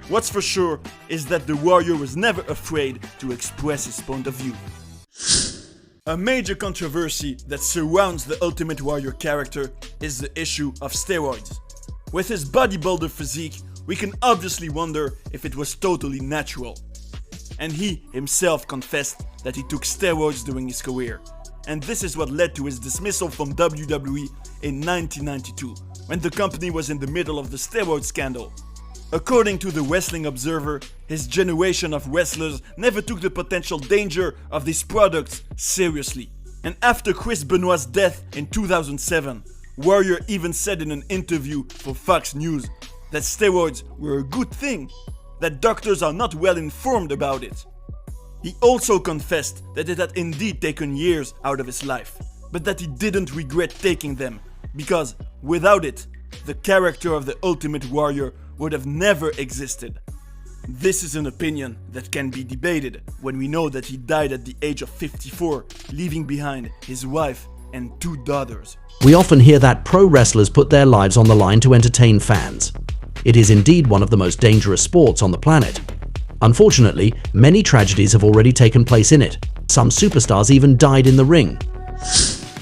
What's for sure is that the Warrior was never afraid to express his point of view. A major controversy that surrounds the Ultimate Warrior character is the issue of steroids. With his bodybuilder physique, we can obviously wonder if it was totally natural. And he himself confessed that he took steroids during his career. And this is what led to his dismissal from WWE in 1992, when the company was in the middle of the steroid scandal. According to the Wrestling Observer, his generation of wrestlers never took the potential danger of these products seriously. And after Chris Benoit's death in 2007, Warrior even said in an interview for Fox News that steroids were a good thing, that doctors are not well informed about it. He also confessed that it had indeed taken years out of his life, but that he didn't regret taking them, because without it, the character of the Ultimate Warrior would have never existed. This is an opinion that can be debated when we know that he died at the age of 54, leaving behind his wife and 2 daughters. We often hear that pro wrestlers put their lives on the line to entertain fans. It is indeed one of the most dangerous sports on the planet. Unfortunately, many tragedies have already taken place in it. Some superstars even died in the ring.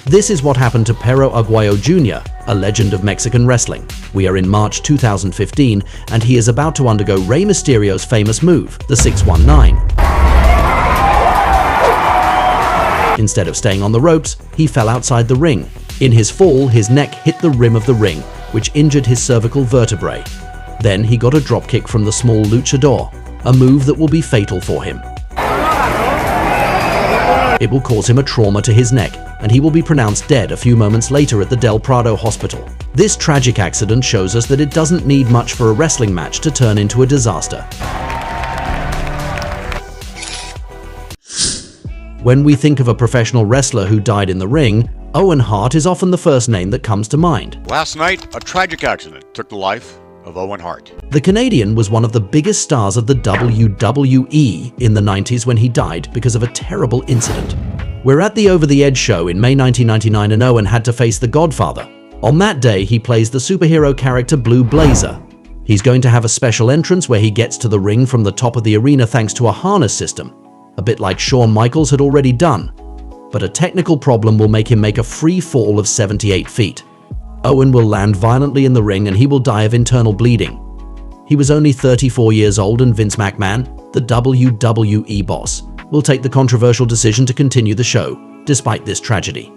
This is what happened to Perro Aguayo Jr., a legend of Mexican wrestling. We are in March 2015, and he is about to undergo Rey Mysterio's famous move, the 619. Instead of staying on the ropes, he fell outside the ring. In his fall, his neck hit the rim of the ring, which injured his cervical vertebrae. Then he got a dropkick from the small luchador, a move that will be fatal for him. It will cause him a trauma to his neck, and he will be pronounced dead a few moments later at the Del Prado Hospital. This tragic accident shows us that it doesn't need much for a wrestling match to turn into a disaster. When we think of a professional wrestler who died in the ring, Owen Hart is often the first name that comes to mind. Last night, a tragic accident took the life of Owen Hart. The Canadian was one of the biggest stars of the WWE in the 90s when he died because of a terrible incident. We're at the Over the Edge show in May 1999 and Owen had to face The Godfather. On that day, he plays the superhero character Blue Blazer. He's going to have a special entrance where he gets to the ring from the top of the arena thanks to a harness system, a bit like Shawn Michaels had already done. But a technical problem will make him make a free fall of 78 feet. Owen will land violently in the ring and he will die of internal bleeding. He was only 34 years old, and Vince McMahon, the WWE boss, will take the controversial decision to continue the show, despite this tragedy.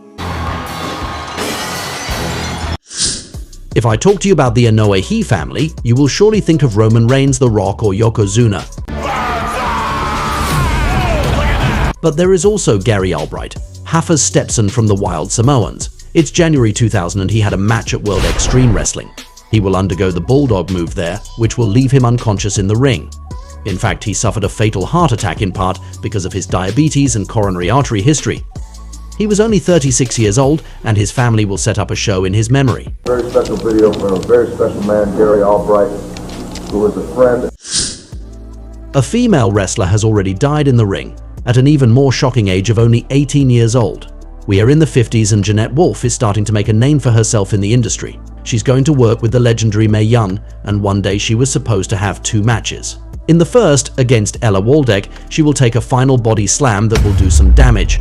If I talk to you about the Inoue family, you will surely think of Roman Reigns, The Rock, or Yokozuna. But there is also Gary Albright, Hafa's stepson from the Wild Samoans. It's January 2000 and he had a match at World Extreme Wrestling. He will undergo the Bulldog move there, which will leave him unconscious in the ring. In fact, he suffered a fatal heart attack in part because of his diabetes and coronary artery history. He was only 36 years old, and his family will set up a show in his memory. Very special video for a very special man, Gary Albright, who is a friend. A female wrestler has already died in the ring, at an even more shocking age of only 18 years old. We are in the 50s and Jeanette Wolfe is starting to make a name for herself in the industry. She's going to work with the legendary Mae Young, and one day she was supposed to have 2 matches. In the first, against Ella Waldeck, she will take a final body slam that will do some damage.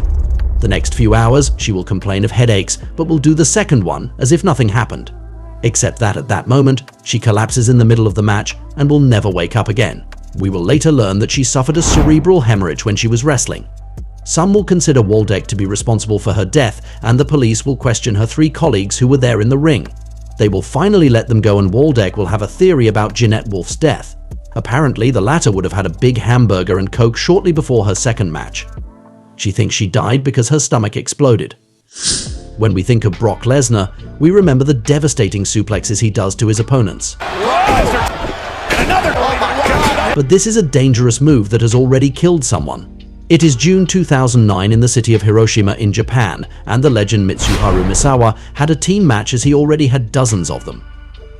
The next few hours, she will complain of headaches, but will do the second one as if nothing happened. Except that at that moment, she collapses in the middle of the match and will never wake up again. We will later learn that she suffered a cerebral hemorrhage when she was wrestling. Some will consider Waldeck to be responsible for her death, and the police will question her 3 colleagues who were there in the ring. They will finally let them go, and Waldeck will have a theory about Jeanette Wolfe's death. Apparently, the latter would have had a big hamburger and Coke shortly before her second match. She thinks she died because her stomach exploded. When we think of Brock Lesnar, we remember the devastating suplexes he does to his opponents. But this is a dangerous move that has already killed someone. It is June 2009 in the city of Hiroshima in Japan, and the legend Mitsuharu Misawa had a team match as he already had dozens of them.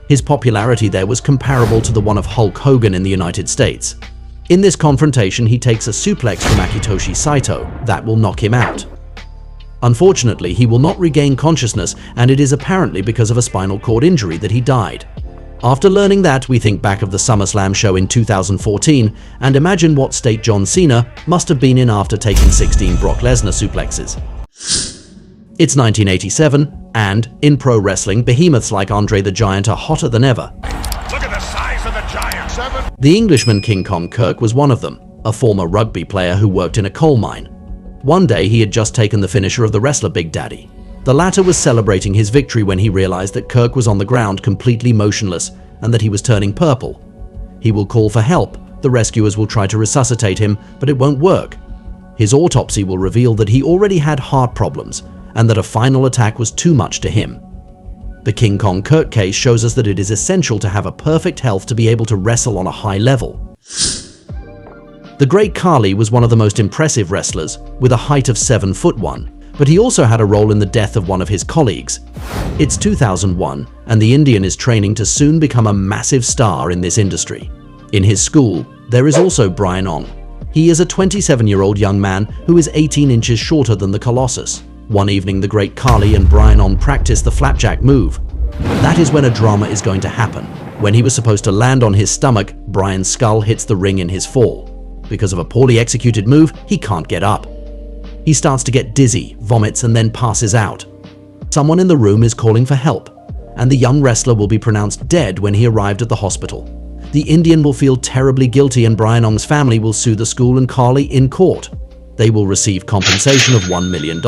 His popularity there was comparable to the one of Hulk Hogan in the United States. In this confrontation, he takes a suplex from Akitoshi Saito that will knock him out. Unfortunately, he will not regain consciousness, and it is apparently because of a spinal cord injury that he died. After learning that, we think back of the SummerSlam show in 2014 and imagine what state John Cena must have been in after taking 16 Brock Lesnar suplexes. It's 1987, and in pro wrestling, behemoths like Andre the Giant are hotter than ever. Look at the size of the Giant. 7. The Englishman King Kong Kirk was one of them, a former rugby player who worked in a coal mine. One day, he had just taken the finisher of the wrestler Big Daddy. The latter was celebrating his victory when he realized that Kirk was on the ground completely motionless and that he was turning purple. He will call for help. The rescuers will try to resuscitate him, but it won't work. His autopsy will reveal that he already had heart problems and that a final attack was too much to him. The King Kong Kurt case shows us that it is essential to have a perfect health to be able to wrestle on a high level. The Great Khali was one of the most impressive wrestlers, with a height of 7'1", but he also had a role in the death of one of his colleagues. It's 2001, and the Indian is training to soon become a massive star in this industry. In his school, there is also Brian Ong. He is a 27-year-old young man who is 18 inches shorter than the Colossus. One evening, the Great Khali and Brian Ong practice the flapjack move. That is when a drama is going to happen. When he was supposed to land on his stomach, Brian's skull hits the ring in his fall. Because of a poorly executed move, he can't get up. He starts to get dizzy, vomits, and then passes out. Someone in the room is calling for help, and the young wrestler will be pronounced dead when he arrived at the hospital. The Indian will feel terribly guilty, and Brian Ong's family will sue the school and Khali in court. They will receive compensation of $1 million.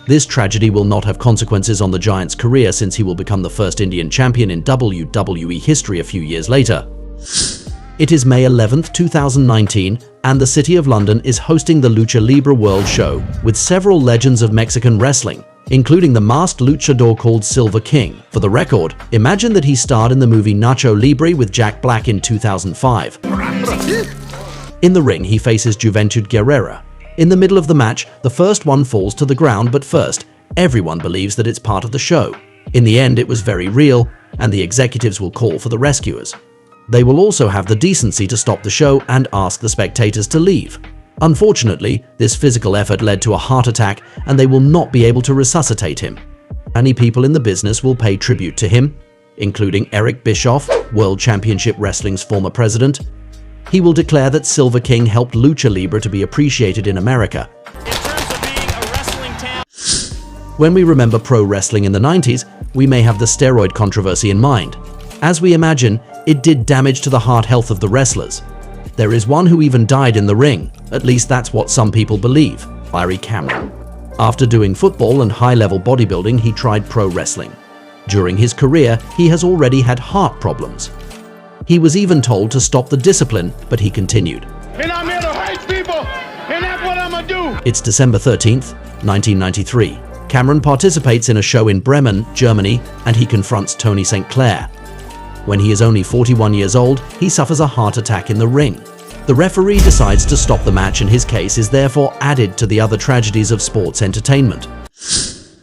This tragedy will not have consequences on the Giant's career, since he will become the first Indian champion in WWE history a few years later. It is May 11th, 2019, and the City of London is hosting the Lucha Libre World Show with several legends of Mexican wrestling, including the masked luchador called Silver King. For the record, imagine that he starred in the movie Nacho Libre with Jack Black in 2005. In the ring, he faces Juventud Guerrera. In the middle of the match, the first one falls to the ground, but first, everyone believes that it's part of the show. In the end, it was very real, and the executives will call for the rescuers. They will also have the decency to stop the show and ask the spectators to leave. Unfortunately, this physical effort led to a heart attack, and they will not be able to resuscitate him. Many people in the business will pay tribute to him, including Eric Bischoff, World Championship Wrestling's former president. He will declare that Silver King helped Lucha Libre to be appreciated in America. When we remember pro wrestling in the 90s, we may have the steroid controversy in mind. As we imagine, it did damage to the heart health of the wrestlers. There is one who even died in the ring, at least that's what some people believe, Larry Cameron. After doing football and high-level bodybuilding, he tried pro wrestling. During his career, he has already had heart problems. He was even told to stop the discipline, but he continued. And I'm here to hurt people, and that's what I'm gonna do. It's December 13th, 1993. Cameron participates in a show in Bremen, Germany, and he confronts Tony St. Clair. When he is only 41 years old, he suffers a heart attack in the ring. The referee decides to stop the match, and his case is therefore added to the other tragedies of sports entertainment.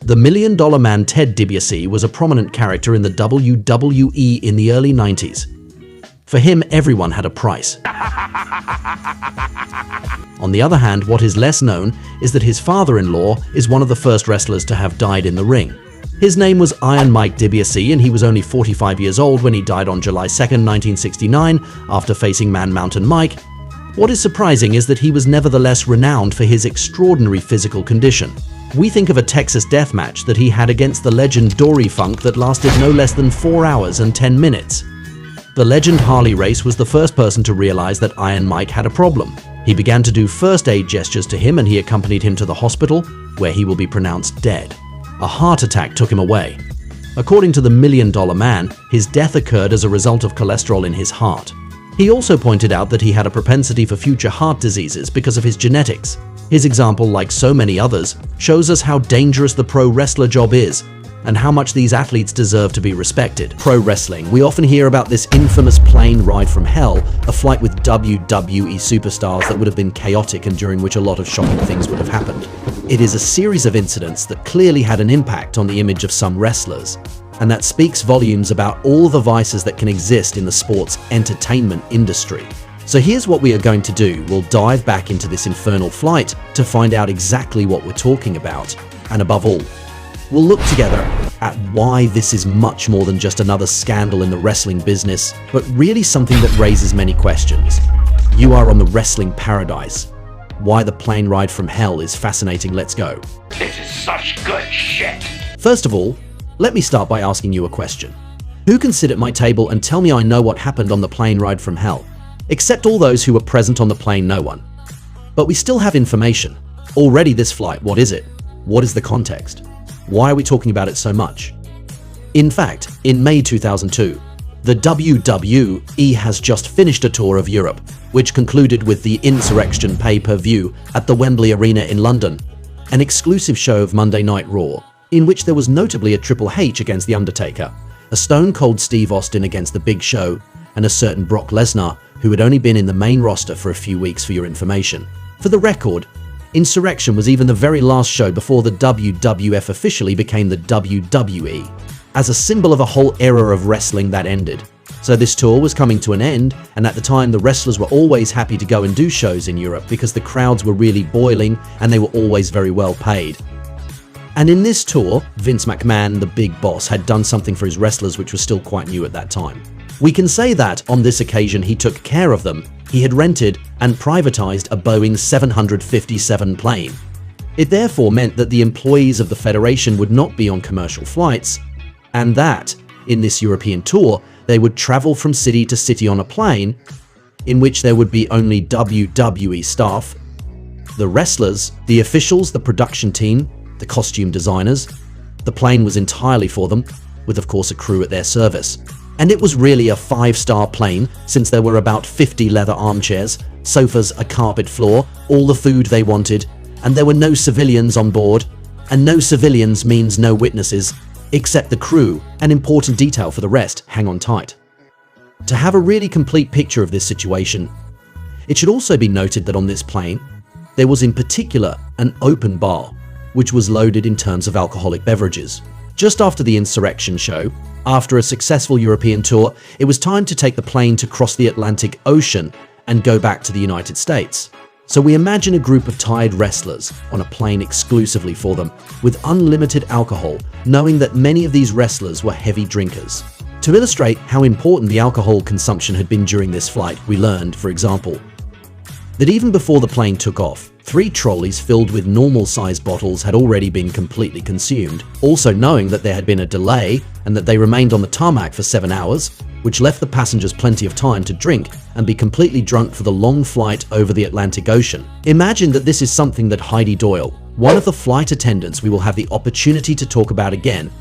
The $1 Million Man Ted DiBiase was a prominent character in the WWE in the early 90s. For him, everyone had a price. On the other hand, what is less known is that his father-in-law is one of the first wrestlers to have died in the ring. His name was Iron Mike DiBiase, and he was only 45 years old when he died on July 2nd, 1969, after facing Man Mountain Mike. What is surprising is that he was nevertheless renowned for his extraordinary physical condition. We think of a Texas death match that he had against the legend Dory Funk that lasted no less than 4 hours and 10 minutes. The legend Harley Race was the first person to realize that Iron Mike had a problem. He began to do first aid gestures to him, and he accompanied him to the hospital, where he will be pronounced dead. A heart attack took him away. According to the $1 Million Man, his death occurred as a result of cholesterol in his heart. He also pointed out that he had a propensity for future heart diseases because of his genetics. His example, like so many others, shows us how dangerous the pro wrestler job is and how much these athletes deserve to be respected. Pro wrestling. We often hear about this infamous plane ride from hell, a flight with WWE superstars that would have been chaotic and during which a lot of shocking things would have happened. It is a series of incidents that clearly had an impact on the image of some wrestlers, and that speaks volumes about all the vices that can exist in the sports entertainment industry. So here's what we are going to do. We'll dive back into this infernal flight to find out exactly what we're talking about, and above all, we'll look together at why this is much more than just another scandal in the wrestling business, but really something that raises many questions. You are on the wrestling paradise. Why the plane ride from hell is fascinating. Let's go. This is such good shit. First of all, let me start by asking you a question. Who can sit at my table and tell me I know what happened on the plane ride from hell? Except all those who were present on the plane, no one. But we still have information. Already this flight, what is it? What is the context? Why are we talking about it so much? In fact, in May 2002, The WWE has just finished a tour of Europe, which concluded with the Insurrection pay-per-view at the Wembley Arena in London, an exclusive show of Monday Night Raw, in which there was notably a Triple H against The Undertaker, a Stone Cold Steve Austin against The Big Show, and a certain Brock Lesnar, who had only been in the main roster for a few weeks for your information. For the record, Insurrection was even the very last show before the WWF officially became the WWE, as a symbol of a whole era of wrestling that ended. So this tour was coming to an end, and at the time the wrestlers were always happy to go and do shows in Europe because the crowds were really boiling and they were always very well paid. And in this tour, Vince McMahon, the big boss, had done something for his wrestlers which was still quite new at that time. We can say that, on this occasion, he took care of them. He had rented and privatized a Boeing 757 plane. It therefore meant that the employees of the Federation would not be on commercial flights, and that, in this European tour, they would travel from city to city on a plane, in which there would be only WWE staff, the wrestlers, the officials, the production team, the costume designers. The plane was entirely for them, with of course a crew at their service. And it was really a 5-star plane, since there were about 50 leather armchairs, sofas, a carpet floor, all the food they wanted, and there were no civilians on board. And no civilians means no witnesses, except the crew, an important detail for the rest, hang on tight. To have a really complete picture of this situation, it should also be noted that on this plane, there was in particular an open bar, which was loaded in terms of alcoholic beverages. Just after the Insurrection show, after a successful European tour, it was time to take the plane to cross the Atlantic Ocean and go back to the United States. So we imagine a group of tired wrestlers on a plane exclusively for them, with unlimited alcohol, knowing that many of these wrestlers were heavy drinkers. To illustrate how important the alcohol consumption had been during this flight, we learned, for example, that even before the plane took off, 3 trolleys filled with normal-sized bottles had already been completely consumed, also knowing that there had been a delay and that they remained on the tarmac for 7 hours, which left the passengers plenty of time to drink and be completely drunk for the long flight over the Atlantic Ocean. Imagine that this is something that Heidi Doyle, one of the flight attendants we will have the opportunity to talk about again,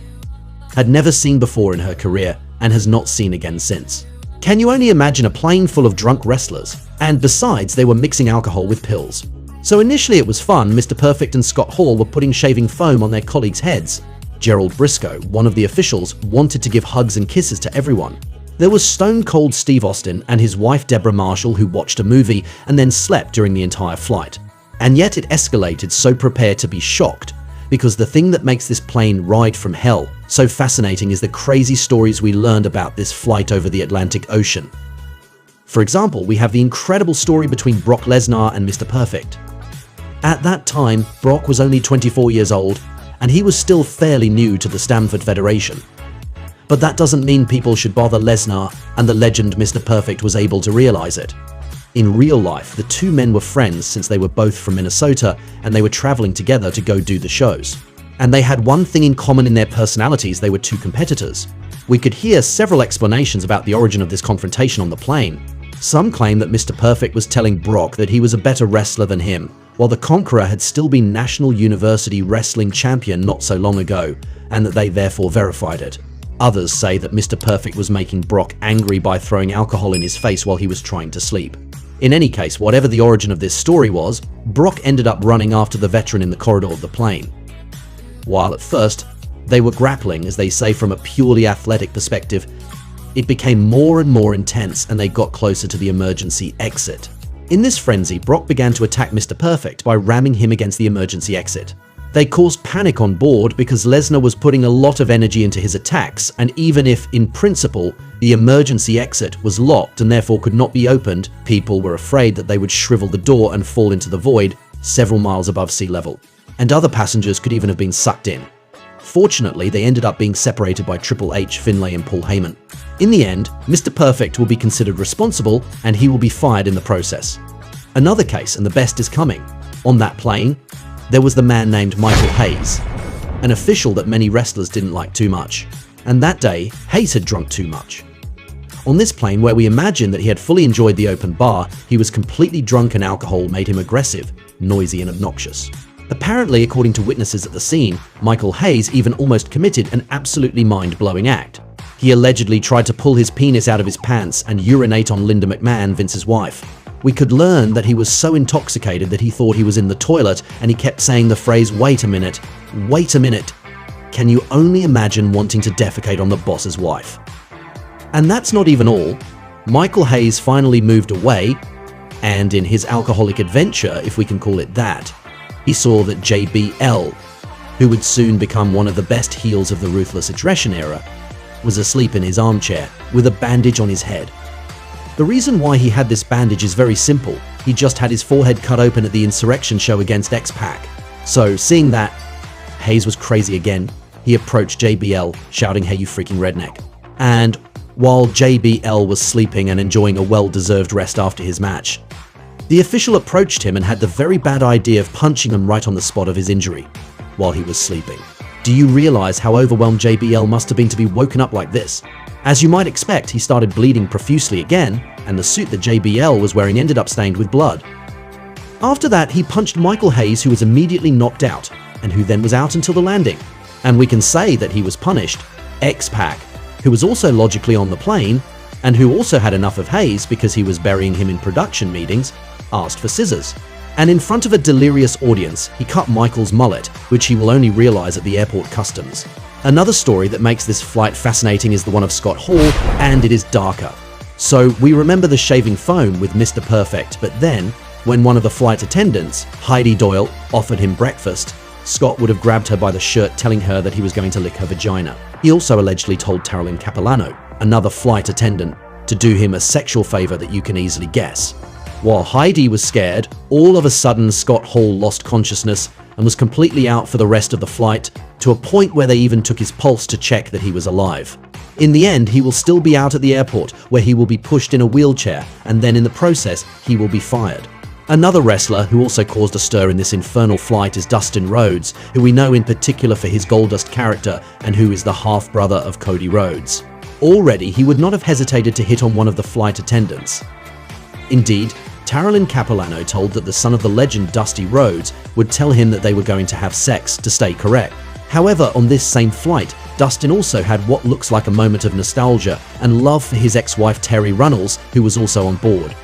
had never seen before in her career and has not seen again since. Can you only imagine a plane full of drunk wrestlers? And besides, they were mixing alcohol with pills. So initially it was fun. Mr. Perfect and Scott Hall were putting shaving foam on their colleagues' heads. Gerald Briscoe, one of the officials, wanted to give hugs and kisses to everyone. There was Stone Cold Steve Austin and his wife Deborah Marshall, who watched a movie and then slept during the entire flight. And yet it escalated, so prepare to be shocked, because the thing that makes this plane ride from hell so fascinating is the crazy stories we learned about this flight over the Atlantic Ocean. For example, we have the incredible story between Brock Lesnar and Mr. Perfect. At that time, Brock was only 24 years old, and he was still fairly new to the Stamford Federation. But that doesn't mean people should bother Lesnar, and the legend Mr. Perfect was able to realize it. In real life, the two men were friends since they were both from Minnesota and they were traveling together to go do the shows. And they had one thing in common in their personalities: they were two competitors. We could hear several explanations about the origin of this confrontation on the plane. Some claim that Mr. Perfect was telling Brock that he was a better wrestler than him, while the Conqueror had still been National University Wrestling Champion not so long ago, and that they therefore verified it. Others say that Mr. Perfect was making Brock angry by throwing alcohol in his face while he was trying to sleep. In any case, whatever the origin of this story was, Brock ended up running after the veteran in the corridor of the plane. While at first, they were grappling, as they say, from a purely athletic perspective, it became more and more intense and they got closer to the emergency exit. In this frenzy, Brock began to attack Mr. Perfect by ramming him against the emergency exit. They caused panic on board because Lesnar was putting a lot of energy into his attacks, and even if, in principle, the emergency exit was locked and therefore could not be opened, people were afraid that they would shrivel the door and fall into the void several miles above sea level, and other passengers could even have been sucked in. Fortunately, they ended up being separated by Triple H, Finlay, and Paul Heyman. In the end, Mr. Perfect will be considered responsible and he will be fired in the process. Another case, and the best is coming. On that plane, there was the man named Michael Hayes, an official that many wrestlers didn't like too much. And that day, Hayes had drunk too much. On this plane, where we imagine that he had fully enjoyed the open bar, he was completely drunk and alcohol made him aggressive, noisy, and obnoxious. Apparently, according to witnesses at the scene, Michael Hayes even almost committed an absolutely mind-blowing act. He allegedly tried to pull his penis out of his pants and urinate on Linda McMahon, Vince's wife. We could learn that he was so intoxicated that he thought he was in the toilet, and he kept saying the phrase, "Wait a minute, wait a minute." Can you only imagine wanting to defecate on the boss's wife? And that's not even all. Michael Hayes finally moved away, and in his alcoholic adventure, if we can call it that, he saw that JBL, who would soon become one of the best heels of the Ruthless Aggression era, was asleep in his armchair with a bandage on his head. The reason why he had this bandage is very simple. He just had his forehead cut open at the Insurrection show against X-Pac. So, seeing that, Hayes was crazy again. He approached JBL, shouting, "Hey, you freaking redneck." And while JBL was sleeping and enjoying a well-deserved rest after his match, the official approached him and had the very bad idea of punching him right on the spot of his injury while he was sleeping. Do you realize how overwhelmed JBL must have been to be woken up like this? As you might expect, he started bleeding profusely again, and the suit that JBL was wearing ended up stained with blood. After that, he punched Michael Hayes, who was immediately knocked out, and who then was out until the landing. And we can say that he was punished. X-Pac, who was also logically on the plane, and who also had enough of Hayes because he was burying him in production meetings, asked for scissors. And in front of a delirious audience, he cut Michael's mullet, which he will only realize at the airport customs. Another story that makes this flight fascinating is the one of Scott Hall, and it is darker. So we remember the shaving foam with Mr. Perfect, but then, when one of the flight attendants, Heidi Doyle, offered him breakfast, Scott would have grabbed her by the shirt, telling her that he was going to lick her vagina. He also allegedly told Tarolyn Capilano, another flight attendant, to do him a sexual favor that you can easily guess. While Heidi was scared, all of a sudden Scott Hall lost consciousness and was completely out for the rest of the flight, to a point where they even took his pulse to check that he was alive. In the end, he will still be out at the airport, where he will be pushed in a wheelchair, and then in the process, he will be fired. Another wrestler who also caused a stir in this infernal flight is Dustin Rhodes, who we know in particular for his Goldust character and who is the half-brother of Cody Rhodes. Already, he would not have hesitated to hit on one of the flight attendants. Indeed, Tarolyn Capilano told that the son of the legend Dusty Rhodes would tell him that they were going to have sex to stay correct. However, on this same flight, Dustin also had what looks like a moment of nostalgia and love for his ex-wife Terry Runnels, who was also on board.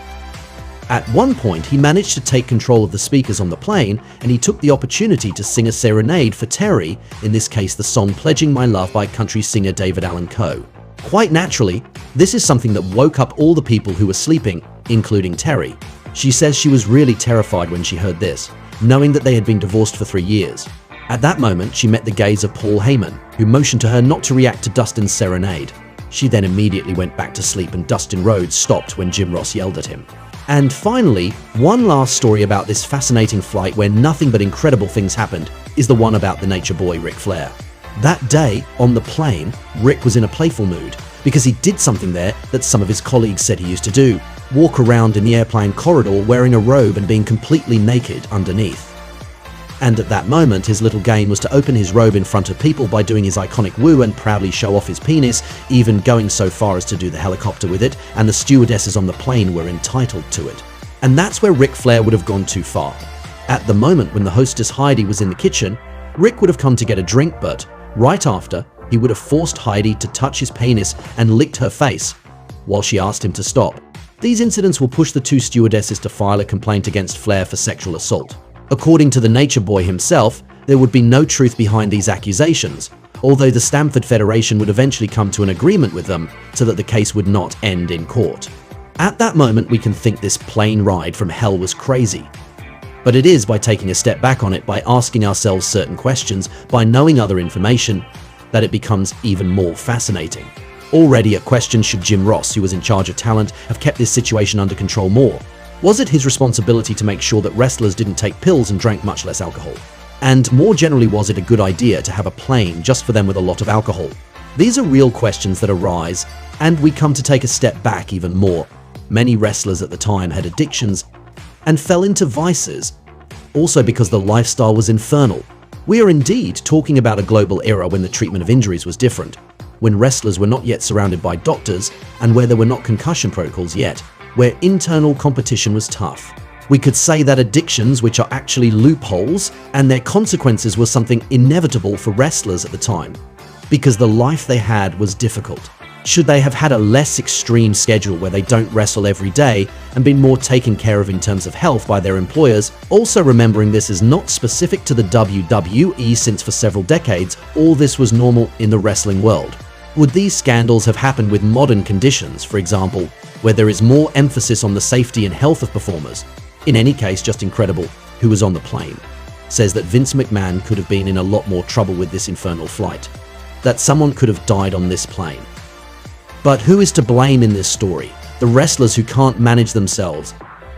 At one point, he managed to take control of the speakers on the plane, and he took the opportunity to sing a serenade for Terry, in this case the song Pledging My Love by country singer David Allan Coe. Quite naturally, this is something that woke up all the people who were sleeping, including Terry. She says she was really terrified when she heard this, knowing that they had been divorced for 3 years. At that moment, she met the gaze of Paul Heyman, who motioned to her not to react to Dustin's serenade. She then immediately went back to sleep, and Dustin Rhodes stopped when Jim Ross yelled at him. And finally, one last story about this fascinating flight where nothing but incredible things happened is the one about the Nature Boy Ric Flair. That day, on the plane, Rick was in a playful mood because he did something there that some of his colleagues said he used to do: walk around in the airplane corridor wearing a robe and being completely naked underneath. And at that moment, his little game was to open his robe in front of people by doing his iconic woo and proudly show off his penis, even going so far as to do the helicopter with it, and the stewardesses on the plane were entitled to it. And that's where Ric Flair would have gone too far. At the moment when the hostess Heidi was in the kitchen, Rick would have come to get a drink, but right after, he would have forced Heidi to touch his penis and licked her face while she asked him to stop. These incidents will push the two stewardesses to file a complaint against Flair for sexual assault. According to the Nature Boy himself, there would be no truth behind these accusations, although the Stamford Federation would eventually come to an agreement with them so that the case would not end in court. At that moment, we can think this plane ride from hell was crazy. But it is by taking a step back on it, by asking ourselves certain questions, by knowing other information, that it becomes even more fascinating. Already a question: should Jim Ross, who was in charge of talent, have kept this situation under control more? Was it his responsibility to make sure that wrestlers didn't take pills and drank much less alcohol? And more generally, was it a good idea to have a plane just for them with a lot of alcohol? These are real questions that arise, and we come to take a step back even more. Many wrestlers at the time had addictions and fell into vices, also because the lifestyle was infernal. We are indeed talking about a global era when the treatment of injuries was different, when wrestlers were not yet surrounded by doctors, and where there were not concussion protocols yet, where internal competition was tough. We could say that addictions, which are actually loopholes, and their consequences were something inevitable for wrestlers at the time, because the life they had was difficult. Should they have had a less extreme schedule where they don't wrestle every day and been more taken care of in terms of health by their employers? Also remembering this is not specific to the WWE, since for several decades, all this was normal in the wrestling world. Would these scandals have happened with modern conditions, for example, where there is more emphasis on the safety and health of performers? In any case, just incredible. Who was on the plane says that Vince McMahon could have been in a lot more trouble with this infernal flight, that someone could have died on this plane. But who is to blame in this story? The wrestlers who can't manage themselves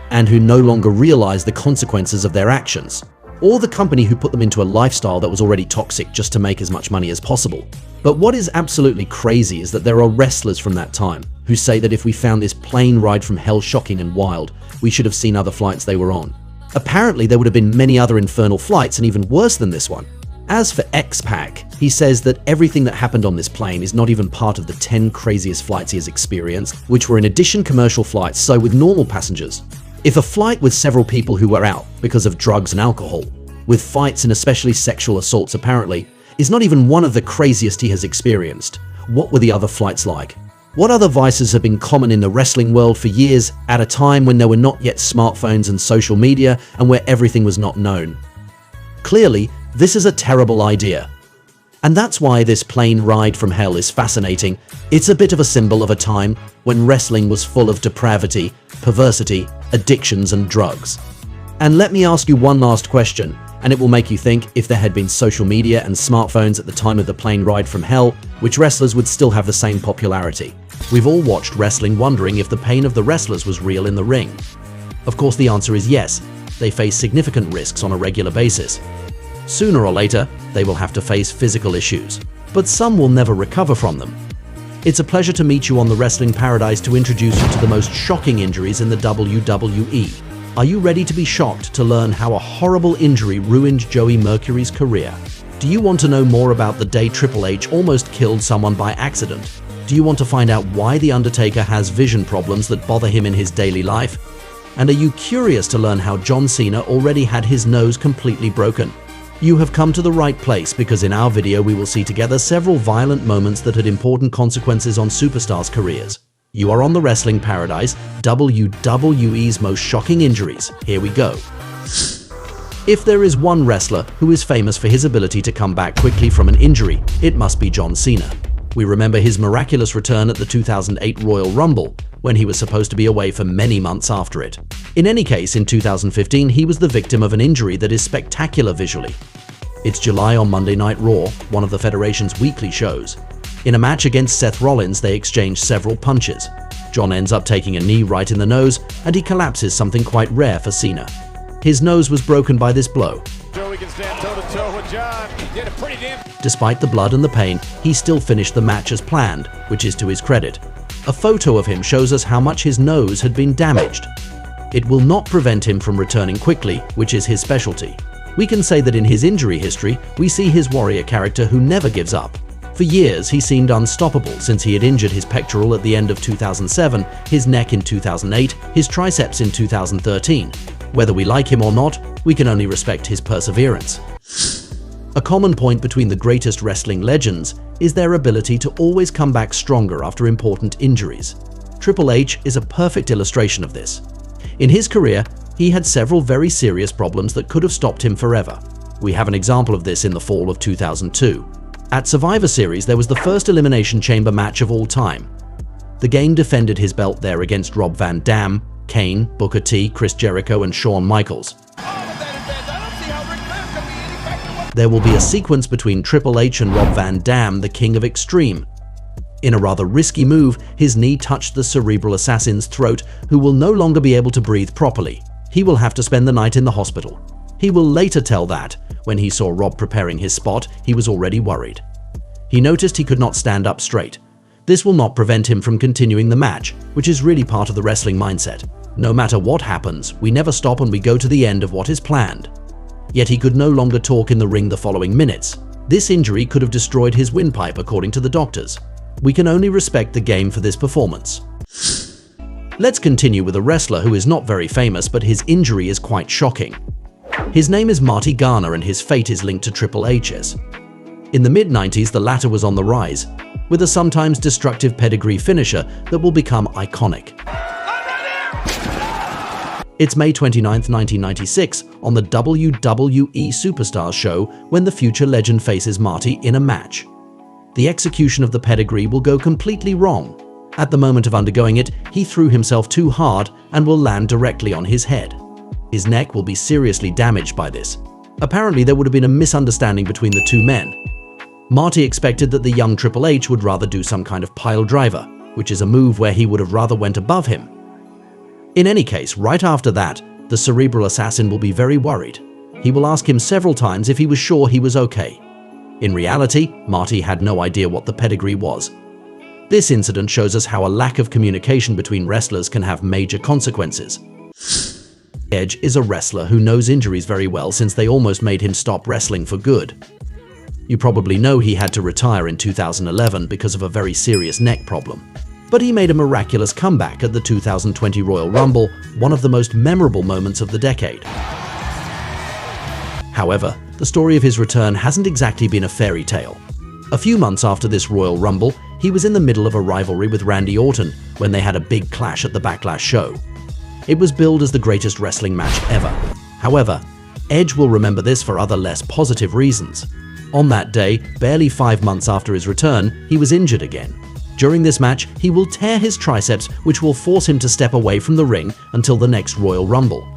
and who no longer realize the consequences of their actions, or the company who put them into a lifestyle that was already toxic just to make as much money as possible? But what is absolutely crazy is that there are wrestlers from that time who say that if we found this plane ride from hell shocking and wild, we should have seen other flights they were on. Apparently there would have been many other infernal flights and even worse than this one. As for X-Pac, he says that everything that happened on this plane is not even part of the 10 craziest flights he has experienced, which were in addition commercial flights, so with normal passengers. If a flight with several people who were out because of drugs and alcohol, with fights and especially sexual assaults apparently, is not even one of the craziest he has experienced, what were the other flights like? What other vices have been common in the wrestling world for years at a time when there were not yet smartphones and social media and where everything was not known? Clearly, this is a terrible idea. And that's why this plane ride from hell is fascinating. It's a bit of a symbol of a time when wrestling was full of depravity, perversity, addictions, and drugs. And let me ask you one last question, and it will make you think, if there had been social media and smartphones at the time of the plane ride from hell, which wrestlers would still have the same popularity? We've all watched wrestling wondering if the pain of the wrestlers was real in the ring. Of course, the answer is yes. They face significant risks on a regular basis. Sooner or later, they will have to face physical issues, but some will never recover from them. It's a pleasure to meet you on the Wrestling Paradise to introduce you to the most shocking injuries in the WWE. Are you ready to be shocked to learn how a horrible injury ruined Joey Mercury's career? Do you want to know more about the day Triple H almost killed someone by accident? Do you want to find out why The Undertaker has vision problems that bother him in his daily life? And are you curious to learn how John Cena already had his nose completely broken? You have come to the right place, because in our video we will see together several violent moments that had important consequences on superstars' careers. You are on the Wrestling Paradise, WWE's most shocking injuries. Here we go. If there is one wrestler who is famous for his ability to come back quickly from an injury, it must be John Cena. We remember his miraculous return at the 2008 Royal Rumble, when he was supposed to be away for many months after it. In any case, in 2015, he was the victim of an injury that is spectacular visually. It's July on Monday Night Raw, one of the Federation's weekly shows. In a match against Seth Rollins, they exchange several punches. John ends up taking a knee right in the nose, and he collapses, something quite rare for Cena. His nose was broken by this blow. Joey can stand toe-to-toe with John. Did a pretty damn. Despite the blood and the pain, he still finished the match as planned, which is to his credit. A photo of him shows us how much his nose had been damaged. It will not prevent him from returning quickly, which is his specialty. We can say that in his injury history, we see his warrior character who never gives up. For years, he seemed unstoppable, since he had injured his pectoral at the end of 2007, his neck in 2008, his triceps in 2013. Whether we like him or not, we can only respect his perseverance. A common point between the greatest wrestling legends is their ability to always come back stronger after important injuries. Triple H is a perfect illustration of this. In his career, he had several very serious problems that could have stopped him forever. We have an example of this in the fall of 2002. At Survivor Series, there was the first Elimination Chamber match of all time. The Game defended his belt there against Rob Van Dam, Kane, Booker T, Chris Jericho, and Shawn Michaels. There will be a sequence between Triple H and Rob Van Dam, the King of Extreme. In a rather risky move, his knee touched the cerebral assassin's throat, who will no longer be able to breathe properly. He will have to spend the night in the hospital. He will later tell that, when he saw Rob preparing his spot, he was already worried. He noticed he could not stand up straight. This will not prevent him from continuing the match, which is really part of the wrestling mindset. No matter what happens, we never stop and we go to the end of what is planned. Yet he could no longer talk in the ring the following minutes. This injury could have destroyed his windpipe, according to the doctors. We can only respect the Game for this performance. Let's continue with a wrestler who is not very famous, but his injury is quite shocking. His name is Marty Garner, and his fate is linked to Triple H's. In the mid-90s, the latter was on the rise. with a sometimes destructive pedigree finisher that will become iconic. It's May 29, 1996, on the WWE Superstars show when the future legend faces Marty in a match. The execution of the pedigree will go completely wrong. At the moment of undergoing it, he threw himself too hard and will land directly on his head. His neck will be seriously damaged by this. Apparently, there would have been a misunderstanding between the two men. Marty expected that the young Triple H would rather do some kind of pile driver, which is a move where he would have rather went above him. In any case, right after that, the cerebral assassin will be very worried. He will ask him several times if he was sure he was okay. In reality, Marty had no idea what the pedigree was. This incident shows us how a lack of communication between wrestlers can have major consequences. Edge is a wrestler who knows injuries very well since they almost made him stop wrestling for good. You probably know he had to retire in 2011 because of a very serious neck problem. But he made a miraculous comeback at the 2020 Royal Rumble, one of the most memorable moments of the decade. However, the story of his return hasn't exactly been a fairy tale. A few months after this Royal Rumble, he was in the middle of a rivalry with Randy Orton when they had a big clash at the Backlash show. It was billed as the greatest wrestling match ever. However, Edge will remember this for other less positive reasons. On that day, barely 5 months after his return, he was injured again. During this match, he will tear his triceps, which will force him to step away from the ring until the next Royal Rumble.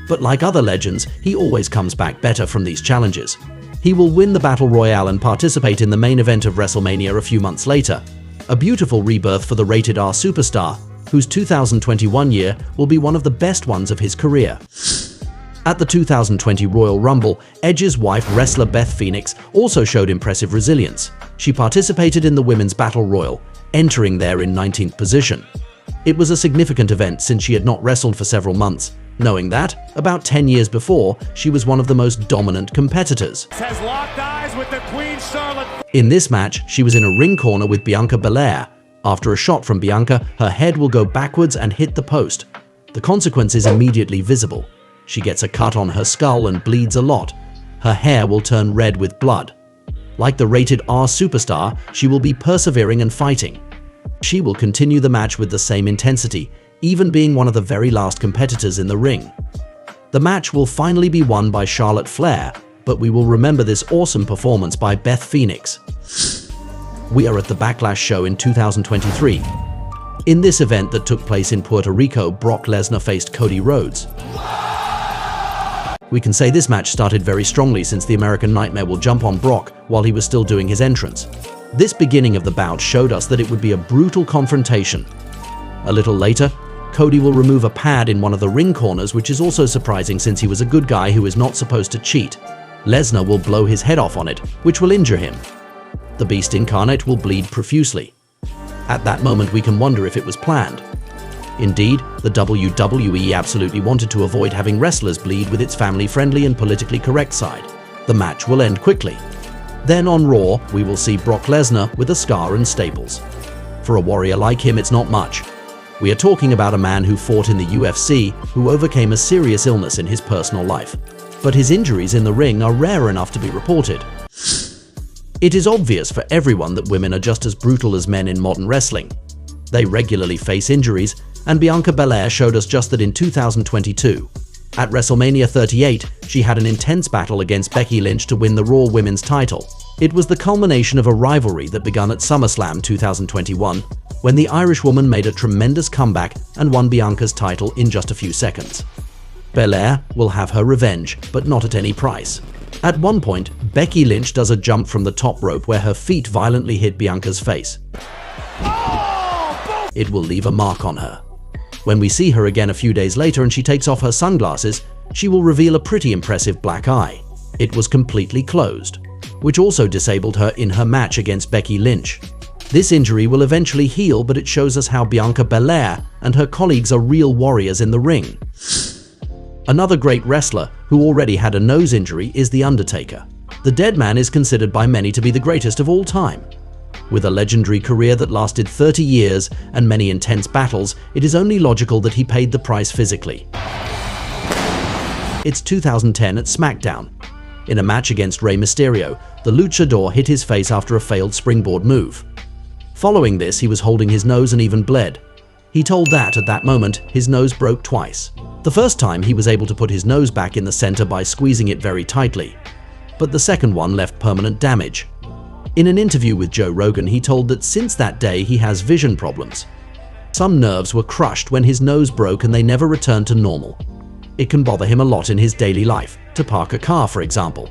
But like other legends, he always comes back better from these challenges. He will win the Battle Royale and participate in the main event of WrestleMania a few months later. A beautiful rebirth for the rated R superstar, whose 2021 year will be one of the best ones of his career. At the 2020 Royal Rumble, Edge's wife, wrestler Beth Phoenix, also showed impressive resilience. She participated in the Women's Battle Royal, entering there in 19th position. It was a significant event since she had not wrestled for several months, knowing that, about 10 years before, she was one of the most dominant competitors. Has locked eyes with the Queen Charlotte. In this match, she was in a ring corner with Bianca Belair. After a shot from Bianca, her head will go backwards and hit the post. The consequence is immediately visible. She gets a cut on her skull and bleeds a lot. Her hair will turn red with blood. Like the rated R superstar, she will be persevering and fighting. She will continue the match with the same intensity, even being one of the very last competitors in the ring. The match will finally be won by Charlotte Flair, but we will remember this awesome performance by Beth Phoenix. We are at the Backlash show in 2023. In this event that took place in Puerto Rico, Brock Lesnar faced Cody Rhodes. We can say this match started very strongly since the American Nightmare will jump on Brock while he was still doing his entrance. This beginning of the bout showed us that it would be a brutal confrontation. A little later, Cody will remove a pad in one of the ring corners, which is also surprising since he was a good guy who is not supposed to cheat. Lesnar will blow his head off on it, which will injure him. The Beast Incarnate will bleed profusely. At that moment, we can wonder if it was planned. Indeed, the WWE absolutely wanted to avoid having wrestlers bleed with its family-friendly and politically correct side. The match will end quickly. Then on Raw, we will see Brock Lesnar with a scar and staples. For a warrior like him, it's not much. We are talking about a man who fought in the UFC, who overcame a serious illness in his personal life. But his injuries in the ring are rare enough to be reported. It is obvious for everyone that women are just as brutal as men in modern wrestling. They regularly face injuries, and Bianca Belair showed us just that in 2022. At WrestleMania 38, she had an intense battle against Becky Lynch to win the Raw Women's title. It was the culmination of a rivalry that began at SummerSlam 2021, when the Irish woman made a tremendous comeback and won Bianca's title in just a few seconds. Belair will have her revenge, but not at any price. At one point, Becky Lynch does a jump from the top rope where her feet violently hit Bianca's face. It will leave a mark on her. When we see her again a few days later and she takes off her sunglasses, she will reveal a pretty impressive black eye. It was completely closed, which also disabled her in her match against Becky Lynch. This injury will eventually heal, but it shows us how Bianca Belair and her colleagues are real warriors in the ring. Another great wrestler who already had a nose injury is The Undertaker. The dead man is considered by many to be the greatest of all time. With a legendary career that lasted 30 years and many intense battles, it is only logical that he paid the price physically. It's 2010 at SmackDown. In a match against Rey Mysterio, the luchador hit his face after a failed springboard move. Following this, he was holding his nose and even bled. He told that at that moment, his nose broke twice. The first time, he was able to put his nose back in the center by squeezing it very tightly. But the second one left permanent damage. In an interview with Joe Rogan, he told that since that day, he has vision problems. Some nerves were crushed when his nose broke and they never returned to normal. It can bother him a lot in his daily life, to park a car, for example.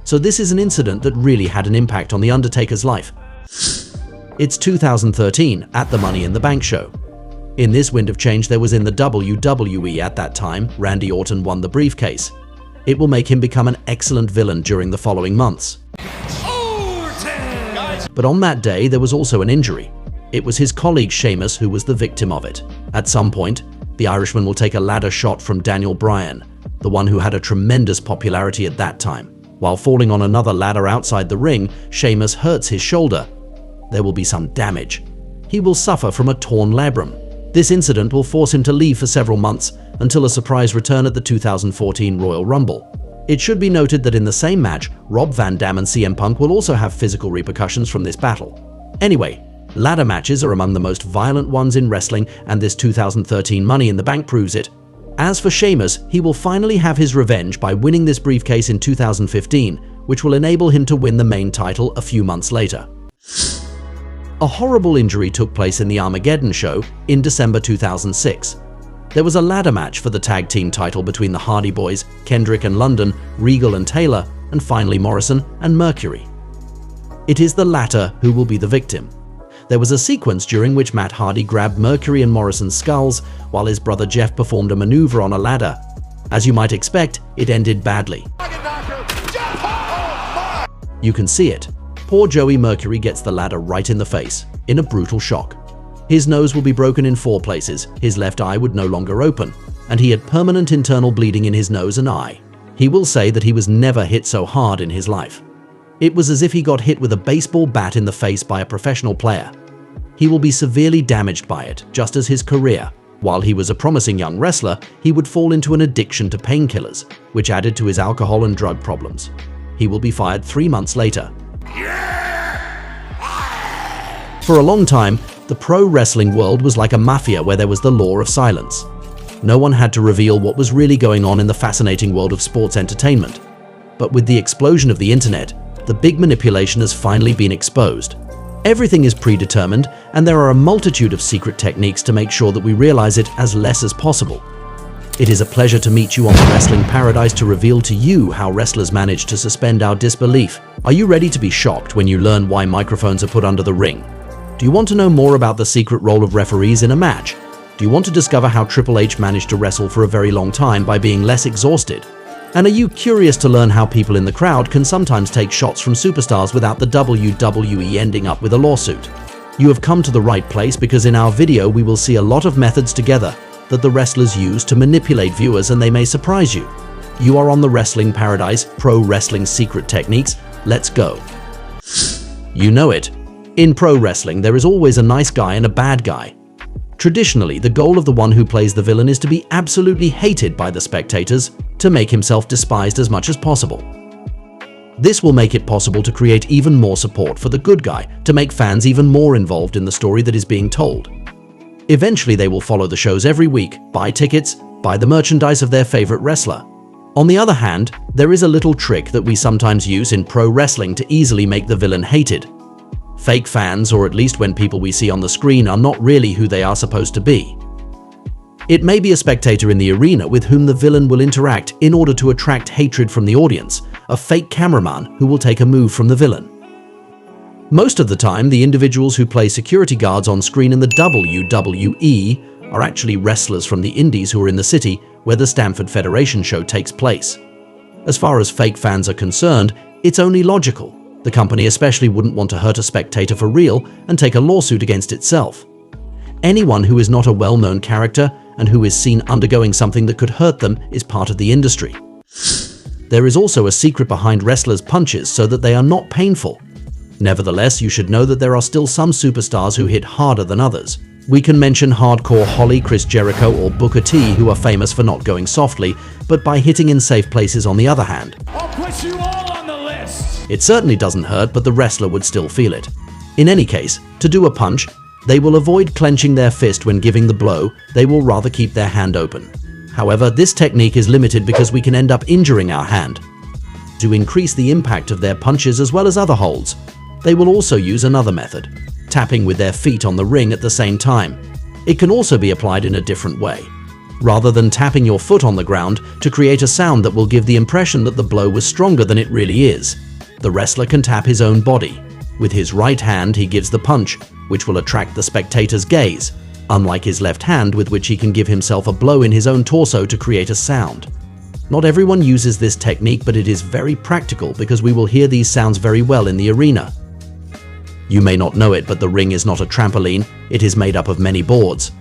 So this is an incident that really had an impact on The Undertaker's life. It's 2013 at the Money in the Bank show. In this wind of change there was in the WWE at that time, Randy Orton won the briefcase. It will make him become an excellent villain during the following months. But on that day there was also an injury. It was his colleague Sheamus who was the victim of it. At some point, the Irishman will take a ladder shot from Daniel Bryan, the one who had a tremendous popularity at that time. While falling on another ladder outside the ring, Sheamus hurts his shoulder. There will be some damage. He will suffer from a torn labrum. This incident will force him to leave for several months until a surprise return at the 2014 Royal Rumble. It should be noted that in the same match, Rob Van Dam and CM Punk will also have physical repercussions from this battle. Anyway, ladder matches are among the most violent ones in wrestling, and this 2013 Money in the Bank proves it. As for Sheamus, he will finally have his revenge by winning this briefcase in 2015, which will enable him to win the main title a few months later. A horrible injury took place in the Armageddon show in December 2006. There was a ladder match for the tag team title between the Hardy Boys, Kendrick and London, Regal and Taylor, and finally Morrison and Mercury. It is the latter who will be the victim. There was a sequence during which Matt Hardy grabbed Mercury and Morrison's skulls while his brother Jeff performed a maneuver on a ladder. As you might expect, it ended badly. You can see it. Poor Joey Mercury gets the ladder right in the face, in a brutal shock. His nose will be broken in 4 places, his left eye would no longer open, and he had permanent internal bleeding in his nose and eye. He will say that he was never hit so hard in his life. It was as if he got hit with a baseball bat in the face by a professional player. He will be severely damaged by it, just as his career. While he was a promising young wrestler, he would fall into an addiction to painkillers, which added to his alcohol and drug problems. He will be fired 3 months later. For a long time, the pro wrestling world was like a mafia where there was the law of silence. No one had to reveal what was really going on in the fascinating world of sports entertainment. But with the explosion of the internet, the big manipulation has finally been exposed. Everything is predetermined, and there are a multitude of secret techniques to make sure that we realize it as less as possible. It is a pleasure to meet you on the Wrestling Paradise to reveal to you how wrestlers manage to suspend our disbelief. Are you ready to be shocked when you learn why microphones are put under the ring? Do you want to know more about the secret role of referees in a match? Do you want to discover how Triple H managed to wrestle for a very long time by being less exhausted? And are you curious to learn how people in the crowd can sometimes take shots from superstars without the WWE ending up with a lawsuit? You have come to the right place, because in our video we will see a lot of methods together that the wrestlers use to manipulate viewers, and they may surprise you. You are on the Wrestling Paradise, Pro Wrestling Secret Techniques. Let's go. You know it. In pro wrestling, there is always a nice guy and a bad guy. Traditionally, the goal of the one who plays the villain is to be absolutely hated by the spectators, to make himself despised as much as possible. This will make it possible to create even more support for the good guy, to make fans even more involved in the story that is being told. Eventually, they will follow the shows every week, buy tickets, buy the merchandise of their favorite wrestler. On the other hand, there is a little trick that we sometimes use in pro wrestling to easily make the villain hated. Fake fans, or at least when people we see on the screen are not really who they are supposed to be. It may be a spectator in the arena with whom the villain will interact in order to attract hatred from the audience, a fake cameraman who will take a move from the villain. Most of the time, the individuals who play security guards on screen in the WWE are actually wrestlers from the indies who are in the city where the Stamford Federation show takes place. As far as fake fans are concerned, it's only logical. The company especially wouldn't want to hurt a spectator for real and take a lawsuit against itself. Anyone who is not a well-known character and who is seen undergoing something that could hurt them is part of the industry. There is also a secret behind wrestlers' punches so that they are not painful. Nevertheless, you should know that there are still some superstars who hit harder than others. We can mention Hardcore Holly, Chris Jericho, or Booker T, who are famous for not going softly, but by hitting in safe places on the other hand. I'll put you all on the list. It certainly doesn't hurt, but the wrestler would still feel it. In any case, to do a punch, they will avoid clenching their fist when giving the blow, they will rather keep their hand open. However, this technique is limited because we can end up injuring our hand. To increase the impact of their punches as well as other holds, they will also use another method, tapping with their feet on the ring at the same time. It can also be applied in a different way. Rather than tapping your foot on the ground to create a sound that will give the impression that the blow was stronger than it really is, the wrestler can tap his own body. With his right hand, he gives the punch, which will attract the spectator's gaze, unlike his left hand with which he can give himself a blow in his own torso to create a sound. Not everyone uses this technique, but it is very practical because we will hear these sounds very well in the arena. You may not know it, but the ring is not a trampoline, it is made up of many boards.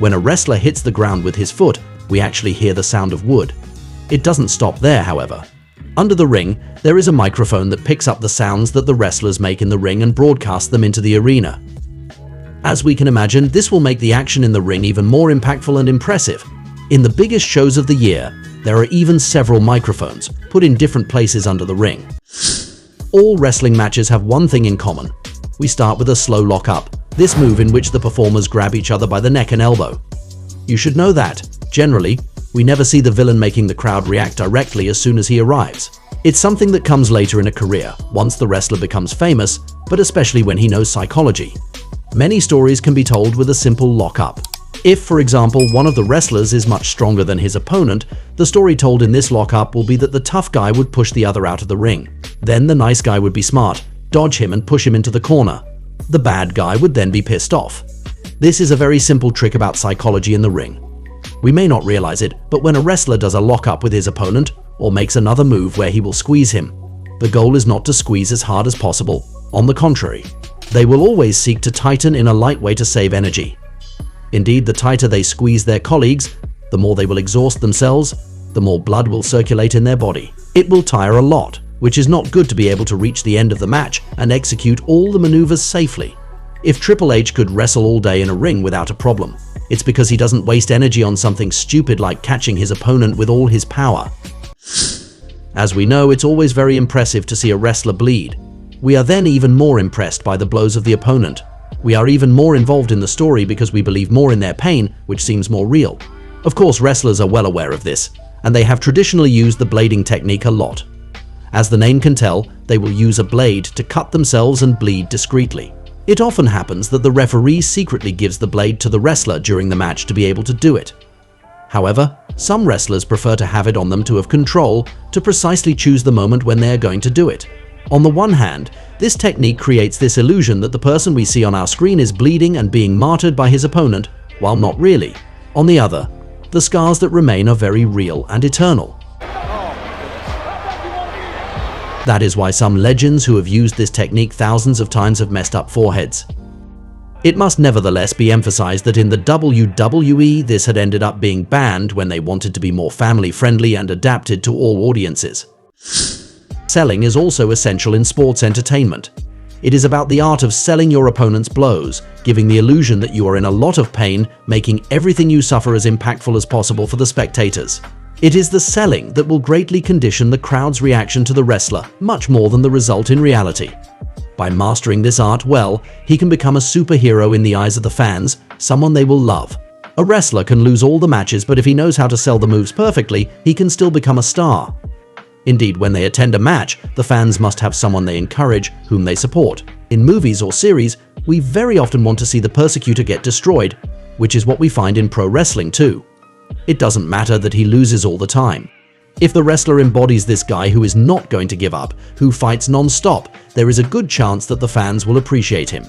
When a wrestler hits the ground with his foot, we actually hear the sound of wood. It doesn't stop there, however. Under the ring, there is a microphone that picks up the sounds that the wrestlers make in the ring and broadcasts them into the arena. As we can imagine, this will make the action in the ring even more impactful and impressive. In the biggest shows of the year, there are even several microphones put in different places under the ring. All wrestling matches have one thing in common. We start with a slow lock-up, this move in which the performers grab each other by the neck and elbow. You should know that, generally, we never see the villain making the crowd react directly as soon as he arrives. It's something that comes later in a career, once the wrestler becomes famous, but especially when he knows psychology. Many stories can be told with a simple lock-up. If, for example, one of the wrestlers is much stronger than his opponent, the story told in this lock-up will be that the tough guy would push the other out of the ring. Then the nice guy would be smart, dodge him and push him into the corner. The bad guy would then be pissed off. This is a very simple trick about psychology in the ring. We may not realize it, but when a wrestler does a lock-up with his opponent, or makes another move where he will squeeze him, the goal is not to squeeze as hard as possible. On the contrary, they will always seek to tighten in a light way to save energy. Indeed, the tighter they squeeze their colleagues, the more they will exhaust themselves, the more blood will circulate in their body. It will tire a lot, which is not good to be able to reach the end of the match and execute all the maneuvers safely. If Triple H could wrestle all day in a ring without a problem, it's because he doesn't waste energy on something stupid like catching his opponent with all his power. As we know, it's always very impressive to see a wrestler bleed. We are then even more impressed by the blows of the opponent. We are even more involved in the story because we believe more in their pain, which seems more real. Of course, wrestlers are well aware of this, and they have traditionally used the blading technique a lot. As the name can tell, they will use a blade to cut themselves and bleed discreetly. It often happens that the referee secretly gives the blade to the wrestler during the match to be able to do it. However, some wrestlers prefer to have it on them to have control, to precisely choose the moment when they are going to do it. On the one hand, this technique creates this illusion that the person we see on our screen is bleeding and being martyred by his opponent, while not really. On the other, the scars that remain are very real and eternal. That is why some legends who have used this technique thousands of times have messed up foreheads. It must nevertheless be emphasized that in the WWE, this had ended up being banned when they wanted to be more family-friendly and adapted to all audiences. Selling is also essential in sports entertainment. It is about the art of selling your opponent's blows, giving the illusion that you are in a lot of pain, making everything you suffer as impactful as possible for the spectators. It is the selling that will greatly condition the crowd's reaction to the wrestler, much more than the result in reality. By mastering this art well, he can become a superhero in the eyes of the fans, someone they will love. A wrestler can lose all the matches, but if he knows how to sell the moves perfectly, he can still become a star. Indeed, when they attend a match, the fans must have someone they encourage, whom they support. In movies or series, we very often want to see the persecutor get destroyed, which is what we find in pro wrestling too. It doesn't matter that he loses all the time. If the wrestler embodies this guy who is not going to give up, who fights non-stop, there is a good chance that the fans will appreciate him.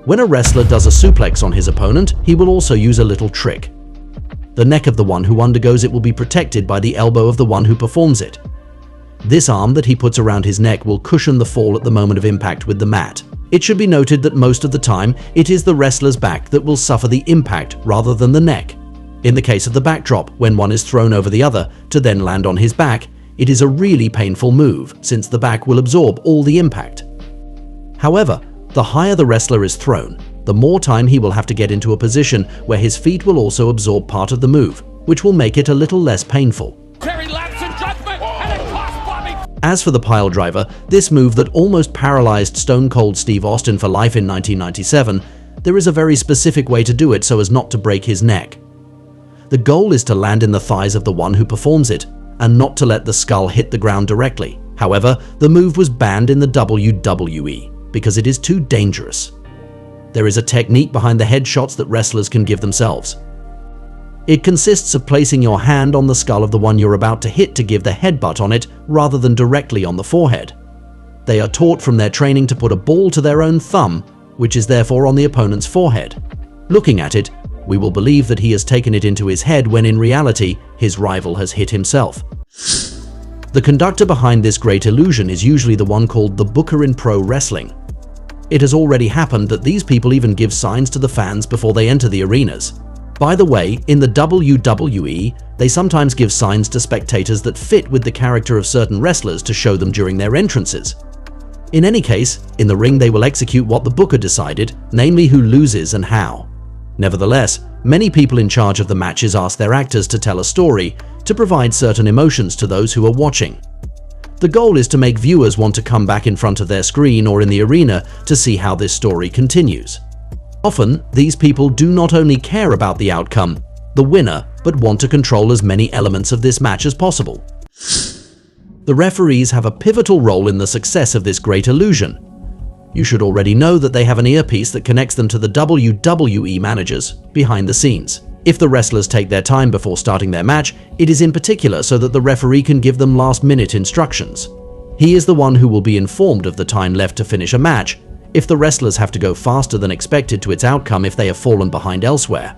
When a wrestler does a suplex on his opponent, he will also use a little trick. The neck of the one who undergoes it will be protected by the elbow of the one who performs it. This arm that he puts around his neck will cushion the fall at the moment of impact with the mat. It should be noted that most of the time, it is the wrestler's back that will suffer the impact rather than the neck. In the case of the backdrop, when one is thrown over the other to then land on his back, it is a really painful move since the back will absorb all the impact. However, the higher the wrestler is thrown, the more time he will have to get into a position where his feet will also absorb part of the move, which will make it a little less painful. As for the piledriver, this move that almost paralyzed Stone Cold Steve Austin for life in 1997, there is a very specific way to do it so as not to break his neck. The goal is to land in the thighs of the one who performs it, and not to let the skull hit the ground directly. However, the move was banned in the WWE because it is too dangerous. There is a technique behind the headshots that wrestlers can give themselves. It consists of placing your hand on the skull of the one you're about to hit to give the headbutt on it rather than directly on the forehead. They are taught from their training to put a ball to their own thumb, which is therefore on the opponent's forehead. Looking at it, we will believe that he has taken it into his head when in reality, his rival has hit himself. The conductor behind this great illusion is usually the one called the booker in pro wrestling. It has already happened that these people even give signs to the fans before they enter the arenas. By the way, in the WWE, they sometimes give signs to spectators that fit with the character of certain wrestlers to show them during their entrances. In any case, in the ring they will execute what the booker decided, namely who loses and how. Nevertheless, many people in charge of the matches ask their actors to tell a story, to provide certain emotions to those who are watching. The goal is to make viewers want to come back in front of their screen or in the arena to see how this story continues. Often, these people do not only care about the outcome, the winner, but want to control as many elements of this match as possible. The referees have a pivotal role in the success of this great illusion. You should already know that they have an earpiece that connects them to the WWE managers behind the scenes. If the wrestlers take their time before starting their match, it is in particular so that the referee can give them last-minute instructions. He is the one who will be informed of the time left to finish a match, if the wrestlers have to go faster than expected to its outcome if they have fallen behind elsewhere.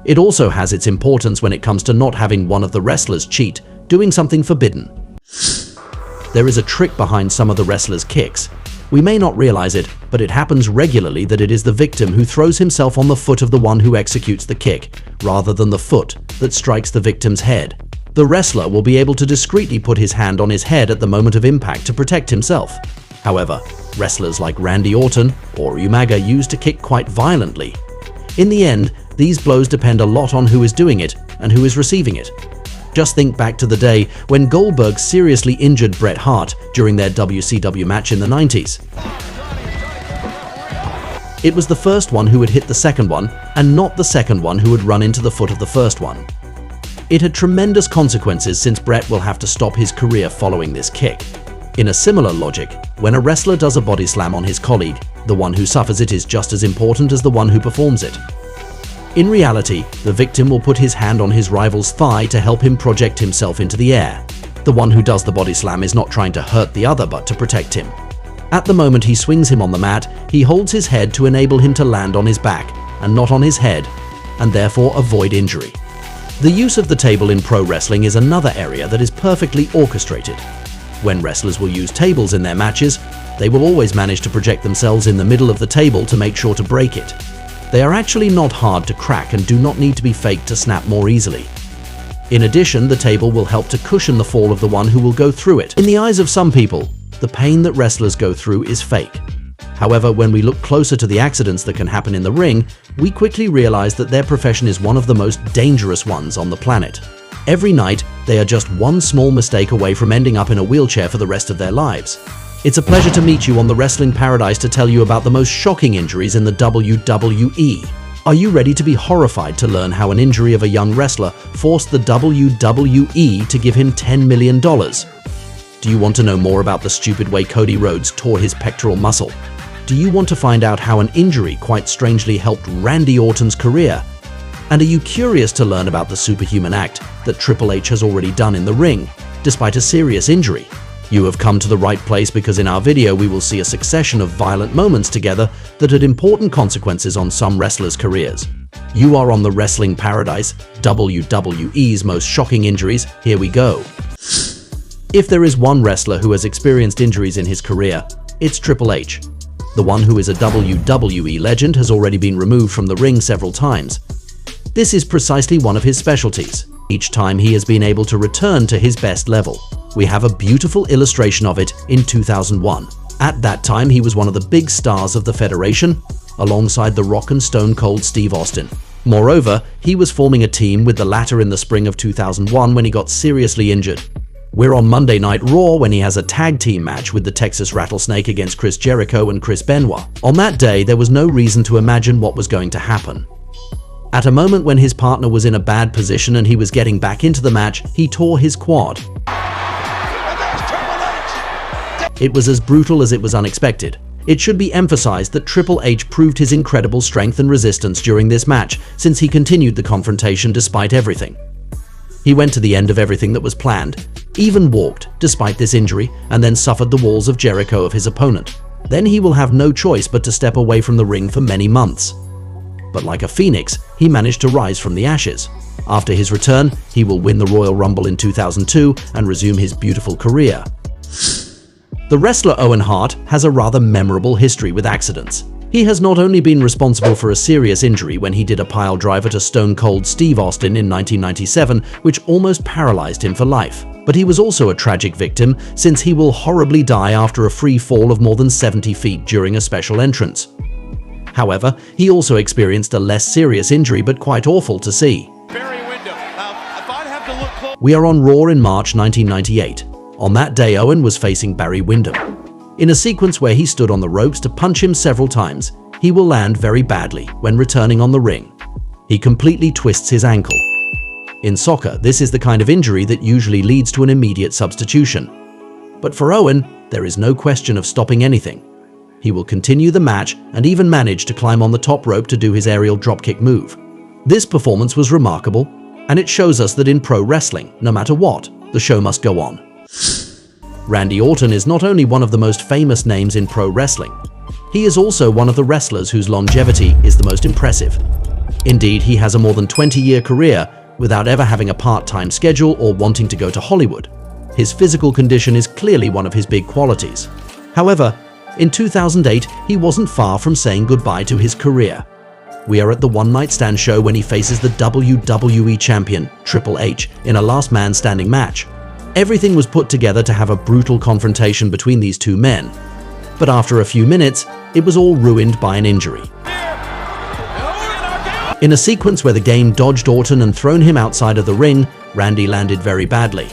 It also has its importance when it comes to not having one of the wrestlers cheat, doing something forbidden. There is a trick behind some of the wrestlers' kicks. We may not realize it, but it happens regularly that it is the victim who throws himself on the foot of the one who executes the kick, rather than the foot that strikes the victim's head. The wrestler will be able to discreetly put his hand on his head at the moment of impact to protect himself. However, wrestlers like Randy Orton or Umaga used to kick quite violently. In the end, these blows depend a lot on who is doing it and who is receiving it. Just think back to the day when Goldberg seriously injured Bret Hart during their WCW match in the 90s. It was the first one who had hit the second one, and not the second one who had run into the foot of the first one. It had tremendous consequences since Bret will have to stop his career following this kick. In a similar logic, when a wrestler does a body slam on his colleague, the one who suffers it is just as important as the one who performs it. In reality, the victim will put his hand on his rival's thigh to help him project himself into the air. The one who does the body slam is not trying to hurt the other but to protect him. At the moment he swings him on the mat, he holds his head to enable him to land on his back and not on his head, and therefore avoid injury. The use of the table in pro wrestling is another area that is perfectly orchestrated. When wrestlers will use tables in their matches, they will always manage to project themselves in the middle of the table to make sure to break it. They are actually not hard to crack and do not need to be faked to snap more easily. In addition, the table will help to cushion the fall of the one who will go through it. In the eyes of some people, the pain that wrestlers go through is fake. However, when we look closer to the accidents that can happen in the ring, we quickly realize that their profession is one of the most dangerous ones on the planet. Every night, they are just one small mistake away from ending up in a wheelchair for the rest of their lives. It's a pleasure to meet you on the Wrestling Paradise to tell you about the most shocking injuries in the WWE. Are you ready to be horrified to learn how an injury of a young wrestler forced the WWE to give him $10 million? Do you want to know more about the stupid way Cody Rhodes tore his pectoral muscle? Do you want to find out how an injury quite strangely helped Randy Orton's career? And are you curious to learn about the superhuman act that Triple H has already done in the ring, despite a serious injury? You have come to the right place because in our video we will see a succession of violent moments together that had important consequences on some wrestlers' careers. You are on the Wrestling Paradise, WWE's most shocking injuries. Here we go. If there is one wrestler who has experienced injuries in his career, it's Triple H. The one who is a WWE legend has already been removed from the ring several times. This is precisely one of his specialties. Each time he has been able to return to his best level. We have a beautiful illustration of it in 2001. At that time, he was one of the big stars of the Federation, alongside The Rock and Stone Cold Steve Austin. Moreover, he was forming a team with the latter in the spring of 2001 when he got seriously injured. We're on Monday Night Raw when he has a tag team match with the Texas Rattlesnake against Chris Jericho and Chris Benoit. On that day, there was no reason to imagine what was going to happen. At a moment when his partner was in a bad position and he was getting back into the match, he tore his quad. It was as brutal as it was unexpected. It should be emphasized that Triple H proved his incredible strength and resistance during this match, since he continued the confrontation despite everything. He went to the end of everything that was planned, even walked despite this injury, and then suffered the walls of Jericho of his opponent. Then he will have no choice but to step away from the ring for many months. But like a phoenix, he managed to rise from the ashes. After his return, he will win the Royal Rumble in 2002 and resume his beautiful career. The wrestler Owen Hart has a rather memorable history with accidents. He has not only been responsible for a serious injury when he did a pile driver to Stone Cold Steve Austin in 1997, which almost paralyzed him for life, but he was also a tragic victim since he will horribly die after a free fall of more than 70 feet during a special entrance. However, he also experienced a less serious injury but quite awful to see. We are on Raw in March 1998. On that day, Owen was facing Barry Windham. In a sequence where he stood on the ropes to punch him several times, he will land very badly when returning on the ring. He completely twists his ankle. In soccer, this is the kind of injury that usually leads to an immediate substitution. But for Owen, there is no question of stopping anything. He will continue the match and even manage to climb on the top rope to do his aerial dropkick move. This performance was remarkable, and it shows us that in pro wrestling, no matter what, the show must go on. Randy Orton is not only one of the most famous names in pro wrestling, he is also one of the wrestlers whose longevity is the most impressive. Indeed, he has a more than 20-year career without ever having a part-time schedule or wanting to go to Hollywood. His physical condition is clearly one of his big qualities. However, in 2008, he wasn't far from saying goodbye to his career. We are at the One Night Stand show when he faces the WWE Champion, Triple H, in a last man standing match. Everything was put together to have a brutal confrontation between these two men, but after a few minutes, it was all ruined by an injury. In a sequence where the game dodged Orton and thrown him outside of the ring, Randy landed very badly.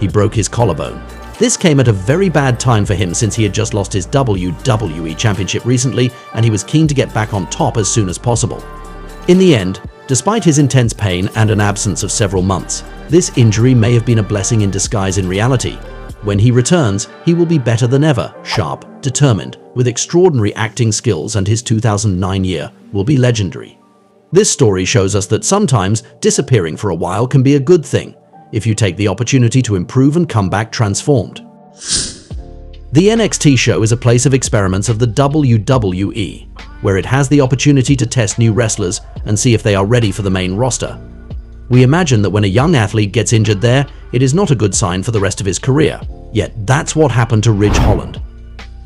He broke his collarbone. This came at a very bad time for him since he had just lost his WWE Championship recently and he was keen to get back on top as soon as possible. In the end, despite his intense pain and an absence of several months, this injury may have been a blessing in disguise in reality. When he returns, he will be better than ever, sharp, determined, with extraordinary acting skills, and his 2009 year will be legendary. This story shows us that sometimes disappearing for a while can be a good thing, if you take the opportunity to improve and come back transformed. The NXT show is a place of experiments of the WWE, where it has the opportunity to test new wrestlers and see if they are ready for the main roster. We imagine that when a young athlete gets injured there, it is not a good sign for the rest of his career. Yet that's what happened to Ridge Holland.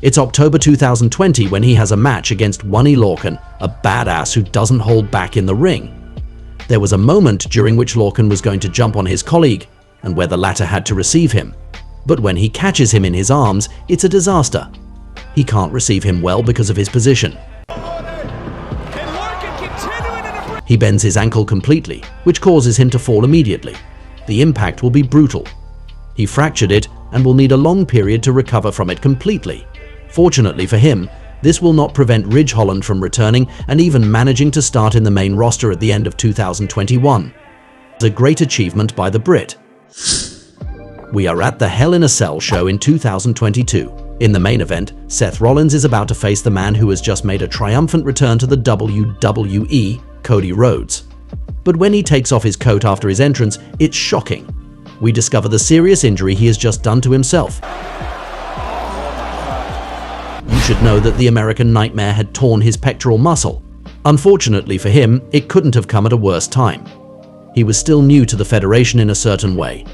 It's October 2020 when he has a match against Oney Lorcan, a badass who doesn't hold back in the ring. There was a moment during which Lorcan was going to jump on his colleague, and where the latter had to receive him. But when he catches him in his arms, it's a disaster. He can't receive him well because of his position. He bends his ankle completely, which causes him to fall immediately. The impact will be brutal. He fractured it and will need a long period to recover from it completely. Fortunately for him, this will not prevent Ridge Holland from returning and even managing to start in the main roster at the end of 2021. It's a great achievement by the Brit. We are at the Hell in a Cell show in 2022. In the main event, Seth Rollins is about to face the man who has just made a triumphant return to the WWE, Cody Rhodes. But when he takes off his coat after his entrance, it's shocking. We discover the serious injury he has just done to himself. You should know that the American Nightmare had torn his pectoral muscle. Unfortunately for him, it couldn't have come at a worse time. He was still new to the Federation in a certain way.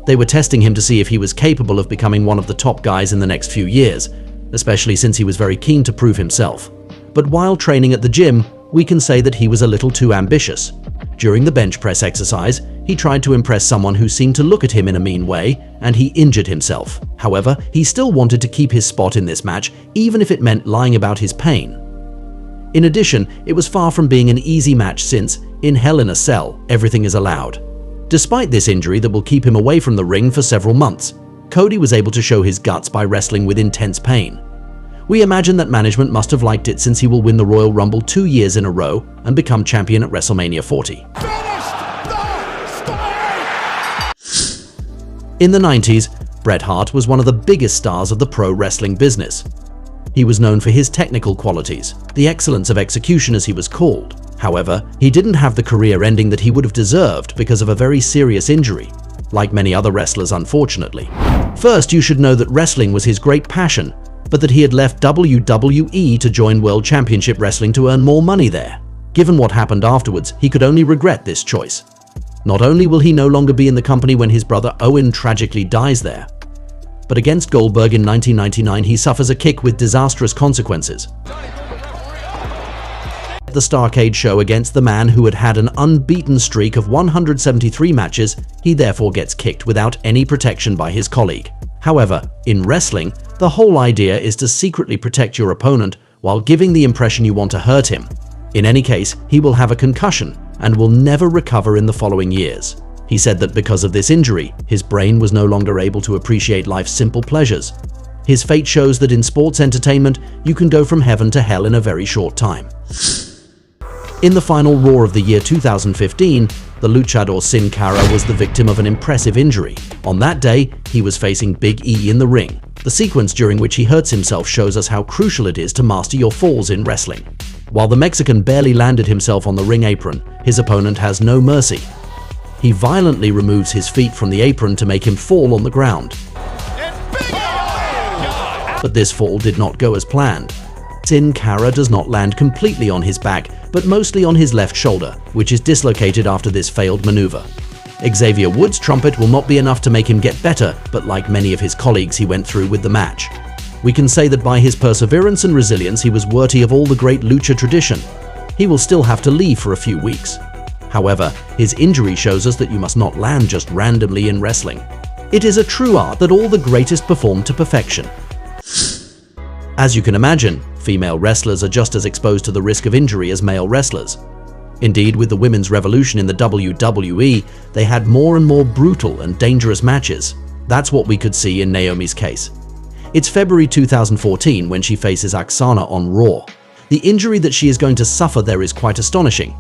They were testing him to see if he was capable of becoming one of the top guys in the next few years, especially since he was very keen to prove himself. But while training at the gym, we can say that he was a little too ambitious. During the bench press exercise, he tried to impress someone who seemed to look at him in a mean way, and he injured himself. However, he still wanted to keep his spot in this match, even if it meant lying about his pain. In addition, it was far from being an easy match since, in Hell in a Cell, everything is allowed. Despite this injury that will keep him away from the ring for several months, Cody was able to show his guts by wrestling with intense pain. We imagine that management must have liked it since he will win the Royal Rumble 2 years in a row and become champion at WrestleMania 40. In the 90s, Bret Hart was one of the biggest stars of the pro wrestling business. He was known for his technical qualities, the excellence of execution as he was called. However, he didn't have the career ending that he would have deserved because of a very serious injury, like many other wrestlers unfortunately. First, you should know that wrestling was his great passion, but that he had left WWE to join World Championship Wrestling to earn more money there. Given what happened afterwards, he could only regret this choice. Not only will he no longer be in the company when his brother Owen tragically dies there, but against Goldberg in 1999 he suffers a kick with disastrous consequences. At the Starrcade show against the man who had had an unbeaten streak of 173 matches, he therefore gets kicked without any protection by his colleague. However, in wrestling, the whole idea is to secretly protect your opponent while giving the impression you want to hurt him. In any case, he will have a concussion and will never recover in the following years. He said that because of this injury, his brain was no longer able to appreciate life's simple pleasures. His fate shows that in sports entertainment, you can go from heaven to hell in a very short time. In the final Raw of the year 2015, the luchador Sin Cara was the victim of an impressive injury. On that day, he was facing Big E in the ring. The sequence during which he hurts himself shows us how crucial it is to master your falls in wrestling. While the Mexican barely landed himself on the ring apron, his opponent has no mercy. He violently removes his feet from the apron to make him fall on the ground. But this fall did not go as planned. Sin Cara does not land completely on his back, but mostly on his left shoulder, which is dislocated after this failed maneuver. Xavier Woods' trumpet will not be enough to make him get better, but like many of his colleagues, he went through with the match. We can say that by his perseverance and resilience, he was worthy of all the great lucha tradition. He will still have to leave for a few weeks. However, his injury shows us that you must not land just randomly in wrestling. It is a true art that all the greatest perform to perfection. As you can imagine, female wrestlers are just as exposed to the risk of injury as male wrestlers. Indeed, with the women's revolution in the WWE, they had more and more brutal and dangerous matches. That's what we could see in Naomi's case. It's February 2014 when she faces Oksana on Raw. The injury that she is going to suffer there is quite astonishing.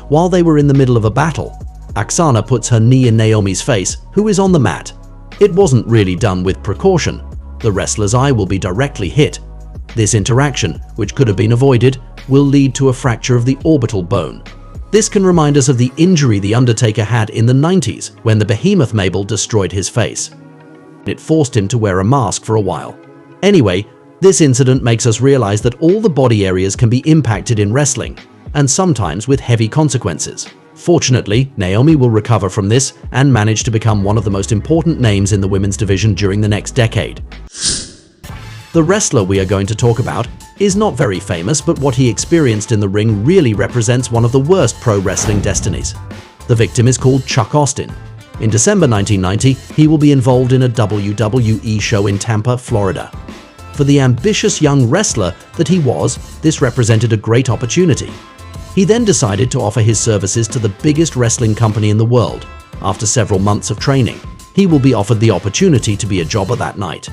While they were in the middle of a battle, Oksana puts her knee in Naomi's face, who is on the mat. It wasn't really done with precaution. The wrestler's eye will be directly hit. This interaction, which could have been avoided, will lead to a fracture of the orbital bone. This can remind us of the injury The Undertaker had in the 90s when the behemoth Mabel destroyed his face. It forced him to wear a mask for a while. Anyway, this incident makes us realize that all the body areas can be impacted in wrestling, and sometimes with heavy consequences. Fortunately, Naomi will recover from this and manage to become one of the most important names in the women's division during the next decade. The wrestler we are going to talk about is not very famous, but what he experienced in the ring really represents one of the worst pro wrestling destinies. The victim is called Chuck Austin. In December 1990, he will be involved in a WWE show in Tampa, Florida. For the ambitious young wrestler that he was, this represented a great opportunity. He then decided to offer his services to the biggest wrestling company in the world. After several months of training, he will be offered the opportunity to be a jobber that night.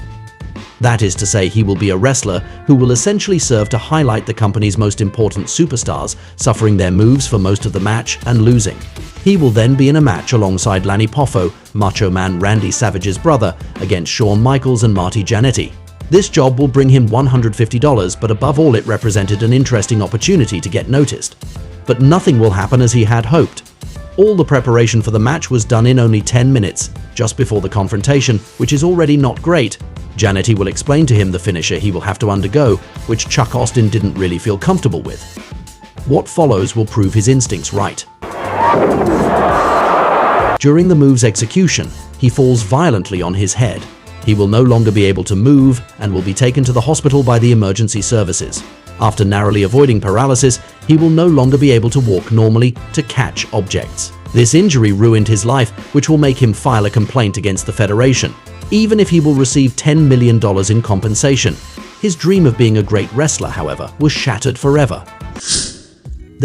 That is to say, he will be a wrestler who will essentially serve to highlight the company's most important superstars, suffering their moves for most of the match and losing. He will then be in a match alongside Lanny Poffo, Macho Man Randy Savage's brother, against Shawn Michaels and Marty Jannetty. This job will bring him $150, but above all it represented an interesting opportunity to get noticed. But nothing will happen as he had hoped. All the preparation for the match was done in only 10 minutes, just before the confrontation, which is already not great. Jannetty will explain to him the finisher he will have to undergo, which Chuck Austin didn't really feel comfortable with. What follows will prove his instincts right. During the move's execution, he falls violently on his head. He will no longer be able to move and will be taken to the hospital by the emergency services. After narrowly avoiding paralysis, he will no longer be able to walk normally to catch objects. This injury ruined his life, which will make him file a complaint against the Federation. Even if he will receive $10 million in compensation, his dream of being a great wrestler, however, was shattered forever.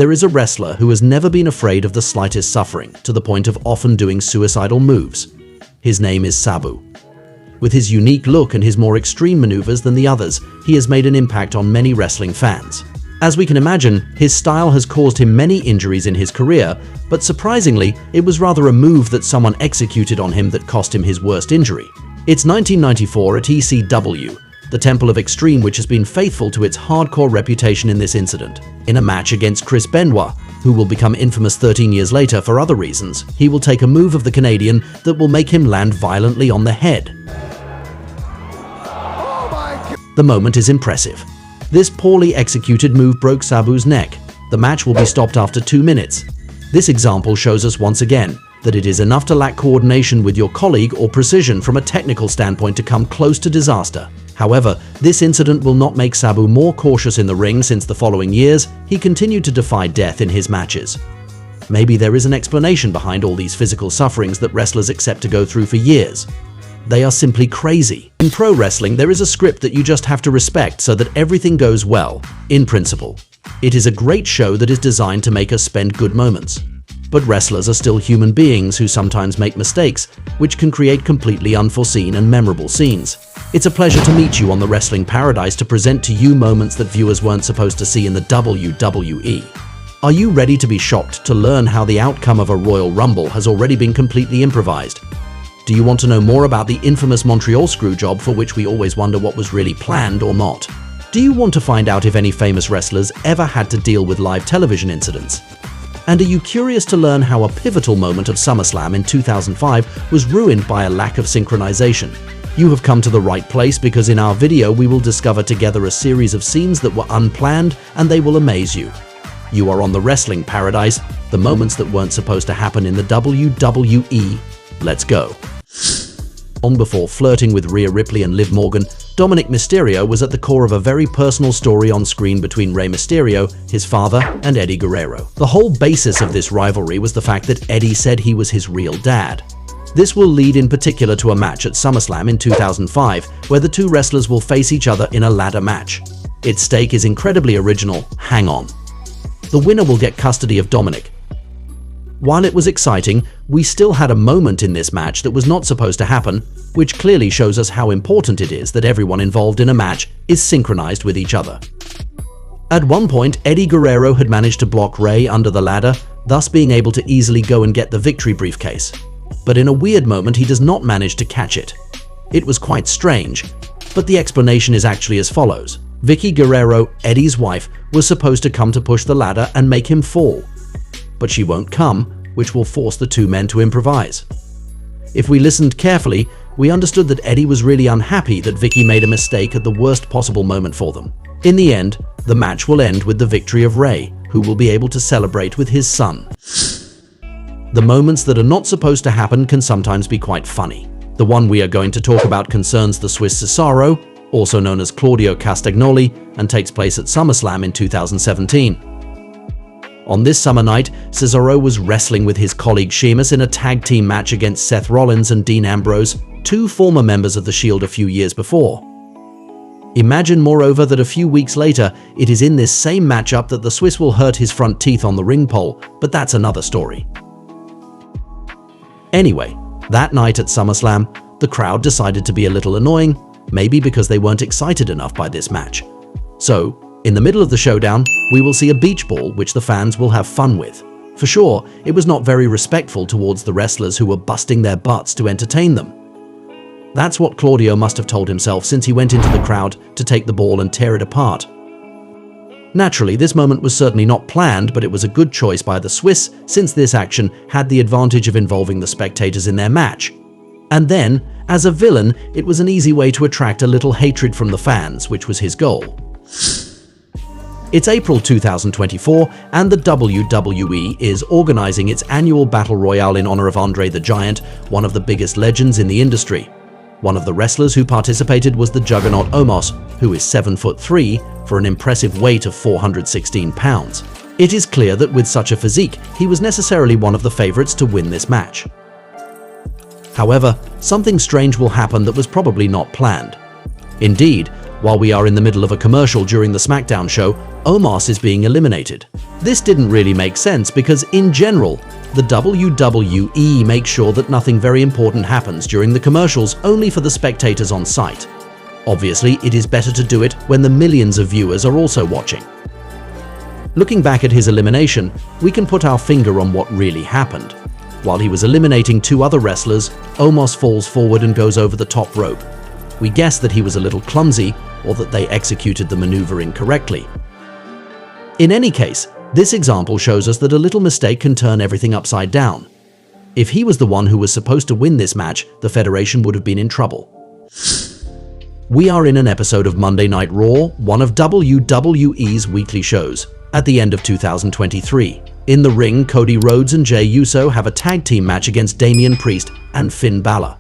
there is a wrestler who has never been afraid of the slightest suffering, to the point of often doing suicidal moves. His name is Sabu. With his unique look and his more extreme maneuvers than the others, he has made an impact on many wrestling fans. As we can imagine, his style has caused him many injuries in his career, but surprisingly, it was rather a move that someone executed on him that cost him his worst injury. It's 1994 at ECW, the Temple of Extreme, which has been faithful to its hardcore reputation in this incident. In a match against Chris Benoit, who will become infamous 13 years later for other reasons, he will take a move of the Canadian that will make him land violently on the head. The moment is impressive. This poorly executed move broke Sabu's neck. The match will be stopped after 2 minutes. This example shows us once again that it is enough to lack coordination with your colleague or precision from a technical standpoint to come close to disaster. However, this incident will not make Sabu more cautious in the ring, since the following years, he continued to defy death in his matches. Maybe there is an explanation behind all these physical sufferings that wrestlers accept to go through for years. They are simply crazy. In pro wrestling, there is a script that you just have to respect so that everything goes well, in principle. It is a great show that is designed to make us spend good moments. But wrestlers are still human beings who sometimes make mistakes, which can create completely unforeseen and memorable scenes. It's a pleasure to meet you on the Wrestling Paradise to present to you moments that viewers weren't supposed to see in the WWE. Are you ready to be shocked to learn how the outcome of a Royal Rumble has already been completely improvised? Do you want to know more about the infamous Montreal Screwjob, for which we always wonder what was really planned or not? Do you want to find out if any famous wrestlers ever had to deal with live television incidents? And are you curious to learn how a pivotal moment of SummerSlam in 2005 was ruined by a lack of synchronization? You have come to the right place, because in our video we will discover together a series of scenes that were unplanned, and they will amaze you. You are on the Wrestling Paradise, the moments that weren't supposed to happen in the WWE. Let's go. Long before flirting with Rhea Ripley and Liv Morgan, Dominic Mysterio was at the core of a very personal story on screen between Rey Mysterio, his father, and Eddie Guerrero. The whole basis of this rivalry was the fact that Eddie said he was his real dad. This will lead in particular to a match at SummerSlam in 2005, where the two wrestlers will face each other in a ladder match. Its stake is incredibly original. Hang on. The winner will get custody of Dominic. While it was exciting, we still had a moment in this match that was not supposed to happen, which clearly shows us how important it is that everyone involved in a match is synchronized with each other. At one point, Eddie Guerrero had managed to block Rey under the ladder, thus being able to easily go and get the victory briefcase. But in a weird moment, he does not manage to catch it. It was quite strange, but the explanation is actually as follows. Vicky Guerrero, Eddie's wife, was supposed to come to push the ladder and make him fall. But she won't come, which will force the two men to improvise. If we listened carefully, we understood that Eddie was really unhappy that Vicky made a mistake at the worst possible moment for them. In the end, the match will end with the victory of Rey, who will be able to celebrate with his son. The moments that are not supposed to happen can sometimes be quite funny. The one we are going to talk about concerns the Swiss Cesaro, also known as Claudio Castagnoli, and takes place at SummerSlam in 2017. On this summer night, Cesaro was wrestling with his colleague Sheamus in a tag team match against Seth Rollins and Dean Ambrose, two former members of the Shield a few years before. Imagine, moreover, that a few weeks later, it is in this same matchup that the Swiss will hurt his front teeth on the ring pole, but that's another story. Anyway, that night at SummerSlam, the crowd decided to be a little annoying, maybe because they weren't excited enough by this match. So, in the middle of the showdown, we will see a beach ball which the fans will have fun with. For sure, it was not very respectful towards the wrestlers who were busting their butts to entertain them. That's what Claudio must have told himself, since he went into the crowd to take the ball and tear it apart. Naturally, this moment was certainly not planned, but it was a good choice by the Swiss, since this action had the advantage of involving the spectators in their match. And then, as a villain, it was an easy way to attract a little hatred from the fans, which was his goal. It's April 2024, and the WWE is organizing its annual Battle Royale in honor of Andre the Giant, one of the biggest legends in the industry. One of the wrestlers who participated was the Juggernaut Omos, who is 7'3" for an impressive weight of 416 pounds. It is clear that with such a physique, he was necessarily one of the favorites to win this match. However, something strange will happen that was probably not planned. Indeed, While we are in the middle of a commercial during the SmackDown show, Omos is being eliminated. This didn't really make sense because, in general, the WWE makes sure that nothing very important happens during the commercials only for the spectators on site. Obviously, it is better to do it when the millions of viewers are also watching. Looking back at his elimination, we can put our finger on what really happened. While he was eliminating two other wrestlers, Omos falls forward and goes over the top rope. We guess that he was a little clumsy, or that they executed the maneuver incorrectly. In any case, this example shows us that a little mistake can turn everything upside down. If he was the one who was supposed to win this match, the Federation would have been in trouble. We are in an episode of Monday Night Raw, one of WWE's weekly shows, at the end of 2023. In the ring, Cody Rhodes and Jey Uso have a tag team match against Damian Priest and Finn Balor.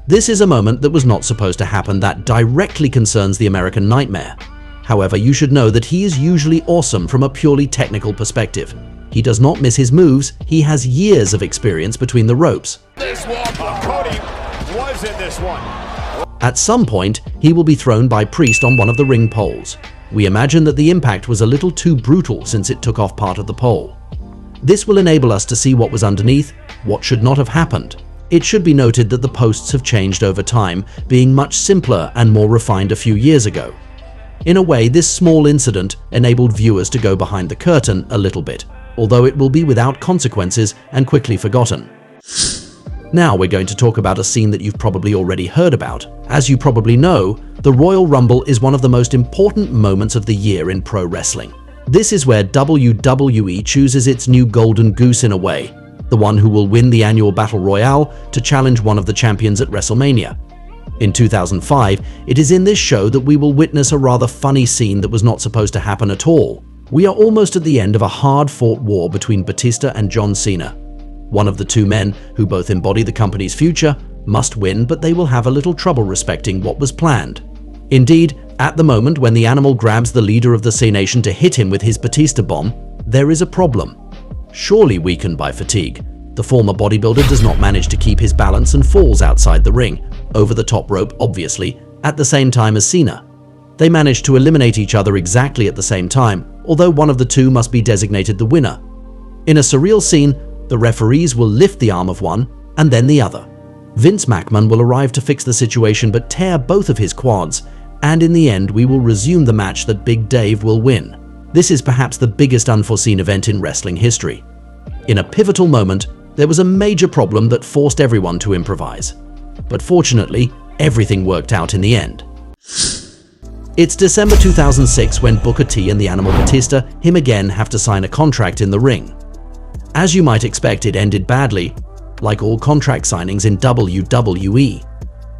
This is a moment that was not supposed to happen that directly concerns the American Nightmare. However, you should know that he is usually awesome from a purely technical perspective. He does not miss his moves, he has years of experience between the ropes. This one, Cody was in this one. At some point, he will be thrown by Priest on one of the ring poles. We imagine that the impact was a little too brutal since it took off part of the pole. This will enable us to see what was underneath, what should not have happened. It should be noted that the posts have changed over time, being much simpler and more refined a few years ago. In a way, this small incident enabled viewers to go behind the curtain a little bit, although it will be without consequences and quickly forgotten. Now we're going to talk about a scene that you've probably already heard about. As you probably know, the Royal Rumble is one of the most important moments of the year in pro wrestling. This is where WWE chooses its new golden goose in a way, the one who will win the annual Battle Royale to challenge one of the champions at WrestleMania. In 2005, it is in this show that we will witness a rather funny scene that was not supposed to happen at all. We are almost at the end of a hard-fought war between Batista and John Cena. One of the two men, who both embody the company's future, must win, but they will have a little trouble respecting what was planned. Indeed, at the moment when the animal grabs the leader of the C Nation to hit him with his Batista bomb, there is a problem. Surely weakened by fatigue, the former bodybuilder does not manage to keep his balance and falls outside the ring, over the top rope obviously, at the same time as Cena. They manage to eliminate each other exactly at the same time, although one of the two must be designated the winner. In a surreal scene, the referees will lift the arm of one and then the other. Vince McMahon will arrive to fix the situation but tear both of his quads, and in the end we will resume the match that Big Dave will win. This is perhaps the biggest unforeseen event in wrestling history. In a pivotal moment, there was a major problem that forced everyone to improvise. But fortunately, everything worked out in the end. It's December 2006 when Booker T and the Animal Batista, him again, have to sign a contract in the ring. As you might expect, it ended badly, like all contract signings in WWE.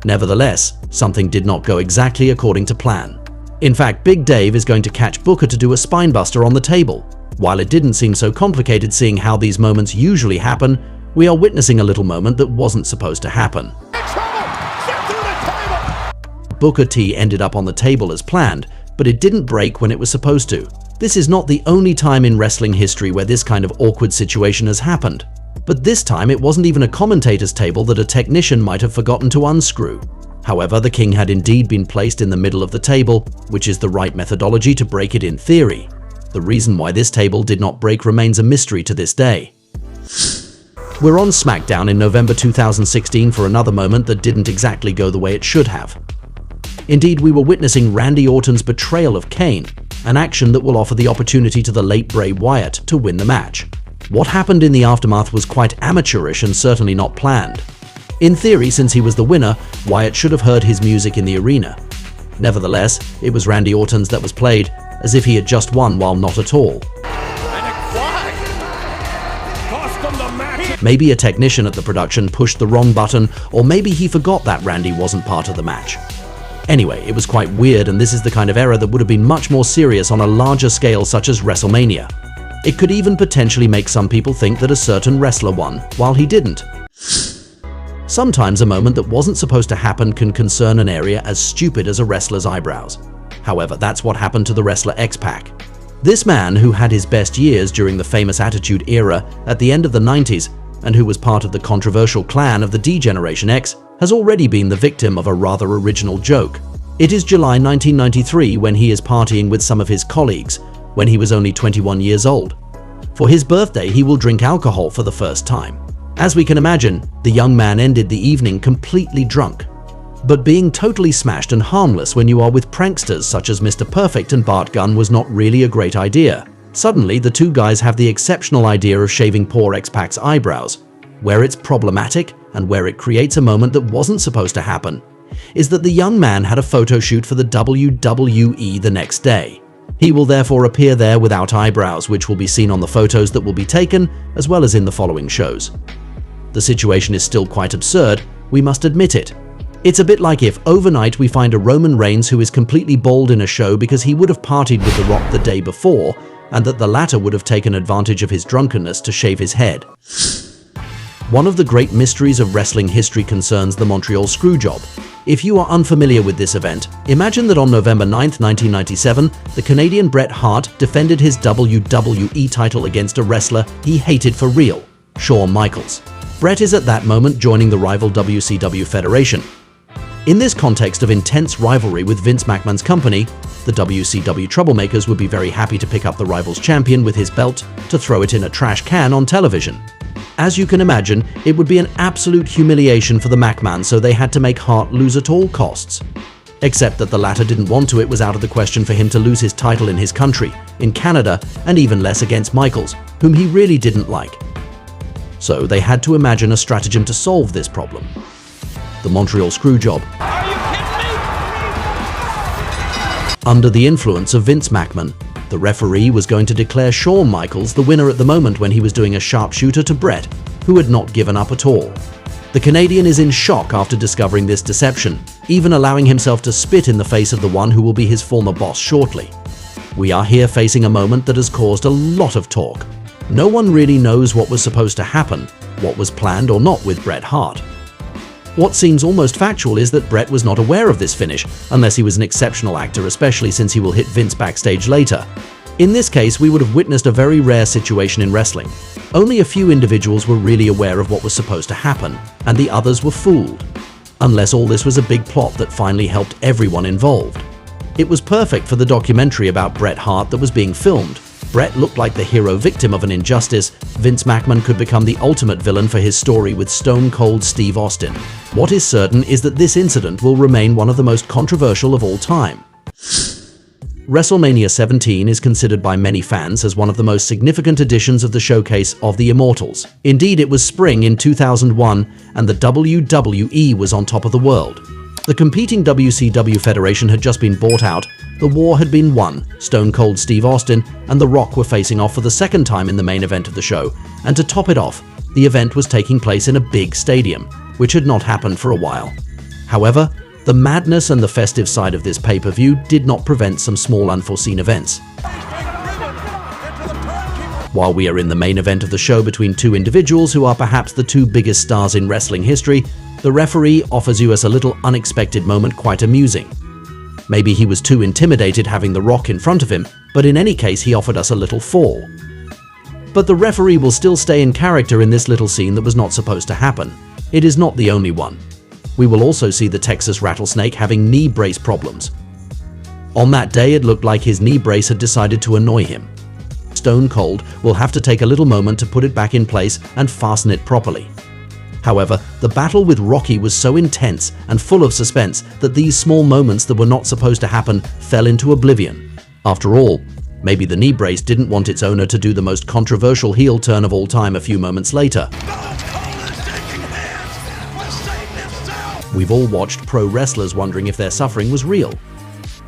Nevertheless, something did not go exactly according to plan. In fact, Big Dave is going to catch Booker to do a spinebuster on the table. While it didn't seem so complicated seeing how these moments usually happen, we are witnessing a little moment that wasn't supposed to happen. Booker T ended up on the table as planned, but it didn't break when it was supposed to. This is not the only time in wrestling history where this kind of awkward situation has happened. But this time it wasn't even a commentator's table that a technician might have forgotten to unscrew. However, the king had indeed been placed in the middle of the table, which is the right methodology to break it in theory. The reason why this table did not break remains a mystery to this day. We're on SmackDown in November 2016 for another moment that didn't exactly go the way it should have. Indeed, we were witnessing Randy Orton's betrayal of Kane, an action that will offer the opportunity to the late Bray Wyatt to win the match. What happened in the aftermath was quite amateurish and certainly not planned. In theory, since he was the winner, Wyatt should have heard his music in the arena. Nevertheless, it was Randy Orton's that was played, as if he had just won while not at all. Maybe a technician at the production pushed the wrong button, or maybe he forgot that Randy wasn't part of the match. Anyway, it was quite weird, and this is the kind of error that would have been much more serious on a larger scale such as WrestleMania. It could even potentially make some people think that a certain wrestler won, while he didn't. Sometimes a moment that wasn't supposed to happen can concern an area as stupid as a wrestler's eyebrows. However, that's what happened to the wrestler X-Pac. This man, who had his best years during the famous Attitude Era at the end of the 90s, and who was part of the controversial clan of the D-Generation X, has already been the victim of a rather original joke. It is July 1993 when he is partying with some of his colleagues, when he was only 21 years old. For his birthday, he will drink alcohol for the first time. As we can imagine, the young man ended the evening completely drunk. But being totally smashed and harmless when you are with pranksters such as Mr. Perfect and Bart Gunn was not really a great idea. Suddenly, the two guys have the exceptional idea of shaving poor X-Pac's eyebrows. Where it's problematic, and where it creates a moment that wasn't supposed to happen, is that the young man had a photo shoot for the WWE the next day. He will therefore appear there without eyebrows, which will be seen on the photos that will be taken, as well as in the following shows. The situation is still quite absurd, we must admit it. It's a bit like if overnight we find a Roman Reigns who is completely bald in a show because he would have partied with The Rock the day before, and that the latter would have taken advantage of his drunkenness to shave his head. One of the great mysteries of wrestling history concerns the Montreal Screwjob. If you are unfamiliar with this event, imagine that on November 9, 1997, the Canadian Bret Hart defended his WWE title against a wrestler he hated for real, Shawn Michaels. Bret is at that moment joining the rival WCW Federation. In this context of intense rivalry with Vince McMahon's company, the WCW Troublemakers would be very happy to pick up the rival's champion with his belt to throw it in a trash can on television. As you can imagine, it would be an absolute humiliation for the McMahon, so they had to make Hart lose at all costs. Except that the latter didn't want to. It was out of the question for him to lose his title in his country, in Canada, and even less against Michaels, whom he really didn't like. So they had to imagine a stratagem to solve this problem. The Montreal Screwjob. Are you kidding me? Under the influence of Vince McMahon, the referee was going to declare Shawn Michaels the winner at the moment when he was doing a sharpshooter to Bret, who had not given up at all. The Canadian is in shock after discovering this deception, even allowing himself to spit in the face of the one who will be his former boss shortly. We are here facing a moment that has caused a lot of talk. No one really knows what was supposed to happen, what was planned or not with Bret Hart. What seems almost factual is that Bret was not aware of this finish, unless he was an exceptional actor, especially since he will hit Vince backstage later. In this case, we would have witnessed a very rare situation in wrestling. Only a few individuals were really aware of what was supposed to happen, and the others were fooled. Unless all this was a big plot that finally helped everyone involved. It was perfect for the documentary about Bret Hart that was being filmed. Bret looked like the hero victim of an injustice. Vince McMahon could become the ultimate villain for his story with Stone Cold Steve Austin. What is certain is that this incident will remain one of the most controversial of all time. WrestleMania 17 is considered by many fans as one of the most significant editions of the showcase of the Immortals. Indeed, it was spring in 2001 and the WWE was on top of the world. The competing WCW Federation had just been bought out, the war had been won, Stone Cold Steve Austin and The Rock were facing off for the second time in the main event of the show, and to top it off, the event was taking place in a big stadium, which had not happened for a while. However, the madness and the festive side of this pay-per-view did not prevent some small unforeseen events. While we are in the main event of the show between two individuals who are perhaps the two biggest stars in wrestling history, the referee offers you us a little unexpected moment quite amusing. Maybe he was too intimidated having The Rock in front of him, but in any case he offered us a little fall. But the referee will still stay in character in this little scene that was not supposed to happen. It is not the only one. We will also see the Texas Rattlesnake having knee brace problems. On that day it looked like his knee brace had decided to annoy him. Stone Cold will have to take a little moment to put it back in place and fasten it properly. However, the battle with Rocky was so intense and full of suspense that these small moments that were not supposed to happen fell into oblivion. After all, maybe the knee brace didn't want its owner to do the most controversial heel turn of all time a few moments later. We've all watched pro wrestlers wondering if their suffering was real.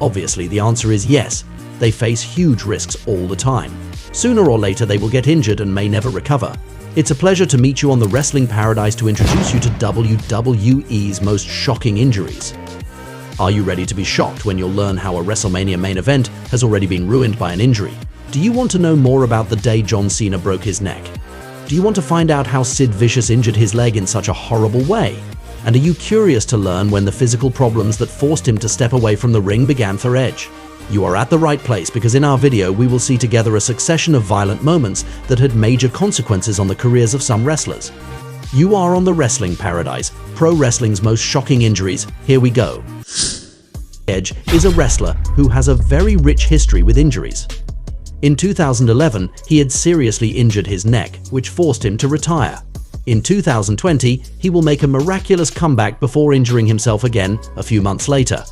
Obviously, the answer is yes. They face huge risks all the time. Sooner or later, they will get injured and may never recover. It's a pleasure to meet you on the Wrestling Paradise to introduce you to WWE's most shocking injuries. Are you ready to be shocked when you'll learn how a WrestleMania main event has already been ruined by an injury? Do you want to know more about the day John Cena broke his neck? Do you want to find out how Sid Vicious injured his leg in such a horrible way? And are you curious to learn when the physical problems that forced him to step away from the ring began for Edge? You are at the right place because in our video we will see together a succession of violent moments that had major consequences on the careers of some wrestlers. You are on the Wrestling Paradise, pro wrestling's most shocking injuries. Here we go. Edge is a wrestler who has a very rich history with injuries. In 2011, he had seriously injured his neck, which forced him to retire. In 2020, he will make a miraculous comeback before injuring himself again a few months later.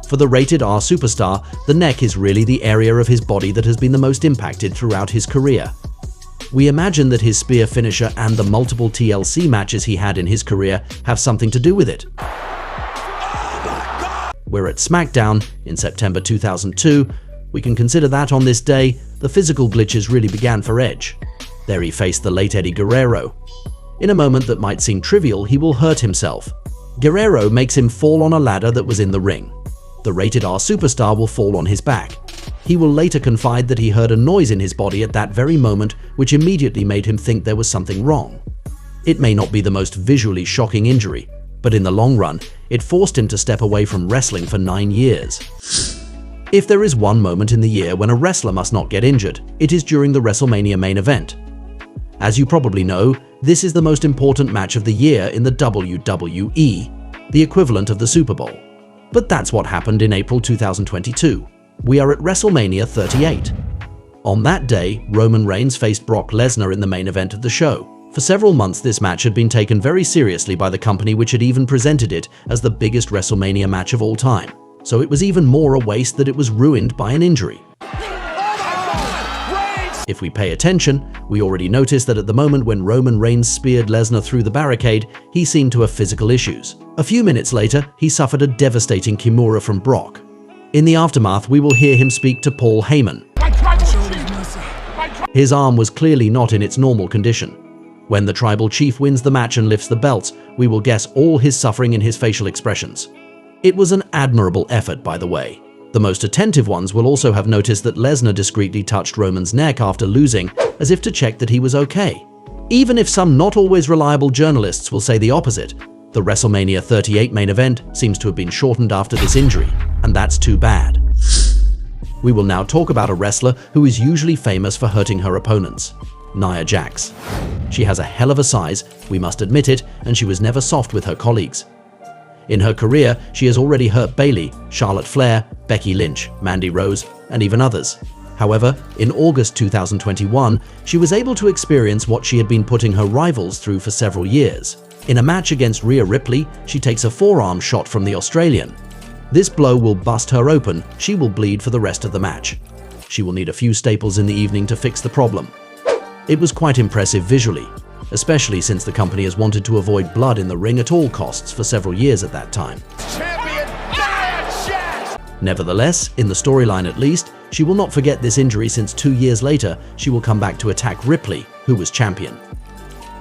For the rated R superstar, the neck is really the area of his body that has been the most impacted throughout his career. We imagine that his spear finisher and the multiple TLC matches he had in his career have something to do with it. We're at SmackDown in September 2002. We can consider that on this day, the physical glitches really began for Edge. There he faced the late Eddie Guerrero. In a moment that might seem trivial, he will hurt himself. Guerrero makes him fall on a ladder that was in the ring. The rated R superstar will fall on his back. He will later confide that he heard a noise in his body at that very moment, which immediately made him think there was something wrong. It may not be the most visually shocking injury, but in the long run, it forced him to step away from wrestling for 9 years. If there is one moment in the year when a wrestler must not get injured, it is during the WrestleMania main event. As you probably know, this is the most important match of the year in the WWE, the equivalent of the Super Bowl. But that's what happened in April 2022. We are at WrestleMania 38. On that day, Roman Reigns faced Brock Lesnar in the main event of the show. For several months, this match had been taken very seriously by the company, which had even presented it as the biggest WrestleMania match of all time. So it was even more a waste that it was ruined by an injury. If we pay attention, we already noticed that at the moment when Roman Reigns speared Lesnar through the barricade, he seemed to have physical issues. A few minutes later, he suffered a devastating Kimura from Brock. In the aftermath, we will hear him speak to Paul Heyman. His arm was clearly not in its normal condition. When the tribal chief wins the match and lifts the belts, we will guess all his suffering in his facial expressions. It was an admirable effort, by the way. The most attentive ones will also have noticed that Lesnar discreetly touched Roman's neck after losing, as if to check that he was okay. Even if some not always reliable journalists will say the opposite, the WrestleMania 38 main event seems to have been shortened after this injury, and that's too bad. We will now talk about a wrestler who is usually famous for hurting her opponents, Nia Jax. She has a hell of a size, we must admit it, and she was never soft with her colleagues. In her career, she has already hurt Bayley, Charlotte Flair, Becky Lynch, Mandy Rose, and even others. However, in August 2021, she was able to experience what she had been putting her rivals through for several years. In a match against Rhea Ripley, she takes a forearm shot from the Australian. This blow will bust her open. She will bleed for the rest of the match. She will need a few staples in the evening to fix the problem. It was quite impressive visually, especially since the company has wanted to avoid blood in the ring at all costs for several years at that time. Nevertheless, in the storyline at least, she will not forget this injury, since 2 years later, she will come back to attack Ripley, who was champion.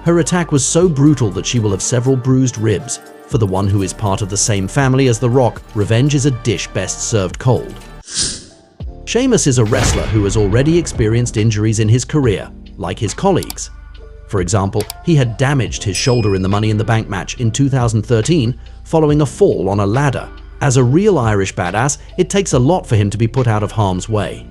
Her attack was so brutal that she will have several bruised ribs. For the one who is part of the same family as The Rock, revenge is a dish best served cold. Sheamus is a wrestler who has already experienced injuries in his career, like his colleagues. For example, he had damaged his shoulder in the Money in the Bank match in 2013 following a fall on a ladder. As a real Irish badass, it takes a lot for him to be put out of harm's way.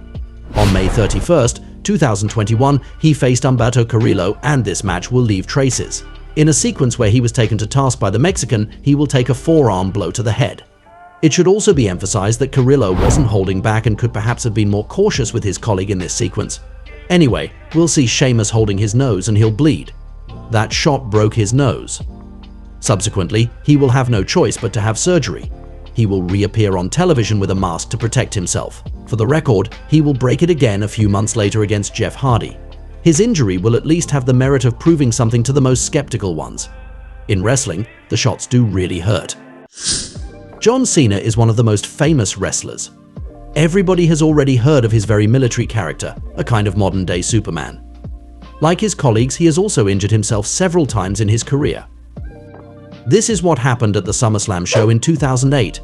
On May 31st, 2021, he faced Humberto Carrillo, and this match will leave traces. In a sequence where he was taken to task by the Mexican, he will take a forearm blow to the head. It should also be emphasized that Carrillo wasn't holding back and could perhaps have been more cautious with his colleague in this sequence. Anyway, we'll see Sheamus holding his nose and he'll bleed. That shot broke his nose. Subsequently, he will have no choice but to have surgery. He will reappear on television with a mask to protect himself. For the record, he will break it again a few months later against Jeff Hardy. His injury will at least have the merit of proving something to the most skeptical ones. In wrestling, the shots do really hurt. John Cena is one of the most famous wrestlers. Everybody has already heard of his very military character, a kind of modern-day Superman. Like his colleagues, he has also injured himself several times in his career. This is what happened at the SummerSlam show in 2008.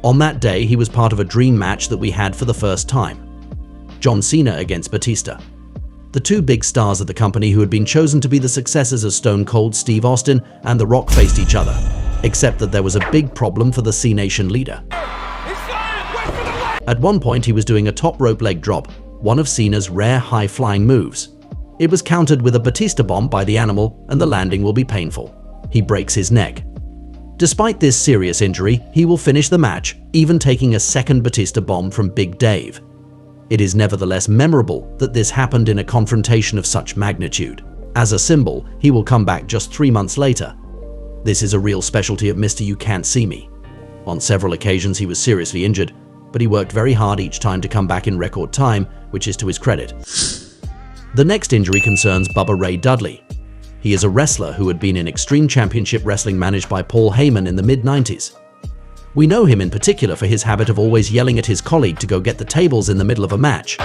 On that day, he was part of a dream match that we had for the first time. John Cena against Batista. The two big stars of the company who had been chosen to be the successors of Stone Cold Steve Austin and The Rock faced each other, except that there was a big problem for the C-Nation leader. At one point, he was doing a top rope leg drop, one of Cena's rare high-flying moves. It was countered with a Batista bomb by the animal, and the landing will be painful. He breaks his neck. Despite this serious injury, he will finish the match, even taking a second Batista bomb from Big Dave. It is nevertheless memorable that this happened in a confrontation of such magnitude. As a symbol, he will come back just 3 months later. This is a real specialty of Mr. You Can't See Me. On several occasions he was seriously injured, but he worked very hard each time to come back in record time, which is to his credit. The next injury concerns Bubba Ray Dudley. He is a wrestler who had been in Extreme Championship Wrestling managed by Paul Heyman in the mid-90s. We know him in particular for his habit of always yelling at his colleague to go get the tables in the middle of a match.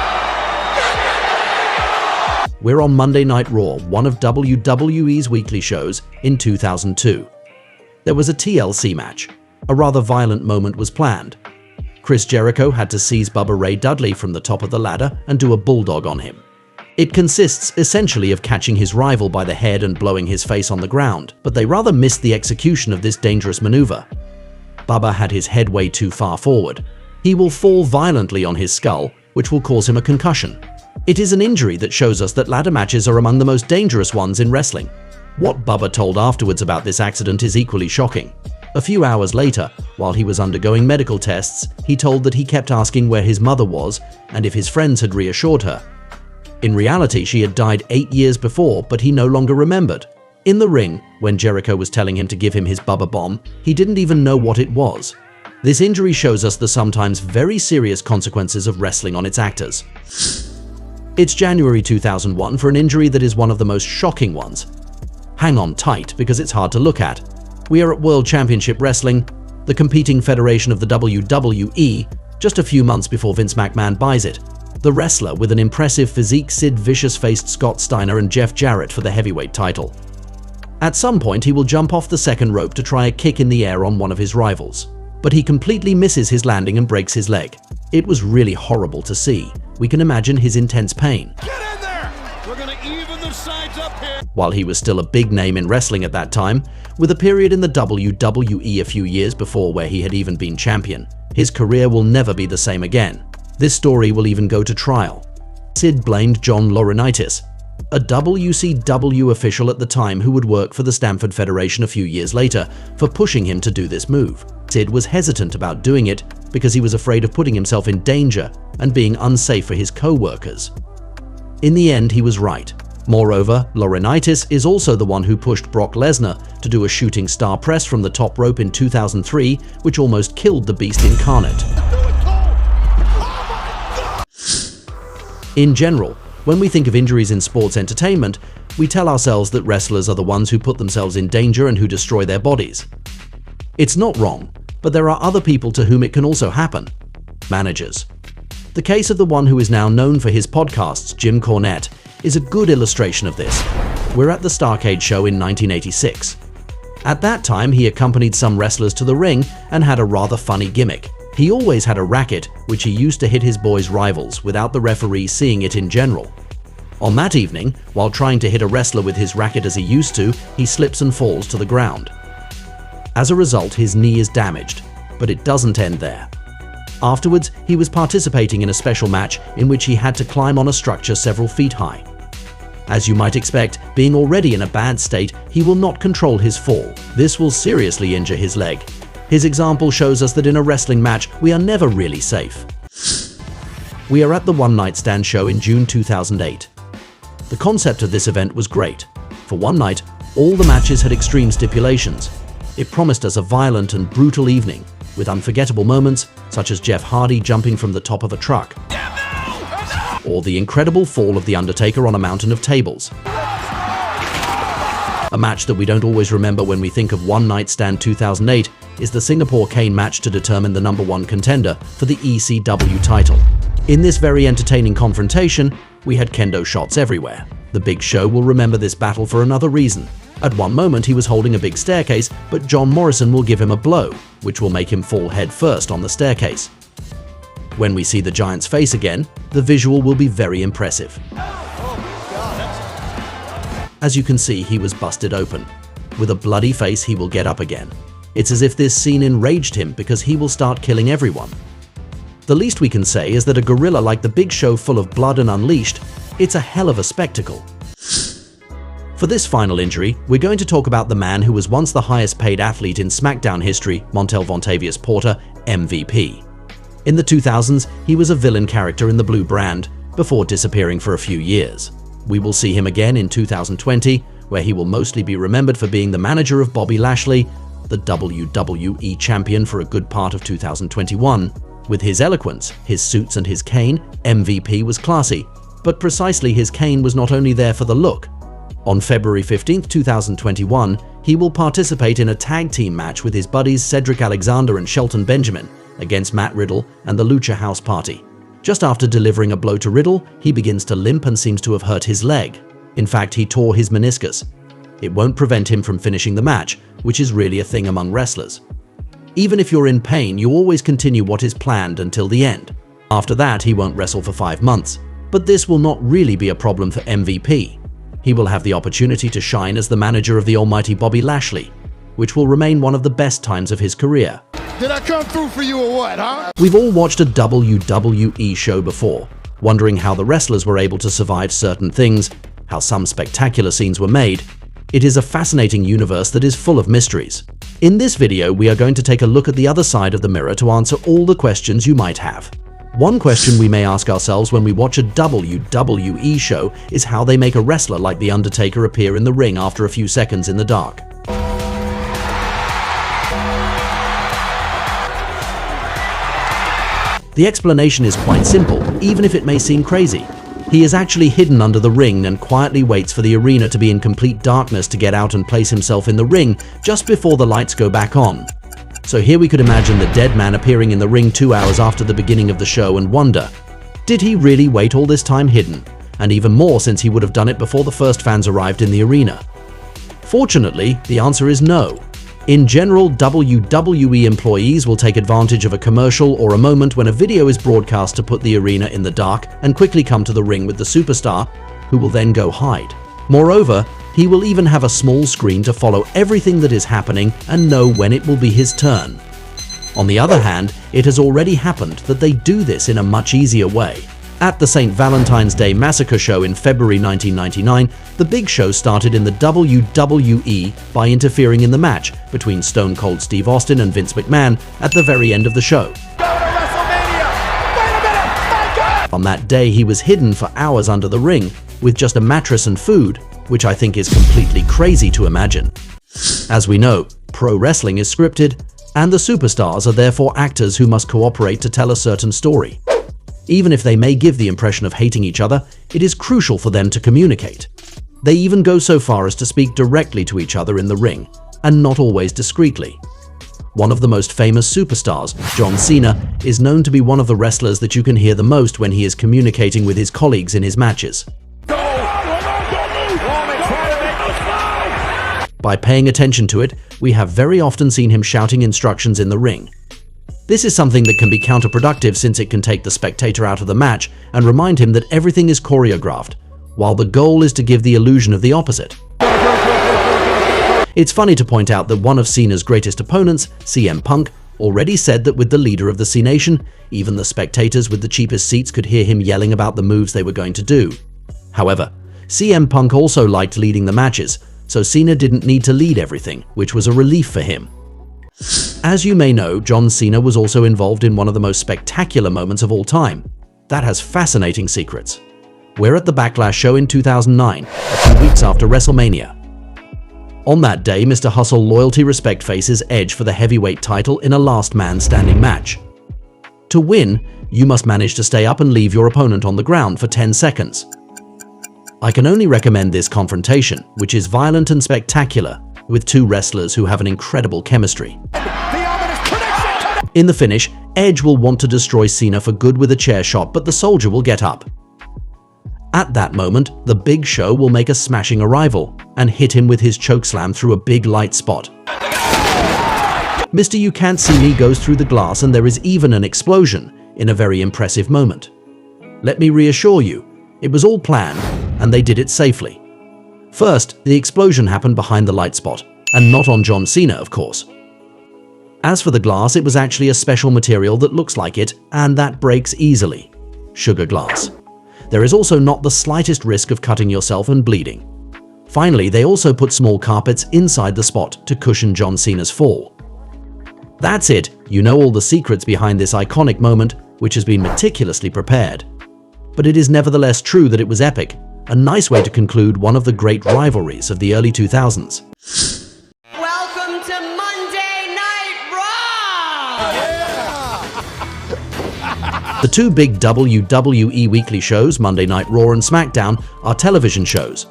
We're on Monday Night Raw, one of WWE's weekly shows, in 2002. There was a TLC match. A rather violent moment was planned. Chris Jericho had to seize Bubba Ray Dudley from the top of the ladder and do a bulldog on him. It consists essentially of catching his rival by the head and blowing his face on the ground, but they rather missed the execution of this dangerous maneuver. Bubba had his head way too far forward. He will fall violently on his skull, which will cause him a concussion. It is an injury that shows us that ladder matches are among the most dangerous ones in wrestling. What Bubba told afterwards about this accident is equally shocking. A few hours later, while he was undergoing medical tests, he told that he kept asking where his mother was and if his friends had reassured her. In reality, she had died 8 years before, but he no longer remembered. In the ring, when Jericho was telling him to give him his Bubba Bomb, he didn't even know what it was. This injury shows us the sometimes very serious consequences of wrestling on its actors. It's January 2001 for an injury that is one of the most shocking ones. Hang on tight because it's hard to look at. We are at World Championship Wrestling, the competing federation of the WWE, just a few months before Vince McMahon buys it. The wrestler with an impressive physique, Sid Vicious, faced Scott Steiner and Jeff Jarrett for the heavyweight title. At some point, he will jump off the second rope to try a kick in the air on one of his rivals, but he completely misses his landing and breaks his leg. It was really horrible to see. We can imagine his intense pain. Get in there! We're gonna even the sides up here! While he was still a big name in wrestling at that time, with a period in the WWE a few years before where he had even been champion, his career will never be the same again. This story will even go to trial. Sid blamed John Laurinaitis, a WCW official at the time who would work for the Stamford Federation a few years later, for pushing him to do this move. Sid was hesitant about doing it because he was afraid of putting himself in danger and being unsafe for his co-workers. In the end, he was right. Moreover, Laurinaitis is also the one who pushed Brock Lesnar to do a shooting star press from the top rope in 2003, which almost killed the Beast incarnate. In general, when we think of injuries in sports entertainment, we tell ourselves that wrestlers are the ones who put themselves in danger and who destroy their bodies. It's not wrong, but there are other people to whom it can also happen. Managers. The case of the one who is now known for his podcasts, Jim Cornette, is a good illustration of this. We're at the Starrcade show in 1986. At that time, he accompanied some wrestlers to the ring and had a rather funny gimmick. He always had a racket, which he used to hit his boys' rivals without the referee seeing it in general. On that evening, while trying to hit a wrestler with his racket as he used to, he slips and falls to the ground. As a result, his knee is damaged, but it doesn't end there. Afterwards, he was participating in a special match in which he had to climb on a structure several feet high. As you might expect, being already in a bad state, he will not control his fall. This will seriously injure his leg. His example shows us that in a wrestling match, we are never really safe. We are at the One Night Stand show in June 2008. The concept of this event was great. For one night, all the matches had extreme stipulations. It promised us a violent and brutal evening, with unforgettable moments such as Jeff Hardy jumping from the top of a truck, or the incredible fall of The Undertaker on a mountain of tables. A match that we don't always remember when we think of One Night Stand 2008 is the Singapore Cane match to determine the #1 contender for the ECW title. In this very entertaining confrontation, we had kendo shots everywhere. The Big Show will remember this battle for another reason. At one moment he was holding a big staircase, but John Morrison will give him a blow, which will make him fall head first on the staircase. When we see the Giant's face again, the visual will be very impressive. As you can see, he was busted open. With a bloody face, he will get up again. It's as if this scene enraged him because he will start killing everyone. The least we can say is that a gorilla like the Big Show full of blood and unleashed, it's a hell of a spectacle. For this final injury, we're going to talk about the man who was once the highest paid athlete in SmackDown history, Montel Vontavious Porter, MVP. In the 2000s, he was a villain character in the Blue brand before disappearing for a few years. We will see him again in 2020, where he will mostly be remembered for being the manager of Bobby Lashley, the WWE champion for a good part of 2021. With his eloquence, his suits and his cane, MVP was classy, but precisely his cane was not only there for the look. On February 15, 2021, he will participate in a tag team match with his buddies Cedric Alexander and Shelton Benjamin against Matt Riddle and the Lucha House Party. Just after delivering a blow to Riddle, he begins to limp and seems to have hurt his leg. In fact, he tore his meniscus. It won't prevent him from finishing the match, which is really a thing among wrestlers. Even if you're in pain, you always continue what is planned until the end. After that, he won't wrestle for 5 months. But this will not really be a problem for MVP. He will have the opportunity to shine as the manager of the almighty Bobby Lashley, which will remain one of the best times of his career. Did I come through for you or what, huh? We've all watched a WWE show before, wondering how the wrestlers were able to survive certain things, how some spectacular scenes were made. It is a fascinating universe that is full of mysteries. In this video, we are going to take a look at the other side of the mirror to answer all the questions you might have. One question we may ask ourselves when we watch a WWE show is how they make a wrestler like The Undertaker appear in the ring after a few seconds in the dark. The explanation is quite simple, even if it may seem crazy. He is actually hidden under the ring and quietly waits for the arena to be in complete darkness to get out and place himself in the ring just before the lights go back on. So here we could imagine the dead man appearing in the ring 2 hours after the beginning of the show and wonder, did he really wait all this time hidden? And even more since he would have done it before the first fans arrived in the arena. Fortunately, the answer is no. In general, WWE employees will take advantage of a commercial or a moment when a video is broadcast to put the arena in the dark and quickly come to the ring with the superstar, who will then go hide. Moreover, he will even have a small screen to follow everything that is happening and know when it will be his turn. On the other hand, it has already happened that they do this in a much easier way. At the St. Valentine's Day Massacre show in February 1999, the Big Show started in the WWE by interfering in the match between Stone Cold Steve Austin and Vince McMahon at the very end of the show. On that day, he was hidden for hours under the ring with just a mattress and food, which I think is completely crazy to imagine. As we know, pro wrestling is scripted, and the superstars are therefore actors who must cooperate to tell a certain story. Even if they may give the impression of hating each other, it is crucial for them to communicate. They even go so far as to speak directly to each other in the ring, and not always discreetly. One of the most famous superstars, John Cena, is known to be one of the wrestlers that you can hear the most when he is communicating with his colleagues in his matches. By paying attention to it, we have very often seen him shouting instructions in the ring. This is something that can be counterproductive since it can take the spectator out of the match and remind him that everything is choreographed, while the goal is to give the illusion of the opposite. It's funny to point out that one of Cena's greatest opponents, CM Punk, already said that with the leader of the C Nation, even the spectators with the cheapest seats could hear him yelling about the moves they were going to do. However, CM Punk also liked leading the matches, so Cena didn't need to lead everything, which was a relief for him. As you may know, John Cena was also involved in one of the most spectacular moments of all time. That has fascinating secrets. We're at the Backlash show in 2009, a few weeks after WrestleMania. On that day, Mr. Hustle Loyalty Respect faces Edge for the heavyweight title in a last man standing match. To win, you must manage to stay up and leave your opponent on the ground for 10 seconds. I can only recommend this confrontation, which is violent and spectacular, with two wrestlers who have an incredible chemistry. In the finish, Edge will want to destroy Cena for good with a chair shot, but the soldier will get up. At that moment, the Big Show will make a smashing arrival and hit him with his chokeslam through a big light spot. Mr. You Can't See Me goes through the glass and there is even an explosion in a very impressive moment. Let me reassure you, it was all planned and they did it safely. First, the explosion happened behind the light spot, and not on John Cena, of course. As for the glass, it was actually a special material that looks like it, and that breaks easily. Sugar glass. There is also not the slightest risk of cutting yourself and bleeding. Finally, they also put small carpets inside the spot to cushion John Cena's fall. That's it, you know all the secrets behind this iconic moment, which has been meticulously prepared. But it is nevertheless true that it was epic, a nice way to conclude one of the great rivalries of the early 2000s. Welcome to Monday Night Raw! The two big WWE weekly shows, Monday Night Raw and SmackDown, are television shows.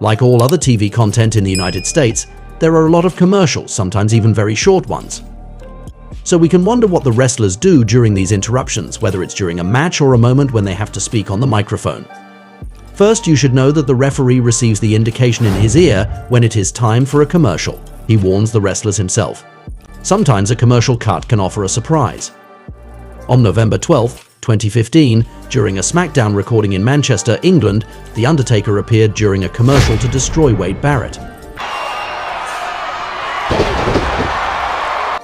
Like all other TV content in the United States, there are a lot of commercials, sometimes even very short ones. So we can wonder what the wrestlers do during these interruptions, whether it's during a match or a moment when they have to speak on the microphone. First, you should know that the referee receives the indication in his ear when it is time for a commercial. He warns the wrestlers himself. Sometimes a commercial cut can offer a surprise. On November 12, 2015, during a SmackDown recording in Manchester, England, The Undertaker appeared during a commercial to destroy Wade Barrett.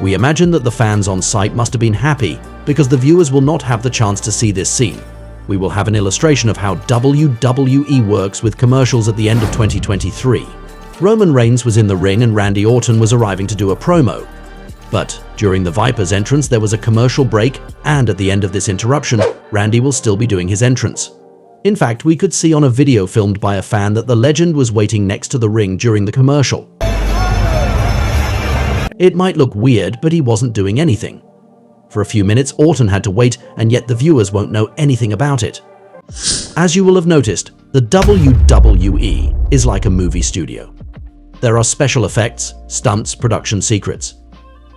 We imagine that the fans on site must have been happy because the viewers will not have the chance to see this scene. We will have an illustration of how WWE works with commercials at the end of 2023. Roman Reigns was in the ring and Randy Orton was arriving to do a promo. But during the Viper's entrance, there was a commercial break, and at the end of this interruption, Randy will still be doing his entrance. In fact, we could see on a video filmed by a fan that the legend was waiting next to the ring during the commercial. It might look weird, but he wasn't doing anything. For a few minutes, Orton had to wait, and yet the viewers won't know anything about it. As you will have noticed, the WWE is like a movie studio. There are special effects, stunts, production secrets.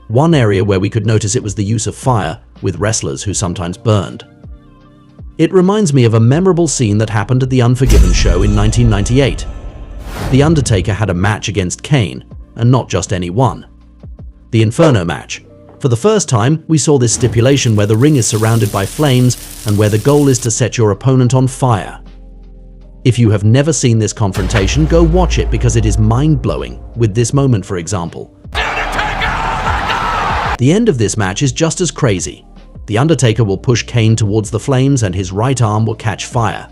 One area where we could notice it was the use of fire, with wrestlers who sometimes burned. It reminds me of a memorable scene that happened at the Unforgiven show in 1998. The Undertaker had a match against Kane, and not just any one. The Inferno match. For the first time, we saw this stipulation where the ring is surrounded by flames and where the goal is to set your opponent on fire. If you have never seen this confrontation, go watch it because it is mind-blowing, with this moment for example. The end of this match is just as crazy. The Undertaker will push Kane towards the flames and his right arm will catch fire.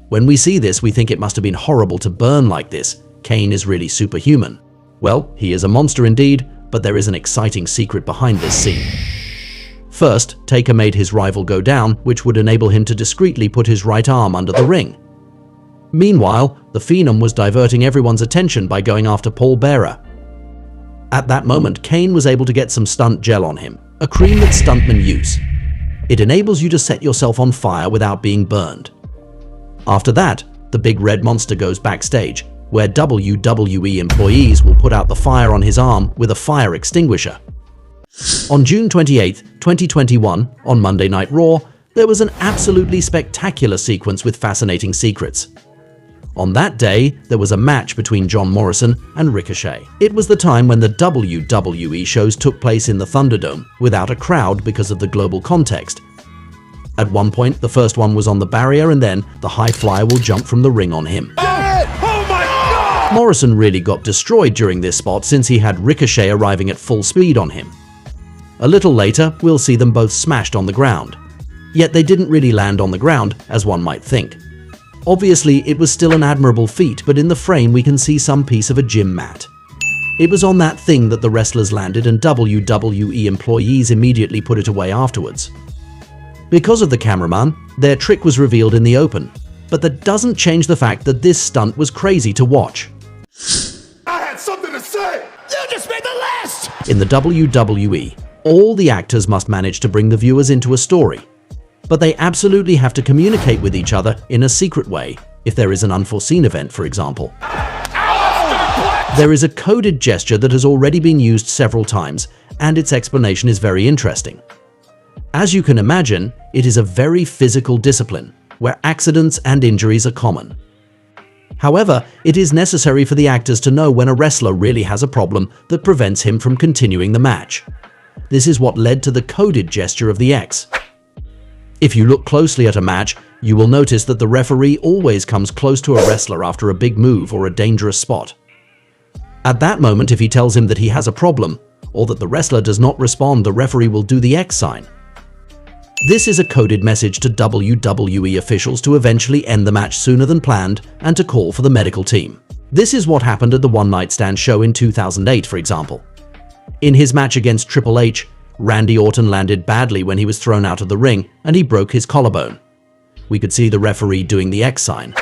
When we see this, we think it must have been horrible to burn like this. Kane is really superhuman. Well, he is a monster indeed, but there is an exciting secret behind this scene. First, Taker made his rival go down, which would enable him to discreetly put his right arm under the ring. Meanwhile, the Phenom was diverting everyone's attention by going after Paul Bearer. At that moment, Kane was able to get some stunt gel on him, a cream that stuntmen use. It enables you to set yourself on fire without being burned. After that, the big red monster goes backstage, where WWE employees will put out the fire on his arm with a fire extinguisher. On June 28, 2021, on Monday Night Raw, there was an absolutely spectacular sequence with fascinating secrets. On that day, there was a match between John Morrison and Ricochet. It was the time when the WWE shows took place in the Thunderdome without a crowd because of the global context. At one point, the first one was on the barrier and then the high flyer will jump from the ring on him. Morrison really got destroyed during this spot since he had Ricochet arriving at full speed on him. A little later, we'll see them both smashed on the ground. Yet they didn't really land on the ground, as one might think. Obviously, it was still an admirable feat, but in the frame we can see some piece of a gym mat. It was on that thing that the wrestlers landed and WWE employees immediately put it away afterwards. Because of the cameraman, their trick was revealed in the open, but that doesn't change the fact that this stunt was crazy to watch. I had something to say! You just made the list! In the WWE, all the actors must manage to bring the viewers into a story. But they absolutely have to communicate with each other in a secret way, if there is an unforeseen event, for example. There is a coded gesture that has already been used several times, and its explanation is very interesting. As you can imagine, it is a very physical discipline, where accidents and injuries are common. However, it is necessary for the actors to know when a wrestler really has a problem that prevents him from continuing the match. This is what led to the coded gesture of the X. If you look closely at a match, you will notice that the referee always comes close to a wrestler after a big move or a dangerous spot. At that moment, if he tells him that he has a problem, or that the wrestler does not respond, the referee will do the X sign. This is a coded message to WWE officials to eventually end the match sooner than planned and to call for the medical team. This is what happened at the One Night Stand show in 2008, for example. In his match against Triple H, Randy Orton landed badly when he was thrown out of the ring and he broke his collarbone. We could see the referee doing the X sign.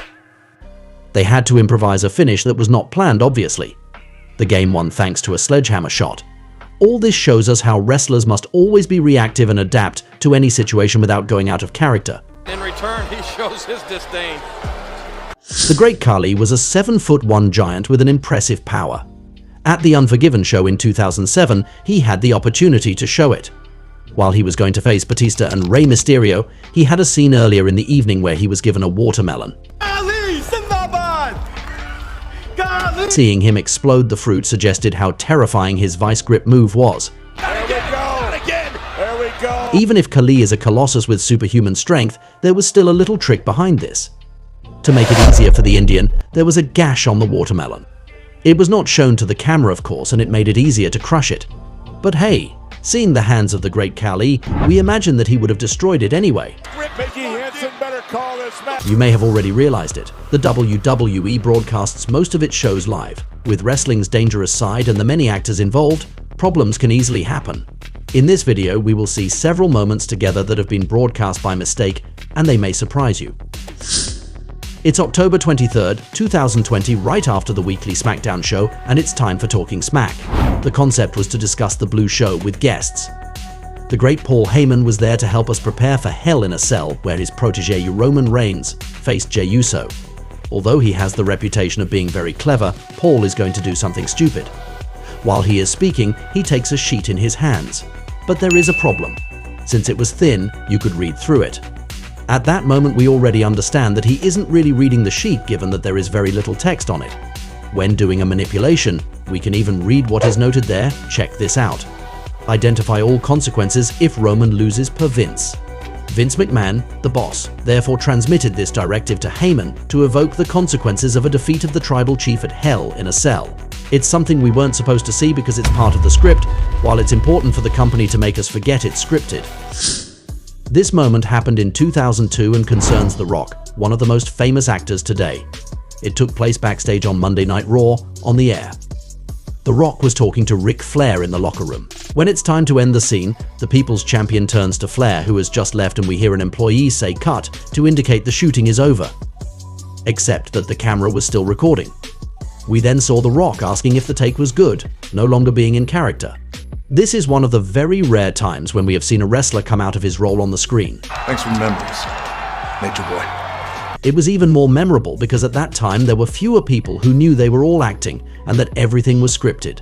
They had to improvise a finish that was not planned, obviously. The game won thanks to a sledgehammer shot. All this shows us how wrestlers must always be reactive and adapt to any situation without going out of character. In return, he shows his disdain. The Great Khali was a 7'1" giant with an impressive power. At the Unforgiven show in 2007, he had the opportunity to show it. While he was going to face Batista and Rey Mysterio, he had a scene earlier in the evening where he was given a watermelon. Seeing him explode the fruit suggested how terrifying his vice grip move was. There we go! Again! There we go! Even if Khali is a colossus with superhuman strength, there was still a little trick behind this. To make it easier for the Indian, there was a gash on the watermelon. It was not shown to the camera, of course, and it made it easier to crush it. But hey, seeing the hands of the Great Khali, we imagine that he would have destroyed it anyway. You may have already realized it. The WWE broadcasts most of its shows live. With wrestling's dangerous side and the many actors involved, problems can easily happen. In this video, we will see several moments together that have been broadcast by mistake, and they may surprise you. It's October 23rd, 2020, right after the weekly SmackDown show, and it's time for Talking Smack. The concept was to discuss the Blue Show with guests. The great Paul Heyman was there to help us prepare for Hell in a Cell, where his protege Roman Reigns faced Jey Uso. Although he has the reputation of being very clever, Paul is going to do something stupid. While he is speaking, he takes a sheet in his hands. But there is a problem. Since it was thin, you could read through it. At that moment, we already understand that he isn't really reading the sheet, given that there is very little text on it. When doing a manipulation, we can even read what is noted there. Check this out. Identify all consequences if Roman loses per Vince. Vince McMahon, the boss, therefore transmitted this directive to Heyman to evoke the consequences of a defeat of the tribal chief at Hell in a Cell. It's something we weren't supposed to see because it's part of the script, while it's important for the company to make us forget it's scripted. This moment happened in 2002 and concerns The Rock, one of the most famous actors today. It took place backstage on Monday Night Raw, on the air. The Rock was talking to Ric Flair in the locker room. When it's time to end the scene, the People's Champion turns to Flair, who has just left, and we hear an employee say "cut" to indicate the shooting is over. Except that the camera was still recording. We then saw The Rock asking if the take was good, no longer being in character. This is one of the very rare times when we have seen a wrestler come out of his role on the screen. Thanks for the memories, Nature Boy. It was even more memorable because at that time there were fewer people who knew they were all acting and that everything was scripted.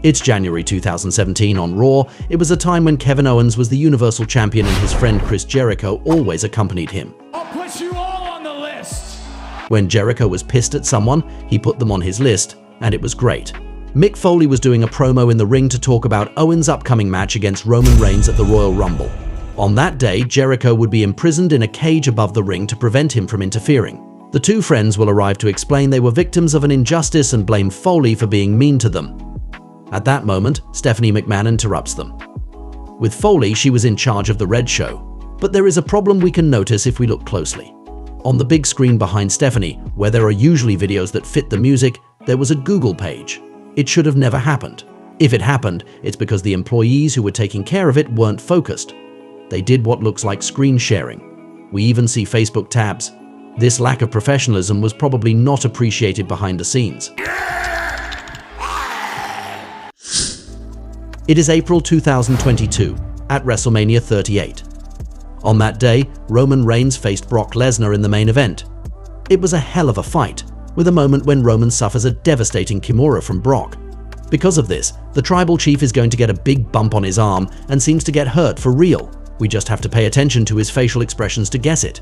It's January 2017 on Raw. It was a time when Kevin Owens was the Universal Champion and his friend Chris Jericho always accompanied him. I'll put you all on the list. When Jericho was pissed at someone, he put them on his list, and it was great. Mick Foley was doing a promo in the ring to talk about Owens' upcoming match against Roman Reigns at the Royal Rumble. On that day, Jericho would be imprisoned in a cage above the ring to prevent him from interfering. The two friends will arrive to explain they were victims of an injustice and blame Foley for being mean to them. At that moment, Stephanie McMahon interrupts them. With Foley, she was in charge of the Red Show. But there is a problem we can notice if we look closely. On the big screen behind Stephanie, where there are usually videos that fit the music, there was a Google page. It should have never happened. If it happened, it's because the employees who were taking care of it weren't focused. They did what looks like screen sharing. We even see Facebook tabs. This lack of professionalism was probably not appreciated behind the scenes. It is April 2022, at WrestleMania 38. On that day, Roman Reigns faced Brock Lesnar in the main event. It was a hell of a fight, with a moment when Roman suffers a devastating Kimura from Brock. Because of this, the tribal chief is going to get a big bump on his arm and seems to get hurt for real. We just have to pay attention to his facial expressions to guess it.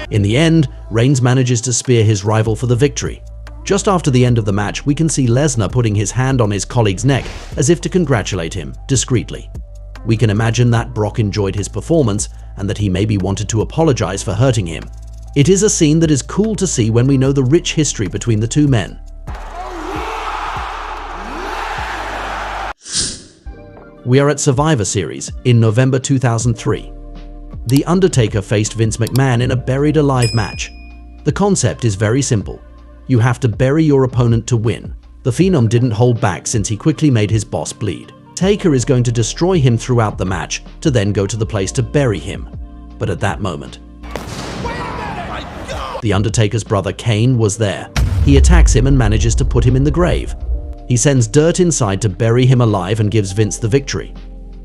In the end, Reigns manages to spear his rival for the victory. Just after the end of the match, we can see Lesnar putting his hand on his colleague's neck as if to congratulate him, discreetly. We can imagine that Brock enjoyed his performance and that he maybe wanted to apologize for hurting him. It is a scene that is cool to see when we know the rich history between the two men. We are at Survivor Series in November 2003. The Undertaker faced Vince McMahon in a buried alive match. The concept is very simple. You have to bury your opponent to win. The Phenom didn't hold back since he quickly made his boss bleed. Taker is going to destroy him throughout the match to then go to the place to bury him. But at that moment, The Undertaker's brother Kane was there. He attacks him and manages to put him in the grave. He sends dirt inside to bury him alive and gives Vince the victory.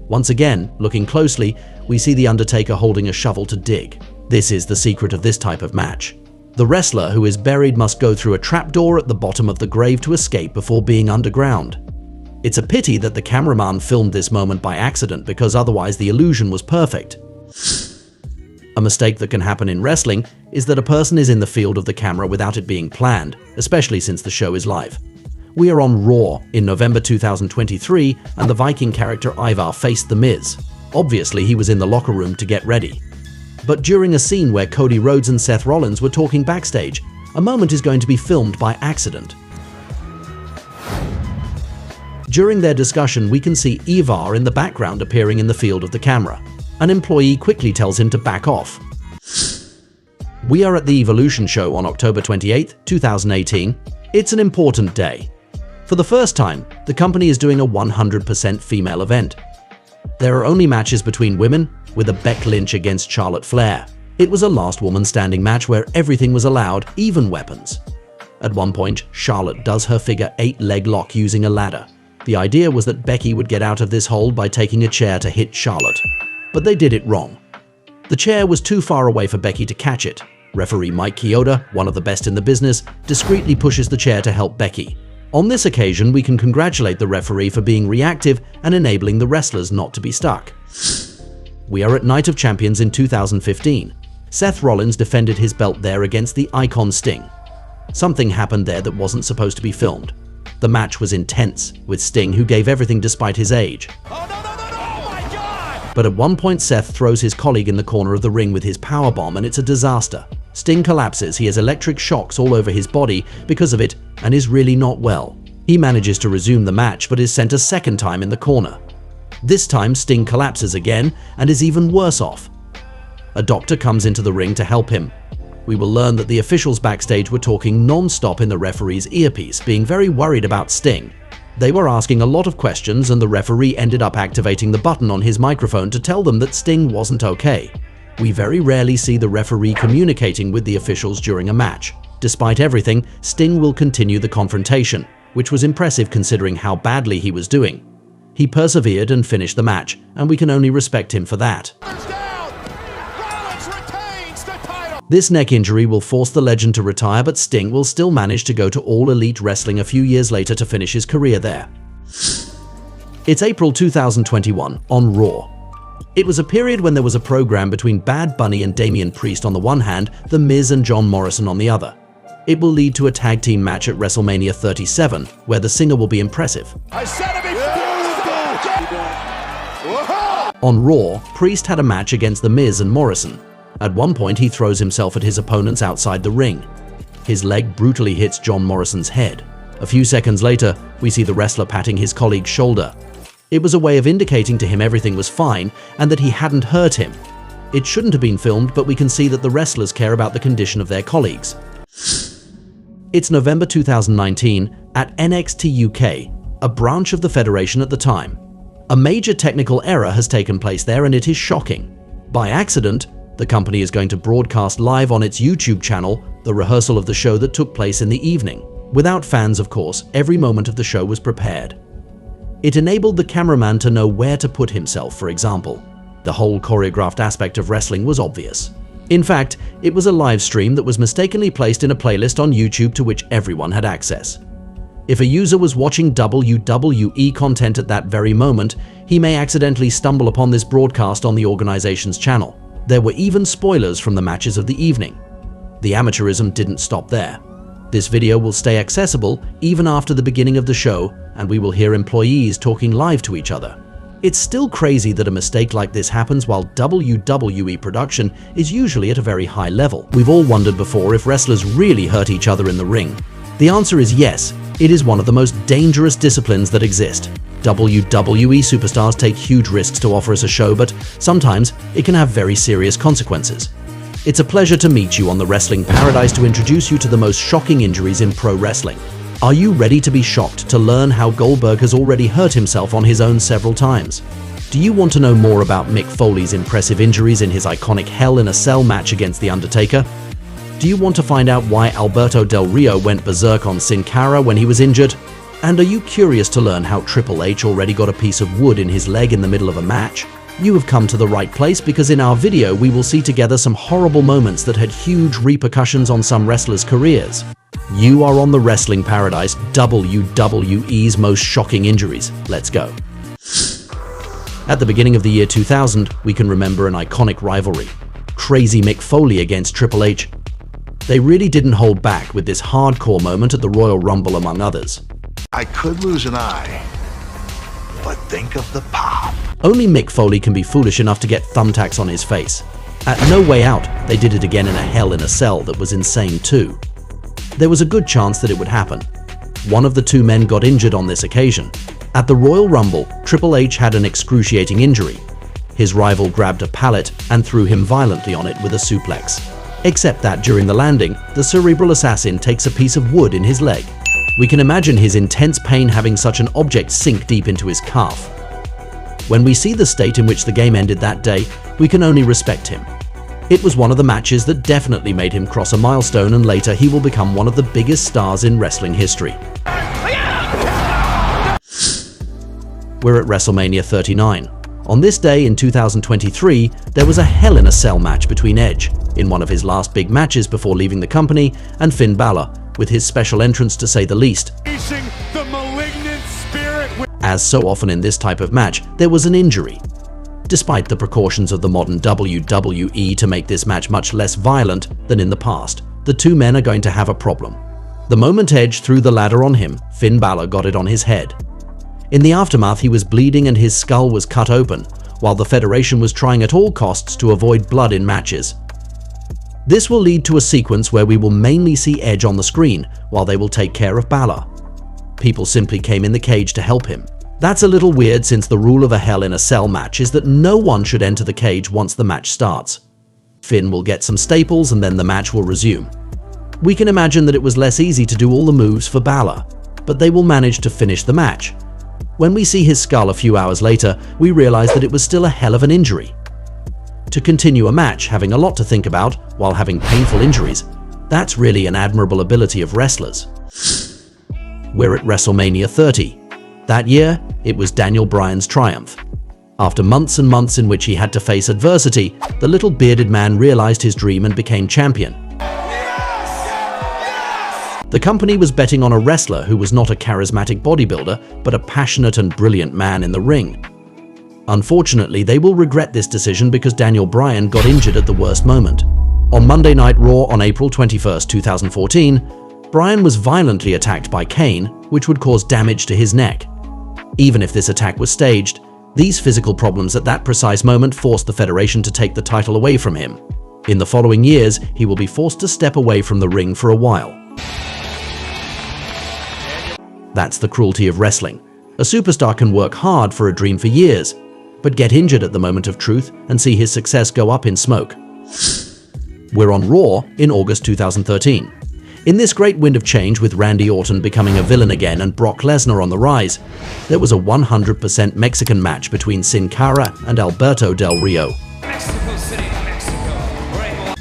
Once again, looking closely, we see The Undertaker holding a shovel to dig. This is the secret of this type of match. The wrestler who is buried must go through a trapdoor at the bottom of the grave to escape before being underground. It's a pity that the cameraman filmed this moment by accident, because otherwise the illusion was perfect. A mistake that can happen in wrestling is that a person is in the field of the camera without it being planned, especially since the show is live. We are on Raw in November 2023, and the Viking character Ivar faced The Miz. Obviously, he was in the locker room to get ready. But during a scene where Cody Rhodes and Seth Rollins were talking backstage, a moment is going to be filmed by accident. During their discussion, we can see Ivar in the background appearing in the field of the camera. An employee quickly tells him to back off. We are at the Evolution show on October 28, 2018. It's an important day. For the first time, the company is doing a 100% female event. There are only matches between women, with a Beck Lynch against Charlotte Flair. It was a last woman standing match where everything was allowed, even weapons. At one point, Charlotte does her figure 8 leg lock using a ladder. The idea was that Becky would get out of this hold by taking a chair to hit Charlotte. But they did it wrong. The chair was too far away for Becky to catch it. Referee Mike Chioda, one of the best in the business, discreetly pushes the chair to help Becky. On this occasion, we can congratulate the referee for being reactive and enabling the wrestlers not to be stuck. We are at Night of Champions in 2015. Seth Rollins defended his belt there against the Icon Sting. Something happened there that wasn't supposed to be filmed. The match was intense, with Sting, who gave everything despite his age. But at one point, Seth throws his colleague in the corner of the ring with his powerbomb, and it's a disaster. Sting collapses, he has electric shocks all over his body because of it, and is really not well. He manages to resume the match, but is sent a second time in the corner. This time, Sting collapses again, and is even worse off. A doctor comes into the ring to help him. We will learn that the officials backstage were talking non-stop in the referee's earpiece, being very worried about Sting. They were asking a lot of questions, and the referee ended up activating the button on his microphone to tell them that Sting wasn't okay. We very rarely see the referee communicating with the officials during a match. Despite everything, Sting will continue the confrontation, which was impressive considering how badly he was doing. He persevered and finished the match, and we can only respect him for that. This neck injury will force the legend to retire, but Sting will still manage to go to All Elite Wrestling a few years later to finish his career there. It's April 2021 on Raw. It was a period when there was a program between Bad Bunny and Damian Priest on the one hand, The Miz and John Morrison on the other. It will lead to a tag team match at WrestleMania 37, where the singer will be impressive. I said it before. On Raw, Priest had a match against The Miz and Morrison. At one point, he throws himself at his opponents outside the ring. His leg brutally hits John Morrison's head. A few seconds later, we see the wrestler patting his colleague's shoulder. It was a way of indicating to him everything was fine and that he hadn't hurt him. It shouldn't have been filmed, but we can see that the wrestlers care about the condition of their colleagues. It's November 2019 at NXT UK, a branch of the Federation at the time. A major technical error has taken place there, and it is shocking. By accident, the company is going to broadcast live on its YouTube channel the rehearsal of the show that took place in the evening. Without fans, of course, every moment of the show was prepared. It enabled the cameraman to know where to put himself, for example. The whole choreographed aspect of wrestling was obvious. In fact, it was a live stream that was mistakenly placed in a playlist on YouTube to which everyone had access. If a user was watching WWE content at that very moment, he may accidentally stumble upon this broadcast on the organization's channel. There were even spoilers from the matches of the evening. The amateurism didn't stop there. This video will stay accessible even after the beginning of the show, and we will hear employees talking live to each other. It's still crazy that a mistake like this happens while WWE production is usually at a very high level. We've all wondered before if wrestlers really hurt each other in the ring. The answer is yes. It is one of the most dangerous disciplines that exist. WWE superstars take huge risks to offer us a show, but sometimes it can have very serious consequences. It's a pleasure to meet you on the Wrestling Paradise to introduce you to the most shocking injuries in pro wrestling. Are you ready to be shocked to learn how Goldberg has already hurt himself on his own several times? Do you want to know more about Mick Foley's impressive injuries in his iconic Hell in a Cell match against The Undertaker? Do you want to find out why Alberto Del Rio went berserk on Sin Cara when he was injured? And are you curious to learn how Triple H already got a piece of wood in his leg in the middle of a match? You have come to the right place, because in our video we will see together some horrible moments that had huge repercussions on some wrestlers' careers. You are on the Wrestling Paradise, WWE's most shocking injuries. Let's go. At the beginning of the year 2000, we can remember an iconic rivalry. Crazy Mick Foley against Triple H. They really didn't hold back with this hardcore moment at the Royal Rumble, among others. I could lose an eye, but think of the pop. Only Mick Foley can be foolish enough to get thumbtacks on his face. At No Way Out, they did it again in a Hell in a Cell that was insane too. There was a good chance that it would happen. One of the two men got injured on this occasion. At the Royal Rumble, Triple H had an excruciating injury. His rival grabbed a pallet and threw him violently on it with a suplex. Except that during the landing, the cerebral assassin takes a piece of wood in his leg. We can imagine his intense pain having such an object sink deep into his calf. When we see the state in which the game ended that day, we can only respect him. It was one of the matches that definitely made him cross a milestone, and later he will become one of the biggest stars in wrestling history. We're at WrestleMania 39. On this day in 2023, there was a Hell in a Cell match between Edge, in one of his last big matches before leaving the company, and Finn Balor, with his special entrance to say the least. As so often in this type of match, there was an injury. Despite the precautions of the modern WWE to make this match much less violent than in the past, the two men are going to have a problem. The moment Edge threw the ladder on him, Finn Balor got it on his head. In the aftermath, he was bleeding and his skull was cut open, while the Federation was trying at all costs to avoid blood in matches. This will lead to a sequence where we will mainly see Edge on the screen, while they will take care of Balor. People simply came in the cage to help him. That's a little weird, since the rule of a Hell in a Cell match is that no one should enter the cage once the match starts. Finn will get some staples and then the match will resume. We can imagine that it was less easy to do all the moves for Balor, but they will manage to finish the match. When we see his skull a few hours later, we realize that it was still a hell of an injury. To continue a match having a lot to think about while having painful injuries, that's really an admirable ability of wrestlers. We're at WrestleMania 30. That year, it was Daniel Bryan's triumph. After months and months in which he had to face adversity, the little bearded man realized his dream and became champion. The company was betting on a wrestler who was not a charismatic bodybuilder, but a passionate and brilliant man in the ring. Unfortunately, they will regret this decision because Daniel Bryan got injured at the worst moment. On Monday Night Raw on April 21, 2014, Bryan was violently attacked by Kane, which would cause damage to his neck. Even if this attack was staged, these physical problems at that precise moment forced the Federation to take the title away from him. In the following years, he will be forced to step away from the ring for a while. That's the cruelty of wrestling. A superstar can work hard for a dream for years, but get injured at the moment of truth and see his success go up in smoke. We're on Raw in August 2013. In this great wind of change, with Randy Orton becoming a villain again and Brock Lesnar on the rise, there was a 100% Mexican match between Sin Cara and Alberto Del Rio.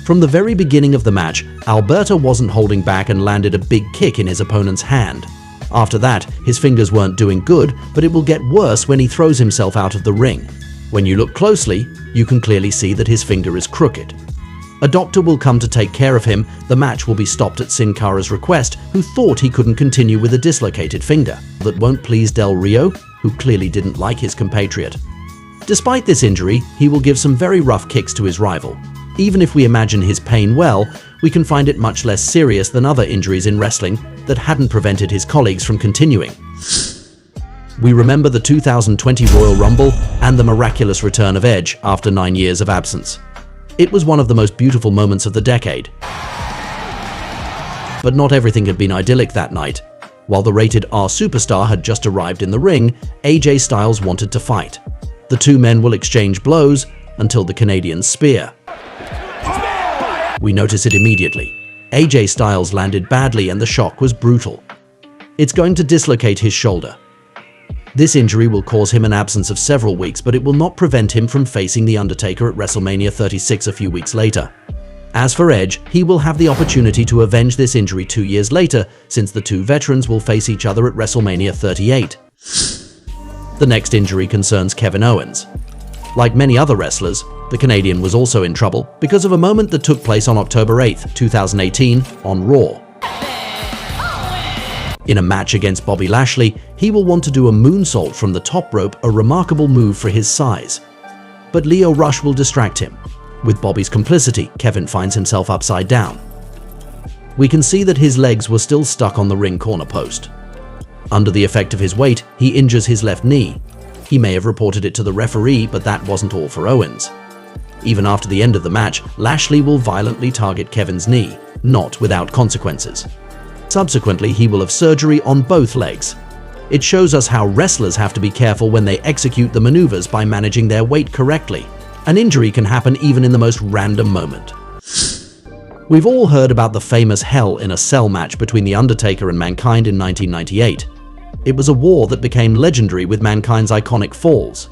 From the very beginning of the match, Alberto wasn't holding back and landed a big kick in his opponent's hand. After that, his fingers weren't doing good, but it will get worse when he throws himself out of the ring. When you look closely, you can clearly see that his finger is crooked. A doctor will come to take care of him. The match will be stopped at Sin Cara's request, who thought he couldn't continue with a dislocated finger. That won't please Del Rio, who clearly didn't like his compatriot. Despite this injury, he will give some very rough kicks to his rival. Even if we imagine his pain well, we can find it much less serious than other injuries in wrestling that hadn't prevented his colleagues from continuing. We remember the 2020 Royal Rumble and the miraculous return of Edge after 9 years of absence. It was one of the most beautiful moments of the decade. But not everything had been idyllic that night. While the rated R superstar had just arrived in the ring, AJ Styles wanted to fight. The two men will exchange blows until the Canadian spear. We notice it immediately. AJ Styles landed badly and the shock was brutal. It's going to dislocate his shoulder. This injury will cause him an absence of several weeks, but it will not prevent him from facing The Undertaker at WrestleMania 36 a few weeks later. As for Edge, he will have the opportunity to avenge this injury 2 years later, since the two veterans will face each other at WrestleMania 38. The next injury concerns Kevin Owens. Like many other wrestlers, the Canadian was also in trouble because of a moment that took place on October 8, 2018 on Raw. In a match against Bobby Lashley, he will want to do a moonsault from the top rope, a remarkable move for his size. But Lio Rush will distract him. With Bobby's complicity, Kevin finds himself upside down. We can see that his legs were still stuck on the ring corner post. Under the effect of his weight, he injures his left knee. He may have reported it to the referee, but that wasn't all for Owens. Even after the end of the match, Lashley will violently target Kevin's knee, not without consequences. Subsequently, he will have surgery on both legs. It shows us how wrestlers have to be careful when they execute the maneuvers by managing their weight correctly. An injury can happen even in the most random moment. We've all heard about the famous Hell in a Cell match between The Undertaker and Mankind in 1998. It was a war that became legendary with Mankind's iconic falls.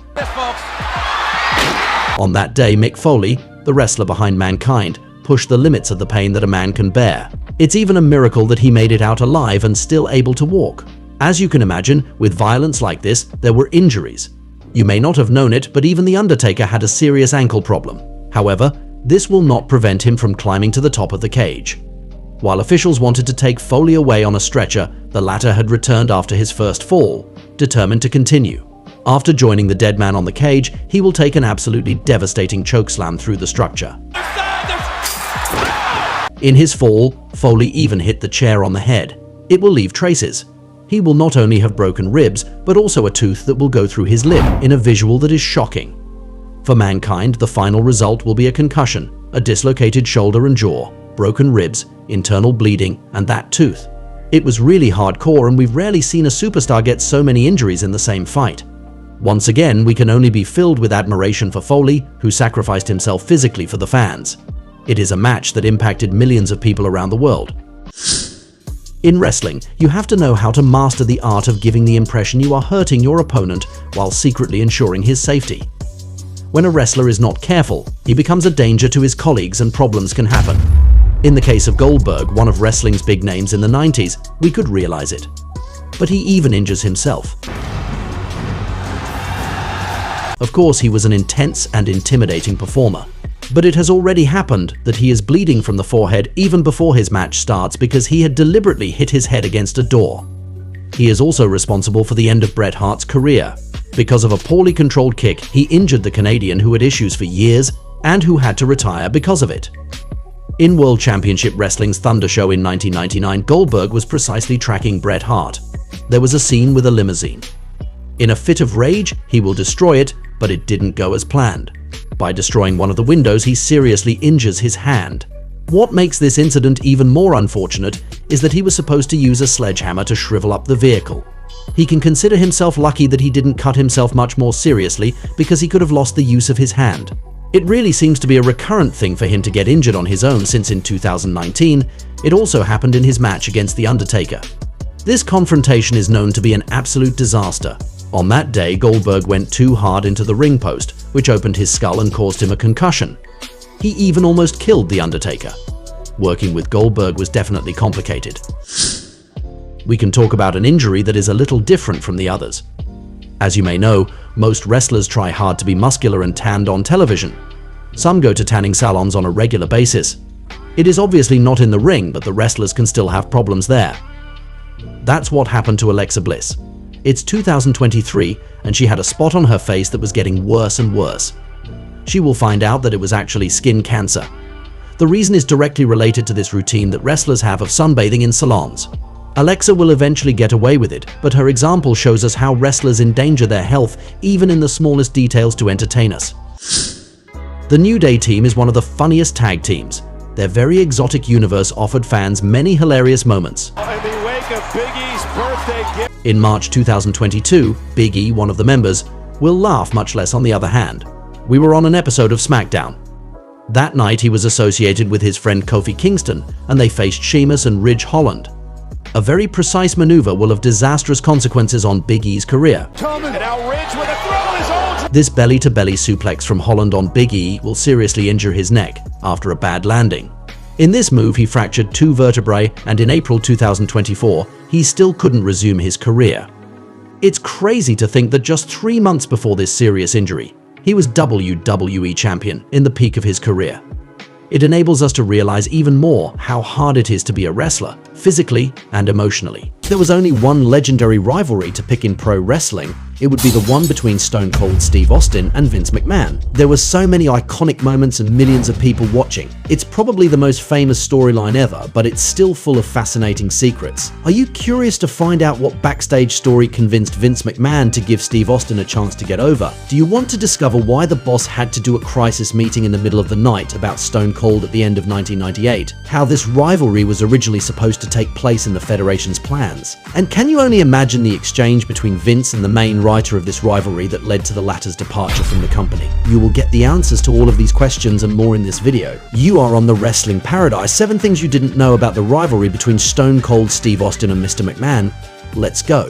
On that day, Mick Foley, the wrestler behind Mankind, pushed the limits of the pain that a man can bear. It's even a miracle that he made it out alive and still able to walk. As you can imagine, with violence like this, there were injuries. You may not have known it, but even The Undertaker had a serious ankle problem. However, this will not prevent him from climbing to the top of the cage. While officials wanted to take Foley away on a stretcher, the latter had returned after his first fall, determined to continue. After joining the dead man on the cage, he will take an absolutely devastating chokeslam through the structure. In his fall, Foley even hit the chair on the head. It will leave traces. He will not only have broken ribs, but also a tooth that will go through his lip in a visual that is shocking. For Mankind, the final result will be a concussion, a dislocated shoulder and jaw, broken ribs, internal bleeding, and that tooth. It was really hardcore, and we've rarely seen a superstar get so many injuries in the same fight. Once again, we can only be filled with admiration for Foley, who sacrificed himself physically for the fans. It is a match that impacted millions of people around the world. In wrestling, you have to know how to master the art of giving the impression you are hurting your opponent while secretly ensuring his safety. When a wrestler is not careful, he becomes a danger to his colleagues and problems can happen. In the case of Goldberg, one of wrestling's big names in the 90s, we could realize it. But he even injures himself. Of course, he was an intense and intimidating performer. But it has already happened that he is bleeding from the forehead even before his match starts because he had deliberately hit his head against a door. He is also responsible for the end of Bret Hart's career. Because of a poorly controlled kick, he injured the Canadian who had issues for years and who had to retire because of it. In World Championship Wrestling's Thunder Show in 1999, Goldberg was precisely tracking Bret Hart. There was a scene with a limousine. In a fit of rage, he will destroy it, but it didn't go as planned. By destroying one of the windows, he seriously injures his hand. What makes this incident even more unfortunate is that he was supposed to use a sledgehammer to shrivel up the vehicle. He can consider himself lucky that he didn't cut himself much more seriously because he could have lost the use of his hand. It really seems to be a recurrent thing for him to get injured on his own, since in 2019, it also happened in his match against The Undertaker. This confrontation is known to be an absolute disaster. On that day, Goldberg went too hard into the ring post, which opened his skull and caused him a concussion. He even almost killed The Undertaker. Working with Goldberg was definitely complicated. We can talk about an injury that is a little different from the others. As you may know, most wrestlers try hard to be muscular and tanned on television. Some go to tanning salons on a regular basis. It is obviously not in the ring, but the wrestlers can still have problems there. That's what happened to Alexa Bliss. It's 2023, and she had a spot on her face that was getting worse and worse. She will find out that it was actually skin cancer. The reason is directly related to this routine that wrestlers have of sunbathing in salons. Alexa will eventually get away with it, but her example shows us how wrestlers endanger their health even in the smallest details to entertain us. The New Day team is one of the funniest tag teams. Their very exotic universe offered fans many hilarious moments. In the wake of Big E's birthday gift. In March 2022, Big E, one of the members, will laugh much less on the other hand. We were on an episode of SmackDown. That night, he was associated with his friend Kofi Kingston, and they faced Sheamus and Ridge Holland. A very precise maneuver will have disastrous consequences on Big E's career. This belly-to-belly suplex from Holland on Big E will seriously injure his neck after a bad landing. In this move, he fractured 2 vertebrae, and in April 2024, he still couldn't resume his career. It's crazy to think that just 3 months before this serious injury, he was WWE champion in the peak of his career. It enables us to realize even more how hard it is to be a wrestler, physically and emotionally. There was only one legendary rivalry to pick in pro wrestling. It would be the one between Stone Cold Steve Austin and Vince McMahon. There were so many iconic moments and millions of people watching. It's probably the most famous storyline ever, but it's still full of fascinating secrets. Are you curious to find out what backstage story convinced Vince McMahon to give Steve Austin a chance to get over? Do you want to discover why the boss had to do a crisis meeting in the middle of the night about Stone Cold at the end of 1998? How this rivalry was originally supposed to take place in the Federation's plans? And can you only imagine the exchange between Vince and the main writer of this rivalry that led to the latter's departure from the company? You will get the answers to all of these questions and more in this video. You are on the Wrestling Paradise, 7 things you didn't know about the rivalry between Stone Cold Steve Austin and Mr. McMahon. Let's go.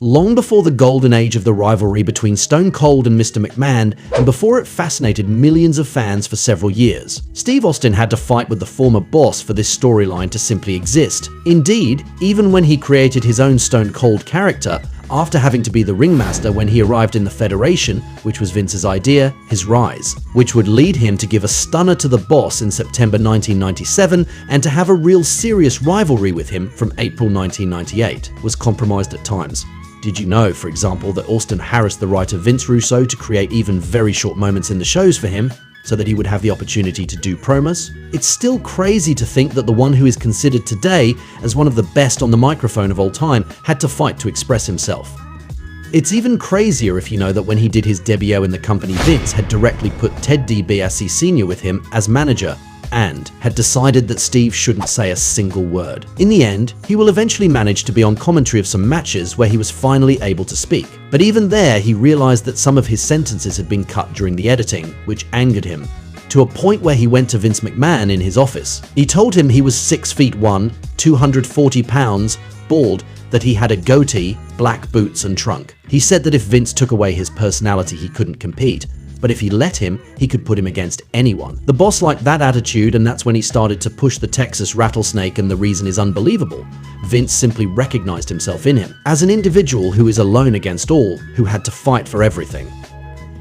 Long before the golden age of the rivalry between Stone Cold and Mr. McMahon, and before it fascinated millions of fans for several years, Steve Austin had to fight with the former boss for this storyline to simply exist. Indeed, even when he created his own Stone Cold character, after having to be the ringmaster when he arrived in the Federation, which was Vince's idea, his rise, which would lead him to give a stunner to the boss in September 1997 and to have a real serious rivalry with him from April 1998, was compromised at times. Did you know, for example, that Austin harassed the writer Vince Russo to create even very short moments in the shows for him, so that he would have the opportunity to do promos? It's still crazy to think that the one who is considered today as one of the best on the microphone of all time had to fight to express himself. It's even crazier if you know that when he did his debut in the company, Vince had directly put Ted DiBiase Sr. with him as manager, and had decided that Steve shouldn't say a single word. In the end, he will eventually manage to be on commentary of some matches where he was finally able to speak. But even there, he realized that some of his sentences had been cut during the editing, which angered him, to a point where he went to Vince McMahon in his office. He told him he was 6'1", 240 pounds, bald, that he had a goatee, black boots and trunk. He said that if Vince took away his personality, he couldn't compete. But if he let him, he could put him against anyone. The boss liked that attitude, and that's when he started to push the Texas rattlesnake, and the reason is unbelievable. Vince simply recognized himself in him, as an individual who is alone against all, who had to fight for everything.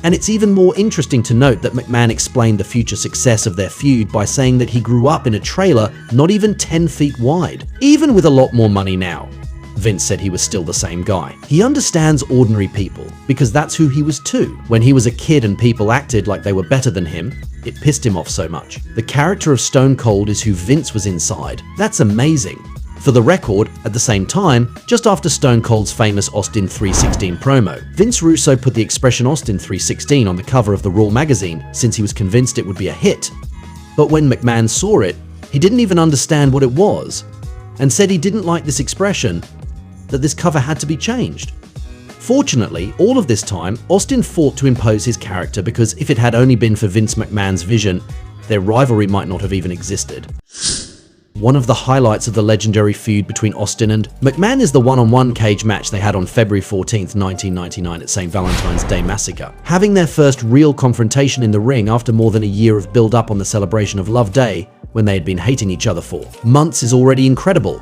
And it's even more interesting to note that McMahon explained the future success of their feud by saying that he grew up in a trailer not even 10 feet wide, even with a lot more money now. Vince said he was still the same guy. He understands ordinary people, because that's who he was too. When he was a kid and people acted like they were better than him, it pissed him off so much. The character of Stone Cold is who Vince was inside. That's amazing. For the record, at the same time, just after Stone Cold's famous Austin 316 promo, Vince Russo put the expression Austin 316 on the cover of the Raw magazine since he was convinced it would be a hit. But when McMahon saw it, he didn't even understand what it was, and said he didn't like this expression, that this cover had to be changed. Fortunately, all of this time, Austin fought to impose his character, because if it had only been for Vince McMahon's vision, their rivalry might not have even existed. One of the highlights of the legendary feud between Austin and McMahon is the one-on-one cage match they had on February 14th, 1999 at St. Valentine's Day Massacre. Having their first real confrontation in the ring after more than a year of build-up on the celebration of Love Day, when they had been hating each other for months, is already incredible.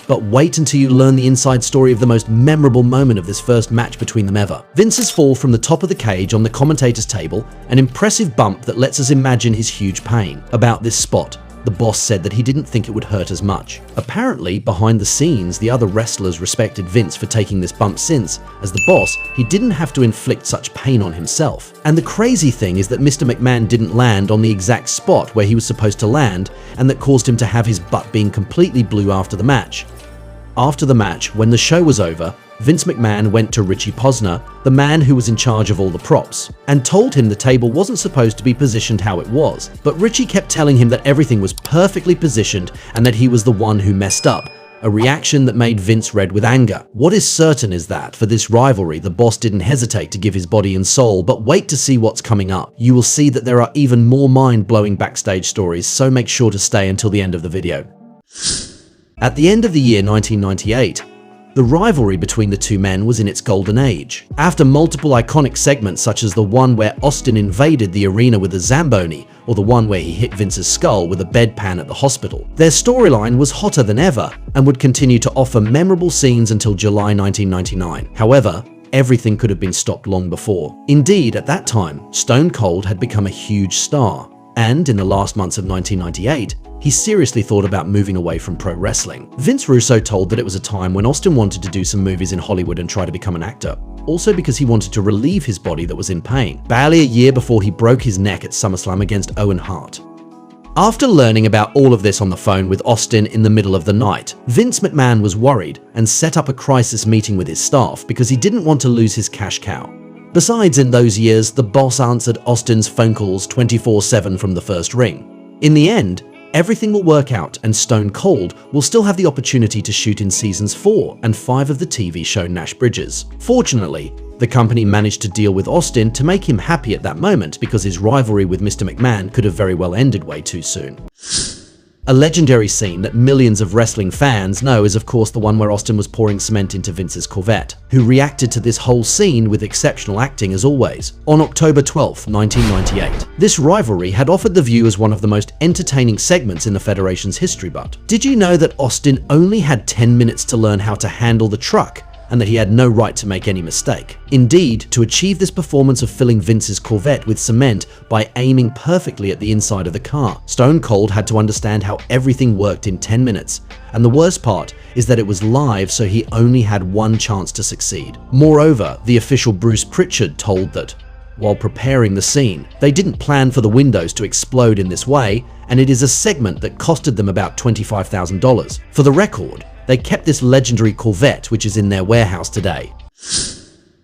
But wait until you learn the inside story of the most memorable moment of this first match between them ever. Vince's fall from the top of the cage on the commentator's table, an impressive bump that lets us imagine his huge pain. About this spot, the boss said that he didn't think it would hurt as much. Apparently, behind the scenes, the other wrestlers respected Vince for taking this bump since, as the boss, he didn't have to inflict such pain on himself. And the crazy thing is that Mr. McMahon didn't land on the exact spot where he was supposed to land, and that caused him to have his butt being completely blue after the match. After the match, when the show was over, Vince McMahon went to Richie Posner, the man who was in charge of all the props, and told him the table wasn't supposed to be positioned how it was. But Richie kept telling him that everything was perfectly positioned and that he was the one who messed up, a reaction that made Vince red with anger. What is certain is that, for this rivalry, the boss didn't hesitate to give his body and soul, but wait to see what's coming up. You will see that there are even more mind-blowing backstage stories, so make sure to stay until the end of the video. At the end of the year 1998, the rivalry between the two men was in its golden age. After multiple iconic segments such as the one where Austin invaded the arena with a Zamboni, or the one where he hit Vince's skull with a bedpan at the hospital, their storyline was hotter than ever and would continue to offer memorable scenes until July 1999. However, everything could have been stopped long before. Indeed, at that time, Stone Cold had become a huge star, and in the last months of 1998, he seriously thought about moving away from pro wrestling. Vince Russo told that it was a time when Austin wanted to do some movies in Hollywood and try to become an actor, also because he wanted to relieve his body that was in pain, barely a year before he broke his neck at SummerSlam against Owen Hart. After learning about all of this on the phone with Austin in the middle of the night, Vince McMahon was worried and set up a crisis meeting with his staff because he didn't want to lose his cash cow. Besides, in those years, the boss answered Austin's phone calls 24/7 from the first ring. In the end, everything will work out and Stone Cold will still have the opportunity to shoot in seasons 4 and 5 of the TV show Nash Bridges. Fortunately, the company managed to deal with Austin to make him happy at that moment because his rivalry with Mr. McMahon could have very well ended way too soon. A legendary scene that millions of wrestling fans know is of course the one where Austin was pouring cement into Vince's Corvette, who reacted to this whole scene with exceptional acting as always. On October 12, 1998, this rivalry had offered the viewers one of the most entertaining segments in the Federation's history, but did you know that Austin only had 10 minutes to learn how to handle the truck and that he had no right to make any mistake? Indeed, to achieve this performance of filling Vince's Corvette with cement by aiming perfectly at the inside of the car, Stone Cold had to understand how everything worked in 10 minutes. And the worst part is that it was live, so he only had one chance to succeed. Moreover, the official Bruce Pritchard told that, while preparing the scene, they didn't plan for the windows to explode in this way, and it is a segment that costed them about $25,000. For the record, they kept this legendary Corvette, which is in their warehouse today.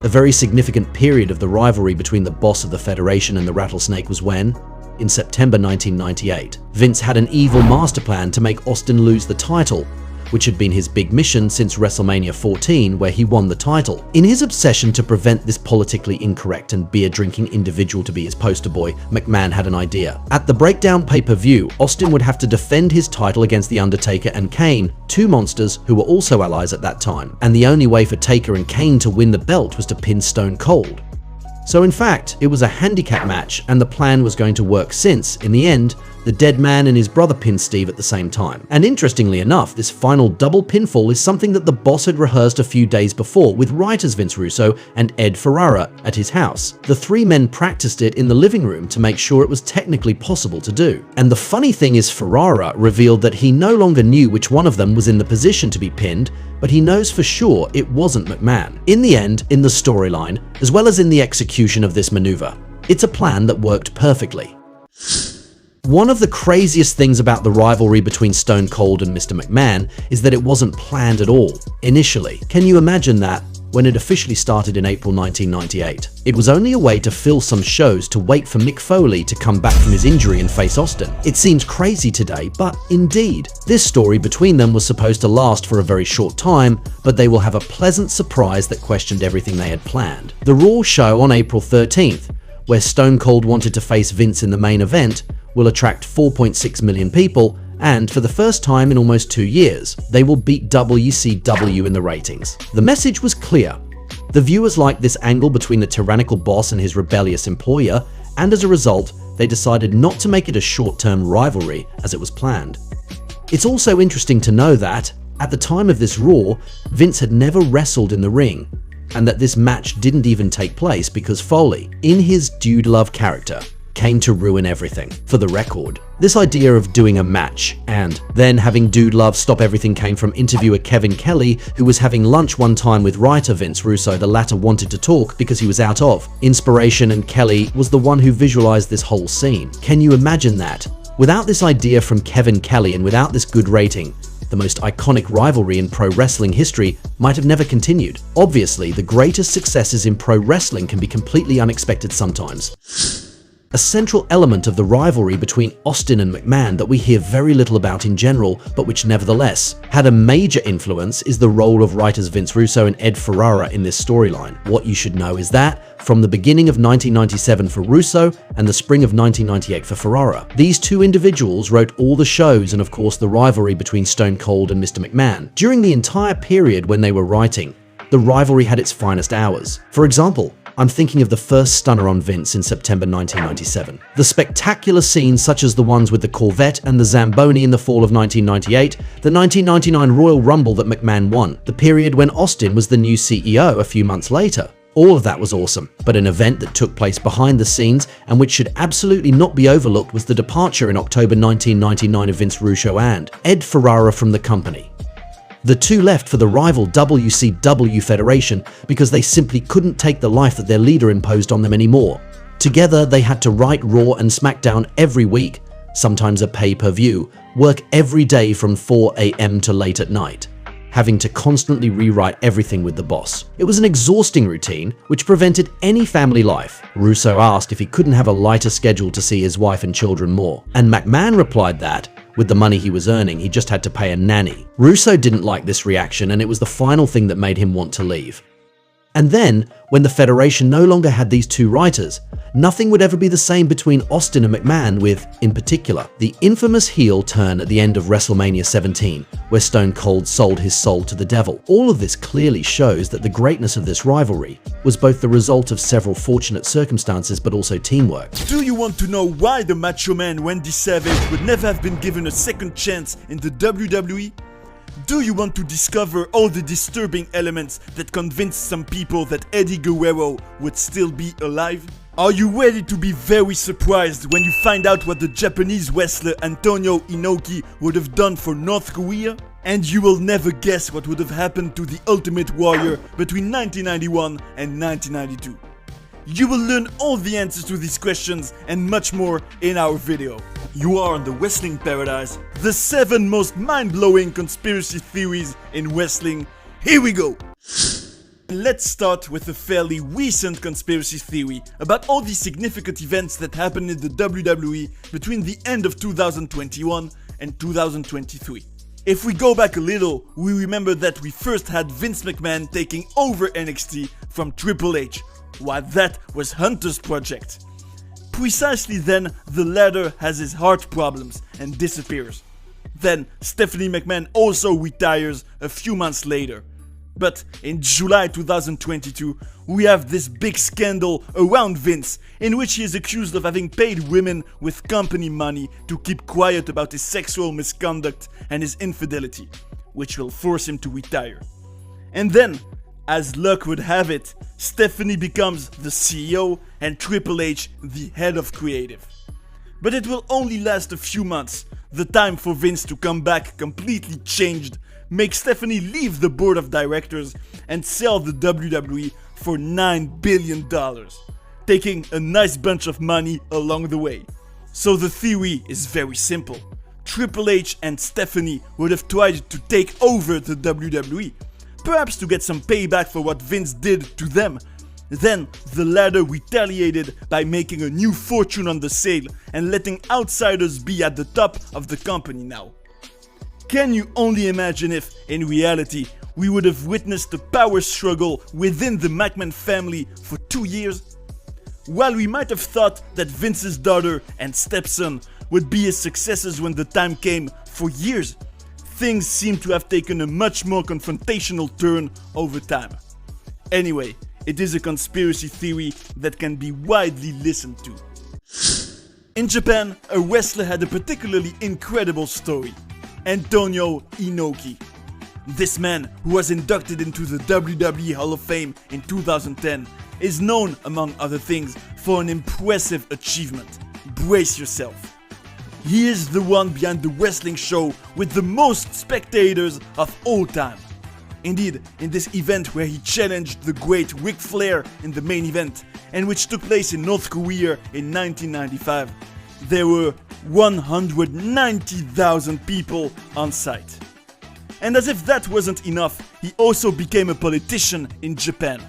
A very significant period of the rivalry between the boss of the Federation and the Rattlesnake was when, in September 1998, Vince had an evil master plan to make Austin lose the title, which had been his big mission since WrestleMania 14, where he won the title. In his obsession to prevent this politically incorrect and beer-drinking individual to be his poster boy, McMahon had an idea. At the Breakdown pay-per-view, Austin would have to defend his title against The Undertaker and Kane, two monsters who were also allies at that time, and the only way for Taker and Kane to win the belt was to pin Stone Cold. So in fact, it was a handicap match, and the plan was going to work since, in the end, the Dead Man and his brother pinned Steve at the same time. And interestingly enough, this final double pinfall is something that the boss had rehearsed a few days before with writers Vince Russo and Ed Ferrara at his house. The three men practiced it in the living room to make sure it was technically possible to do. And the funny thing is, Ferrara revealed that he no longer knew which one of them was in the position to be pinned, but he knows for sure it wasn't McMahon. In the end, in the storyline, as well as in the execution of this maneuver, it's a plan that worked perfectly. One of the craziest things about the rivalry between Stone Cold and Mr. McMahon is that it wasn't planned at all, initially. Can you imagine that? When it officially started in April 1998, it was only a way to fill some shows to wait for Mick Foley to come back from his injury and face Austin. It seems crazy today, but indeed, this story between them was supposed to last for a very short time, but they will have a pleasant surprise that questioned everything they had planned. The Raw show on April 13th, where Stone Cold wanted to face Vince in the main event, will attract 4.6 million people, and for the first time in almost 2 years, they will beat WCW in the ratings. The message was clear. The viewers liked this angle between the tyrannical boss and his rebellious employer, and as a result, they decided not to make it a short-term rivalry as it was planned. It's also interesting to know that, at the time of this Raw, Vince had never wrestled in the ring, and that this match didn't even take place because Foley, in his Dude Love character, came to ruin everything. For the record, this idea of doing a match and then having Dude Love stop everything came from interviewer Kevin Kelly, who was having lunch one time with writer Vince Russo. The latter wanted to talk because he was out of inspiration, and Kelly was the one who visualized this whole scene. Can you imagine that? Without this idea from Kevin Kelly and without this good rating, the most iconic rivalry in pro wrestling history might have never continued. Obviously, the greatest successes in pro wrestling can be completely unexpected sometimes. A central element of the rivalry between Austin and McMahon that we hear very little about in general, but which nevertheless had a major influence, is the role of writers Vince Russo and Ed Ferrara in this storyline. What you should know is that, from the beginning of 1997 for Russo and the spring of 1998 for Ferrara, these two individuals wrote all the shows and of course the rivalry between Stone Cold and Mr. McMahon. During the entire period when they were writing, the rivalry had its finest hours. For example, I'm thinking of the first stunner on Vince in September 1997. The spectacular scenes such as the ones with the Corvette and the Zamboni in the fall of 1998, the 1999 Royal Rumble that McMahon won, the period when Austin was the new CEO a few months later. All of that was awesome, but an event that took place behind the scenes and which should absolutely not be overlooked was the departure in October 1999 of Vince Russo and Ed Ferrara from the company. The two left for the rival WCW Federation because they simply couldn't take the life that their leader imposed on them anymore. Together, they had to write Raw and SmackDown every week, sometimes a pay-per-view, work every day from 4 a.m. to late at night, having to constantly rewrite everything with the boss. It was an exhausting routine which prevented any family life. Russo asked if he couldn't have a lighter schedule to see his wife and children more, and McMahon replied that, with the money he was earning, he just had to pay a nanny. Russo didn't like this reaction, and it was the final thing that made him want to leave. And then, when the Federation no longer had these two writers, nothing would ever be the same between Austin and McMahon with, in particular, the infamous heel turn at the end of WrestleMania 17, where Stone Cold sold his soul to the devil. All of this clearly shows that the greatness of this rivalry was both the result of several fortunate circumstances but also teamwork. Do you want to know why the Macho Man Randy Savage would never have been given a second chance in the WWE? Do you want to discover all the disturbing elements that convinced some people that Eddie Guerrero would still be alive? Are you ready to be very surprised when you find out what the Japanese wrestler Antonio Inoki would have done for North Korea? And you will never guess what would have happened to the Ultimate Warrior between 1991 and 1992. You will learn all the answers to these questions and much more in our video. You are on the Wrestling Paradise, the 7 most mind-blowing conspiracy theories in wrestling. Here we go! Let's start with a fairly recent conspiracy theory about all the significant events that happened in the WWE between the end of 2021 and 2023. If we go back a little, we remember that we first had Vince McMahon taking over NXT from Triple H, while that was Hunter's project. Precisely then, the latter has his heart problems and disappears. Then, Stephanie McMahon also retires a few months later. But in July 2022, we have this big scandal around Vince, in which he is accused of having paid women with company money to keep quiet about his sexual misconduct and his infidelity, which will force him to retire. And then, as luck would have it, Stephanie becomes the CEO and Triple H the head of creative. But it will only last a few months. The time for Vince to come back completely changed, make Stephanie leave the board of directors and sell the WWE for $9 billion, taking a nice bunch of money along the way. So the theory is very simple. Triple H and Stephanie would have tried to take over the WWE, perhaps to get some payback for what Vince did to them. Then, the latter retaliated by making a new fortune on the sale and letting outsiders be at the top of the company now. Can you only imagine if, in reality, we would have witnessed a power struggle within the McMahon family for 2 years? While we might have thought that Vince's daughter and stepson would be his successors when the time came for years, things seem to have taken a much more confrontational turn over time. Anyway, it is a conspiracy theory that can be widely listened to. In Japan, a wrestler had a particularly incredible story. Antonio Inoki. This man, who was inducted into the WWE Hall of Fame in 2010, is known, among other things, for an impressive achievement. Brace yourself. He is the one behind the wrestling show with the most spectators of all time. Indeed, in this event where he challenged the great Ric Flair in the main event, and which took place in North Korea in 1995, there were 190,000 people on site. And as if that wasn't enough, he also became a politician in Japan.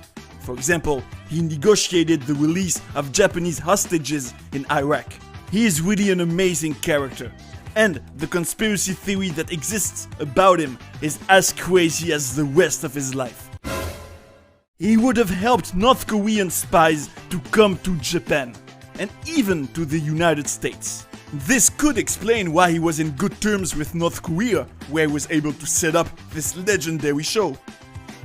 For example, he negotiated the release of Japanese hostages in Iraq. He is really an amazing character, and the conspiracy theory that exists about him is as crazy as the rest of his life. He would have helped North Korean spies to come to Japan, and even to the United States. This could explain why he was in good terms with North Korea, where he was able to set up this legendary show.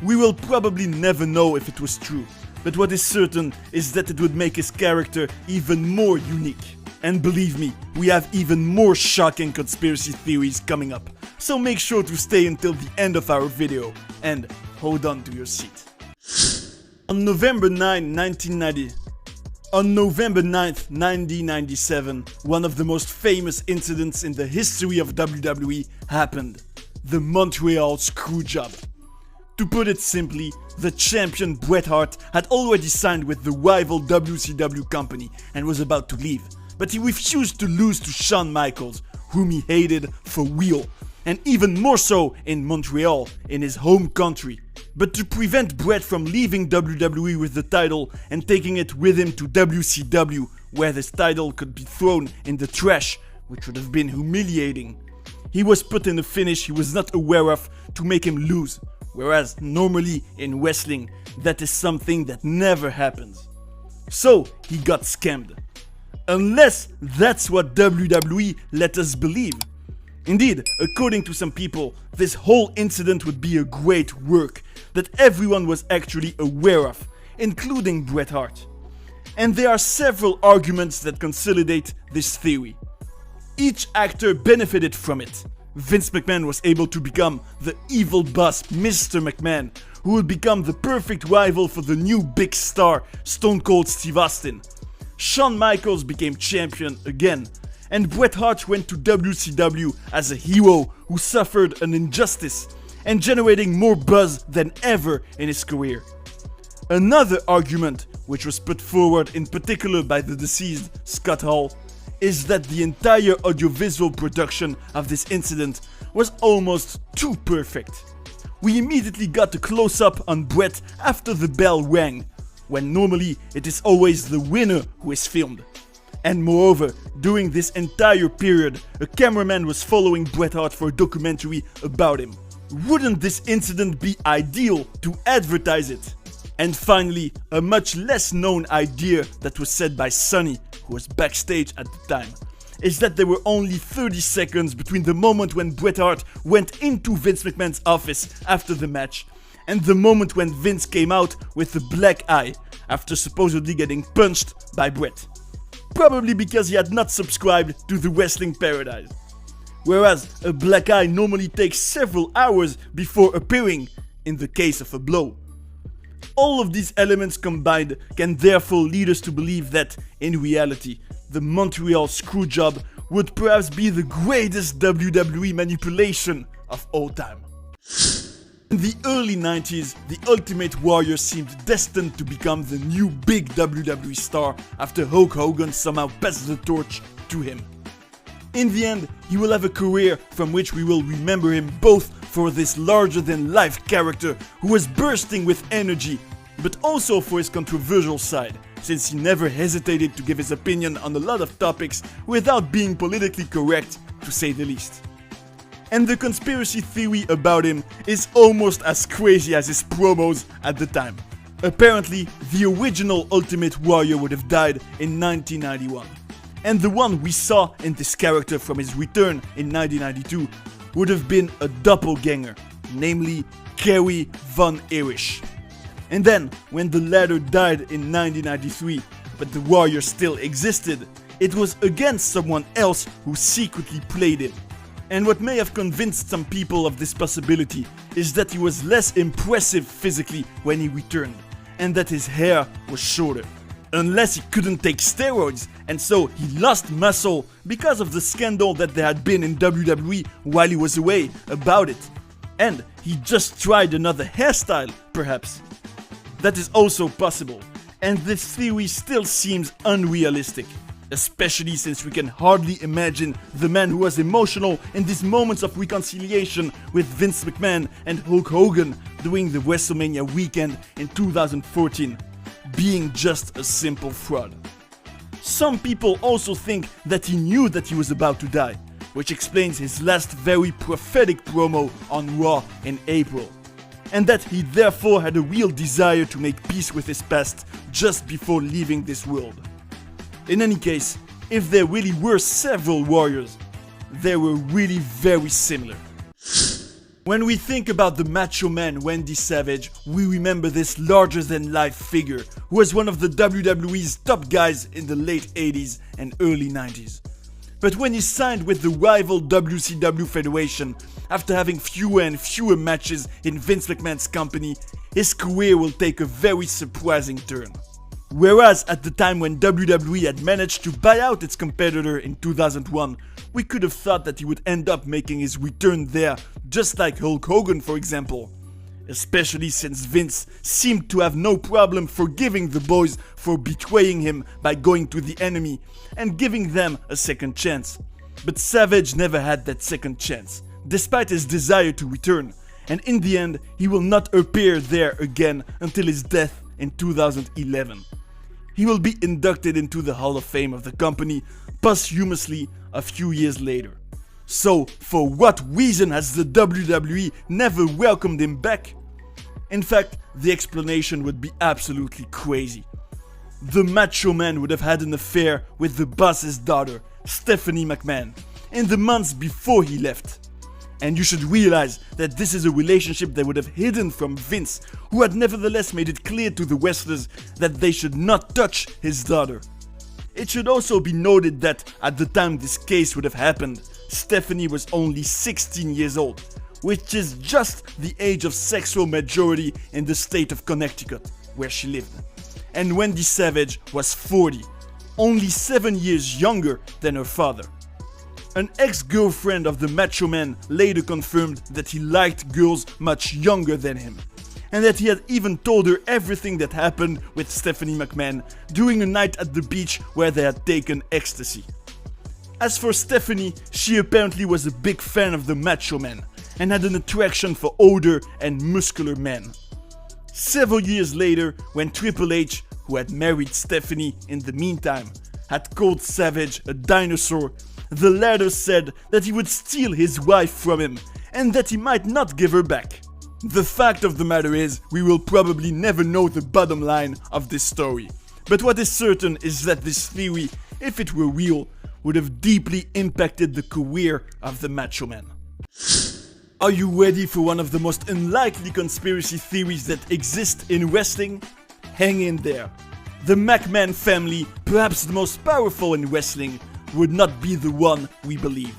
We will probably never know if it was true, but what is certain is that it would make his character even more unique. And believe me, we have even more shocking conspiracy theories coming up, so make sure to stay until the end of our video, and hold on to your seat. On November 9th, 1997, one of the most famous incidents in the history of WWE happened: the Montreal Screwjob. To put it simply, the champion Bret Hart had already signed with the rival WCW company and was about to leave, but he refused to lose to Shawn Michaels, whom he hated for real, and even more so in Montreal, in his home country. But to prevent Bret from leaving WWE with the title and taking it with him to WCW, where this title could be thrown in the trash, which would have been humiliating, he was put in a finish he was not aware of to make him lose, whereas normally in wrestling, that is something that never happens. So he got scammed. Unless that's what WWE let us believe. Indeed, according to some people, this whole incident would be a great work that everyone was actually aware of, including Bret Hart. And there are several arguments that consolidate this theory. Each actor benefited from it. Vince McMahon was able to become the evil boss, Mr. McMahon, who would become the perfect rival for the new big star, Stone Cold Steve Austin. Shawn Michaels became champion again, and Bret Hart went to WCW as a hero who suffered an injustice and generating more buzz than ever in his career. Another argument, which was put forward in particular by the deceased Scott Hall, is that the entire audiovisual production of this incident was almost too perfect. We immediately got a close-up on Bret after the bell rang, when normally it is always the winner who is filmed. And moreover, during this entire period, a cameraman was following Bret Hart for a documentary about him. Wouldn't this incident be ideal to advertise it? And finally, a much less known idea that was said by Sonny, who was backstage at the time, is that there were only 30 seconds between the moment when Bret Hart went into Vince McMahon's office after the match and the moment when Vince came out with a black eye after supposedly getting punched by Bret. Probably because he had not subscribed to the Wrestling Paradise. Whereas a black eye normally takes several hours before appearing in the case of a blow. All of these elements combined can therefore lead us to believe that, in reality, the Montreal Screwjob would perhaps be the greatest WWE manipulation of all time. In the early 90s, the Ultimate Warrior seemed destined to become the new big WWE star after Hulk Hogan somehow passed the torch to him. In the end, he will have a career from which we will remember him both for this larger-than-life character who was bursting with energy, but also for his controversial side, since he never hesitated to give his opinion on a lot of topics without being politically correct, to say the least. And the conspiracy theory about him is almost as crazy as his promos at the time. Apparently, the original Ultimate Warrior would have died in 1991. And the one we saw in this character from his return in 1992 would have been a doppelganger, namely Kerry Von Erich. And then, when the latter died in 1993, but the Warrior still existed, it was against someone else who secretly played him. And what may have convinced some people of this possibility is that he was less impressive physically when he returned, and that his hair was shorter. Unless he couldn't take steroids, and so he lost muscle because of the scandal that there had been in WWE while he was away about it. And he just tried another hairstyle, perhaps. That is also possible, and this theory still seems unrealistic. Especially since we can hardly imagine the man who was emotional in these moments of reconciliation with Vince McMahon and Hulk Hogan during the WrestleMania weekend in 2014, being just a simple fraud. Some people also think that he knew that he was about to die, which explains his last very prophetic promo on Raw in April, and that he therefore had a real desire to make peace with his past just before leaving this world. In any case, if there really were several warriors, they were really very similar. When we think about the Macho Man Randy Savage, we remember this larger-than-life figure who was one of the WWE's top guys in the late 80s and early 90s. But when he signed with the rival WCW Federation, after having fewer and fewer matches in Vince McMahon's company, his career will take a very surprising turn. Whereas at the time when WWE had managed to buy out its competitor in 2001, we could have thought that he would end up making his return there, just like Hulk Hogan for example. Especially since Vince seemed to have no problem forgiving the boys for betraying him by going to the enemy and giving them a second chance. But Savage never had that second chance, despite his desire to return, and in the end he will not appear there again until his death in 2011. He will be inducted into the Hall of Fame of the company posthumously a few years later. So, for what reason has the WWE never welcomed him back? In fact, the explanation would be absolutely crazy. The Macho Man would have had an affair with the boss's daughter, Stephanie McMahon, in the months before he left. And you should realize that this is a relationship they would have hidden from Vince, who had nevertheless made it clear to the wrestlers that they should not touch his daughter. It should also be noted that at the time this case would have happened, Stephanie was only 16 years old, which is just the age of sexual majority in the state of Connecticut, where she lived. And Randy Savage was 40, only 7 years younger than her father. An ex-girlfriend of the Macho Man later confirmed that he liked girls much younger than him, and that he had even told her everything that happened with Stephanie McMahon during a night at the beach where they had taken ecstasy. As for Stephanie, she apparently was a big fan of the Macho Man and had an attraction for older and muscular men. Several years later, when Triple H, who had married Stephanie in the meantime, had called Savage a dinosaur, the latter said that he would steal his wife from him and that he might not give her back. The fact of the matter is, we will probably never know the bottom line of this story. But what is certain is that this theory, if it were real, would have deeply impacted the career of the Macho Man. Are you ready for one of the most unlikely conspiracy theories that exist in wrestling? Hang in there. The McMahon family, perhaps the most powerful in wrestling, would not be the one we believe.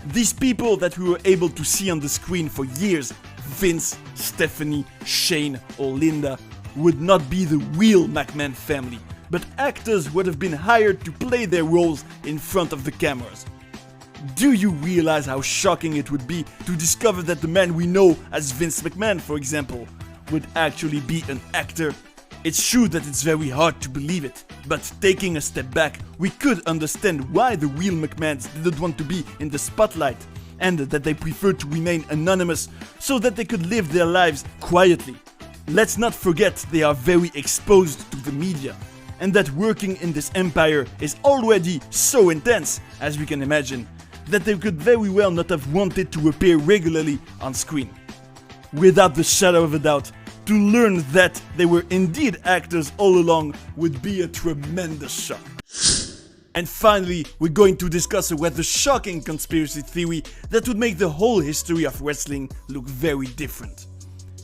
These people that we were able to see on the screen for years, Vince, Stephanie, Shane, or Linda, would not be the real McMahon family, but actors would have been hired to play their roles in front of the cameras. Do you realize how shocking it would be to discover that the man we know as Vince McMahon, for example, would actually be an actor? It's true that it's very hard to believe it, but taking a step back, we could understand why the real McMahons didn't want to be in the spotlight, and that they preferred to remain anonymous so that they could live their lives quietly. Let's not forget they are very exposed to the media, and that working in this empire is already so intense, as we can imagine, that they could very well not have wanted to appear regularly on screen. Without the shadow of a doubt, to learn that they were indeed actors all along would be a tremendous shock. And finally, we're going to discuss a rather shocking conspiracy theory that would make the whole history of wrestling look very different.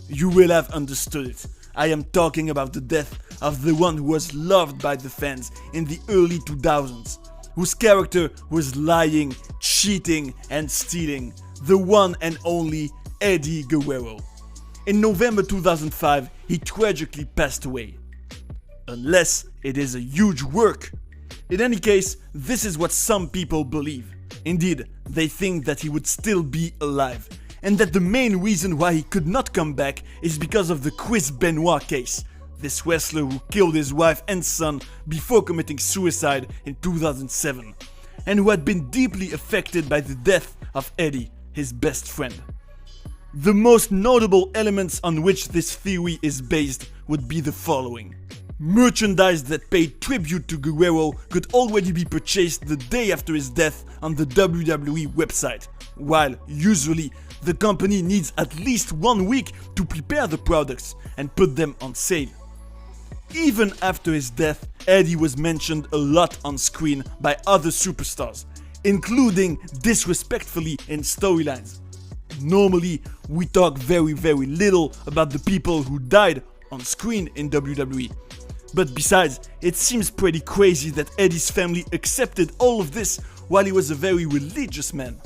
You will have understood it. I am talking about the death of the one who was loved by the fans in the early 2000s, whose character was lying, cheating, and stealing, the one and only Eddie Guerrero. In November 2005, he tragically passed away. Unless it is a huge work. In any case, this is what some people believe. Indeed, they think that he would still be alive, and that the main reason why he could not come back is because of the Chris Benoit case, this wrestler who killed his wife and son before committing suicide in 2007, and who had been deeply affected by the death of Eddie, his best friend. The most notable elements on which this theory is based would be the following. Merchandise that paid tribute to Guerrero could already be purchased the day after his death on the WWE website, while usually the company needs at least 1 week to prepare the products and put them on sale. Even after his death, Eddie was mentioned a lot on screen by other superstars, including disrespectfully in storylines. Normally, we talk very little about the people who died on screen in WWE. But besides, it seems pretty crazy that Eddie's family accepted all of this while he was a very religious man.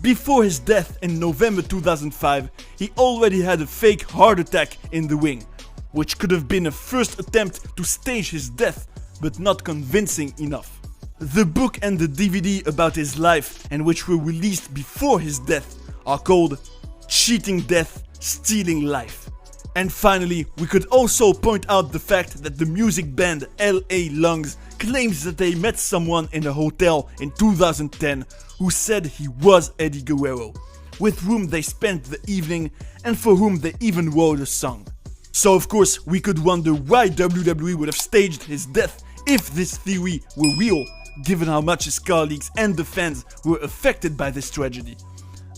Before his death in November 2005, he already had a fake heart attack in the ring, which could have been a first attempt to stage his death, but not convincing enough. The book and the DVD about his life, and which were released before his death, are called Cheating Death, Stealing Life. And finally, we could also point out the fact that the music band LA Lungs claims that they met someone in a hotel in 2010 who said he was Eddie Guerrero, with whom they spent the evening and for whom they even wrote a song. So of course, we could wonder why WWE would have staged his death if this theory were real, given how much his colleagues and the fans were affected by this tragedy.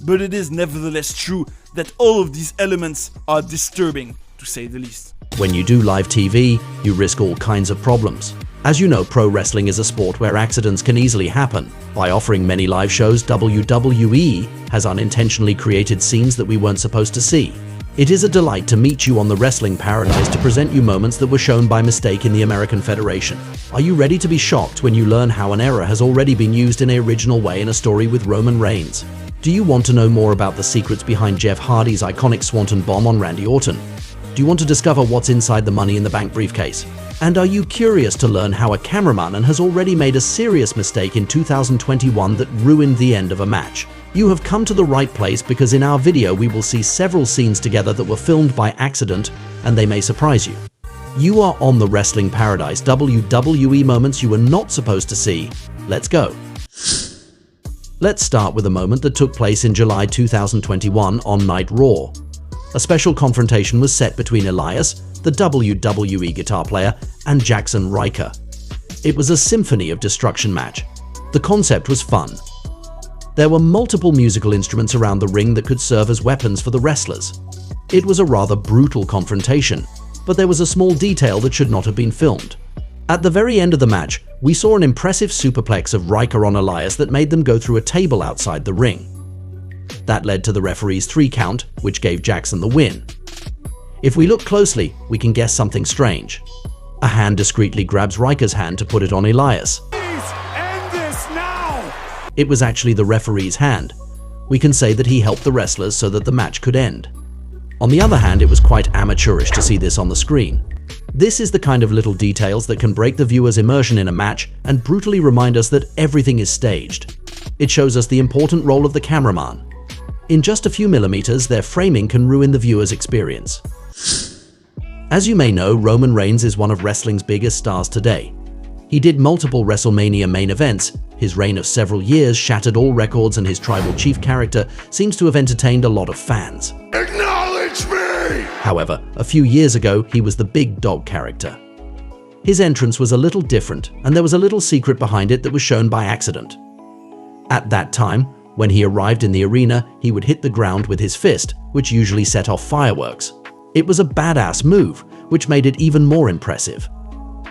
But it is nevertheless true that all of these elements are disturbing, to say the least. When you do live TV, you risk all kinds of problems. As you know, pro wrestling is a sport where accidents can easily happen. By offering many live shows, WWE has unintentionally created scenes that we weren't supposed to see. It is a delight to meet you on the Wrestling Paradise to present you moments that were shown by mistake in the American Federation. Are you ready to be shocked when you learn how an error has already been used in an original way in a story with Roman Reigns? Do you want to know more about the secrets behind Jeff Hardy's iconic Swanton Bomb on Randy Orton? Do you want to discover what's inside the Money in the Bank briefcase? And are you curious to learn how a cameraman has already made a serious mistake in 2021 that ruined the end of a match? You have come to the right place, because in our video we will see several scenes together that were filmed by accident, and they may surprise you. You are on the Wrestling Paradise, WWE moments you were not supposed to see. Let's go. Let's start with a moment that took place in July 2021 on Night Raw. A special confrontation was set between Elias, the WWE guitar player, and Jackson Ryker. It was a symphony of destruction match. The concept was fun. There were multiple musical instruments around the ring that could serve as weapons for the wrestlers. It was a rather brutal confrontation, but there was a small detail that should not have been filmed. At the very end of the match, we saw an impressive superplex of Ryker on Elias that made them go through a table outside the ring. That led to the referee's 3 count, which gave Jackson the win. If we look closely, we can guess something strange. A hand discreetly grabs Ryker's hand to put it on Elias. Please end this now! It was actually the referee's hand. We can say that he helped the wrestlers so that the match could end. On the other hand, it was quite amateurish to see this on the screen. This is the kind of little details that can break the viewer's immersion in a match and brutally remind us that everything is staged. It shows us the important role of the cameraman. In just a few millimeters, their framing can ruin the viewer's experience. As you may know, Roman Reigns is one of wrestling's biggest stars today. He did multiple WrestleMania main events, his reign of several years shattered all records, and his tribal chief character seems to have entertained a lot of fans. Acknowledge me! However, a few years ago, he was the big dog character. His entrance was a little different, and there was a little secret behind it that was shown by accident. At that time, when he arrived in the arena, he would hit the ground with his fist, which usually set off fireworks. It was a badass move, which made it even more impressive.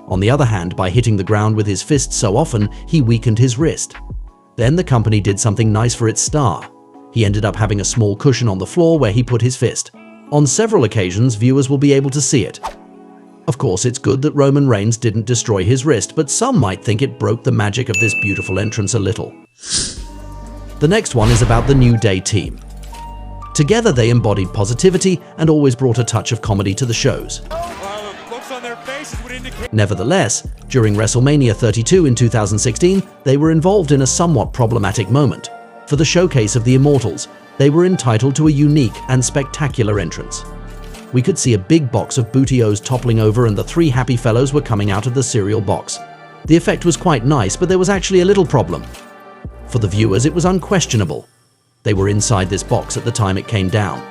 On the other hand, by hitting the ground with his fist so often, he weakened his wrist. Then the company did something nice for its star. He ended up having a small cushion on the floor where he put his fist. On several occasions, viewers will be able to see it. Of course, it's good that Roman Reigns didn't destroy his wrist, but some might think it broke the magic of this beautiful entrance a little. The next one is about the New Day team. Together they embodied positivity and always brought a touch of comedy to the shows. Nevertheless, during WrestleMania 32 in 2016, they were involved in a somewhat problematic moment. For the showcase of the Immortals, they were entitled to a unique and spectacular entrance. We could see a big box of Booty-O's toppling over, and the 3 happy fellows were coming out of the cereal box. The effect was quite nice, but there was actually a little problem. For the viewers, it was unquestionable. They were inside this box at the time it came down.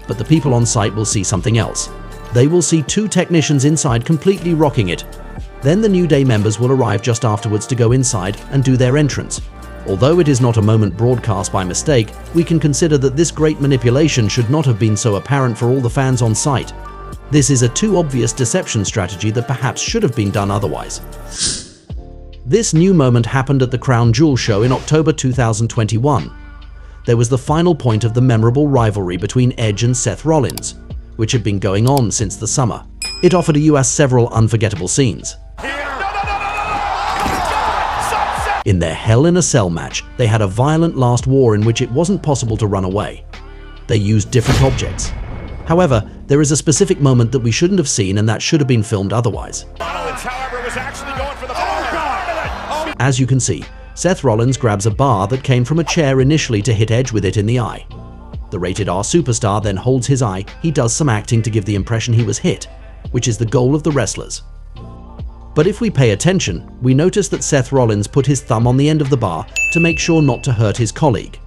But the people on site will see something else. They will see two technicians inside completely rocking it. Then the New Day members will arrive just afterwards to go inside and do their entrance. Although it is not a moment broadcast by mistake, we can consider that this great manipulation should not have been so apparent for all the fans on site. This is a too obvious deception strategy that perhaps should have been done otherwise. This new moment happened at the Crown Jewel show in October 2021. There was the final point of the memorable rivalry between Edge and Seth Rollins, which had been going on since the summer. It offered a US several unforgettable scenes. In their Hell in a Cell match, they had a violent last war in which it wasn't possible to run away. They used different objects. However, there is a specific moment that we shouldn't have seen and that should have been filmed otherwise. As you can see, Seth Rollins grabs a bar that came from a chair initially to hit Edge with it in the eye. The Rated R superstar then holds his eye. He does some acting to give the impression he was hit, which is the goal of the wrestlers. But if we pay attention, we notice that Seth Rollins put his thumb on the end of the bar to make sure not to hurt his colleague.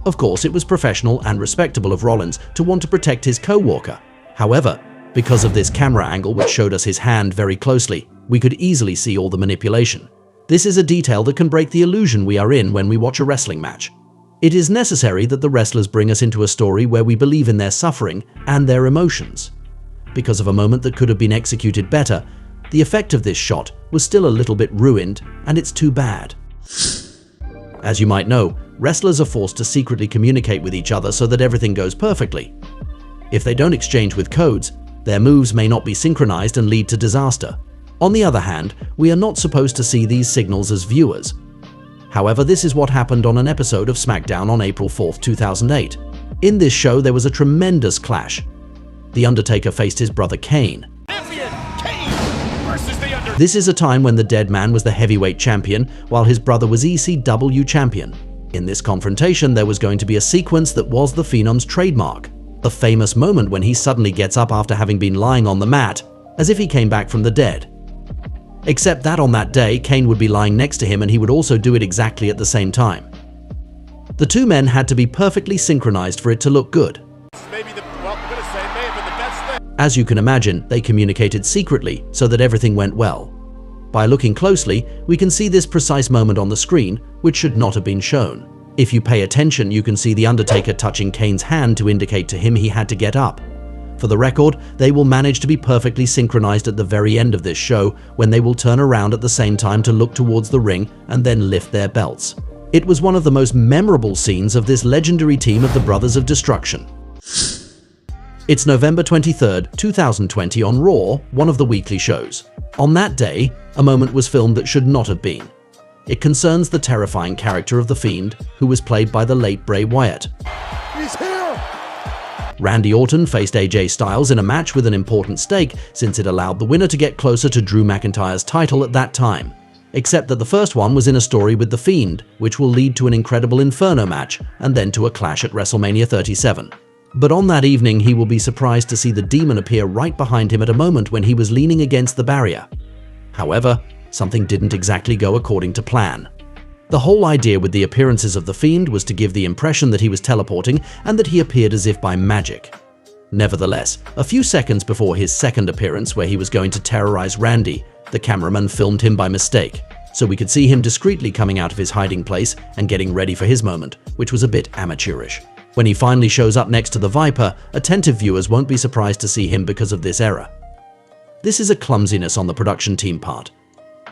Of course, it was professional and respectable of Rollins to want to protect his co-worker. However, because of this camera angle which showed us his hand very closely, we could easily see all the manipulation. This is a detail that can break the illusion we are in when we watch a wrestling match. It is necessary that the wrestlers bring us into a story where we believe in their suffering and their emotions. Because of a moment that could have been executed better, the effect of this shot was still a little bit ruined, and it's too bad. As you might know, wrestlers are forced to secretly communicate with each other so that everything goes perfectly. If they don't exchange with codes, their moves may not be synchronized and lead to disaster. On the other hand, we are not supposed to see these signals as viewers. However, this is what happened on an episode of SmackDown on April 4, 2008. In this show, there was a tremendous clash. The Undertaker faced his brother Kane. This is a time when the dead man was the heavyweight champion, while his brother was ECW champion. In this confrontation, there was going to be a sequence that was the Phenom's trademark. A famous moment when he suddenly gets up after having been lying on the mat, as if he came back from the dead. Except that on that day, Kane would be lying next to him and he would also do it exactly at the same time. The two men had to be perfectly synchronized for it to look good. As you can imagine, they communicated secretly so that everything went well. By looking closely, we can see this precise moment on the screen, which should not have been shown. If you pay attention, you can see the Undertaker touching Kane's hand to indicate to him he had to get up. For the record, they will manage to be perfectly synchronized at the very end of this show, when they will turn around at the same time to look towards the ring and then lift their belts. It was one of the most memorable scenes of this legendary team of the Brothers of Destruction. It's November 23rd, 2020 on Raw, one of the weekly shows. On that day, a moment was filmed that should not have been. It concerns the terrifying character of The Fiend, who was played by the late Bray Wyatt. He's here! Randy Orton faced AJ Styles in a match with an important stake, since it allowed the winner to get closer to Drew McIntyre's title at that time. Except that the first one was in a story with The Fiend, which will lead to an incredible Inferno match, and then to a clash at WrestleMania 37. But on that evening, he will be surprised to see the demon appear right behind him at a moment when he was leaning against the barrier. However, something didn't exactly go according to plan. The whole idea with the appearances of The Fiend was to give the impression that he was teleporting and that he appeared as if by magic. Nevertheless, a few seconds before his second appearance, where he was going to terrorize Randy, the cameraman filmed him by mistake, so we could see him discreetly coming out of his hiding place and getting ready for his moment, which was a bit amateurish. When he finally shows up next to the Viper, attentive viewers won't be surprised to see him because of this error. This is a clumsiness on the production team part.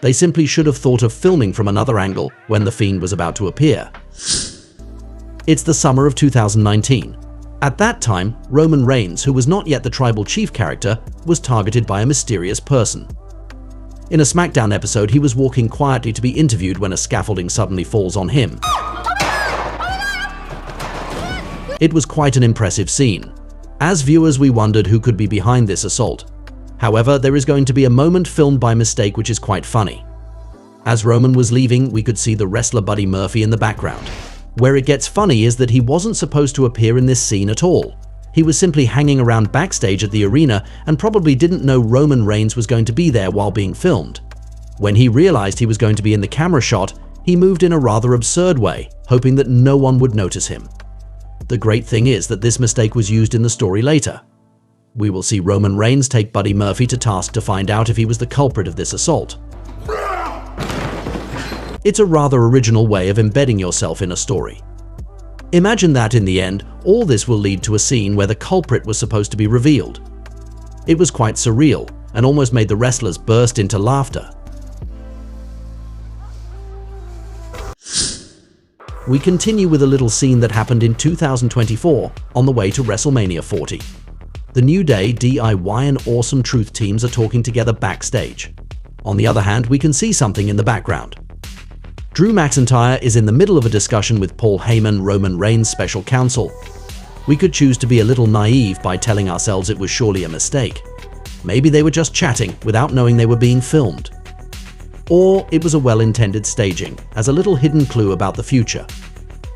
They simply should have thought of filming from another angle when The Fiend was about to appear. It's the summer of 2019. At that time, Roman Reigns, who was not yet the Tribal Chief character, was targeted by a mysterious person. In a SmackDown episode, he was walking quietly to be interviewed when a scaffolding suddenly falls on him. It was quite an impressive scene. As viewers, we wondered who could be behind this assault. However, there is going to be a moment filmed by mistake which is quite funny. As Roman was leaving, we could see the wrestler Buddy Murphy in the background. Where it gets funny is that he wasn't supposed to appear in this scene at all. He was simply hanging around backstage at the arena and probably didn't know Roman Reigns was going to be there while being filmed. When he realized he was going to be in the camera shot, he moved in a rather absurd way, hoping that no one would notice him. The great thing is that this mistake was used in the story later. We will see Roman Reigns take Buddy Murphy to task to find out if he was the culprit of this assault. It's a rather original way of embedding yourself in a story. Imagine that in the end, all this will lead to a scene where the culprit was supposed to be revealed. It was quite surreal and almost made the wrestlers burst into laughter. We continue with a little scene that happened in 2024 on the way to WrestleMania 40. The New Day, DIY and Awesome Truth teams are talking together backstage. On the other hand, we can see something in the background. Drew McIntyre is in the middle of a discussion with Paul Heyman, Roman Reigns' special counsel. We could choose to be a little naive by telling ourselves it was surely a mistake. Maybe they were just chatting without knowing they were being filmed. Or it was a well-intended staging, as a little hidden clue about the future.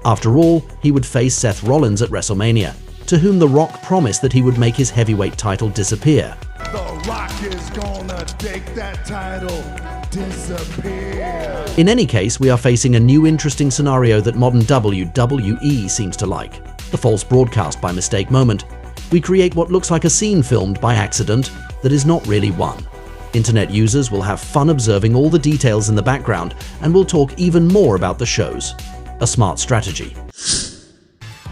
After all, he would face Seth Rollins at WrestleMania, to whom The Rock promised that he would make his heavyweight title disappear. The Rock is gonna take that title, disappear. In any case, we are facing a new interesting scenario that modern WWE seems to like. The false broadcast by mistake moment. We create what looks like a scene filmed by accident that is not really one. Internet users will have fun observing all the details in the background and will talk even more about the shows. A smart strategy.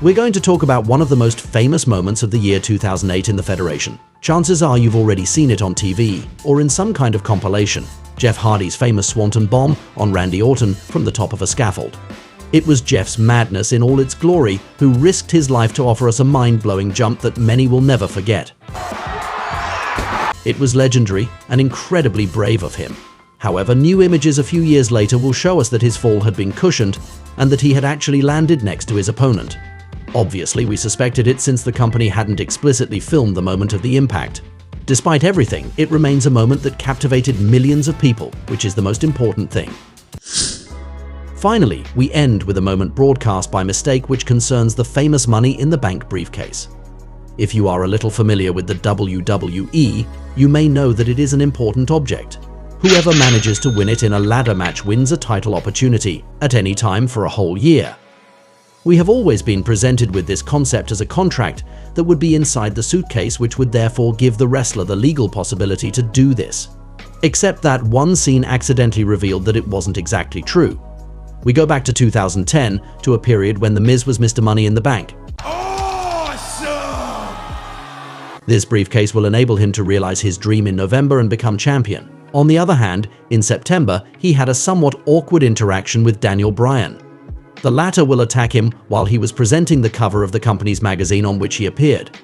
We're going to talk about one of the most famous moments of the year 2008 in the Federation. Chances are you've already seen it on TV or in some kind of compilation. Jeff Hardy's famous Swanton Bomb on Randy Orton from the top of a scaffold. It was Jeff's madness in all its glory who risked his life to offer us a mind-blowing jump that many will never forget. It was legendary and incredibly brave of him. However, new images a few years later will show us that his fall had been cushioned and that he had actually landed next to his opponent. Obviously, we suspected it since the company hadn't explicitly filmed the moment of the impact. Despite everything, it remains a moment that captivated millions of people, which is the most important thing. Finally, we end with a moment broadcast by mistake which concerns the famous Money in the Bank briefcase. If you are a little familiar with the WWE, you may know that it is an important object. Whoever manages to win it in a ladder match wins a title opportunity at any time for a whole year. We have always been presented with this concept as a contract that would be inside the suitcase, which would therefore give the wrestler the legal possibility to do this. Except that one scene accidentally revealed that it wasn't exactly true. We go back to 2010 to a period when The Miz was Mr. Money in the Bank. This briefcase will enable him to realize his dream in November and become champion. On the other hand, in September, he had a somewhat awkward interaction with Daniel Bryan. The latter will attack him while he was presenting the cover of the company's magazine on which he appeared.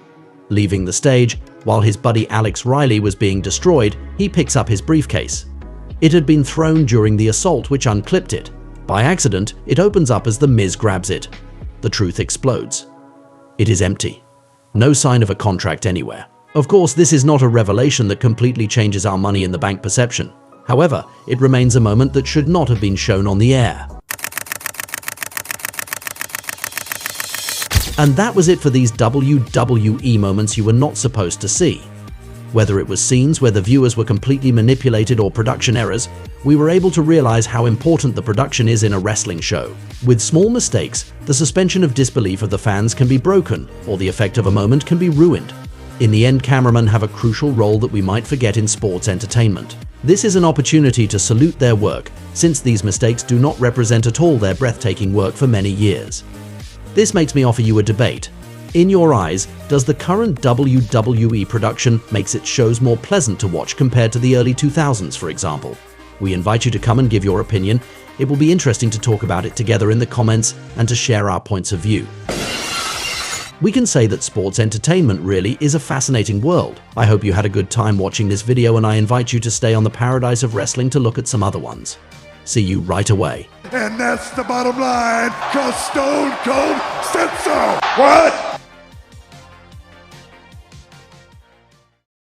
Leaving the stage, while his buddy Alex Riley was being destroyed, he picks up his briefcase. It had been thrown during the assault, which unclipped it. By accident, it opens up as The Miz grabs it. The truth explodes. It is empty. No sign of a contract anywhere. Of course, this is not a revelation that completely changes our Money in the Bank perception. However, it remains a moment that should not have been shown on the air. And that was it for these WWE moments you were not supposed to see. Whether it was scenes where the viewers were completely manipulated or production errors, we were able to realize how important the production is in a wrestling show. With small mistakes, the suspension of disbelief of the fans can be broken, or the effect of a moment can be ruined. In the end, cameramen have a crucial role that we might forget in sports entertainment. This is an opportunity to salute their work, since these mistakes do not represent at all their breathtaking work for many years. This makes me offer you a debate. In your eyes, does the current WWE production makes its shows more pleasant to watch compared to the early 2000s, for example? We invite you to come and give your opinion. It will be interesting to talk about it together in the comments and to share our points of view. We can say that sports entertainment really is a fascinating world. I hope you had a good time watching this video, and I invite you to stay on the paradise of wrestling to look at some other ones. See you right away. And that's the bottom line, 'cause Stone Cold said so. What?